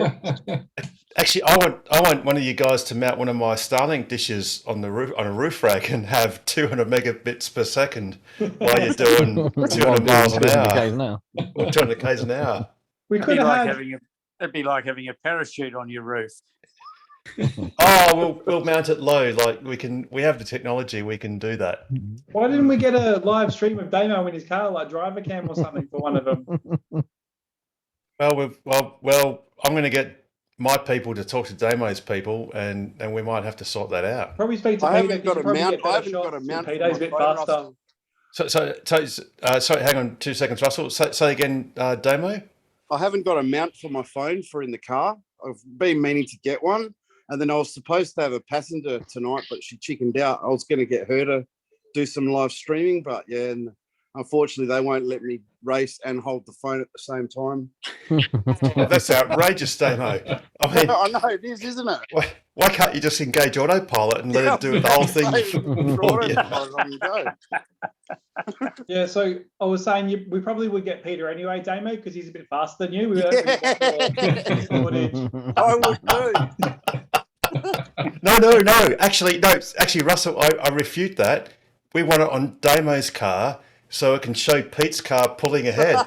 [SPEAKER 1] Actually, I want one of you guys to mount one of my Starlink dishes on the roof on a roof rack and have 200 megabits per second while you're doing 200 miles an hour. Or 200 k's an hour.
[SPEAKER 11] We
[SPEAKER 10] It'd
[SPEAKER 11] could
[SPEAKER 10] be like
[SPEAKER 11] have
[SPEAKER 10] having it'd be like having a parachute on your roof.
[SPEAKER 1] Oh, we'll mount it low. Like we have the technology. We can do that.
[SPEAKER 11] Why didn't we get a live stream of Damo in his car, like driver cam or something for one of them?
[SPEAKER 1] Well, I'm going to get my people to talk to Damo's people, and we might have to sort that out.
[SPEAKER 11] Probably speak to
[SPEAKER 6] I
[SPEAKER 11] Peter.
[SPEAKER 6] haven't got a mount. I haven't got a mount.
[SPEAKER 11] Peter's a bit faster.
[SPEAKER 1] Sorry, hang on 2 seconds, Russell. Say again, Damo.
[SPEAKER 6] I haven't got a mount for my phone for in the car. I've been meaning to get one, and then I was supposed to have a passenger tonight, but she chickened out. I was going to get her to do some live streaming, but yeah, and unfortunately they won't let me race and hold the phone at the same time.
[SPEAKER 1] That's outrageous, Damo. I mean,
[SPEAKER 6] I know it is, isn't it?
[SPEAKER 1] Why can't you just engage autopilot and let it do the whole thing?
[SPEAKER 11] Yeah, so I was saying we probably would get Peter anyway, Damo, because he's a bit faster than you. We
[SPEAKER 6] I would do.
[SPEAKER 1] No. Actually, Russell, I refute that. We want it on Damo's car so it can show Pete's car pulling ahead.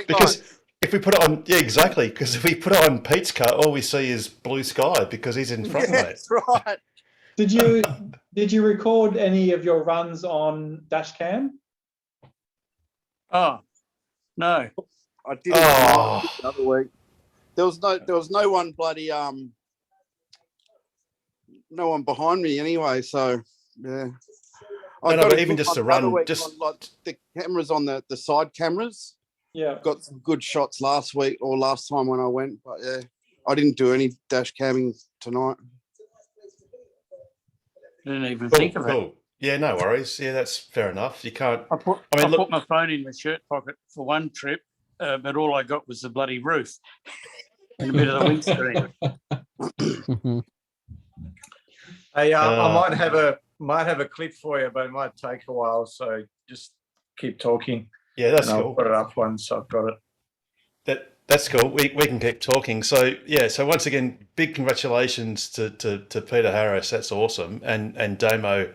[SPEAKER 1] Because if we put it on, yeah, exactly. Because if we put it on Pete's car, all we see is blue sky because he's in front, mate.
[SPEAKER 6] That's right.
[SPEAKER 11] Did you record any of your runs on dash cam?
[SPEAKER 10] Oh, no.
[SPEAKER 6] I did it the other week. There was no one bloody no one behind me anyway, so yeah.
[SPEAKER 1] Even just to run, just
[SPEAKER 6] on, like, the cameras on the side cameras.
[SPEAKER 11] Yeah,
[SPEAKER 6] got some good shots last week or last time when I went, but yeah, I didn't do any dash camming tonight.
[SPEAKER 10] Didn't even think of it.
[SPEAKER 1] Yeah, no worries. Yeah, that's fair enough. You can't.
[SPEAKER 10] I put my phone in my shirt pocket for one trip, but all I got was the bloody roof and a bit of the windscreen.
[SPEAKER 3] Hey, I might have a clip for you, but it might take a while. So just keep talking.
[SPEAKER 1] Yeah, that's
[SPEAKER 3] and
[SPEAKER 1] cool.
[SPEAKER 3] I'll put it up once I've got it.
[SPEAKER 1] That's cool. We can keep talking. So yeah. So once again, big congratulations to Peter Harris. That's awesome. And Damo,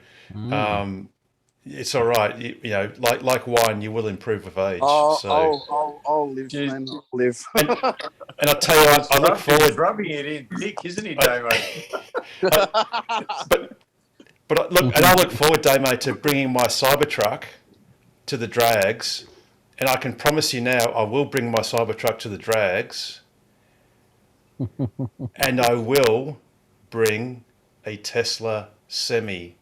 [SPEAKER 1] it's all right. You know, like wine, you will improve with age.
[SPEAKER 6] I'll live, man. I'll live.
[SPEAKER 1] And I'll tell you what, I look forward.
[SPEAKER 3] He's rubbing it in thick, isn't he, Damo?
[SPEAKER 1] But look, and I look forward, Damo, to bringing my Cybertruck to the drags. And I can promise you now, I will bring my Cybertruck to the drags. And I will bring a Tesla Semi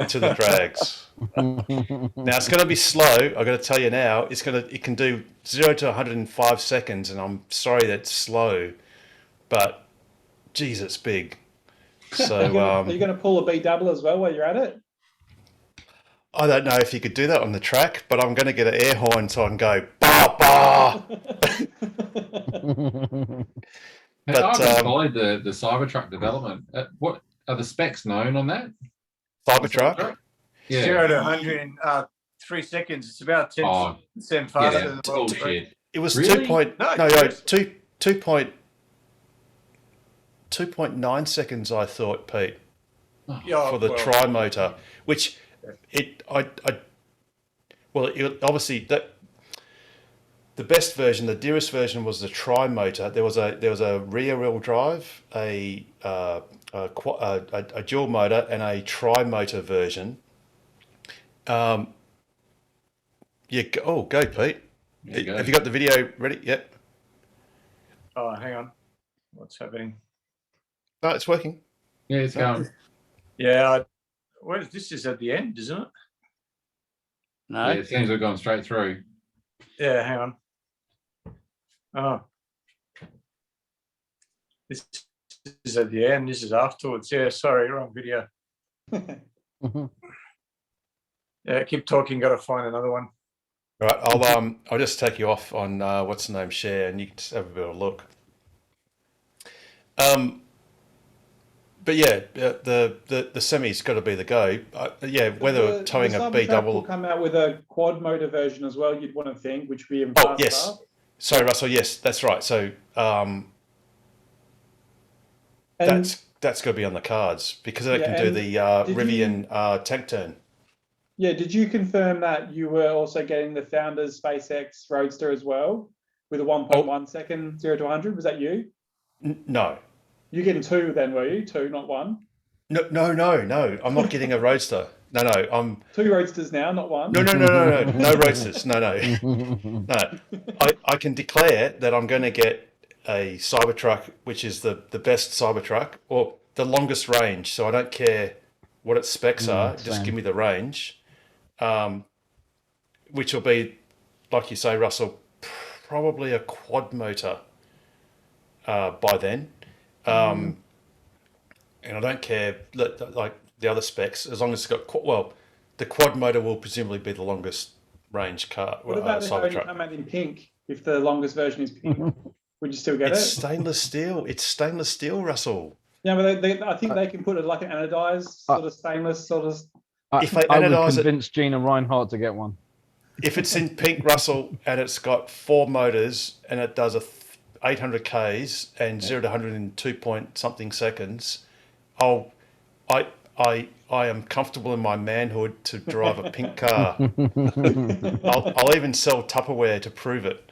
[SPEAKER 1] to the drags. Now it's going to be slow. I got to tell you now, it can do 0 to 105 seconds, and I'm sorry that's slow, but geez, it's big. So
[SPEAKER 11] are you going to pull a B double as well while you're at it?
[SPEAKER 1] I don't know if you could do that on the track, but I'm going to get an air horn so I can go bah bah.
[SPEAKER 4] But I've followed the Cybertruck development. What are the specs known on that?
[SPEAKER 1] Cybertruck?
[SPEAKER 3] Yeah. 0 to 100 in 3 seconds. It's about 10% faster than the Model 3.
[SPEAKER 1] It was
[SPEAKER 4] really?
[SPEAKER 1] 2.9 seconds, I thought, Pete,
[SPEAKER 3] Yeah,
[SPEAKER 1] for the tri-motor, which obviously that the best version, the dearest version was the tri-motor. There was a rear-wheel drive, a dual motor, and a tri-motor version. Go Pete. Have you got the video ready? Yep.
[SPEAKER 3] Oh, hang on. What's happening?
[SPEAKER 1] No, it's working.
[SPEAKER 4] Yeah, it's going.
[SPEAKER 3] Yeah. This is at the end, isn't it?
[SPEAKER 10] No.
[SPEAKER 4] Yeah, it seems we've gone straight through.
[SPEAKER 3] Yeah, hang on. Oh. This is at the end. This is afterwards. Yeah, sorry, wrong video. Yeah, keep talking. Got to find another one.
[SPEAKER 1] All right, I'll just take you off on what's the name, share, and you can just have a bit of a look. But yeah, the semi's got to be the go. Yeah, whether towing a B double
[SPEAKER 11] will come out with a quad motor version as well. You'd want to think, which would be even
[SPEAKER 1] Oh
[SPEAKER 11] faster.
[SPEAKER 1] yes, sorry Russell. Yes, that's right. So that's got to be on the cards because they can do the Rivian tank turn.
[SPEAKER 11] Yeah, did you confirm that you were also getting the Founders SpaceX Roadster as well with a 1.1 second 0 to 100? Was that you?
[SPEAKER 1] No.
[SPEAKER 11] You're getting 2 then, were you? 2, not 1?
[SPEAKER 1] No. I'm not getting a Roadster. No, I'm
[SPEAKER 11] 2 Roadsters now, not 1.
[SPEAKER 1] No, no Roadsters. No. I can declare that I'm going to get a Cybertruck, which is the best Cybertruck or the longest range. So I don't care what its specs are. Just give me the range. Which will be, like you say, Russell, probably a quad motor by then. And I don't care like the other specs, as long as it's got the quad motor will presumably be the longest range car.
[SPEAKER 11] What about if it come out in pink? If the longest version is pink, would you still get it?
[SPEAKER 1] It's stainless steel. It's stainless steel, Russell.
[SPEAKER 11] Yeah, but I think they can put it like an anodized sort of stainless sort of.
[SPEAKER 1] If they
[SPEAKER 14] I would
[SPEAKER 1] anodize
[SPEAKER 14] convince Gina Reinhardt to get one.
[SPEAKER 1] If it's in pink, Russell, and it's got 4 motors and it does 800 Ks and 0 to 100 in 2 point something seconds, I am comfortable in my manhood to drive a pink car. I'll even sell Tupperware to prove it.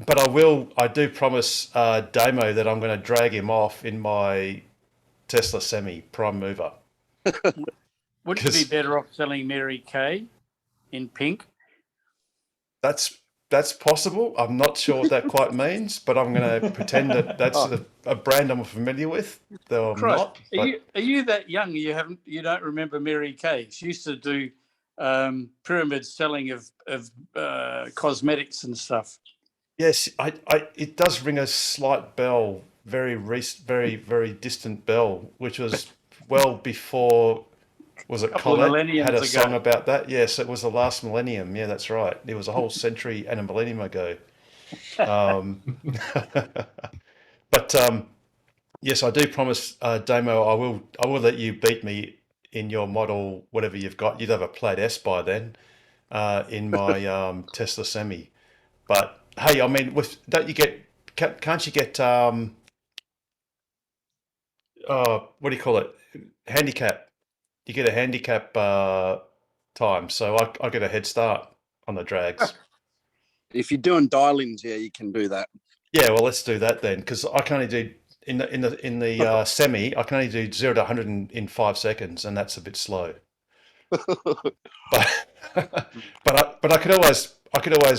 [SPEAKER 1] But I do promise Damo that I'm going to drag him off in my Tesla Semi prime mover.
[SPEAKER 10] Wouldn't you be better off selling Mary Kay in pink?
[SPEAKER 1] That's possible. I'm not sure what that quite means, but I'm going to pretend that that's a brand I'm familiar with, though I'm not.
[SPEAKER 10] Are you that young? You don't remember Mary Kay? She used to do pyramid selling of cosmetics and stuff.
[SPEAKER 1] Yes, it does ring a slight bell, very distant bell, which was well before. Was it Colette had a song about that? Yes, it was the last millennium. Yeah, that's right. It was a whole century and a millennium ago. But yes, I do promise, Damo, I will let you beat me in your model, whatever you've got. You'd have a Plaid S by then, in my Tesla Semi. But hey, I mean, can't you get what do you call it? Handicap. You get a handicap time, so I get a head start on the drags.
[SPEAKER 6] If you're doing dial-ins, yeah, you can do that.
[SPEAKER 1] Yeah, well, let's do that then, because I can only do in the Semi. I can only do 0 to 100 in 5 seconds, and that's a bit slow. but I could always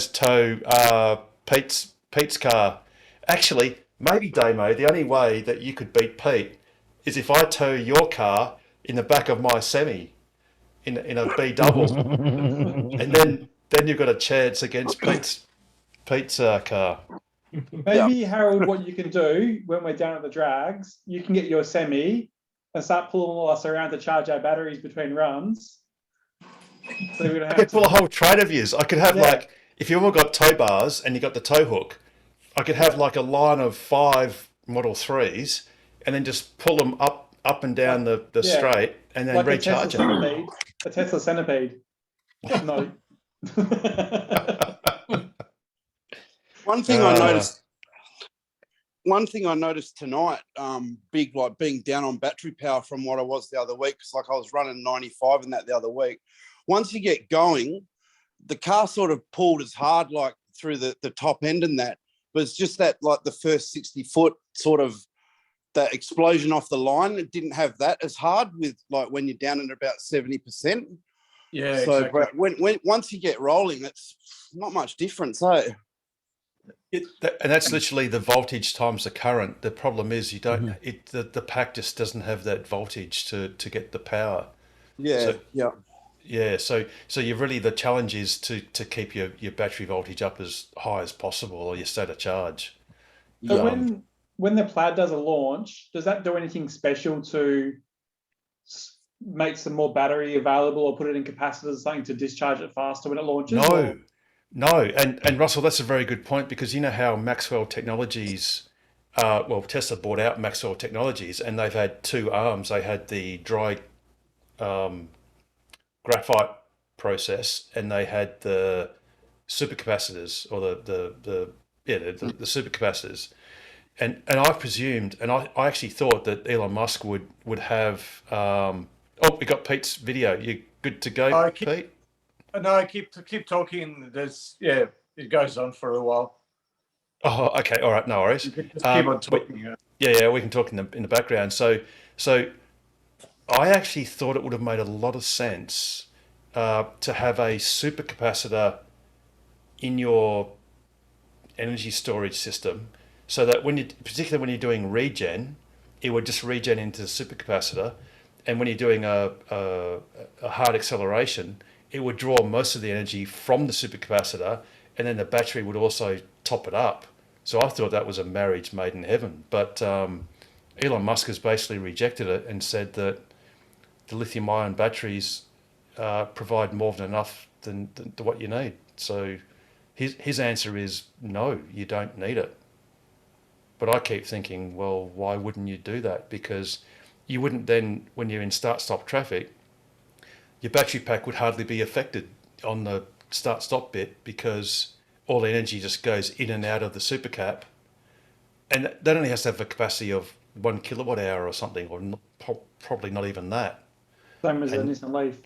[SPEAKER 1] tow Pete's car. Actually, maybe Damo, the only way that you could beat Pete is if I tow your car in the back of my Semi in a B double, and then you've got a chance against Pete's car.
[SPEAKER 11] Maybe Harold, what you can do when we're down at the drags, you can get your Semi and start pulling us around to charge our batteries between runs. So we don't have
[SPEAKER 1] I could pull a whole train of yours. I could have like, if you all got tow bars and you got the tow hook, I could have like a line of 5 Model 3s and then just pull them up and down the straight and then like recharge it.
[SPEAKER 11] A Tesla Centipede. No.
[SPEAKER 6] One thing I noticed tonight, big like being down on battery power from what I was the other week, because like I was running 95 and that the other week. Once you get going, the car sort of pulled as hard like through the top end and that, but it's just that like the first 60 foot sort of that explosion off the line. It didn't have that as hard with like when you're down at about 70%.
[SPEAKER 3] Yeah.
[SPEAKER 6] So
[SPEAKER 3] exactly.
[SPEAKER 6] when once you get rolling, it's not much difference, eh?
[SPEAKER 1] And that's literally the voltage times the current. The problem is you don't. The pack just doesn't have that voltage to get the power.
[SPEAKER 6] Yeah.
[SPEAKER 1] So you really, the challenge is to keep your battery voltage up as high as possible, or your state of charge.
[SPEAKER 11] So when the Plaid does a launch, does that do anything special to make some more battery available, or put it in capacitors or something to discharge it faster when it launches?
[SPEAKER 1] No, No, and Russell, that's a very good point, because you know how Maxwell Technologies, Tesla bought out Maxwell Technologies, and they've had two arms. They had the dry graphite process, and they had the supercapacitors, or the supercapacitors. And I presumed, and I actually thought that Elon Musk would have. We got Pete's video. You good to go, Pete?
[SPEAKER 3] No, keep talking. It goes on for a while.
[SPEAKER 1] Oh, okay, all right, no worries.
[SPEAKER 3] Just keep on talking.
[SPEAKER 1] Yeah, we can talk in the background. So I actually thought it would have made a lot of sense to have a supercapacitor in your energy storage system, so that particularly when you're doing regen, it would just regen into the supercapacitor, and when you're doing a hard acceleration, it would draw most of the energy from the supercapacitor, and then the battery would also top it up. So I thought that was a marriage made in heaven. But Elon Musk has basically rejected it and said that the lithium-ion batteries provide more than enough than what you need. So his answer is no, you don't need it. But I keep thinking, well, why wouldn't you do that? Because you wouldn't then, when you're in start-stop traffic, your battery pack would hardly be affected on the start-stop bit, because all the energy just goes in and out of the supercap. And that only has to have a capacity of 1 kilowatt hour or something, or probably not even that.
[SPEAKER 11] Same as a Nissan Leaf.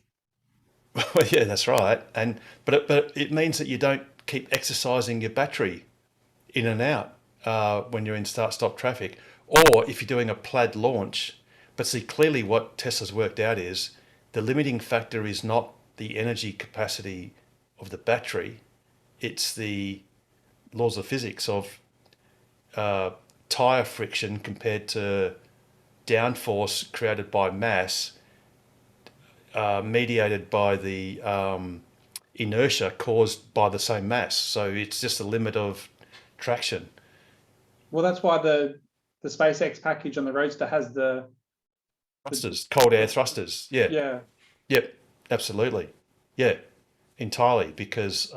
[SPEAKER 1] Well, yeah, that's right. But it means that you don't keep exercising your battery in and out when you're in start-stop traffic, or if you're doing a plaid launch. But see, clearly what Tesla's worked out is the limiting factor is not the energy capacity of the battery, it's the laws of physics of tire friction compared to downforce created by mass, mediated by the inertia caused by the same mass. So it's just the limit of traction.
[SPEAKER 11] Well, that's why the SpaceX package on the Roadster has the
[SPEAKER 1] thrusters, cold air thrusters. Yeah.
[SPEAKER 11] Yeah.
[SPEAKER 1] Yep. Absolutely. Yeah. Entirely, because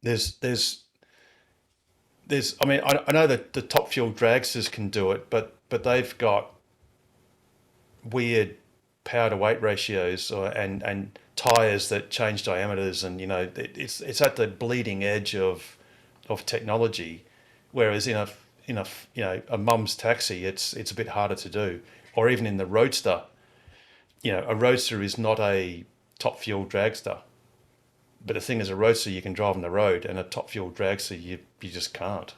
[SPEAKER 1] there's. I mean, I know that the top fuel dragsters can do it, but they've got weird power to weight ratios, and tires that change diameters, and it's at the bleeding edge of technology. Whereas in a mum's taxi, it's a bit harder to do. Or even in the Roadster, a Roadster is not a top fuel dragster. But the thing is, a Roadster you can drive on the road, and a top fuel dragster you just can't.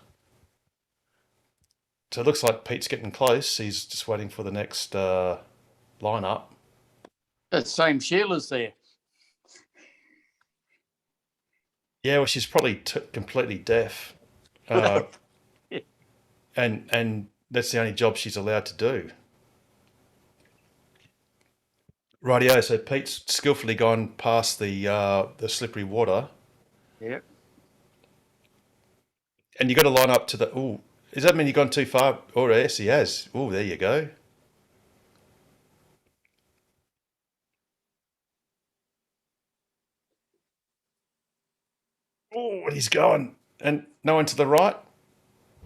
[SPEAKER 1] So it looks like Pete's getting close. He's just waiting for the next lineup.
[SPEAKER 10] That same Sheila's there.
[SPEAKER 1] Yeah, well, she's probably completely deaf. And that's the only job she's allowed to do. Rightio, so Pete's skillfully gone past the slippery water.
[SPEAKER 10] Yep.
[SPEAKER 1] And you got to line up to the. Oh, does that mean you've gone too far? Oh, yes, he has. Oh, there you go. Oh, he's going. And no one to the right?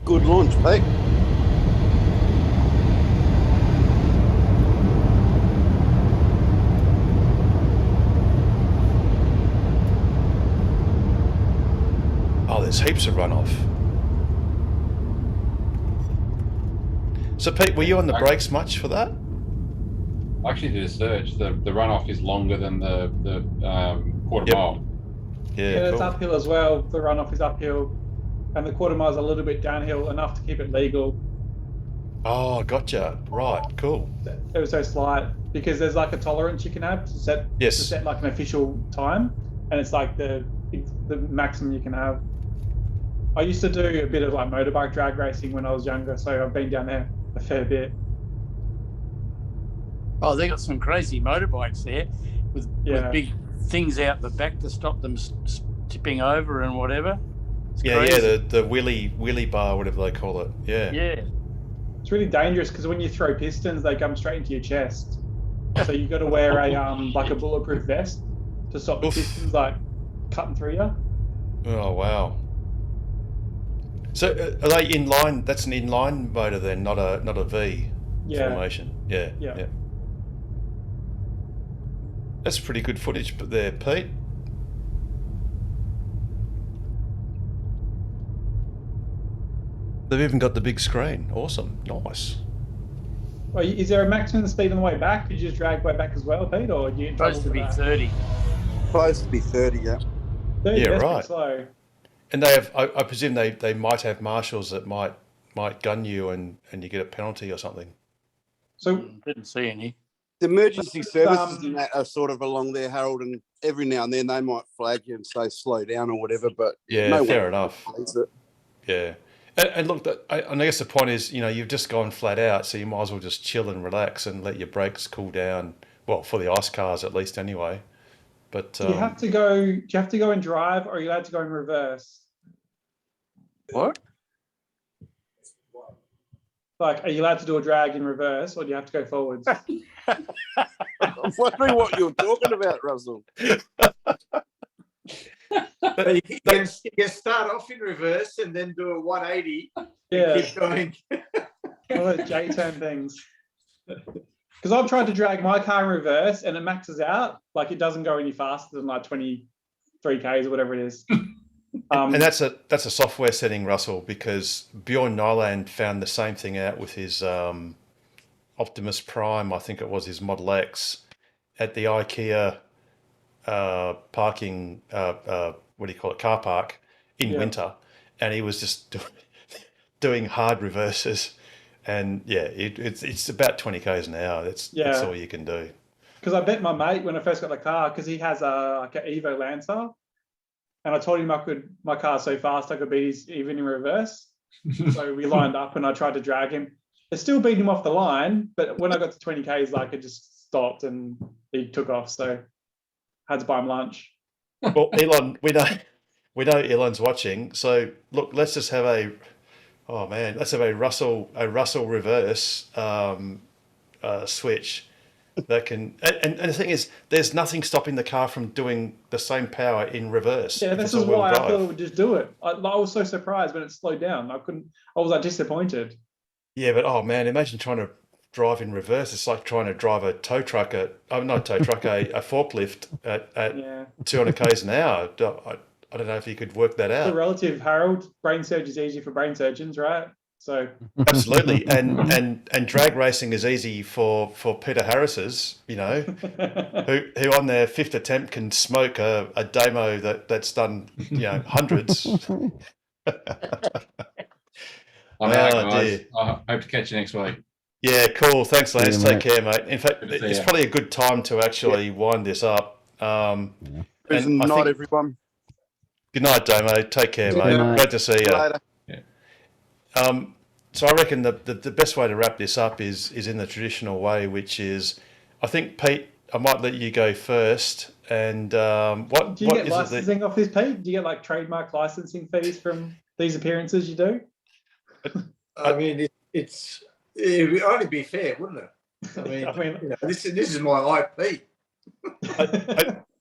[SPEAKER 6] Good launch, Pete.
[SPEAKER 1] Oh, there's heaps of runoff. So, Pete, were you on the brakes much for that?
[SPEAKER 4] I actually did a search. The runoff is longer than the quarter mile.
[SPEAKER 11] Yeah, it's uphill as well. The runoff is uphill, and the quarter mile is a little bit downhill, enough to keep it legal.
[SPEAKER 1] Oh, gotcha. Right, cool.
[SPEAKER 11] It was so slight because there's like a tolerance you can have to set like an official time, and it's like the maximum you can have. I used to do a bit of like motorbike drag racing when I was younger, so I've been down there a fair bit.
[SPEAKER 10] Oh, they got some crazy motorbikes there with big things out the back to stop them tipping over and whatever. It's crazy.
[SPEAKER 1] The wheelie bar, whatever they call it. Yeah.
[SPEAKER 10] Yeah.
[SPEAKER 11] It's really dangerous because when you throw pistons, they come straight into your chest. So you got to wear a like a bulletproof vest to stop the pistons. Like cutting through you.
[SPEAKER 1] Oh, wow. So are they inline? That's an inline motor then, not a V formation. Yeah. That's pretty good footage there, Pete. They've even got the big screen. Awesome. Nice.
[SPEAKER 11] Well, is there a maximum speed on the way back? Did you just drag way back as well, Pete, or do you
[SPEAKER 10] Supposed to be 30.
[SPEAKER 6] Supposed to be 30, yeah.
[SPEAKER 11] 30,
[SPEAKER 1] Yeah,
[SPEAKER 11] that's
[SPEAKER 1] right.
[SPEAKER 11] pretty slow.
[SPEAKER 1] And they have, I presume they might have marshals that might gun you and you get a penalty or something.
[SPEAKER 11] So
[SPEAKER 10] Didn't see any.
[SPEAKER 6] The emergency services and that are sort of along there, Harold, and every now and then they might flag you and say slow down or whatever, but
[SPEAKER 1] Yeah,
[SPEAKER 6] no
[SPEAKER 1] fair
[SPEAKER 6] one
[SPEAKER 1] enough.
[SPEAKER 6] plays it.
[SPEAKER 1] Yeah. And look, and I guess the point is, you've just gone flat out, so you might as well just chill and relax and let your brakes cool down. Well, for the ice cars at least, anyway. But
[SPEAKER 11] do you have to go? Do you have to go and drive, or are you allowed to go in reverse?
[SPEAKER 10] What?
[SPEAKER 11] Like, are you allowed to do a drag in reverse, or do you have to go forwards?
[SPEAKER 6] I'm wondering what you're talking about, Russell.
[SPEAKER 3] You can start off in reverse and then do a 180.
[SPEAKER 11] Yeah.
[SPEAKER 3] And keep going.
[SPEAKER 11] All those J-turn things. Because I've tried to drag my car in reverse and it maxes out. Like, it doesn't go any faster than like 23 Ks or whatever it is.
[SPEAKER 1] and that's a software setting, Russell, because Bjorn Nyland found the same thing out with his Optimus Prime, I think it was his Model X, at the IKEA parking, what do you call it, car park in winter, and he was just doing hard reverses, and it's about 20 k's an hour. That's all you can do.
[SPEAKER 11] Because I bet my mate when I first got the car, because he has like an Evo Lancer, and I told him my car's so fast I could beat his even in reverse. So we lined up and I tried to drag him. I still beat him off the line, but when I got to 20 k's, like, it just stopped and he took off. So I had to buy him lunch.
[SPEAKER 1] Well, Elon, we know Elon's watching. So look, let's just have a Russell reverse switch that can. And the thing is, there's nothing stopping the car from doing the same power in reverse.
[SPEAKER 11] Yeah, this is why I thought it would just do it. I was so surprised when it slowed down. I was like disappointed. Yeah,
[SPEAKER 1] but oh man, imagine trying to drive in reverse. It's like trying to drive a tow truck a forklift at 200 k's an hour. I don't know if you could work that out.
[SPEAKER 11] The relative, Harold. Brain surgery is easy for brain surgeons, right? So
[SPEAKER 1] absolutely, and drag racing is easy for Peter Harris's, who on their fifth attempt can smoke a demo that's done hundreds.
[SPEAKER 4] I'm out, guys. I hope to catch you next week.
[SPEAKER 1] Yeah, cool. Thanks, Lance.
[SPEAKER 14] Yeah,
[SPEAKER 1] Take care, mate. In fact, it's probably a good time to actually wind this up.
[SPEAKER 6] Good night, everyone.
[SPEAKER 1] Good night, Damo. Take care,
[SPEAKER 6] Good
[SPEAKER 1] mate.
[SPEAKER 6] night.
[SPEAKER 1] Great to see you.
[SPEAKER 6] Later.
[SPEAKER 1] So I reckon the best way to wrap this up is in the traditional way, which is, I think, Pete, I might let you go first. And what
[SPEAKER 11] do you get licensing off this, Pete? Do you get like trademark licensing fees from these appearances you do?
[SPEAKER 3] I mean, it would only be fair, wouldn't it? I mean, this is my IP.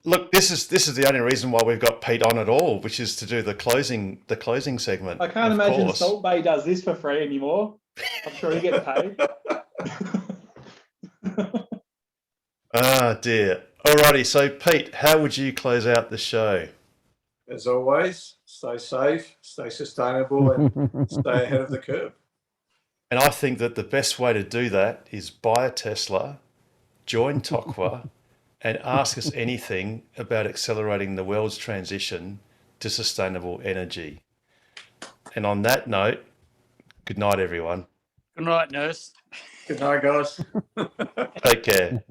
[SPEAKER 1] Look, this is the only reason why we've got Pete on at all, which is to do the closing segment.
[SPEAKER 11] I can't imagine Salt Bay does this for free anymore. I'm sure he gets paid.
[SPEAKER 1] Ah, dear. Alrighty, so Pete, how would you close out the show?
[SPEAKER 3] As always, stay safe, stay sustainable, and stay ahead of the curve.
[SPEAKER 1] And I think that the best way to do that is buy a Tesla, join Tokwa, and ask us anything about accelerating the world's transition to sustainable energy. And on that note, good night, everyone.
[SPEAKER 10] Good night, nurse.
[SPEAKER 3] Good night, guys.
[SPEAKER 1] Take care.